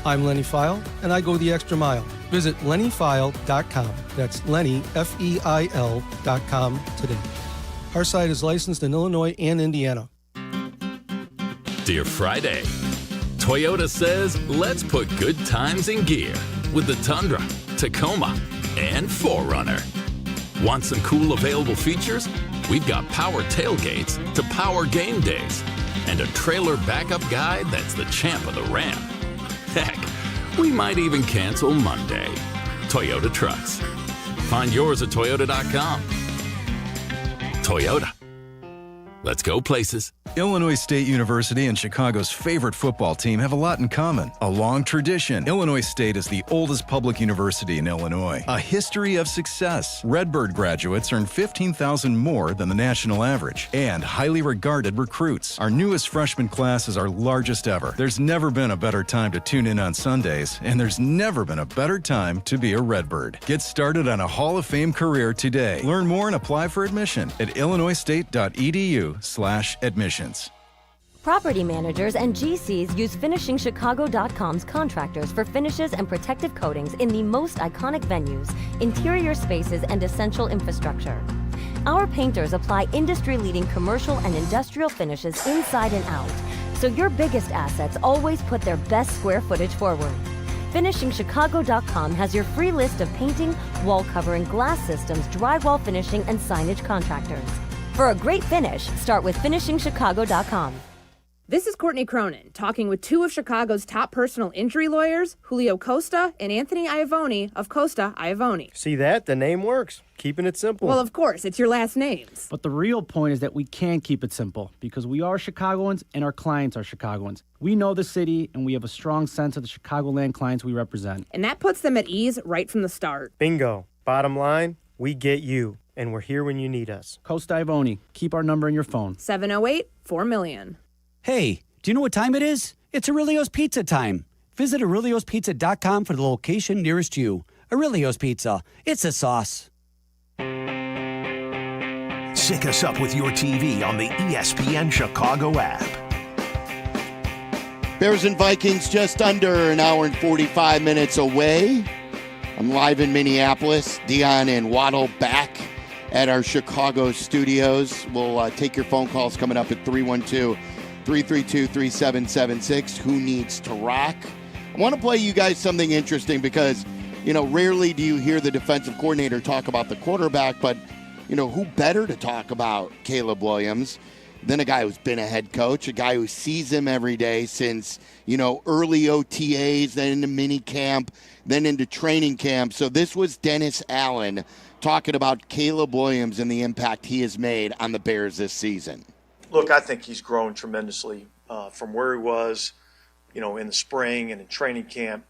I'm Lenny File, and I go the extra mile. Visit LennyFile.com. That's Lenny, F-E-I-L.com today. Hearthside is licensed in Illinois and Indiana. Dear Friday, Toyota says let's put good times in gear with the Tundra, Tacoma, and 4Runner. Want some cool available features? We've got power tailgates to power game days and a trailer backup guide that's the champ of the ramp. Heck, we might even cancel Monday. Toyota Trucks. Find yours at Toyota.com. Toyota. Let's go places. Illinois State University and Chicago's favorite football team have a lot in common. A long tradition. Illinois State is the oldest public university in Illinois. A history of success. Redbird graduates earn $15,000 more than the national average. And highly regarded recruits. Our newest freshman class is our largest ever. There's never been a better time to tune in on Sundays, and there's never been a better time to be a Redbird. Get started on a Hall of Fame career today. Learn more and apply for admission at illinoisstate.edu/admissions. Property managers and GCs use FinishingChicago.com's contractors for finishes and protective coatings in the most iconic venues, interior spaces, and essential infrastructure. Our painters apply industry-leading commercial and industrial finishes inside and out, so your biggest assets always put their best square footage forward. FinishingChicago.com has your free list of painting, wall covering, glass systems, drywall finishing, and signage contractors. For a great finish, start with FinishingChicago.com. This is Courtney Cronin, talking with two of Chicago's top personal injury lawyers, Julio Costa and Anthony Iavone of Costa Iavone. See that? The name works. Keeping it simple. Well, of course, it's your last names. But the real point is that we can keep it simple because we are Chicagoans and our clients are Chicagoans. We know the city and we have a strong sense of the Chicagoland clients we represent. And that puts them at ease right from the start. Bingo. Bottom line, we get you, and we're here when you need us. Costa Iavone. Keep our number in your phone. 708-4 Hey, do you know what time it is? It's Aurelio's Pizza time. Visit Aurelio'sPizza.com for the location nearest you. Aurelio's Pizza. It's a sauce. Sync us up with your TV on the ESPN Chicago app. Bears and Vikings just under an hour and 45 minutes away. I'm live in Minneapolis. Dionne and Waddle back at our Chicago studios. We'll take your phone calls coming up at 312-332-3776. Who needs to rock? I want to play you guys something interesting because, rarely do you hear the defensive coordinator talk about the quarterback, but, who better to talk about Caleb Williams than a guy who's been a head coach, a guy who sees him every day since, early OTAs, then into mini camp, then into training camp. So this was Dennis Allen talking about Caleb Williams and the impact he has made on the Bears this season. Look, I think he's grown tremendously from where he was, in the spring and in training camp,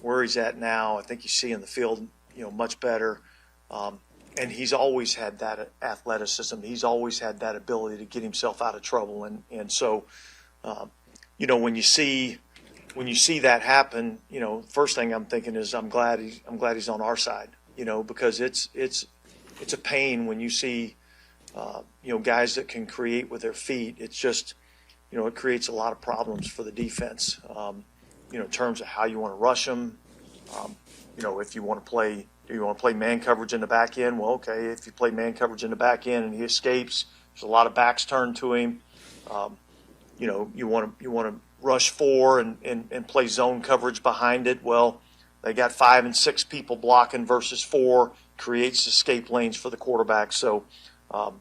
where he's at now. I think you see in the field, much better. And he's always had that athleticism. He's always had that ability to get himself out of trouble. And so, when you see that happen, first thing I'm thinking is I'm glad he's on our side, because it's a pain when you see guys that can create with their feet. It's just, it creates a lot of problems for the defense, in terms of how you want to rush them. If you want to play man coverage in the back end, well, okay, if you play man coverage in the back end and he escapes, there's a lot of backs turned to him. You want to rush 4 and play zone coverage behind it. Well, they got 5 and 6 people blocking versus 4, creates escape lanes for the quarterback. So, I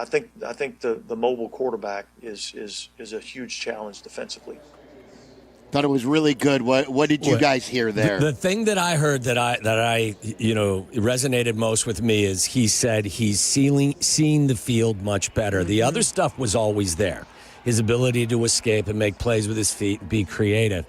think the mobile quarterback is a huge challenge defensively. Thought it was really good. What did you guys hear there? The thing that I heard that I resonated most with me is he said he's seeing the field much better. The other stuff was always there. His ability to escape and make plays with his feet and be creative.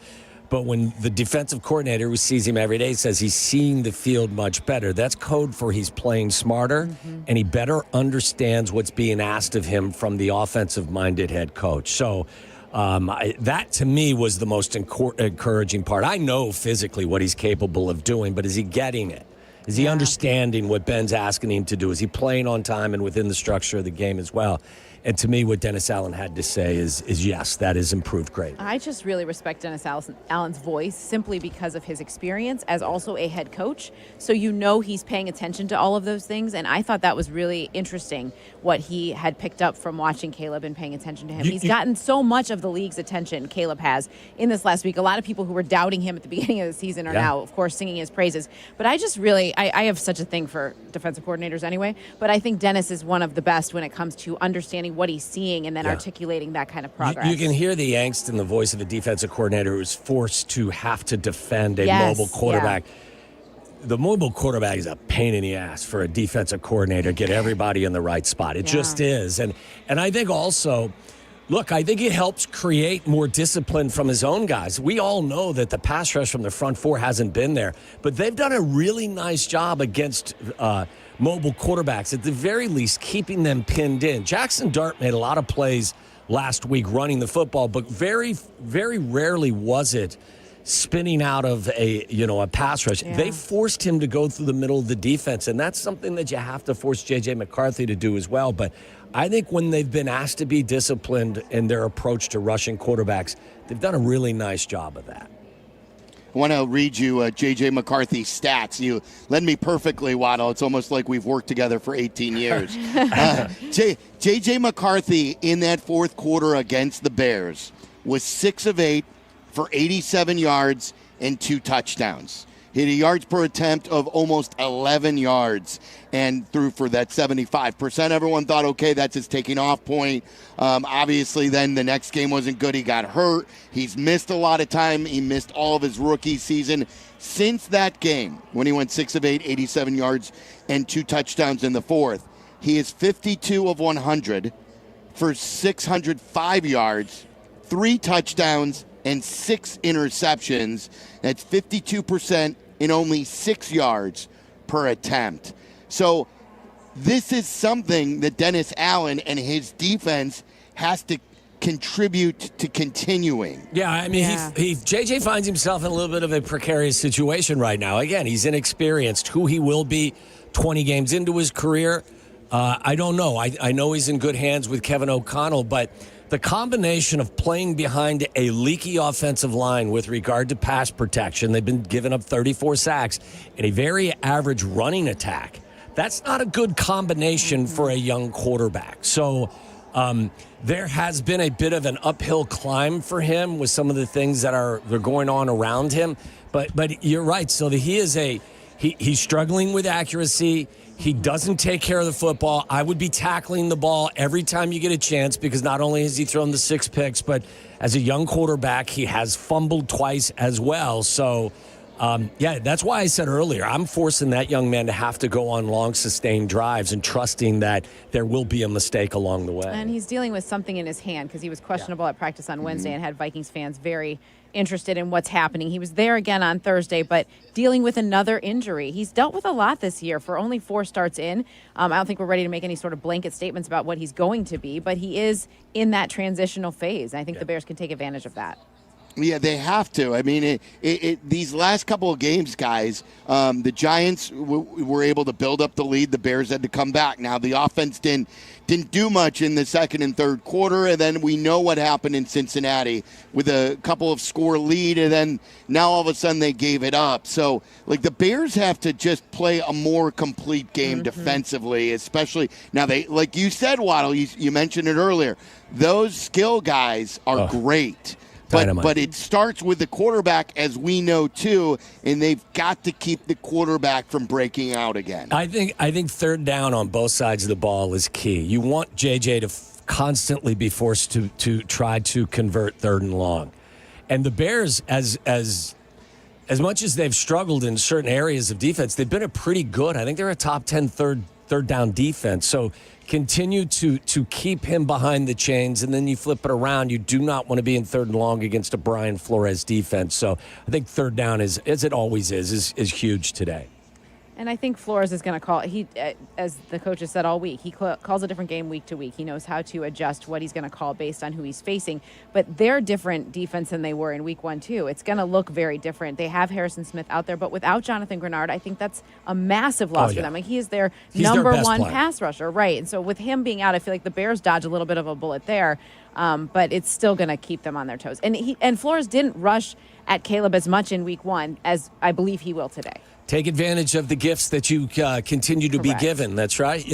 But when the defensive coordinator who sees him every day says he's seeing the field much better, that's code for he's playing smarter and he better understands what's being asked of him from the offensive-minded head coach. So that, to me, was the most encouraging part. I know physically what he's capable of doing, but is he getting it? Is he understanding what Ben's asking him to do? Is he playing on time and within the structure of the game as well? And to me, what Dennis Allen had to say is yes, that is improved great. I just really respect Dennis Allen's voice simply because of his experience as also a head coach. So he's paying attention to all of those things. And I thought that was really interesting what he had picked up from watching Caleb and paying attention to him. He's gotten so much of the league's attention, Caleb has, in this last week. A lot of people who were doubting him at the beginning of the season are now, of course, singing his praises. But I just really, I have such a thing for defensive coordinators anyway. But I think Dennis is one of the best when it comes to understanding what he's seeing and then articulating that kind of progress. You can hear the angst in the voice of a defensive coordinator who's forced to have to defend a mobile quarterback. the mobile quarterback is a pain in the ass for a defensive coordinator to get everybody in the right spot. It just is. And I think also, look, I think it helps create more discipline from his own guys. We all know that the pass rush from the front four hasn't been there, but they've done a really nice job against mobile quarterbacks, at the very least, keeping them pinned in. Jackson Dart made a lot of plays last week running the football, but very, very rarely was it spinning out of a pass rush. They forced him to go through the middle of the defense, and that's something that you have to force J.J. McCarthy to do as well. But I think when they've been asked to be disciplined in their approach to rushing quarterbacks, they've done a really nice job of that. I want to read you J.J. McCarthy's stats. You led me perfectly, Waddle. It's almost like we've worked together for 18 years. J.J. McCarthy in that fourth quarter against the Bears was 6 of 8 for 87 yards and 2 touchdowns. He had a yards per attempt of almost 11 yards and threw for that 75%. Everyone thought, okay, that's his taking off point. Obviously, then the next game wasn't good. He got hurt. He's missed a lot of time. He missed all of his rookie season. Since that game, when he went 6 of 8, 87 yards and 2 touchdowns in the fourth, he is 52 of 100 for 605 yards, 3 touchdowns, and 6 interceptions. That's 52% in only 6 yards per attempt. So this is something that Dennis Allen and his defense has to contribute to continuing. Yeah, I mean, JJ finds himself in a little bit of a precarious situation right now. Again, he's inexperienced. Who he will be 20 games into his career, I don't know. I know he's in good hands with Kevin O'Connell, but the combination of playing behind a leaky offensive line with regard to pass protection, they've been giving up 34 sacks, and a very average running attack, that's not a good combination for a young quarterback. So there has been a bit of an uphill climb for him with some of the things they're going on around him. But you're right, Silvy. He's struggling with accuracy. He doesn't take care of the football. I would be tackling the ball every time you get a chance, because not only has he thrown the 6 picks, but as a young quarterback, he has fumbled twice as well. So, that's why I said earlier, I'm forcing that young man to have to go on long, sustained drives and trusting that there will be a mistake along the way. And he's dealing with something in his hand because he was questionable at practice on Wednesday and had Vikings fans very interested in what's happening. He was there again on Thursday, but dealing with another injury. He's dealt with a lot this year for only 4 starts in. I don't think we're ready to make any sort of blanket statements about what he's going to be, but he is in that transitional phase. I think the Bears can take advantage of that. Yeah, they have to. I mean, these last couple of games, guys, the Giants were able to build up the lead. The Bears had to come back. Now, the offense didn't do much in the second and third quarter, and then we know what happened in Cincinnati with a couple of score lead, and then now all of a sudden they gave it up. So, the Bears have to just play a more complete game defensively, especially now. They, like you said, Waddle, you mentioned it earlier, those skill guys are great. But it starts with the quarterback, as we know, too, and they've got to keep the quarterback from breaking out again. I think third down on both sides of the ball is key. You want JJ to constantly be forced to try to convert 3rd and long. And the Bears, as much as they've struggled in certain areas of defense, they've been a pretty good. I think they're a top 10 third down defense. So continue to keep him behind the chains, and then you flip it around. You do not want to be in 3rd and long against a Brian Flores defense. So I think third down is, as it always is huge today. And I think Flores is going to call. He, as the coach has said all week, he calls a different game week to week. He knows how to adjust what he's going to call based on who he's facing. But they're different defense than they were in week 1 too. It's going to look very different. They have Harrison Smith out there, but without Jonathan Grenard, I think that's a massive loss for them. Like, he is their number 1 pass rusher, right? And so with him being out, I feel like the Bears dodge a little bit of a bullet there. But it's still going to keep them on their toes. And Flores didn't rush at Caleb as much in week 1 as I believe he will today. Take advantage of the gifts that you continue to be given. That's right.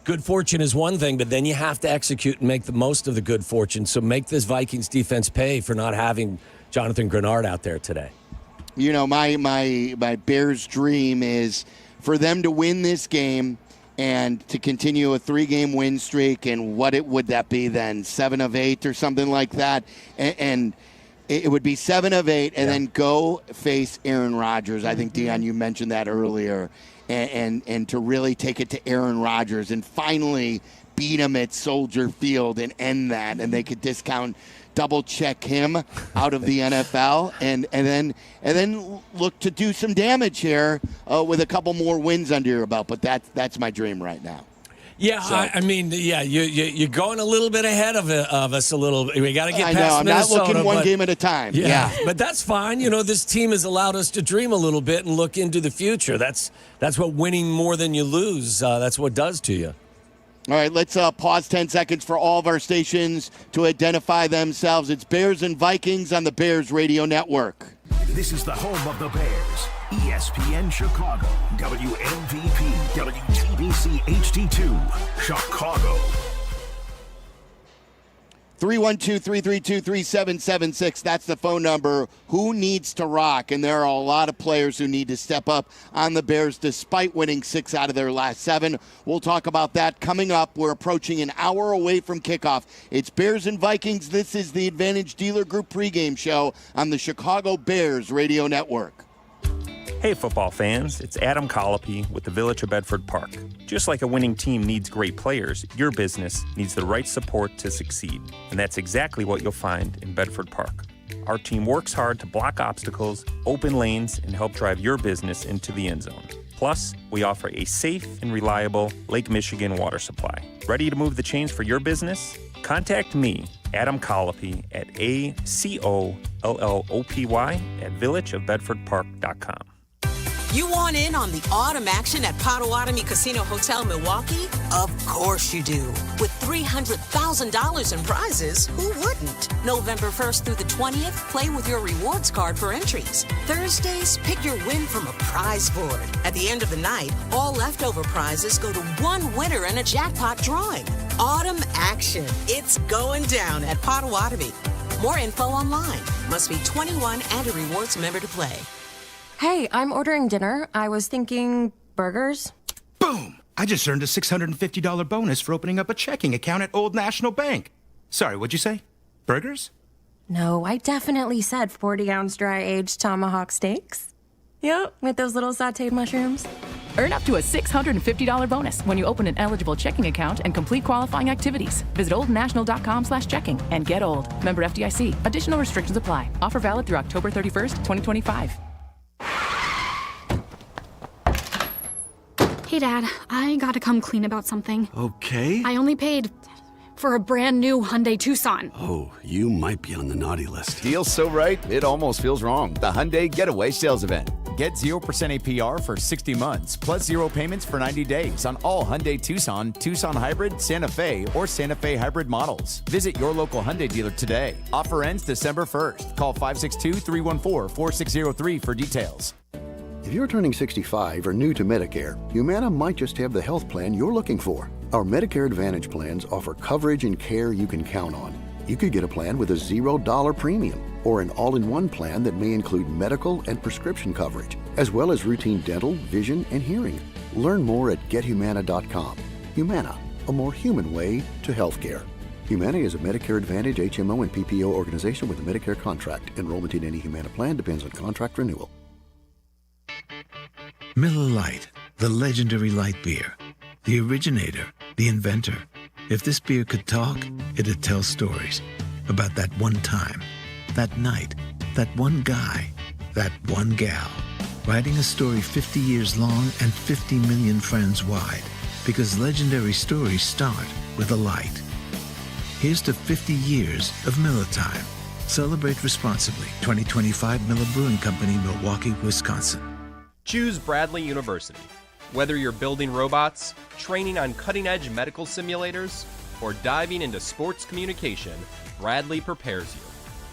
Good fortune is one thing, but then you have to execute and make the most of the good fortune. So make this Vikings defense pay for not having Jonathan Grenard out there today. My Bears' dream is for them to win this game and to continue a 3-game win streak. And would that be then? 7 of 8 or something like that. And It would be 7 of 8, and then go face Aaron Rodgers. I think, Dionne, you mentioned that earlier, and to really take it to Aaron Rodgers and finally beat him at Soldier Field and end that, and they could double-check him out of the NFL, and then look to do some damage here with a couple more wins under your belt. But that's my dream right now. Yeah, so, I mean, you're going a little bit ahead of us a little. We got to get past I'm Minnesota. not looking one game at a time. Yeah, but that's fine. You know, this team has allowed us to dream a little bit and look into the future. That's what winning more than you lose. That's what does to you. All right, let's pause 10 seconds for all of our stations to identify themselves. It's Bears and Vikings on the Bears Radio Network. This is the home of the Bears. ESPN Chicago, WMVP, WTBC HD2, Chicago. 312-332-3776. That's the phone number. Who needs to rock? And there are a lot of players who need to step up on the Bears despite winning 6 out of their last 7. We'll talk about that coming up. We're approaching an hour away from kickoff. It's Bears and Vikings. This is the Advantage Dealer Group pregame show on the Chicago Bears Radio Network. Hey football fans, it's Adam Colopy with the Village of Bedford Park. Just like a winning team needs great players, your business needs the right support to succeed. And that's exactly what you'll find in Bedford Park. Our team works hard to block obstacles, open lanes, and help drive your business into the end zone. Plus, we offer a safe and reliable Lake Michigan water supply. Ready to move the chains for your business? Contact me, Adam Colopy, at ACOLLOPY at villageofbedfordpark.com. You want in on the autumn action at Potawatomi Casino Hotel Milwaukee? Of course you do. With $300,000 in prizes, who wouldn't? November 1st through the 20th, play with your rewards card for entries. Thursdays, pick your win from a prize board. At the end of the night, all leftover prizes go to one winner in a jackpot drawing. Autumn action. It's going down at Potawatomi. More info online. Must be 21 and a rewards member to play. Hey, I'm ordering dinner. I was thinking burgers. Boom! I just earned a $650 bonus for opening up a checking account at Old National Bank. Sorry, what'd you say? Burgers? No, I definitely said 40-ounce dry-aged tomahawk steaks. Yep, with those little sauteed mushrooms. Earn up to a $650 bonus when you open an eligible checking account and complete qualifying activities. Visit oldnational.com/checking and get old. Member FDIC. Additional restrictions apply. Offer valid through October 31st, 2025. Hey, Dad, I gotta come clean about something. Okay. I only paid for a brand new Hyundai Tucson. Oh, you might be on the naughty list. Deal's so right, it almost feels wrong. The Hyundai Getaway Sales Event. Get 0% APR for 60 months, plus 0 payments for 90 days on all Hyundai Tucson, Tucson Hybrid, Santa Fe, or Santa Fe Hybrid models. Visit your local Hyundai dealer today. Offer ends December 1st. Call 562-314-4603 for details. If you're turning 65 or new to Medicare, Humana might just have the health plan you're looking for. Our Medicare Advantage plans offer coverage and care you can count on. You could get a plan with a $0 premium or an all-in-one plan that may include medical and prescription coverage, as well as routine dental, vision, and hearing. Learn more at gethumana.com. Humana, a more human way to healthcare. Humana is a Medicare Advantage HMO and PPO organization with a Medicare contract. Enrollment in any Humana plan depends on contract renewal. Miller Lite, the legendary light beer. The originator, the inventor. If this beer could talk, it'd tell stories about that one time, that night, that one guy, that one gal. Writing a story 50 years long and 50 million friends wide. Because legendary stories start with a light. Here's to 50 years of Miller Time. Celebrate responsibly. 2025 Miller Brewing Company, Milwaukee, Wisconsin. Choose Bradley University. Whether you're building robots, training on cutting-edge medical simulators, or diving into sports communication, Bradley prepares you.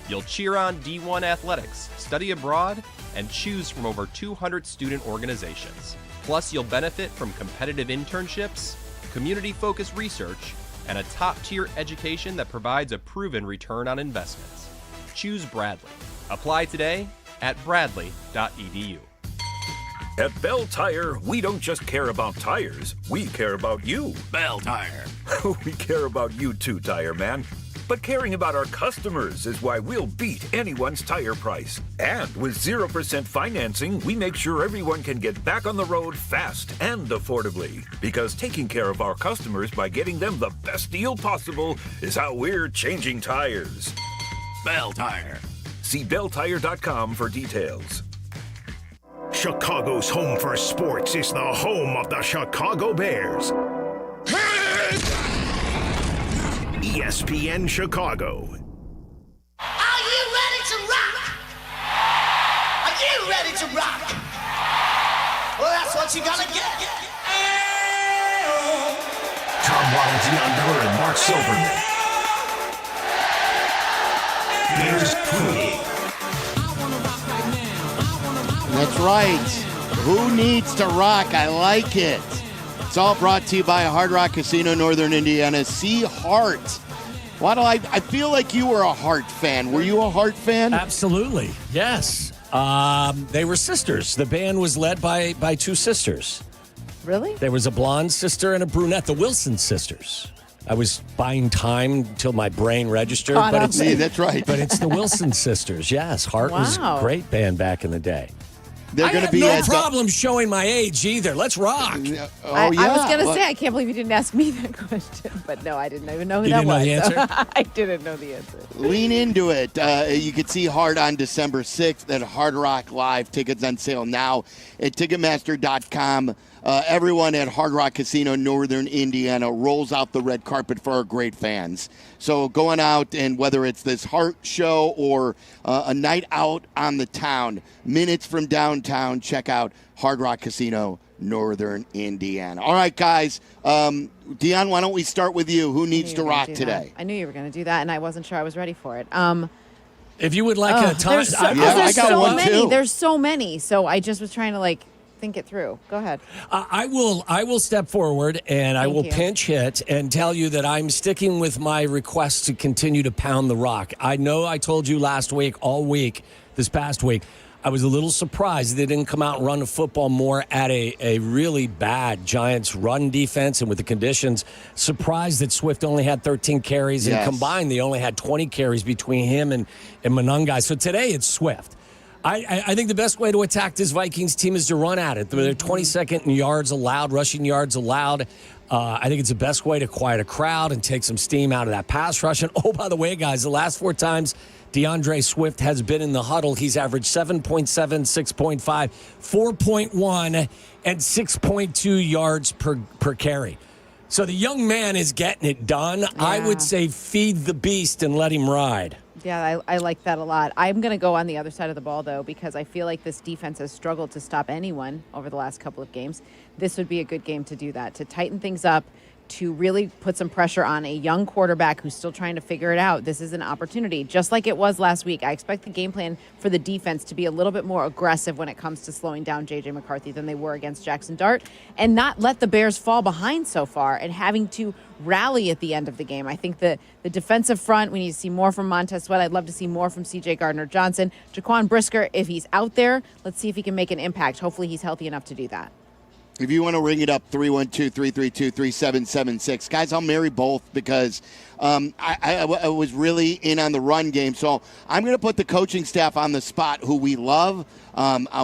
You'll cheer on D1 athletics, study abroad, and choose from over 200 student organizations. Plus, you'll benefit from competitive internships, community-focused research, and a top-tier education that provides a proven return on investments. Choose Bradley. Apply today at bradley.edu. At Bell Tire, we don't just care about tires, we care about you. Bell Tire. We care about you too, Tire Man. But caring about our customers is why we'll beat anyone's tire price. And with 0% financing, we make sure everyone can get back on the road fast and affordably. Because taking care of our customers by getting them the best deal possible is how we're changing tires. Bell Tire. See belltire.com for details. Chicago's home for sports is the home of the Chicago Bears. ESPN Chicago. Are you ready to rock? Are you ready to rock? Well, that's what you're gonna get. Tom Waddle, Dionne Meller, and Mark Silverman. Bears pregame. That's right. Who needs to rock? I like it. It's all brought to you by Hard Rock Casino, Northern Indiana. See Hart. Waddle, I feel like you were a Hart fan. Were you a Hart fan? Absolutely. Yes. They were sisters. The band was led by two sisters. Really? There was a blonde sister and a brunette, the Wilson sisters. I was buying time until my brain registered. That's right. But it's the Wilson sisters. Yes. Hart was a great band back in the day. They're I going to have be no problem showing my age either. Let's rock. I was going to say, I can't believe you didn't ask me that question. But no, I didn't even know who that was. You didn't know the answer? I didn't know the answer. Lean into it. You can see Hart on December 6th at Hard Rock Live. Tickets on sale now at Ticketmaster.com. Everyone at Hard Rock Casino, Northern Indiana, rolls out the red carpet for our great fans. So going out, and whether it's this Hart show or a night out on the town, minutes from downtown, check out Hard Rock Casino, Northern Indiana. All right, guys. Dionne, why don't we start with you? Who needs to rock today? I knew you were going to do that, and I wasn't sure I was ready for it. If you would like a time, I got one too. There's so many, so I just was trying to think it through. Go ahead. I will step forward and I will pinch hit and tell you that I'm sticking with my request to continue to pound the rock. I know I told you last week, all week, this past week, I was a little surprised they didn't come out and run the football more at a really bad Giants run defense, and with the conditions, surprised that Swift only had 13 carries, and combined they only had 20 carries between him and Monangai. So today it's Swift. I think the best way to attack this Vikings team is to run at it. They're 22nd in yards allowed, rushing yards allowed. I think it's the best way to quiet a crowd and take some steam out of that pass rush. And, oh, by the way, guys, the last 4 times DeAndre Swift has been in the huddle, he's averaged 7.7, 6.5, 4.1, and 6.2 yards per carry. So the young man is getting it done. Yeah. I would say feed the beast and let him ride. Yeah, I like that a lot. I'm going to go on the other side of the ball, though, because I feel like this defense has struggled to stop anyone over the last couple of games. This would be a good game to do that, to tighten things up, to really put some pressure on a young quarterback who's still trying to figure it out. This is an opportunity, just like it was last week. I expect the game plan for the defense to be a little bit more aggressive when it comes to slowing down J.J. McCarthy than they were against Jackson Dart, and not let the Bears fall behind so far and having to rally at the end of the game. I think the defensive front, we need to see more from Montez Sweat. I'd love to see more from C.J. Gardner-Johnson. Jaquan Brisker, if he's out there, let's see if he can make an impact. Hopefully he's healthy enough to do that. If you want to ring it up, 312-332-3776. Guys, I'll marry both because I was really in on the run game. So I'm going to put the coaching staff on the spot who we love.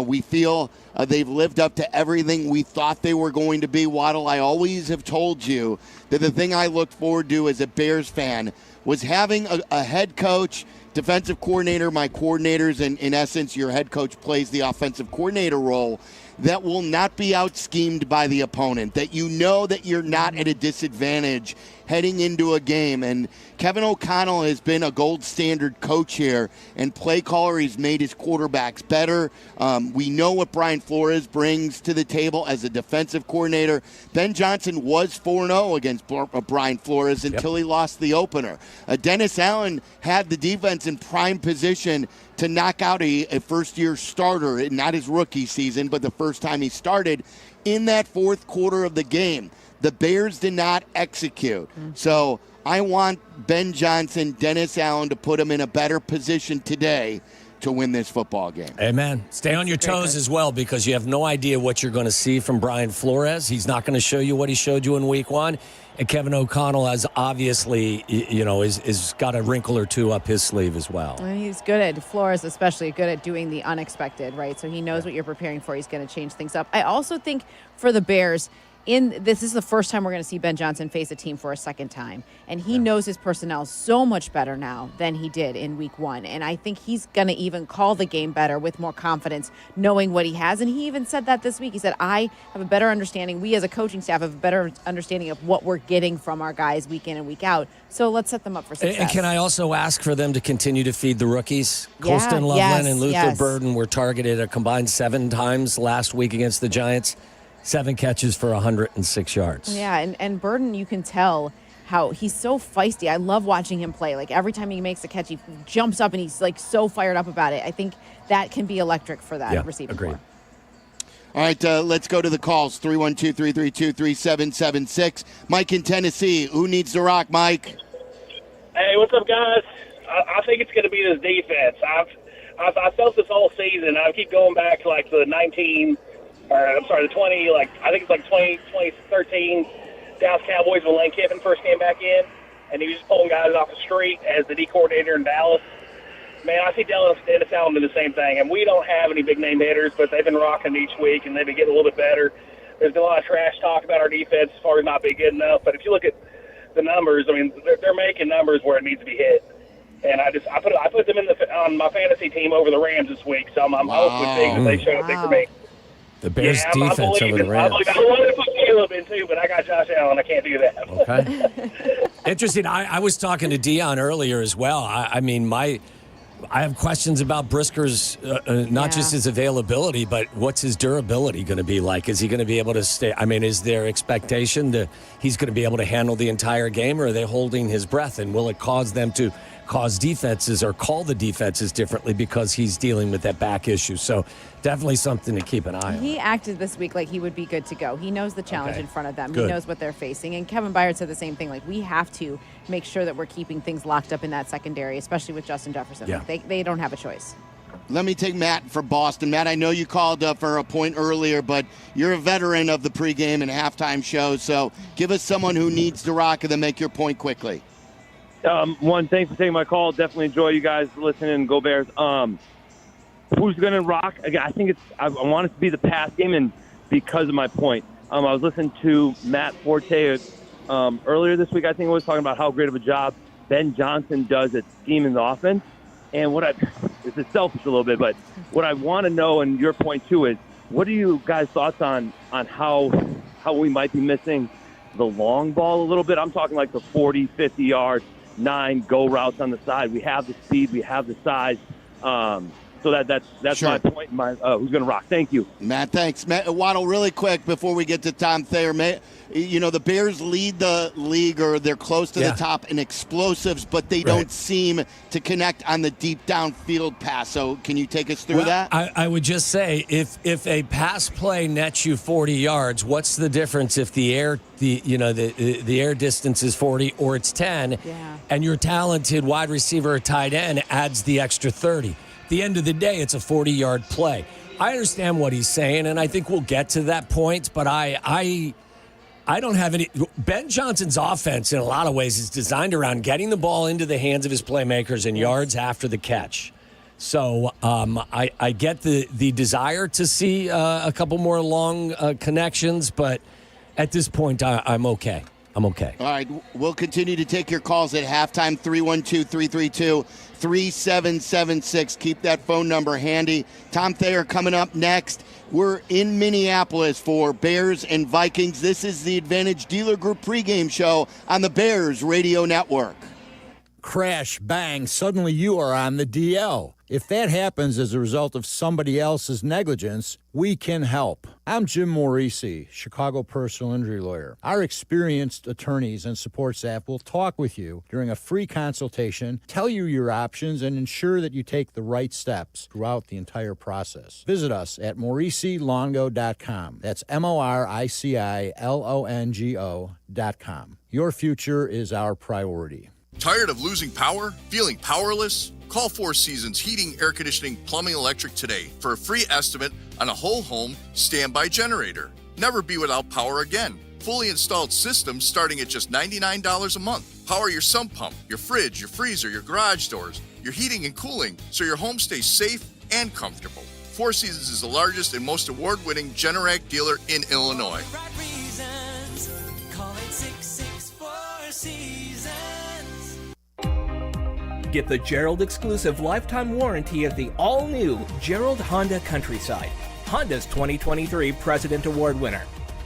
We feel they've lived up to everything we thought they were going to be. Waddle, I always have told you that the thing I looked forward to as a Bears fan was having a head coach, defensive coordinator, my coordinators, and in essence, your head coach plays the offensive coordinator role, that will not be out-schemed by the opponent, that you know that you're not at a disadvantage heading into a game. And Kevin O'Connell has been a gold standard coach here and play caller. He's made his quarterbacks better. We know what Brian Flores brings to the table as a defensive coordinator. Ben Johnson was 4-0 against Brian Flores until he lost the opener. Dennis Allen had the defense in prime position to knock out a first-year starter, not his rookie season, but the first time he started in that fourth quarter of the game. The Bears did not execute. So I want Ben Johnson, Dennis Allen to put him in a better position today to win this football game. Amen. Stay on your toes as well, because you have no idea what you're going to see from Brian Flores. He's not going to show you what he showed you in week 1. And Kevin O'Connell has obviously, is got a wrinkle or two up his sleeve as well. He's good at, Flores especially, good at doing the unexpected, right? So he knows what you're preparing for. He's going to change things up. I also think for the Bears, this is the first time we're going to see Ben Johnson face a team for a second time. And he knows his personnel so much better now than he did in week 1. And I think he's going to even call the game better with more confidence, knowing what he has. And he even said that this week. He said, I have a better understanding. We as a coaching staff have a better understanding of what we're getting from our guys week in and week out. So let's set them up for success. And can I also ask for them to continue to feed the rookies? Colston Loveland and Luther Burden were targeted a combined 7 times last week against the Giants. 7 catches for 106 yards. Yeah, and Burden, you can tell how he's so feisty. I love watching him play. Like, every time he makes a catch, he jumps up and he's, like, so fired up about it. I think that can be electric for that receiving corps. All right, let's go to the calls. 312-332-3776. Mike in Tennessee. Who needs to rock, Mike? Hey, what's up, guys? I think it's going to be this defense. I felt this whole season. I keep going back to, like, the 20, I think it's like 2013 Dallas Cowboys when Lane Kiffin first came back in, and he was just pulling guys off the street as the D coordinator in Dallas. Man, I see Dennis Allen do the same thing, and we don't have any big-name hitters, but they've been rocking each week, and they've been getting a little bit better. There's been a lot of trash talk about our defense as far as not being good enough, but if you look at the numbers, I mean, they're making numbers where it needs to be hit. And I put them on my fantasy team over the Rams this week, so I'm hopefully seeing that they show up big for me. The Bears' defense over the Rams. I wanted to put Caleb in too, but I got Josh Allen. I can't do that. Okay. Interesting. I was talking to Dionne earlier as well. I mean, I have questions about Brisker's, not just his availability, but what's his durability going to be like? Is he going to be able to stay? I mean, is there expectation that he's going to be able to handle the entire game, or are they holding his breath? And will it cause them to cause defenses or call the defenses differently because he's dealing with that back issue? So definitely something to keep an eye on. He acted this week like he would be good to go. He knows the challenge in front of them. Good. He knows what they're facing. And Kevin Byard said the same thing. Like, we have to make sure that we're keeping things locked up in that secondary, especially with Justin Jefferson. Yeah. Like, they don't have a choice. Let me take Matt for Boston. Matt, I know you called for a point earlier, but you're a veteran of the pregame and halftime shows, so give us someone who needs to rock and then make your point quickly. One, thanks for taking my call. Definitely enjoy you guys listening. Go Bears. Who's going to rock? Again, I think I want it to be the pass game, and because of my point. I was listening to Matt Forte earlier this week, I think, was talking about how great of a job Ben Johnson does at scheming the offense. And this is selfish a little bit, but what I want to know, and your point too, is what are you guys' thoughts on how we might be missing the long ball a little bit? I'm talking like the 40, 50 yard, 9 go routes on the side. We have the speed, we have the size. So that's Sure. my point. Who's going to rock? Thank you, Matt. Thanks, Matt. Waddle. Really quick before we get to Tom Thayer, the Bears lead the league, or they're close to the top in explosives, but they don't seem to connect on the deep downfield pass. So can you take us through that? I would just say if a pass play nets you 40 yards, what's the difference if the air distance is 40 or it's 10, and your talented wide receiver or tight end adds the extra 30? At the end of the day, it's a 40-yard play. I understand what he's saying, and I think we'll get to that point, but I don't have any. Ben Johnson's offense, in a lot of ways, is designed around getting the ball into the hands of his playmakers and yards after the catch. So I get the desire to see a couple more long connections, but at this point, I'm okay. I'm okay. All right, we'll continue to take your calls at halftime, 312-332-3776. Keep that phone number handy. Tom Thayer coming up next. We're in Minneapolis for Bears and Vikings. This is the Advantage Dealer Group pregame show on the Bears Radio Network. Crash, bang, suddenly you are on the DL. If that happens as a result of somebody else's negligence, we can help. I'm Jim Morisi, Chicago personal injury lawyer. Our experienced attorneys and support staff will talk with you during a free consultation, tell you your options, and ensure that you take the right steps throughout the entire process. Visit us at MorisiLongo.com. That's MoriciLongo.com. Your future is our priority. Tired of losing power? Feeling powerless? Call Four Seasons Heating, Air Conditioning, Plumbing, Electric today for a free estimate on a whole home standby generator. Never be without power again. Fully installed systems starting at just $99 a month. Power your sump pump, your fridge, your freezer, your garage doors, your heating and cooling, so your home stays safe and comfortable. Four Seasons is the largest and most award-winning Generac dealer in Illinois. Get the Gerald exclusive lifetime warranty of the all-new Gerald Honda Countryside, Honda's 2023 President Award winner.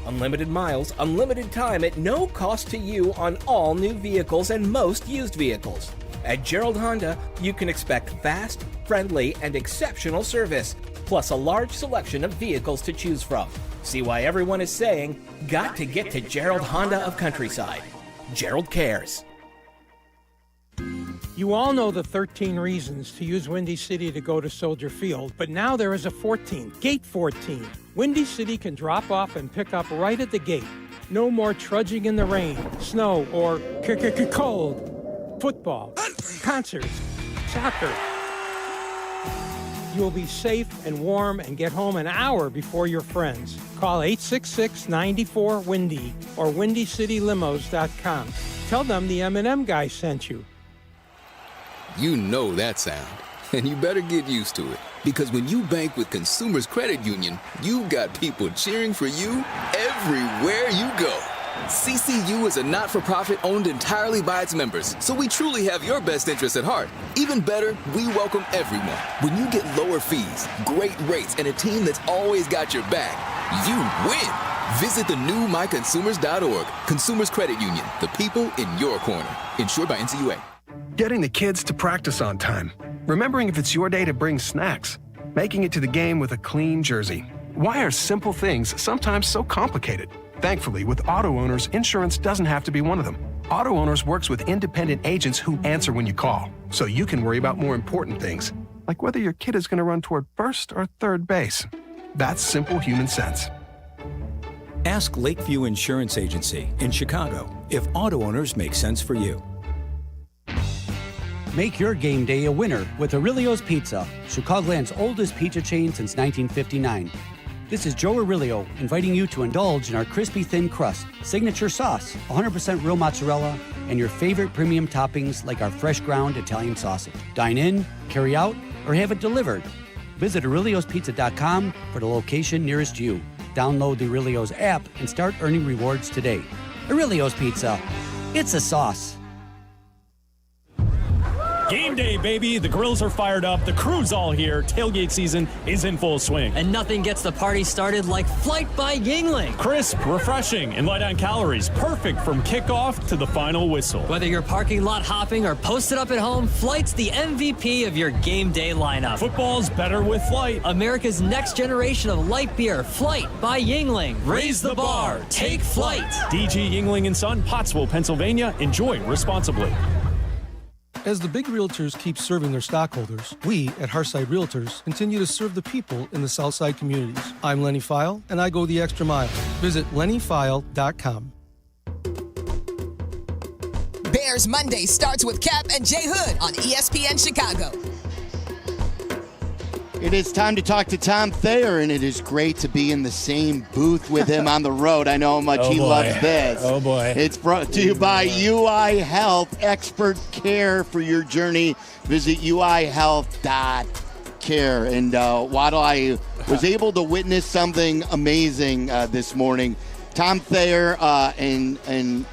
Unlimited miles, unlimited time at no cost to you on all new vehicles and most used vehicles. At Gerald Honda, you can expect fast, friendly, and exceptional service, plus a large selection of vehicles to choose from. See why everyone is saying, got to get to Gerald Honda of Countryside. Gerald cares. You all know the 13 reasons to use Windy City to go to Soldier Field, but now there is a 14th, Gate 14. Windy City can drop off and pick up right at the gate. No more trudging in the rain, snow, or cold. Football, concerts, soccer. You'll be safe and warm and get home an hour before your friends. Call 866-94-WINDY or WindyCityLimos.com. Tell them the M&M guy sent you. You know that sound, and you better get used to it. Because when you bank with Consumers Credit Union, you've got people cheering for you everywhere you go. CCU is a not-for-profit owned entirely by its members, so we truly have your best interest at heart. Even better, we welcome everyone. When you get lower fees, great rates, and a team that's always got your back, you win. Visit the new myconsumers.org. Consumers Credit Union, the people in your corner. Insured by NCUA. Getting the kids to practice on time. Remembering if it's your day to bring snacks. Making it to the game with a clean jersey. Why are simple things sometimes so complicated? Thankfully, with Auto Owners, insurance doesn't have to be one of them. Auto Owners works with independent agents who answer when you call, so you can worry about more important things, like whether your kid is going to run toward first or third base. That's simple human sense. Ask Lakeview Insurance Agency in Chicago if Auto Owners make sense for you. Make your game day a winner with Aurelio's Pizza, Chicagoland's oldest pizza chain since 1959. This is Joe Aurelio inviting you to indulge in our crispy thin crust, signature sauce, 100% real mozzarella, and your favorite premium toppings like our fresh ground Italian sausage. Dine in, carry out, or have it delivered. Visit Aurelio'sPizza.com for the location nearest you. Download the Aurelio's app and start earning rewards today. Aurelio's Pizza. It's a sauce. Game day, baby. The grills are fired up. The crew's all here. Tailgate season is in full swing. And nothing gets the party started like Flight by Yingling. Crisp, refreshing, and light on calories. Perfect from kickoff to the final whistle. Whether you're parking lot hopping or posted up at home, Flight's the MVP of your game day lineup. Football's better with Flight. America's next generation of light beer. Flight by Yingling. Raise the bar. Take Flight. DG Yingling & Son, Pottsville, Pennsylvania. Enjoy responsibly. As the big realtors keep serving their stockholders, we at Hearthside Realtors continue to serve the people in the Southside communities. I'm Lenny File, and I go the extra mile. Visit lennyfile.com. Bears Monday starts with Cap and Jay Hood on ESPN Chicago. It is time to talk to Tom Thayer, and it is great to be in the same booth with him on the road. I know how much he loves this. Oh, boy. It's brought to you by UI Health, expert care for your journey. Visit uihealth.care. And Waddle, I was able to witness something amazing this morning. Tom Thayer and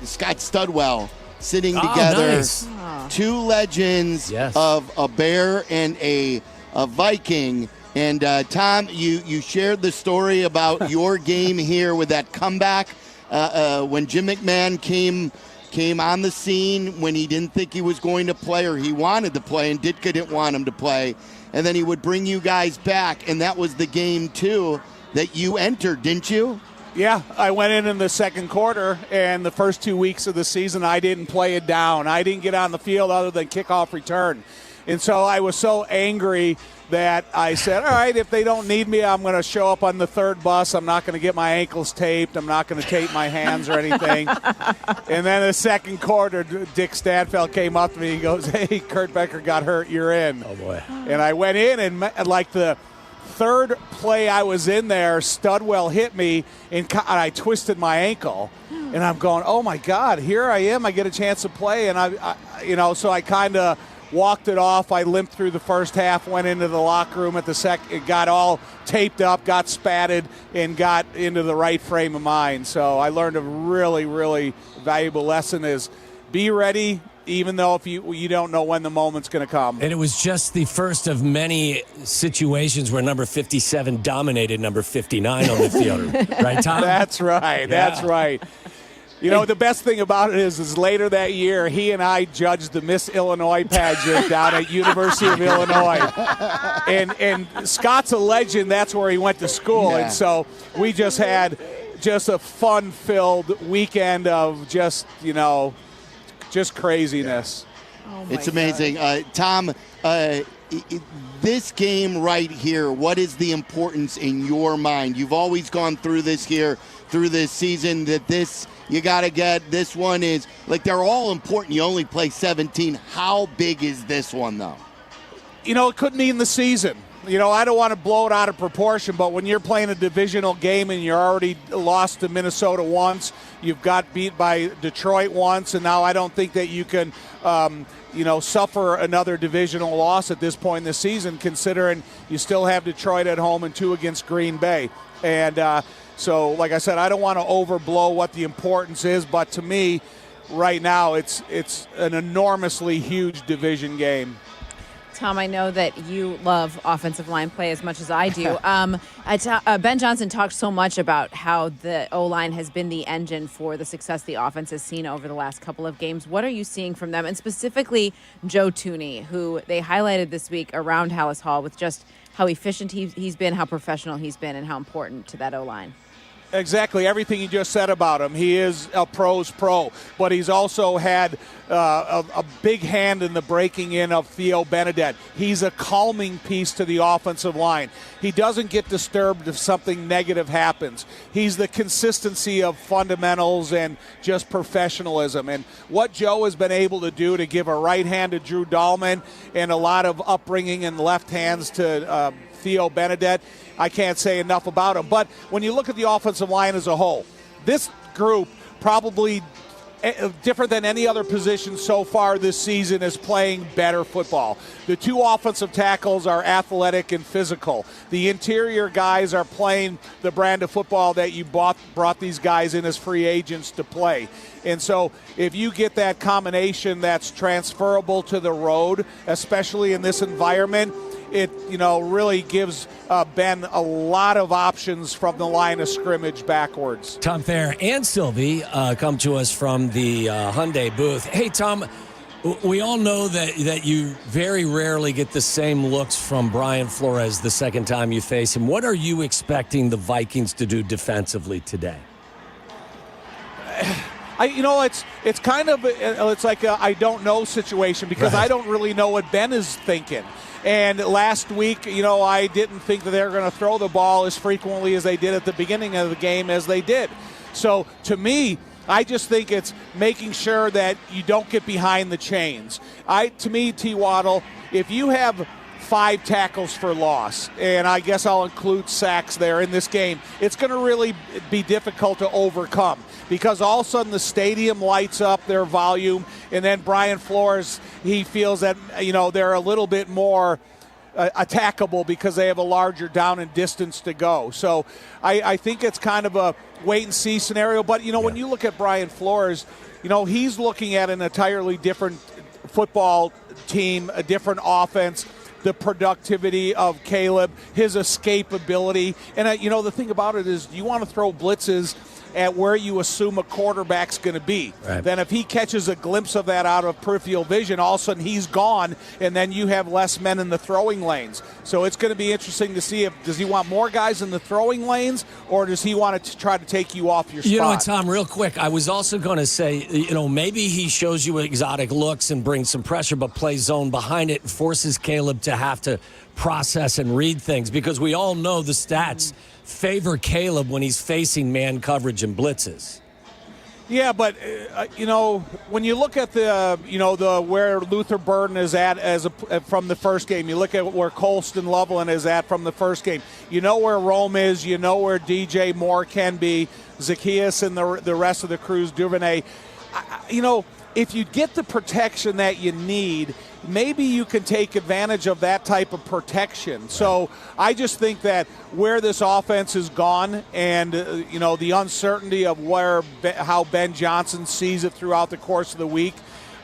Scott Studwell sitting together. Nice. Two legends of a Bear and a Viking. And Tom, you shared the story about your game here with that comeback when Jim McMahon came on the scene when he didn't think he was going to play, or he wanted to play and Ditka didn't want him to play, and then he would bring you guys back, and that was the game too that you entered, didn't you? Yeah, I went in the second quarter, and the first 2 weeks of the season I didn't play it down. I didn't get on the field other than kickoff return. And so I was so angry that I said, all right, if they don't need me, I'm going to show up on the third bus. I'm not going to get my ankles taped. I'm not going to tape my hands or anything. And then the second quarter, Dick Stanfeld came up to me. He goes, hey, Kurt Becker got hurt. You're in. Oh, boy. And I went in, and like the third play I was in there, Studwell hit me, and I twisted my ankle. And I'm going, oh, my God, here I am. I get a chance to play. And, so I kind of walked it off. I limped through the first half, went into the locker room at the second. It got all taped up, got spatted, and got into the right frame of mind. So I learned a really, really valuable lesson is be ready, even though if you don't know when the moment's going to come. And it was just the first of many situations where number 57 dominated number 59 on the field. Right, Tom? That's right. Yeah. That's right. The best thing about it is later that year, he and I judged the Miss Illinois pageant down at University of Illinois. And Scott's a legend. That's where he went to school. Yeah. And so we just had just a fun-filled weekend of just craziness. Oh it's amazing. Tom, this game right here, what is the importance in your mind? You've always gone through this here, through this season, that this – you got to get this one is like they're all important. You only play 17. How big is this one, though? It could mean the season. I don't want to blow it out of proportion, but when you're playing a divisional game and you're already lost to Minnesota once, you've got beat by Detroit once, and now I don't think that you can, suffer another divisional loss at this point in the season, considering you still have Detroit at home and 2 against Green Bay. And so, like I said, I don't want to overblow what the importance is, but to me, right now, it's an enormously huge division game. Tom, I know that you love offensive line play as much as I do. Ben Johnson talked so much about how the O-line has been the engine for the success the offense has seen over the last couple of games. What are you seeing from them? And specifically Joe Thuney, who they highlighted this week around Hallis Hall with just how efficient he's been, how professional he's been, and how important to that O-line. Exactly. Everything you just said about him. He is a pro's pro, but he's also had a big hand in the breaking in of Theo Benedette. He's a calming piece to the offensive line. He doesn't get disturbed if something negative happens. He's the consistency of fundamentals and just professionalism. And what Joe has been able to do to give a right hand to Drew Dahlman and a lot of upbringing and left hands to Theo Benedette, I can't say enough about him. But when you look at the offensive line as a whole, this group probably different than any other position so far this season is playing better football. The 2 offensive tackles are athletic and physical. The interior guys are playing the brand of football that you brought these guys in as free agents to play. And so if you get that combination that's transferable to the road, especially in this environment, it really gives Ben a lot of options from the line of scrimmage backwards. Tom Thayer and Silvy come to us from the Hyundai booth. Hey, Tom, we all know that you very rarely get the same looks from Brian Flores the second time you face him. What are you expecting the Vikings to do defensively today? It's kind of it's like a I don't know situation because I don't really know what Ben is thinking. And last week, I didn't think that they were going to throw the ball as frequently as they did at the beginning of the game as they did. So to me, I just think it's making sure that you don't get behind the chains. To me, T. Waddle, if you have 5 tackles for loss, and I guess I'll include sacks there in this game, it's going to really be difficult to overcome because all of a sudden the stadium lights up their volume, and then Brian Flores, he feels that, they're a little bit more attackable because they have a larger down and distance to go. So I think it's kind of a wait-and-see scenario. But, when you look at Brian Flores, he's looking at an entirely different football team, a different offense, the productivity of Caleb, his escapability. And, the thing about it is you want to throw blitzes at where you assume a quarterback's going to be. Right. Then if he catches a glimpse of that out of peripheral vision, all of a sudden he's gone, and then you have less men in the throwing lanes. So it's going to be interesting to see does he want more guys in the throwing lanes, or does he want to try to take you off your spot? You know what, Tom, real quick, I was also going to say, maybe he shows you exotic looks and brings some pressure, but plays zone behind it and forces Caleb to have to process and read things, because we all know the stats favor Caleb when he's facing man coverage and blitzes. Yeah, but when you look at the where Luther Burden is at from the first game, you look at where Colston Loveland is at from the first game. You know where Rome is. You know where DJ Moore can be. Zacchaeus and the rest of the crews, Duvernay. If you get the protection that you need, maybe you can take advantage of that type of protection. So I just think that where this offense is gone, and the uncertainty of how Ben Johnson sees it throughout the course of the week,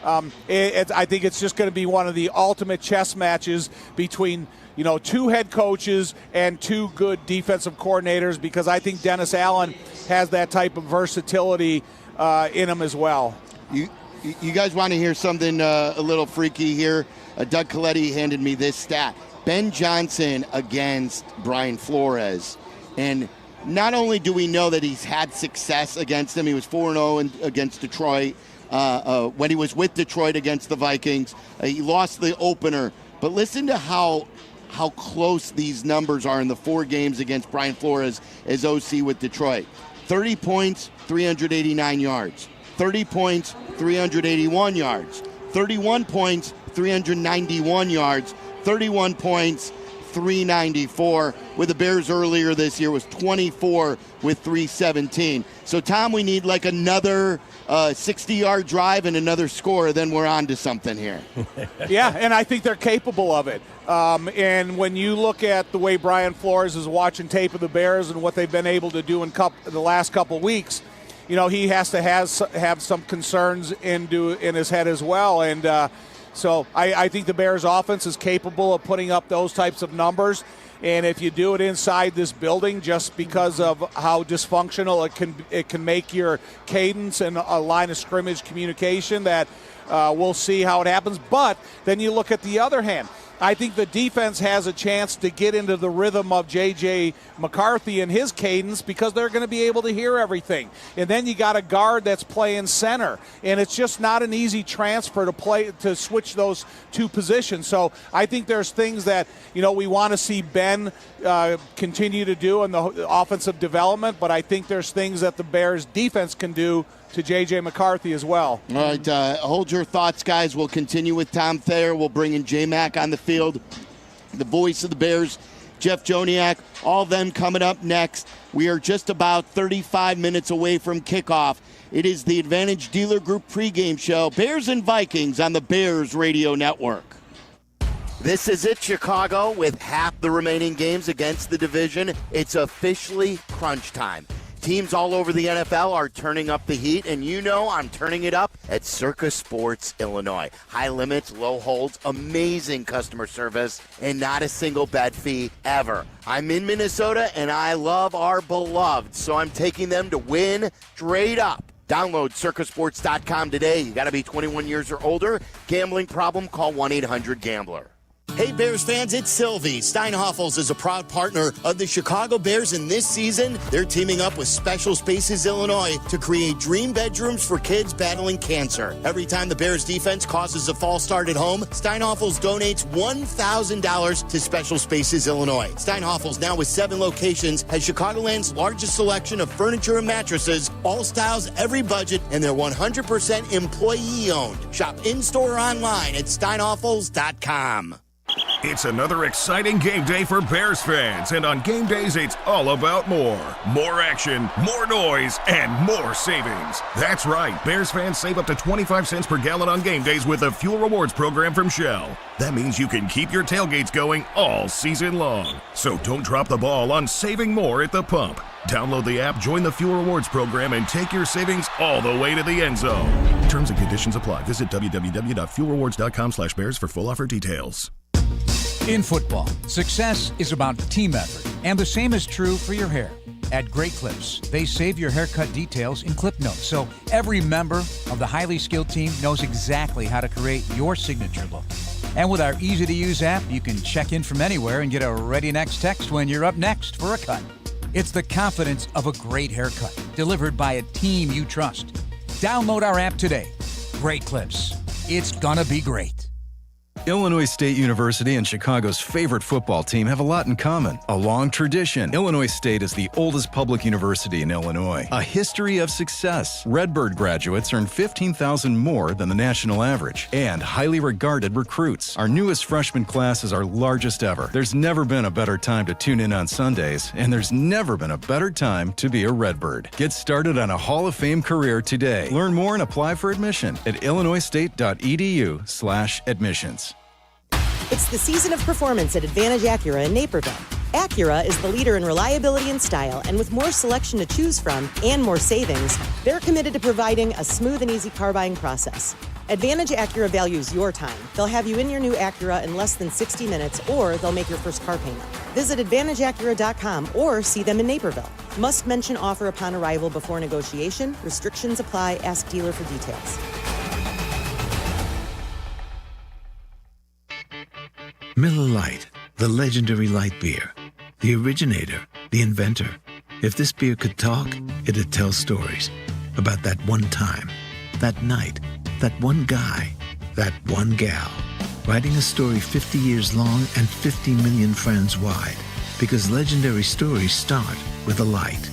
I think it's just going to be one of the ultimate chess matches between two head coaches and two good defensive coordinators, because I think Dennis Allen has that type of versatility in him as well. You guys want to hear something a little freaky here? Doug Coletti handed me this stat. Ben Johnson against Brian Flores. And not only do we know that he's had success against him, he was 4-0 against Detroit when he was with Detroit against the Vikings. He lost the opener. But listen to how close these numbers are in the 4 games against Brian Flores as OC with Detroit. 30 points, 389 yards. 30 points, 381 yards. 31 points, 391 yards. 31 points, 394. With the Bears earlier this year was 24 with 317. So, Tom, we need like another 60-yard drive and another score, then we're on to something here. Yeah, and I think they're capable of it. And when you look at the way Brian Flores is watching tape of the Bears and what they've been able to do in the last couple weeks, he has to have some concerns in his head as well. And so I think the Bears offense is capable of putting up those types of numbers. And if you do it inside this building, just because of how dysfunctional it can make your cadence and a line of scrimmage communication, that we'll see how it happens. But then you look at the other hand. I think the defense has a chance to get into the rhythm of J.J. McCarthy and his cadence, because they're going to be able to hear everything. And then you got a guard that's playing center, and it's just not an easy transfer to switch those two positions. So I think there's things that we want to see Ben continue to do in the offensive development, but I think there's things that the Bears defense can do to J.J. McCarthy as well. All right, hold your thoughts, guys. We'll continue with Tom Thayer. We'll bring in J-Mac on the field, the voice of the Bears, Jeff Joniak, all of them coming up next. We are just about 35 minutes away from kickoff. It is the Advantage Dealer Group pregame show, Bears and Vikings on the Bears Radio Network. This is it, Chicago, with half the remaining games against the division. It's officially crunch time. Teams all over the NFL are turning up the heat, and I'm turning it up at Circus Sports Illinois. High limits, low holds, amazing customer service, and not a single bet fee ever. I'm in Minnesota, and I love our beloved, so I'm taking them to win straight up. Download circusports.com today. You got to be 21 years or older. Gambling problem? Call 1-800-GAMBLER. Hey, Bears fans, it's Silvy. Steinhoffels is a proud partner of the Chicago Bears, and this season, they're teaming up with Special Spaces Illinois to create dream bedrooms for kids battling cancer. Every time the Bears defense causes a false start at home, Steinhoffels donates $1,000 to Special Spaces Illinois. Steinhoffels, now with 7 locations, has Chicagoland's largest selection of furniture and mattresses, all styles, every budget, and they're 100% employee-owned. Shop in-store or online at steinhoffels.com. It's another exciting game day for Bears fans, and on game days, it's all about more. More action, more noise, and more savings. That's right, Bears fans save up to 25 cents per gallon on game days with the Fuel Rewards program from Shell. That means you can keep your tailgates going all season long. So don't drop the ball on saving more at the pump. Download the app, join the Fuel Rewards program, and take your savings all the way to the end zone. Terms and conditions apply. Visit www.fuelrewards.com/Bears for full offer details. In football, success is about team effort, and the same is true for your hair. At Great Clips, they save your haircut details in clip notes, so every member of the highly skilled team knows exactly how to create your signature look. And with our easy-to-use app, you can check in from anywhere and get a ready next text when you're up next for a cut. It's the confidence of a great haircut, delivered by a team you trust. Download our app today. Great Clips. It's gonna be great. Illinois State University and Chicago's favorite football team have a lot in common. A long tradition. Illinois State is the oldest public university in Illinois. A history of success. Redbird graduates earn $15,000 more than the national average. And highly regarded recruits. Our newest freshman class is our largest ever. There's never been a better time to tune in on Sundays, and there's never been a better time to be a Redbird. Get started on a Hall of Fame career today. Learn more and apply for admission at illinoisstate.edu/admissions. It's the season of performance at Advantage Acura in Naperville. Acura is the leader in reliability and style, and with more selection to choose from and more savings, they're committed to providing a smooth and easy car buying process. Advantage Acura values your time. They'll have you in your new Acura in less than 60 minutes, or they'll make your first car payment. Visit AdvantageAcura.com or see them in Naperville. Must mention offer upon arrival before negotiation. Restrictions apply. Ask dealer for details. Miller Lite, the legendary light beer. The originator, the inventor. If this beer could talk, it'd tell stories about that one time, that night, that one guy, that one gal. Writing a story 50 years long and 50 million friends wide. Because legendary stories start with a light.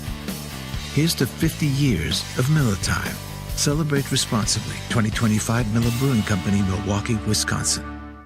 Here's to 50 years of Miller time. Celebrate responsibly. 2025 Miller Brewing Company, Milwaukee, Wisconsin.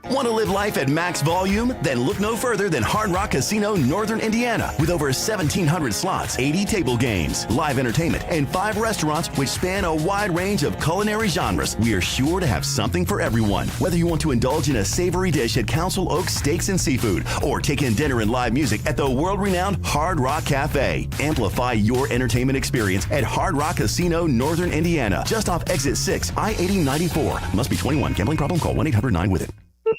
Want to live life at max volume? Then look no further than Hard Rock Casino, Northern Indiana. With over 1,700 slots, 80 table games, live entertainment, and 5 restaurants which span a wide range of culinary genres, we are sure to have something for everyone. Whether you want to indulge in a savory dish at Council Oaks Steaks and Seafood, or take in dinner and live music at the world-renowned Hard Rock Cafe. Amplify your entertainment experience at Hard Rock Casino, Northern Indiana. Just off Exit 6, I-8094. Must be 21. Gambling problem? Call 1-800-9-WITH-IT.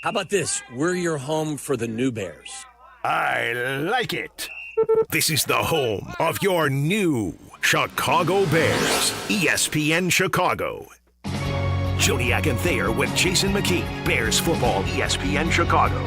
How about this? We're your home for the new Bears. I like it. This is the home of your new Chicago Bears. ESPN Chicago. Joniak and Thayer with Jason McKee. Bears football, ESPN Chicago.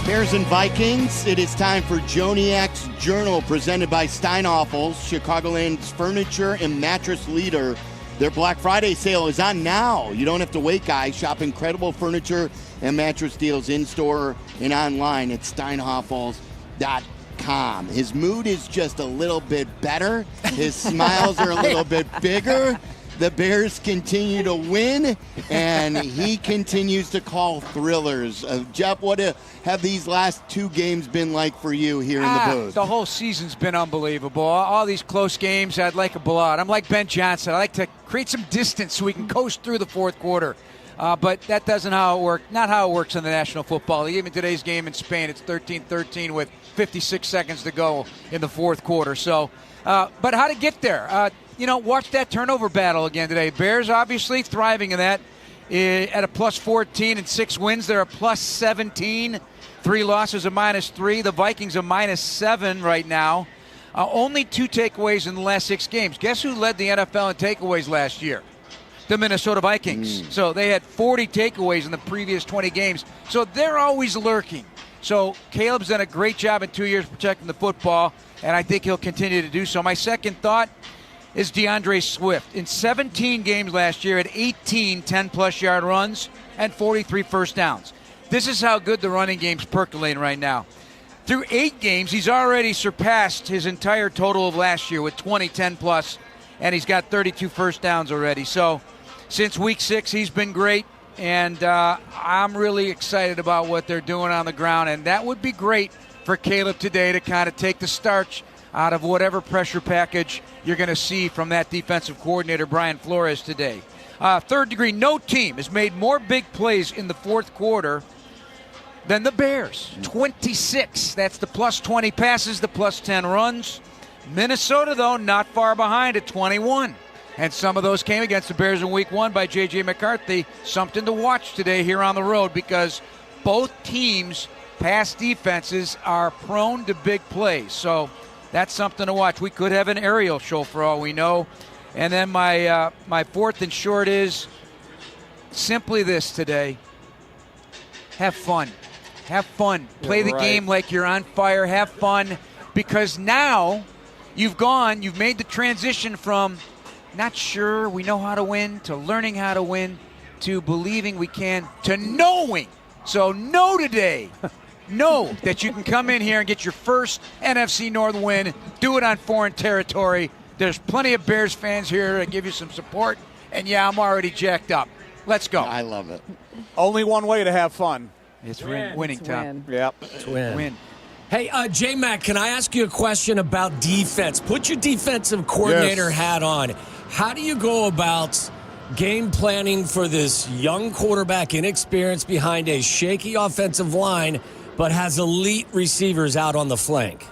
Bears and Vikings, it is time for Joniak's Journal, presented by Steinhoffels, Chicagoland's furniture and mattress leader. Their Black Friday sale is on now. You don't have to wait, guys. Shop incredible furniture and mattress deals in-store and online at steinhoffels.com. His mood is just a little bit better. His smiles are a little bit bigger. The Bears continue to win, and he continues to call thrillers. Jeff, what have these last 2 games been like for you here in the booth? The whole season's been unbelievable. All these close games, I'd like a blowout. I'm like Ben Johnson. I like to create some distance so we can coast through the fourth quarter. But that doesn't how it work. Not how it works in the National Football League. Even today's game in Spain, it's 13-13 with 56 seconds to go in the fourth quarter. So, but how to get there? Watch that turnover battle again today. Bears obviously thriving in that. At a plus 14 and 6 wins, they're a plus 17. 3 losses, a minus 3. The Vikings a minus 7 right now. Only 2 takeaways in the last 6 games. Guess who led the NFL in takeaways last year? The Minnesota Vikings. So they had 40 takeaways in the previous 20 games. So they're always lurking. So Caleb's done a great job in 2 years protecting the football, and I think he'll continue to do so. My second thought is DeAndre Swift. In 17 games last year, had 18 10-plus yard runs and 43 first downs. This is how good the running game's percolating right now. Through 8 games, he's already surpassed his entire total of last year with 20 10-plus, and he's got 32 first downs already. So since week 6, he's been great, and I'm really excited about what they're doing on the ground, and that would be great for Caleb today to kind of take the starch out of whatever pressure package you're going to see from that defensive coordinator, Brian Flores, today. Third degree, no team has made more big plays in the fourth quarter than the Bears. 26. That's the plus 20 passes, the plus 10 runs. Minnesota, though, not far behind at 21. And some of those came against the Bears in week 1 by J.J. McCarthy. Something to watch today here on the road because both teams' pass defenses are prone to big plays. So That's something to watch. We could have an aerial show for all we know. And then my fourth and short is simply this today. Have fun. Have fun. Play the game like you're on fire. Have fun. Because now you've made the transition from not sure we know how to win to learning how to win to believing we can to knowing. So know today. Know that you can come in here and get your first NFC North win. Do it on foreign territory. There's plenty of Bears fans here to give you some support. And, yeah, I'm already jacked up. Let's go. I love it. Only one way to have fun. It's winning, Tom. Yep. It's win. Win. Hey, J-Mac, can I ask you a question about defense? Put your defensive coordinator hat on. How do you go about game planning for this young quarterback, inexperienced behind a shaky offensive line, but has elite receivers out on the flank?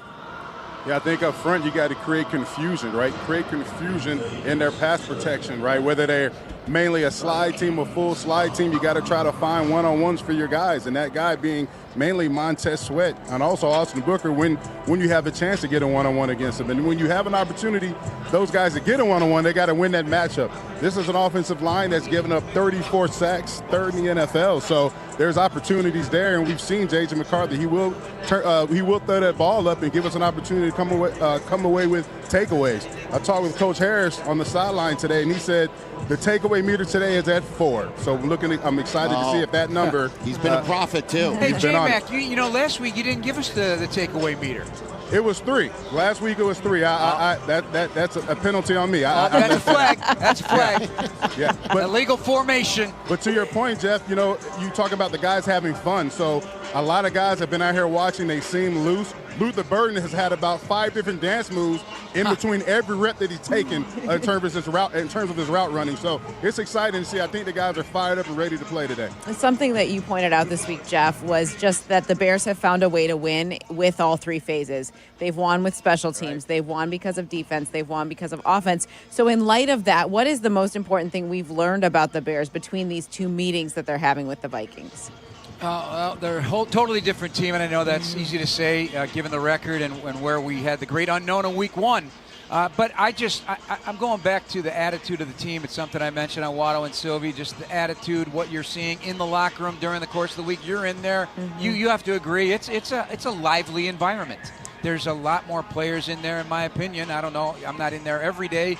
Yeah, I think up front you got to create confusion, right? Create confusion in their pass protection, right? Whether they're mainly a slide team, a full slide team, you got to try to find one-on-ones for your guys, and that guy being mainly Montez Sweat and also Austin Booker when you have a chance to get a one-on-one against them. And when you have an opportunity, those guys to get a one-on-one, they got to win that matchup. This is an offensive line that's given up 34 sacks, third in the NFL. So there's opportunities there, and we've seen J.J. McCarthy. He will throw that ball up and give us an opportunity to come away with takeaways. I talked with Coach Harris on the sideline today, and he said the takeaway meter today is at 4. So I'm excited to see if that number. He's been a prophet too. Hey, J-Mac, you know, last week you didn't give us the takeaway meter. It was 3. Last week it was 3. That's a penalty on me. That's a flag. That's a flag. Yeah, but illegal formation. But to your point, Jeff, you know, you talk about the guys having fun. So a lot of guys have been out here watching. They seem loose. Luther Burden has had about 5 different dance moves in between every rep that he's taken in terms of his route running. So it's exciting to see. I think the guys are fired up and ready to play today. Something that you pointed out this week, Jeff, was just that the Bears have found a way to win with all 3 phases. They've won with special teams. Right. They've won because of defense. They've won because of offense. So in light of that, what is the most important thing we've learned about the Bears between these 2 meetings that they're having with the Vikings? They're a totally different team, and I know that's easy to say given the record and where we had the great unknown in week 1. But I'm going back to the attitude of the team. It's something I mentioned on Waddle and Silvy, just the attitude, what you're seeing in the locker room during the course of the week. You're in there. Mm-hmm. You have to agree. It's a lively environment. There's a lot more players in there, in my opinion. I don't know. I'm not in there every day,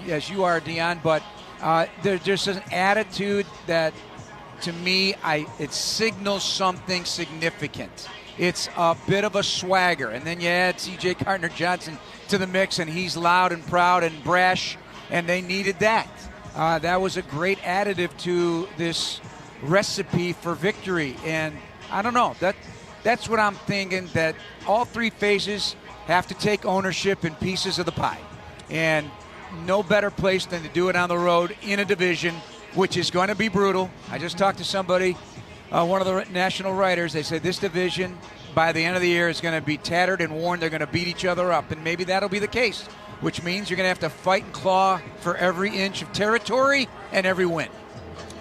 as you are, Dionne, but there's just an attitude that, to me, it signals something significant. It's a bit of a swagger. And then you add C.J. Gardner-Johnson to the mix, and he's loud and proud and brash, and they needed that. That was a great additive to this recipe for victory. And I don't know. That's what I'm thinking, that all 3 phases have to take ownership in pieces of the pie. And no better place than to do it on the road in a division which is going to be brutal. I just talked to somebody, one of the national writers. They said this division, by the end of the year, is going to be tattered and worn. They're going to beat each other up, and maybe that'll be the case, which means you're going to have to fight and claw for every inch of territory and every win.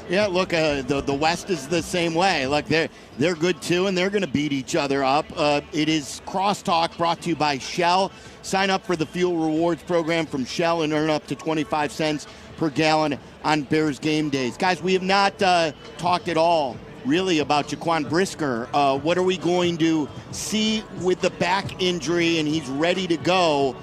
Yeah, look, the West is the same way. Look, they're good too, and they're going to beat each other up. It is Crosstalk, brought to you by Shell. Sign up for the Fuel Rewards program from Shell and earn up to 25 cents per gallon on Bears game days. Guys, we have not talked at all really about Jaquan Brisker. What are we going to see with the back injury, and he's ready to go?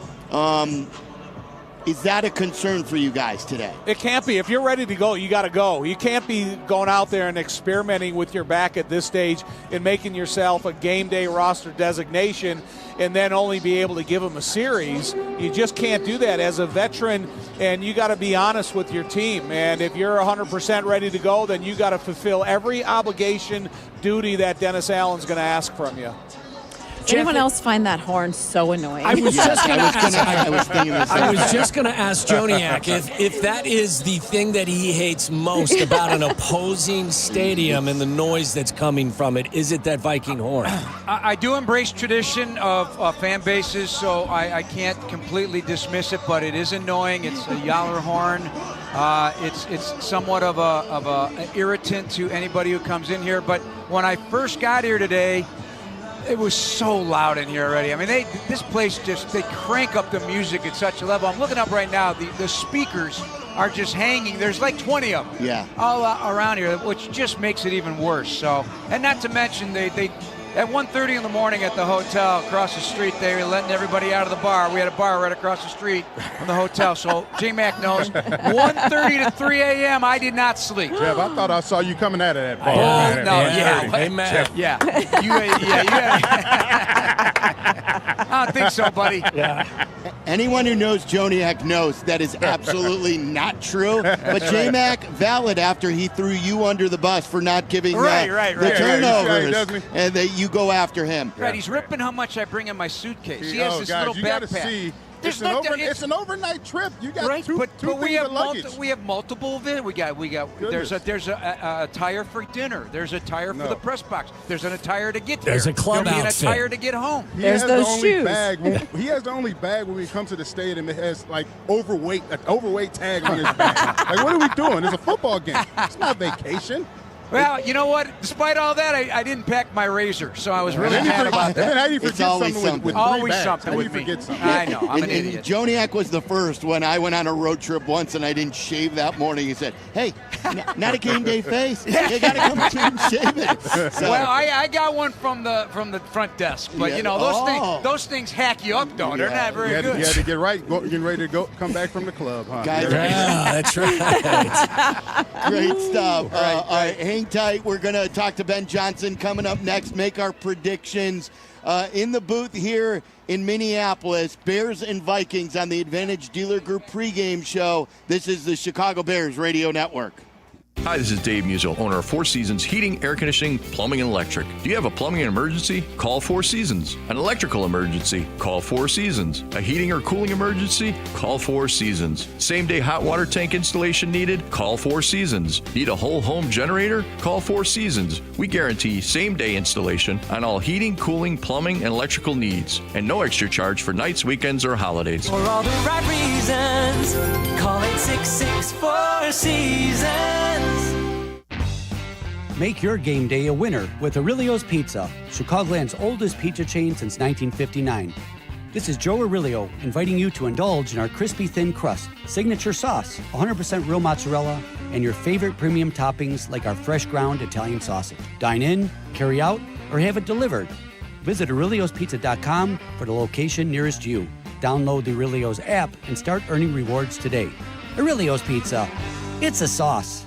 Is that a concern for you guys today? It can't be. If you're ready to go, you got to go. You can't be going out there and experimenting with your back at this stage and making yourself a game day roster designation and then only be able to give them a series. You just can't do that as a veteran, and you got to be honest with your team. And if you're 100% ready to go, then you got to fulfill every obligation, duty that Dennis Allen's going to ask from you. Does anyone else find that horn so annoying? I was just going to ask Joniak if that is the thing that he hates most about an opposing stadium and the noise that's coming from it. Is it that Viking horn? I do embrace tradition of fan bases, so I can't completely dismiss it, but it is annoying. It's a Yaller horn. It's somewhat of an irritant to anybody who comes in here. But when I first got here today, It was so loud in here already. I mean, this place they crank up the music at such a level. I'm looking up right now. The speakers are just hanging. There's like 20 of them. Yeah. All around here, which just makes it even worse. So, and not to mention they at 1:30 in the morning at the hotel across the street, they were letting everybody out of the bar. We had a bar right across the street from the hotel. So J-Mac knows 1:30 to 3 a.m. I did not sleep. Jeff, I thought I saw you coming out of that bar. Oh, no, yeah. Amen. Yeah. You I don't think so, buddy. Yeah. Anyone who knows Joniak knows that is absolutely not true. But J-Mac, valid after he threw you under the bus for not giving the turnovers, and that you go after him. Right, he's ripping how much I bring in my suitcase. He has this little you backpack. Gotta see. There's It's an overnight trip. You got two but we things have of luggage. we have multiple events. We got. There's a attire for dinner. There's a attire for the press box. There's an attire to get there. There's a club There'll be an outfit. attire to get home. He There's has those the only shoes. bag. He has the only bag when we come to the stadium. It has like an overweight tag on his bag. Like, what are we doing? It's a football game. It's not vacation. Well, you know what? Despite all that, I didn't pack my razor, so I was really mad about that. And how do you forget It's always something with Always three bags? something How do with you me. forget something? I know. I'm an And idiot. Joniak was the first when I went on a road trip once and I didn't shave that morning. He said, "Hey, not a game day face. You got to come to and shave it." So, Well, I got one from the front desk, but you know those things hack you up, though. They're not very good. You had to get right. Getting ready to come back from the club, huh? Guys, That's right. great stuff. All right, hang tight. We're going to talk to Ben Johnson coming up next, make our predictions. In the booth here in Minneapolis, Bears and Vikings on the Advantage Dealer Group pregame show. This is the Chicago Bears Radio Network. Hi, this is Dave Musial, owner of Four Seasons Heating, Air Conditioning, Plumbing, and Electric. Do you have a plumbing emergency? Call Four Seasons. An electrical emergency? Call Four Seasons. A heating or cooling emergency? Call Four Seasons. Same-day hot water tank installation needed? Call Four Seasons. Need a whole home generator? Call Four Seasons. We guarantee same-day installation on all heating, cooling, plumbing, and electrical needs. And no extra charge for nights, weekends, or holidays. For all the right reasons, call 866-4 Seasons. Make your game day a winner with Aurelio's Pizza, Chicagoland's oldest pizza chain since 1959. This is Joe Aurelio inviting you to indulge in our crispy thin crust, signature sauce, 100% real mozzarella, and your favorite premium toppings like our fresh ground Italian sausage. Dine in, carry out, or have it delivered. Visit Aurelio'sPizza.com for the location nearest you. Download the Aurelio's app and start earning rewards today. Aurelio's Pizza. It's a sauce.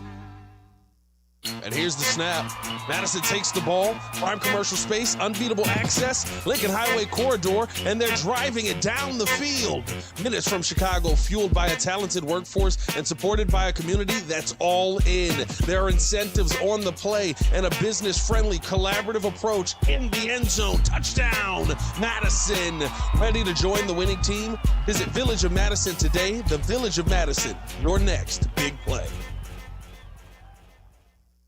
And here's the snap. Madison takes the ball, prime commercial space, unbeatable access, Lincoln Highway corridor, and they're driving it down the field. Minutes from Chicago, fueled by a talented workforce and supported by a community that's all in. There are incentives on the play and a business-friendly, collaborative approach in the end zone. Touchdown, Madison. Ready to join the winning team? Visit Village of Madison today. The Village of Madison, your next big play.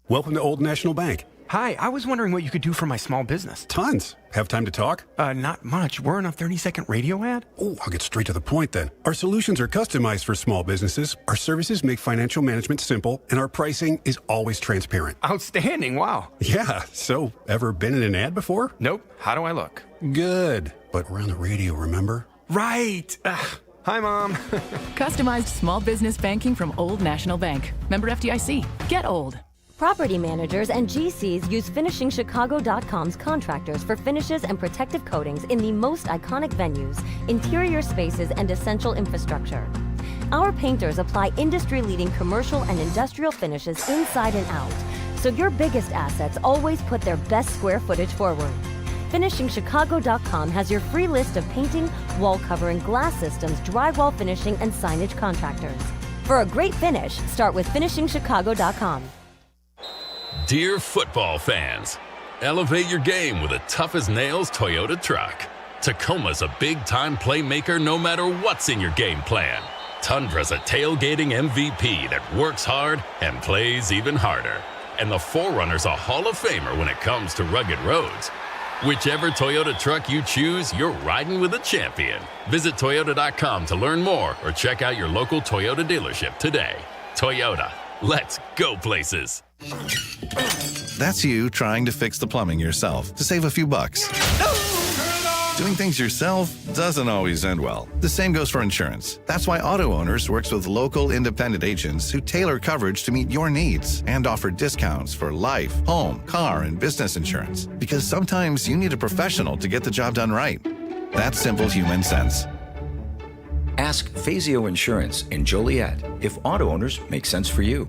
Welcome to Old National Bank. Hi, I was wondering what you could do for my small business. Tons. Have time to talk? Not much. We're on a 30-second radio ad. Oh, I'll get straight to the point then. Our solutions are customized for small businesses. Our services make financial management simple, and our pricing is always transparent. Outstanding. Wow. Yeah. So, ever been in an ad before? Nope. How do I look? Good. But we're on the radio, remember? Right. Hi, Mom. Customized small business banking from Old National Bank. Member FDIC. Get old. Property managers and GCs use FinishingChicago.com's contractors for finishes and protective coatings in the most iconic venues, interior spaces, and essential infrastructure. Our painters apply industry-leading commercial and industrial finishes inside and out, so your biggest assets always put their best square footage forward. FinishingChicago.com has your free list of painting, wall covering, glass systems, drywall finishing, and signage contractors. For a great finish, start with FinishingChicago.com. Dear football fans, elevate your game with a tough-as-nails Toyota truck. Tacoma's a big-time playmaker no matter what's in your game plan. Tundra's a tailgating MVP that works hard and plays even harder. And the 4Runner's a Hall of Famer when it comes to rugged roads. Whichever Toyota truck you choose, you're riding with a champion. Visit Toyota.com to learn more or check out your local Toyota dealership today. Toyota, let's go places. That's you trying to fix the plumbing yourself to save a few bucks. Doing things yourself doesn't always end well. The same goes for insurance. That's why Auto Owners works with local independent agents who tailor coverage to meet your needs and offer discounts for life, home, car, and business insurance. Because sometimes you need a professional to get the job done right. That's simple human sense. Ask Fazio Insurance in Joliet if Auto Owners make sense for you.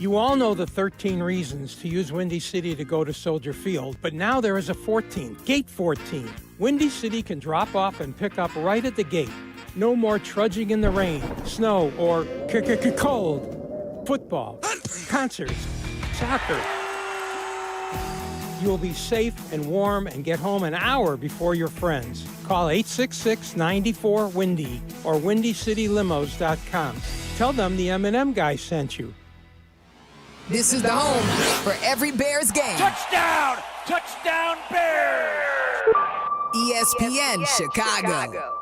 You all know the 13 reasons to use Windy City to go to Soldier Field, but now there is a 14th, Gate 14. Windy City can drop off and pick up right at the gate. No more trudging in the rain, snow, or cold. Football, concerts, soccer. You will be safe and warm and get home an hour before your friends. Call 866-94-WINDY or WindyCityLimos.com. Tell them the M&M guy sent you. This is the home for every Bears game. Touchdown! Touchdown Bears! ESPN Chicago.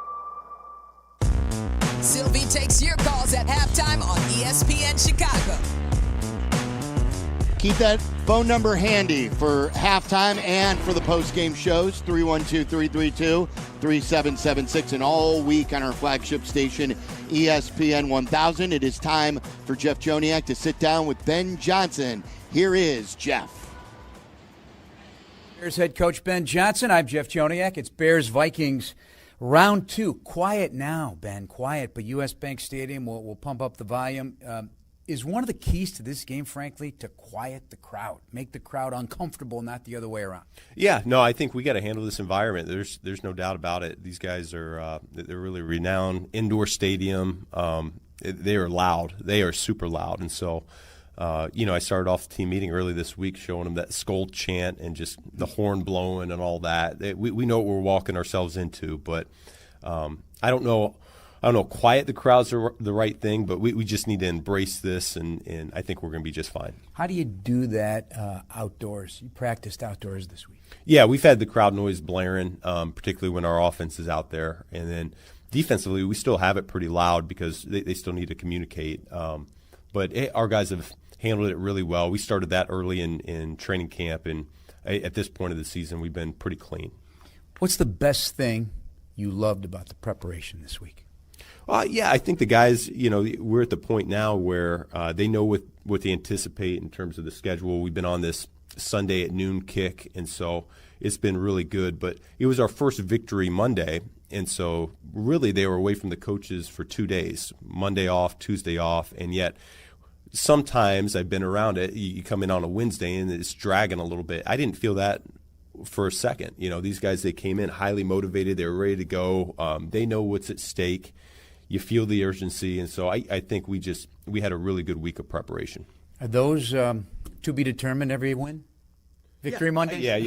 Silvy takes your calls at halftime on ESPN Chicago. Keep that phone number handy for halftime and for the post-game shows, 312-332-3776, and all week on our flagship station, ESPN 1000. It is time for Jeff Joniak to sit down with Ben Johnson. Here is Jeff. Bears head coach Ben Johnson. I'm Jeff Joniak. It's Bears-Vikings round 2. Quiet now, Ben, quiet, but U.S. Bank Stadium will pump up the volume. Is one of the keys to this game, frankly, to quiet the crowd, make the crowd uncomfortable, not the other way around? Yeah, no, I think we got to handle this environment. There's no doubt about it. These guys are they're really renowned indoor stadium. They are loud. They are super loud, and so I started off the team meeting early this week showing them that skull chant and just the horn blowing and all that. We know what we're walking ourselves into, but I don't know. Quiet the crowds are the right thing, but we just need to embrace this, and I think we're going to be just fine. How do you do that outdoors? You practiced outdoors this week. Yeah, we've had the crowd noise blaring, particularly when our offense is out there. And then defensively, we still have it pretty loud because they still need to communicate. But our guys have handled it really well. We started that early in training camp, and at this point of the season, we've been pretty clean. What's the best thing you loved about the preparation this week? Yeah, I think the guys, we're at the point now where they know what they anticipate in terms of the schedule. We've been on this Sunday at noon kick, and so it's been really good. But it was our first victory Monday, and so really they were away from the coaches for 2 days, Monday off, Tuesday off, and yet sometimes I've been around it. You come in on a Wednesday, and it's dragging a little bit. I didn't feel that for a second. These guys, they came in highly motivated. They were ready to go. They know what's at stake. You feel the urgency, and so I think we had a really good week of preparation. Are those to be determined every win? Victory Monday? Yeah.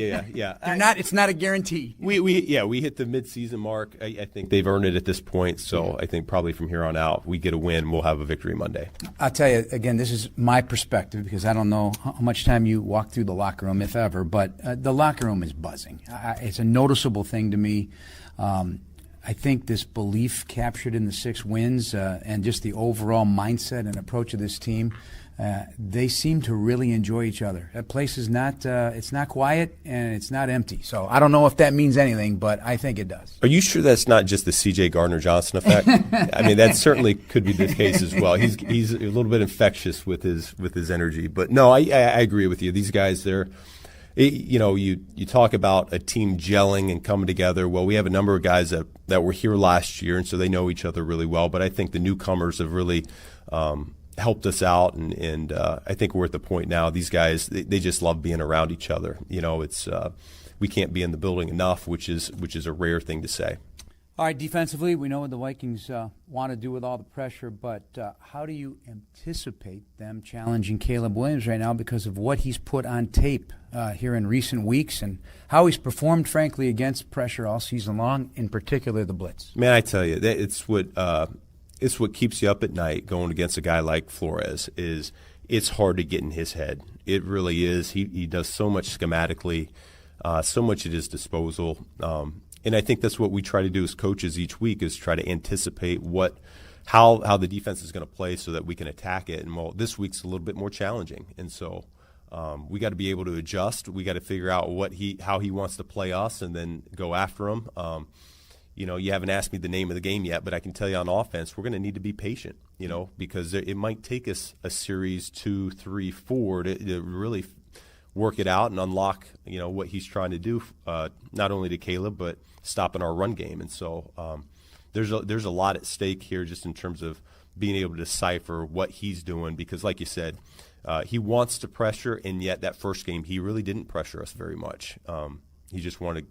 It's not a guarantee. We hit the midseason mark. I think they've earned it at this point, so I think probably from here on out, we get a win, we'll have a victory Monday. I'll tell you, again, this is my perspective because I don't know how much time you walk through the locker room, if ever, but the locker room is buzzing. It's a noticeable thing to me. I think this belief captured in the 6 wins and just the overall mindset and approach of this team, they seem to really enjoy each other. That place is it's not quiet and it's not empty. So I don't know if that means anything, but I think it does. Are you sure that's not just the C.J. Gardner-Johnson effect? I mean, that certainly could be the case as well. He's a little bit infectious with his energy. But no, I agree with you. These guys, you talk about a team gelling and coming together. Well, we have a number of guys that were here last year, and so they know each other really well. But I think the newcomers have really helped us out, and I think we're at the point now. These guys, they just love being around each other. It's we can't be in the building enough, which is a rare thing to say. All right, defensively, we know what the Vikings want to do with all the pressure, but how do you anticipate them challenging Caleb Williams right now because of what he's put on tape here in recent weeks and how he's performed, frankly, against pressure all season long, in particular the blitz? Man, I tell you, it's what keeps you up at night going against a guy like Flores. It's hard to get in his head. It really is. He does so much schematically, so much at his disposal. And I think that's what we try to do as coaches each week is try to anticipate how the defense is going to play so that we can attack it. And this week's a little bit more challenging. And so we got to be able to adjust. We got to figure out how he wants to play us, and then go after him. You haven't asked me the name of the game yet, but I can tell you on offense, we're going to need to be patient. Because it might take us a series 2, 3, 4 to really work it out and unlock what he's trying to do, not only to Caleb but stopping our run game. And so there's a lot at stake here, just in terms of being able to decipher what he's doing, because like you said, he wants to pressure, and yet that first game he really didn't pressure us very much. He just wanted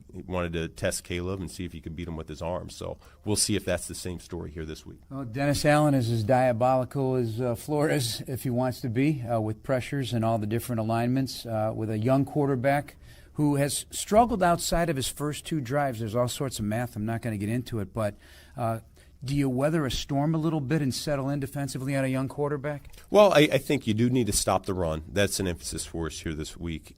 to test Caleb and see if he could beat him with his arms. So we'll see if that's the same story here this week. Well, Dennis Allen is as diabolical as Flores, if he wants to be, with pressures and all the different alignments, with a young quarterback who has struggled outside of his first 2 drives. There's all sorts of math. I'm not going to get into it, but do you weather a storm a little bit and settle in defensively on a young quarterback? Well, I think you do need to stop the run. That's an emphasis for us here this week.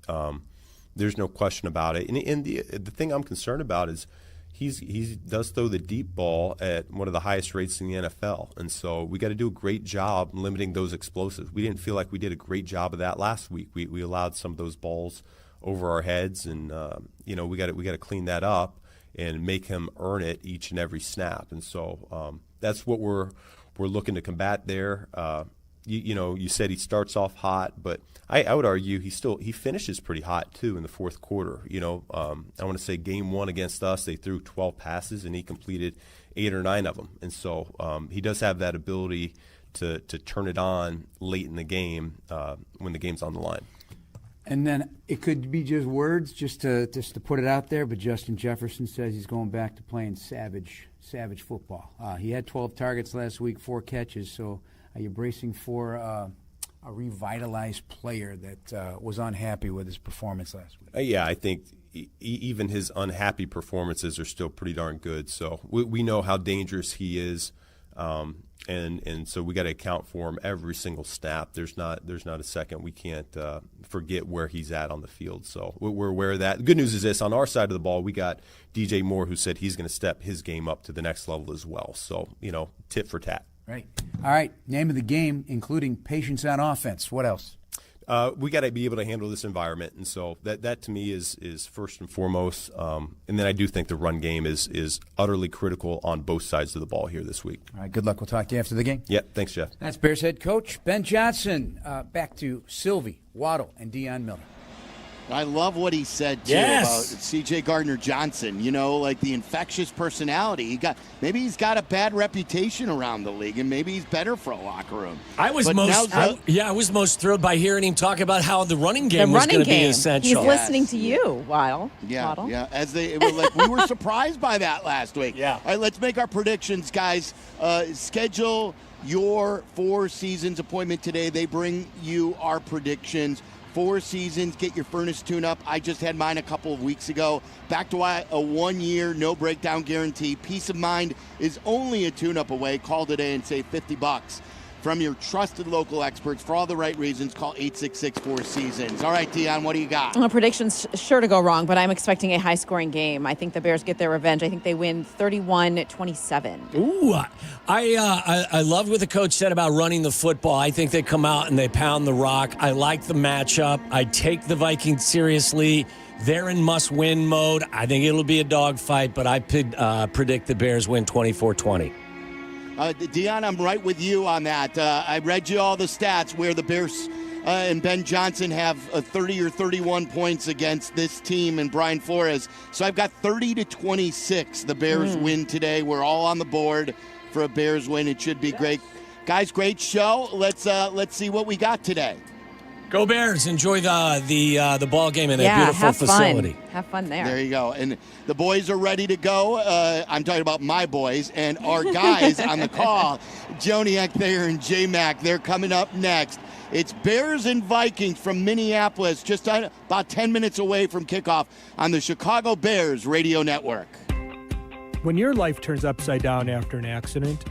There's no question about it. And the thing I'm concerned about is he does throw the deep ball at one of the highest rates in the NFL. And so we got to do a great job limiting those explosives. We didn't feel like we did a great job of that last week. We allowed some of those balls over our heads, and we got to clean that up and make him earn it each and every snap. And so that's what we're looking to combat there. You said he starts off hot, but I would argue he finishes pretty hot too in the fourth quarter. I want to say game 1 against us, they threw 12 passes and he completed 8 or 9 of them. And so he does have that ability to turn it on late in the game when the game's on the line. And then it could be just words, just to put it out there, but Justin Jefferson says he's going back to playing savage football. He had 12 targets last week, 4 catches, so are you bracing for a revitalized player that was unhappy with his performance last week? Yeah, I think even his unhappy performances are still pretty darn good. So we know how dangerous he is, and so we got to account for him every single snap. There's not a second we can't forget where he's at on the field. So we're aware of that. The good news is this: on our side of the ball, we got DJ Moore, who said he's going to step his game up to the next level as well. So tit for tat. Right. All right. Name of the game, including patience on offense. What else? We got to be able to handle this environment, and so that to me is first and foremost. And then I do think the run game is utterly critical on both sides of the ball here this week. All right. Good luck. We'll talk to you after the game. Yep. Thanks, Jeff. That's Bears head coach Ben Johnson. Back to Silvy, Waddle, and Dionne Miller. I love what he said, too, about C.J. Gardner-Johnson, like the infectious personality. Maybe he's got a bad reputation around the league, and maybe he's better for a locker room. I was most thrilled by hearing him talk about how the running game was going to be essential. He's listening to you, Waddle. Yeah, yeah. We were surprised by that last week. Yeah. All right, let's make our predictions, guys. Schedule your 4 Seasons appointment today. They bring you our predictions. 4 Seasons, get your furnace tune-up. I just had mine a couple of weeks ago. Back to a 1-year, no breakdown guarantee. Peace of mind is only a tune-up away. Call today and save $50 from your trusted local experts. For all the right reasons, call 866-4Seasons. All right, Dionne, what do you got? Well, prediction's sure to go wrong, but I'm expecting a high-scoring game. I think the Bears get their revenge. I think they win 31-27. Ooh, I love what the coach said about running the football. I think they come out and they pound the rock. I like the matchup. I take the Vikings seriously. They're in must-win mode. I think it'll be a dogfight, but I predict the Bears win 24-20. Dionne, I'm right with you on that. I read you all the stats where the Bears and Ben Johnson have 30 or 31 points against this team and Brian Flores. So I've got 30-26. The Bears win today. We're all on the board for a Bears win. It should be great. Guys, great show. Let's see what we got today. Go Bears. Enjoy the ball game in that beautiful facility. Have fun there. There you go. And the boys are ready to go. I'm talking about my boys and our guys on the call. Joniak there and J-Mac. They're coming up next. It's Bears and Vikings from Minneapolis, just about 10 minutes away from kickoff on the Chicago Bears radio network. When your life turns upside down after an accident,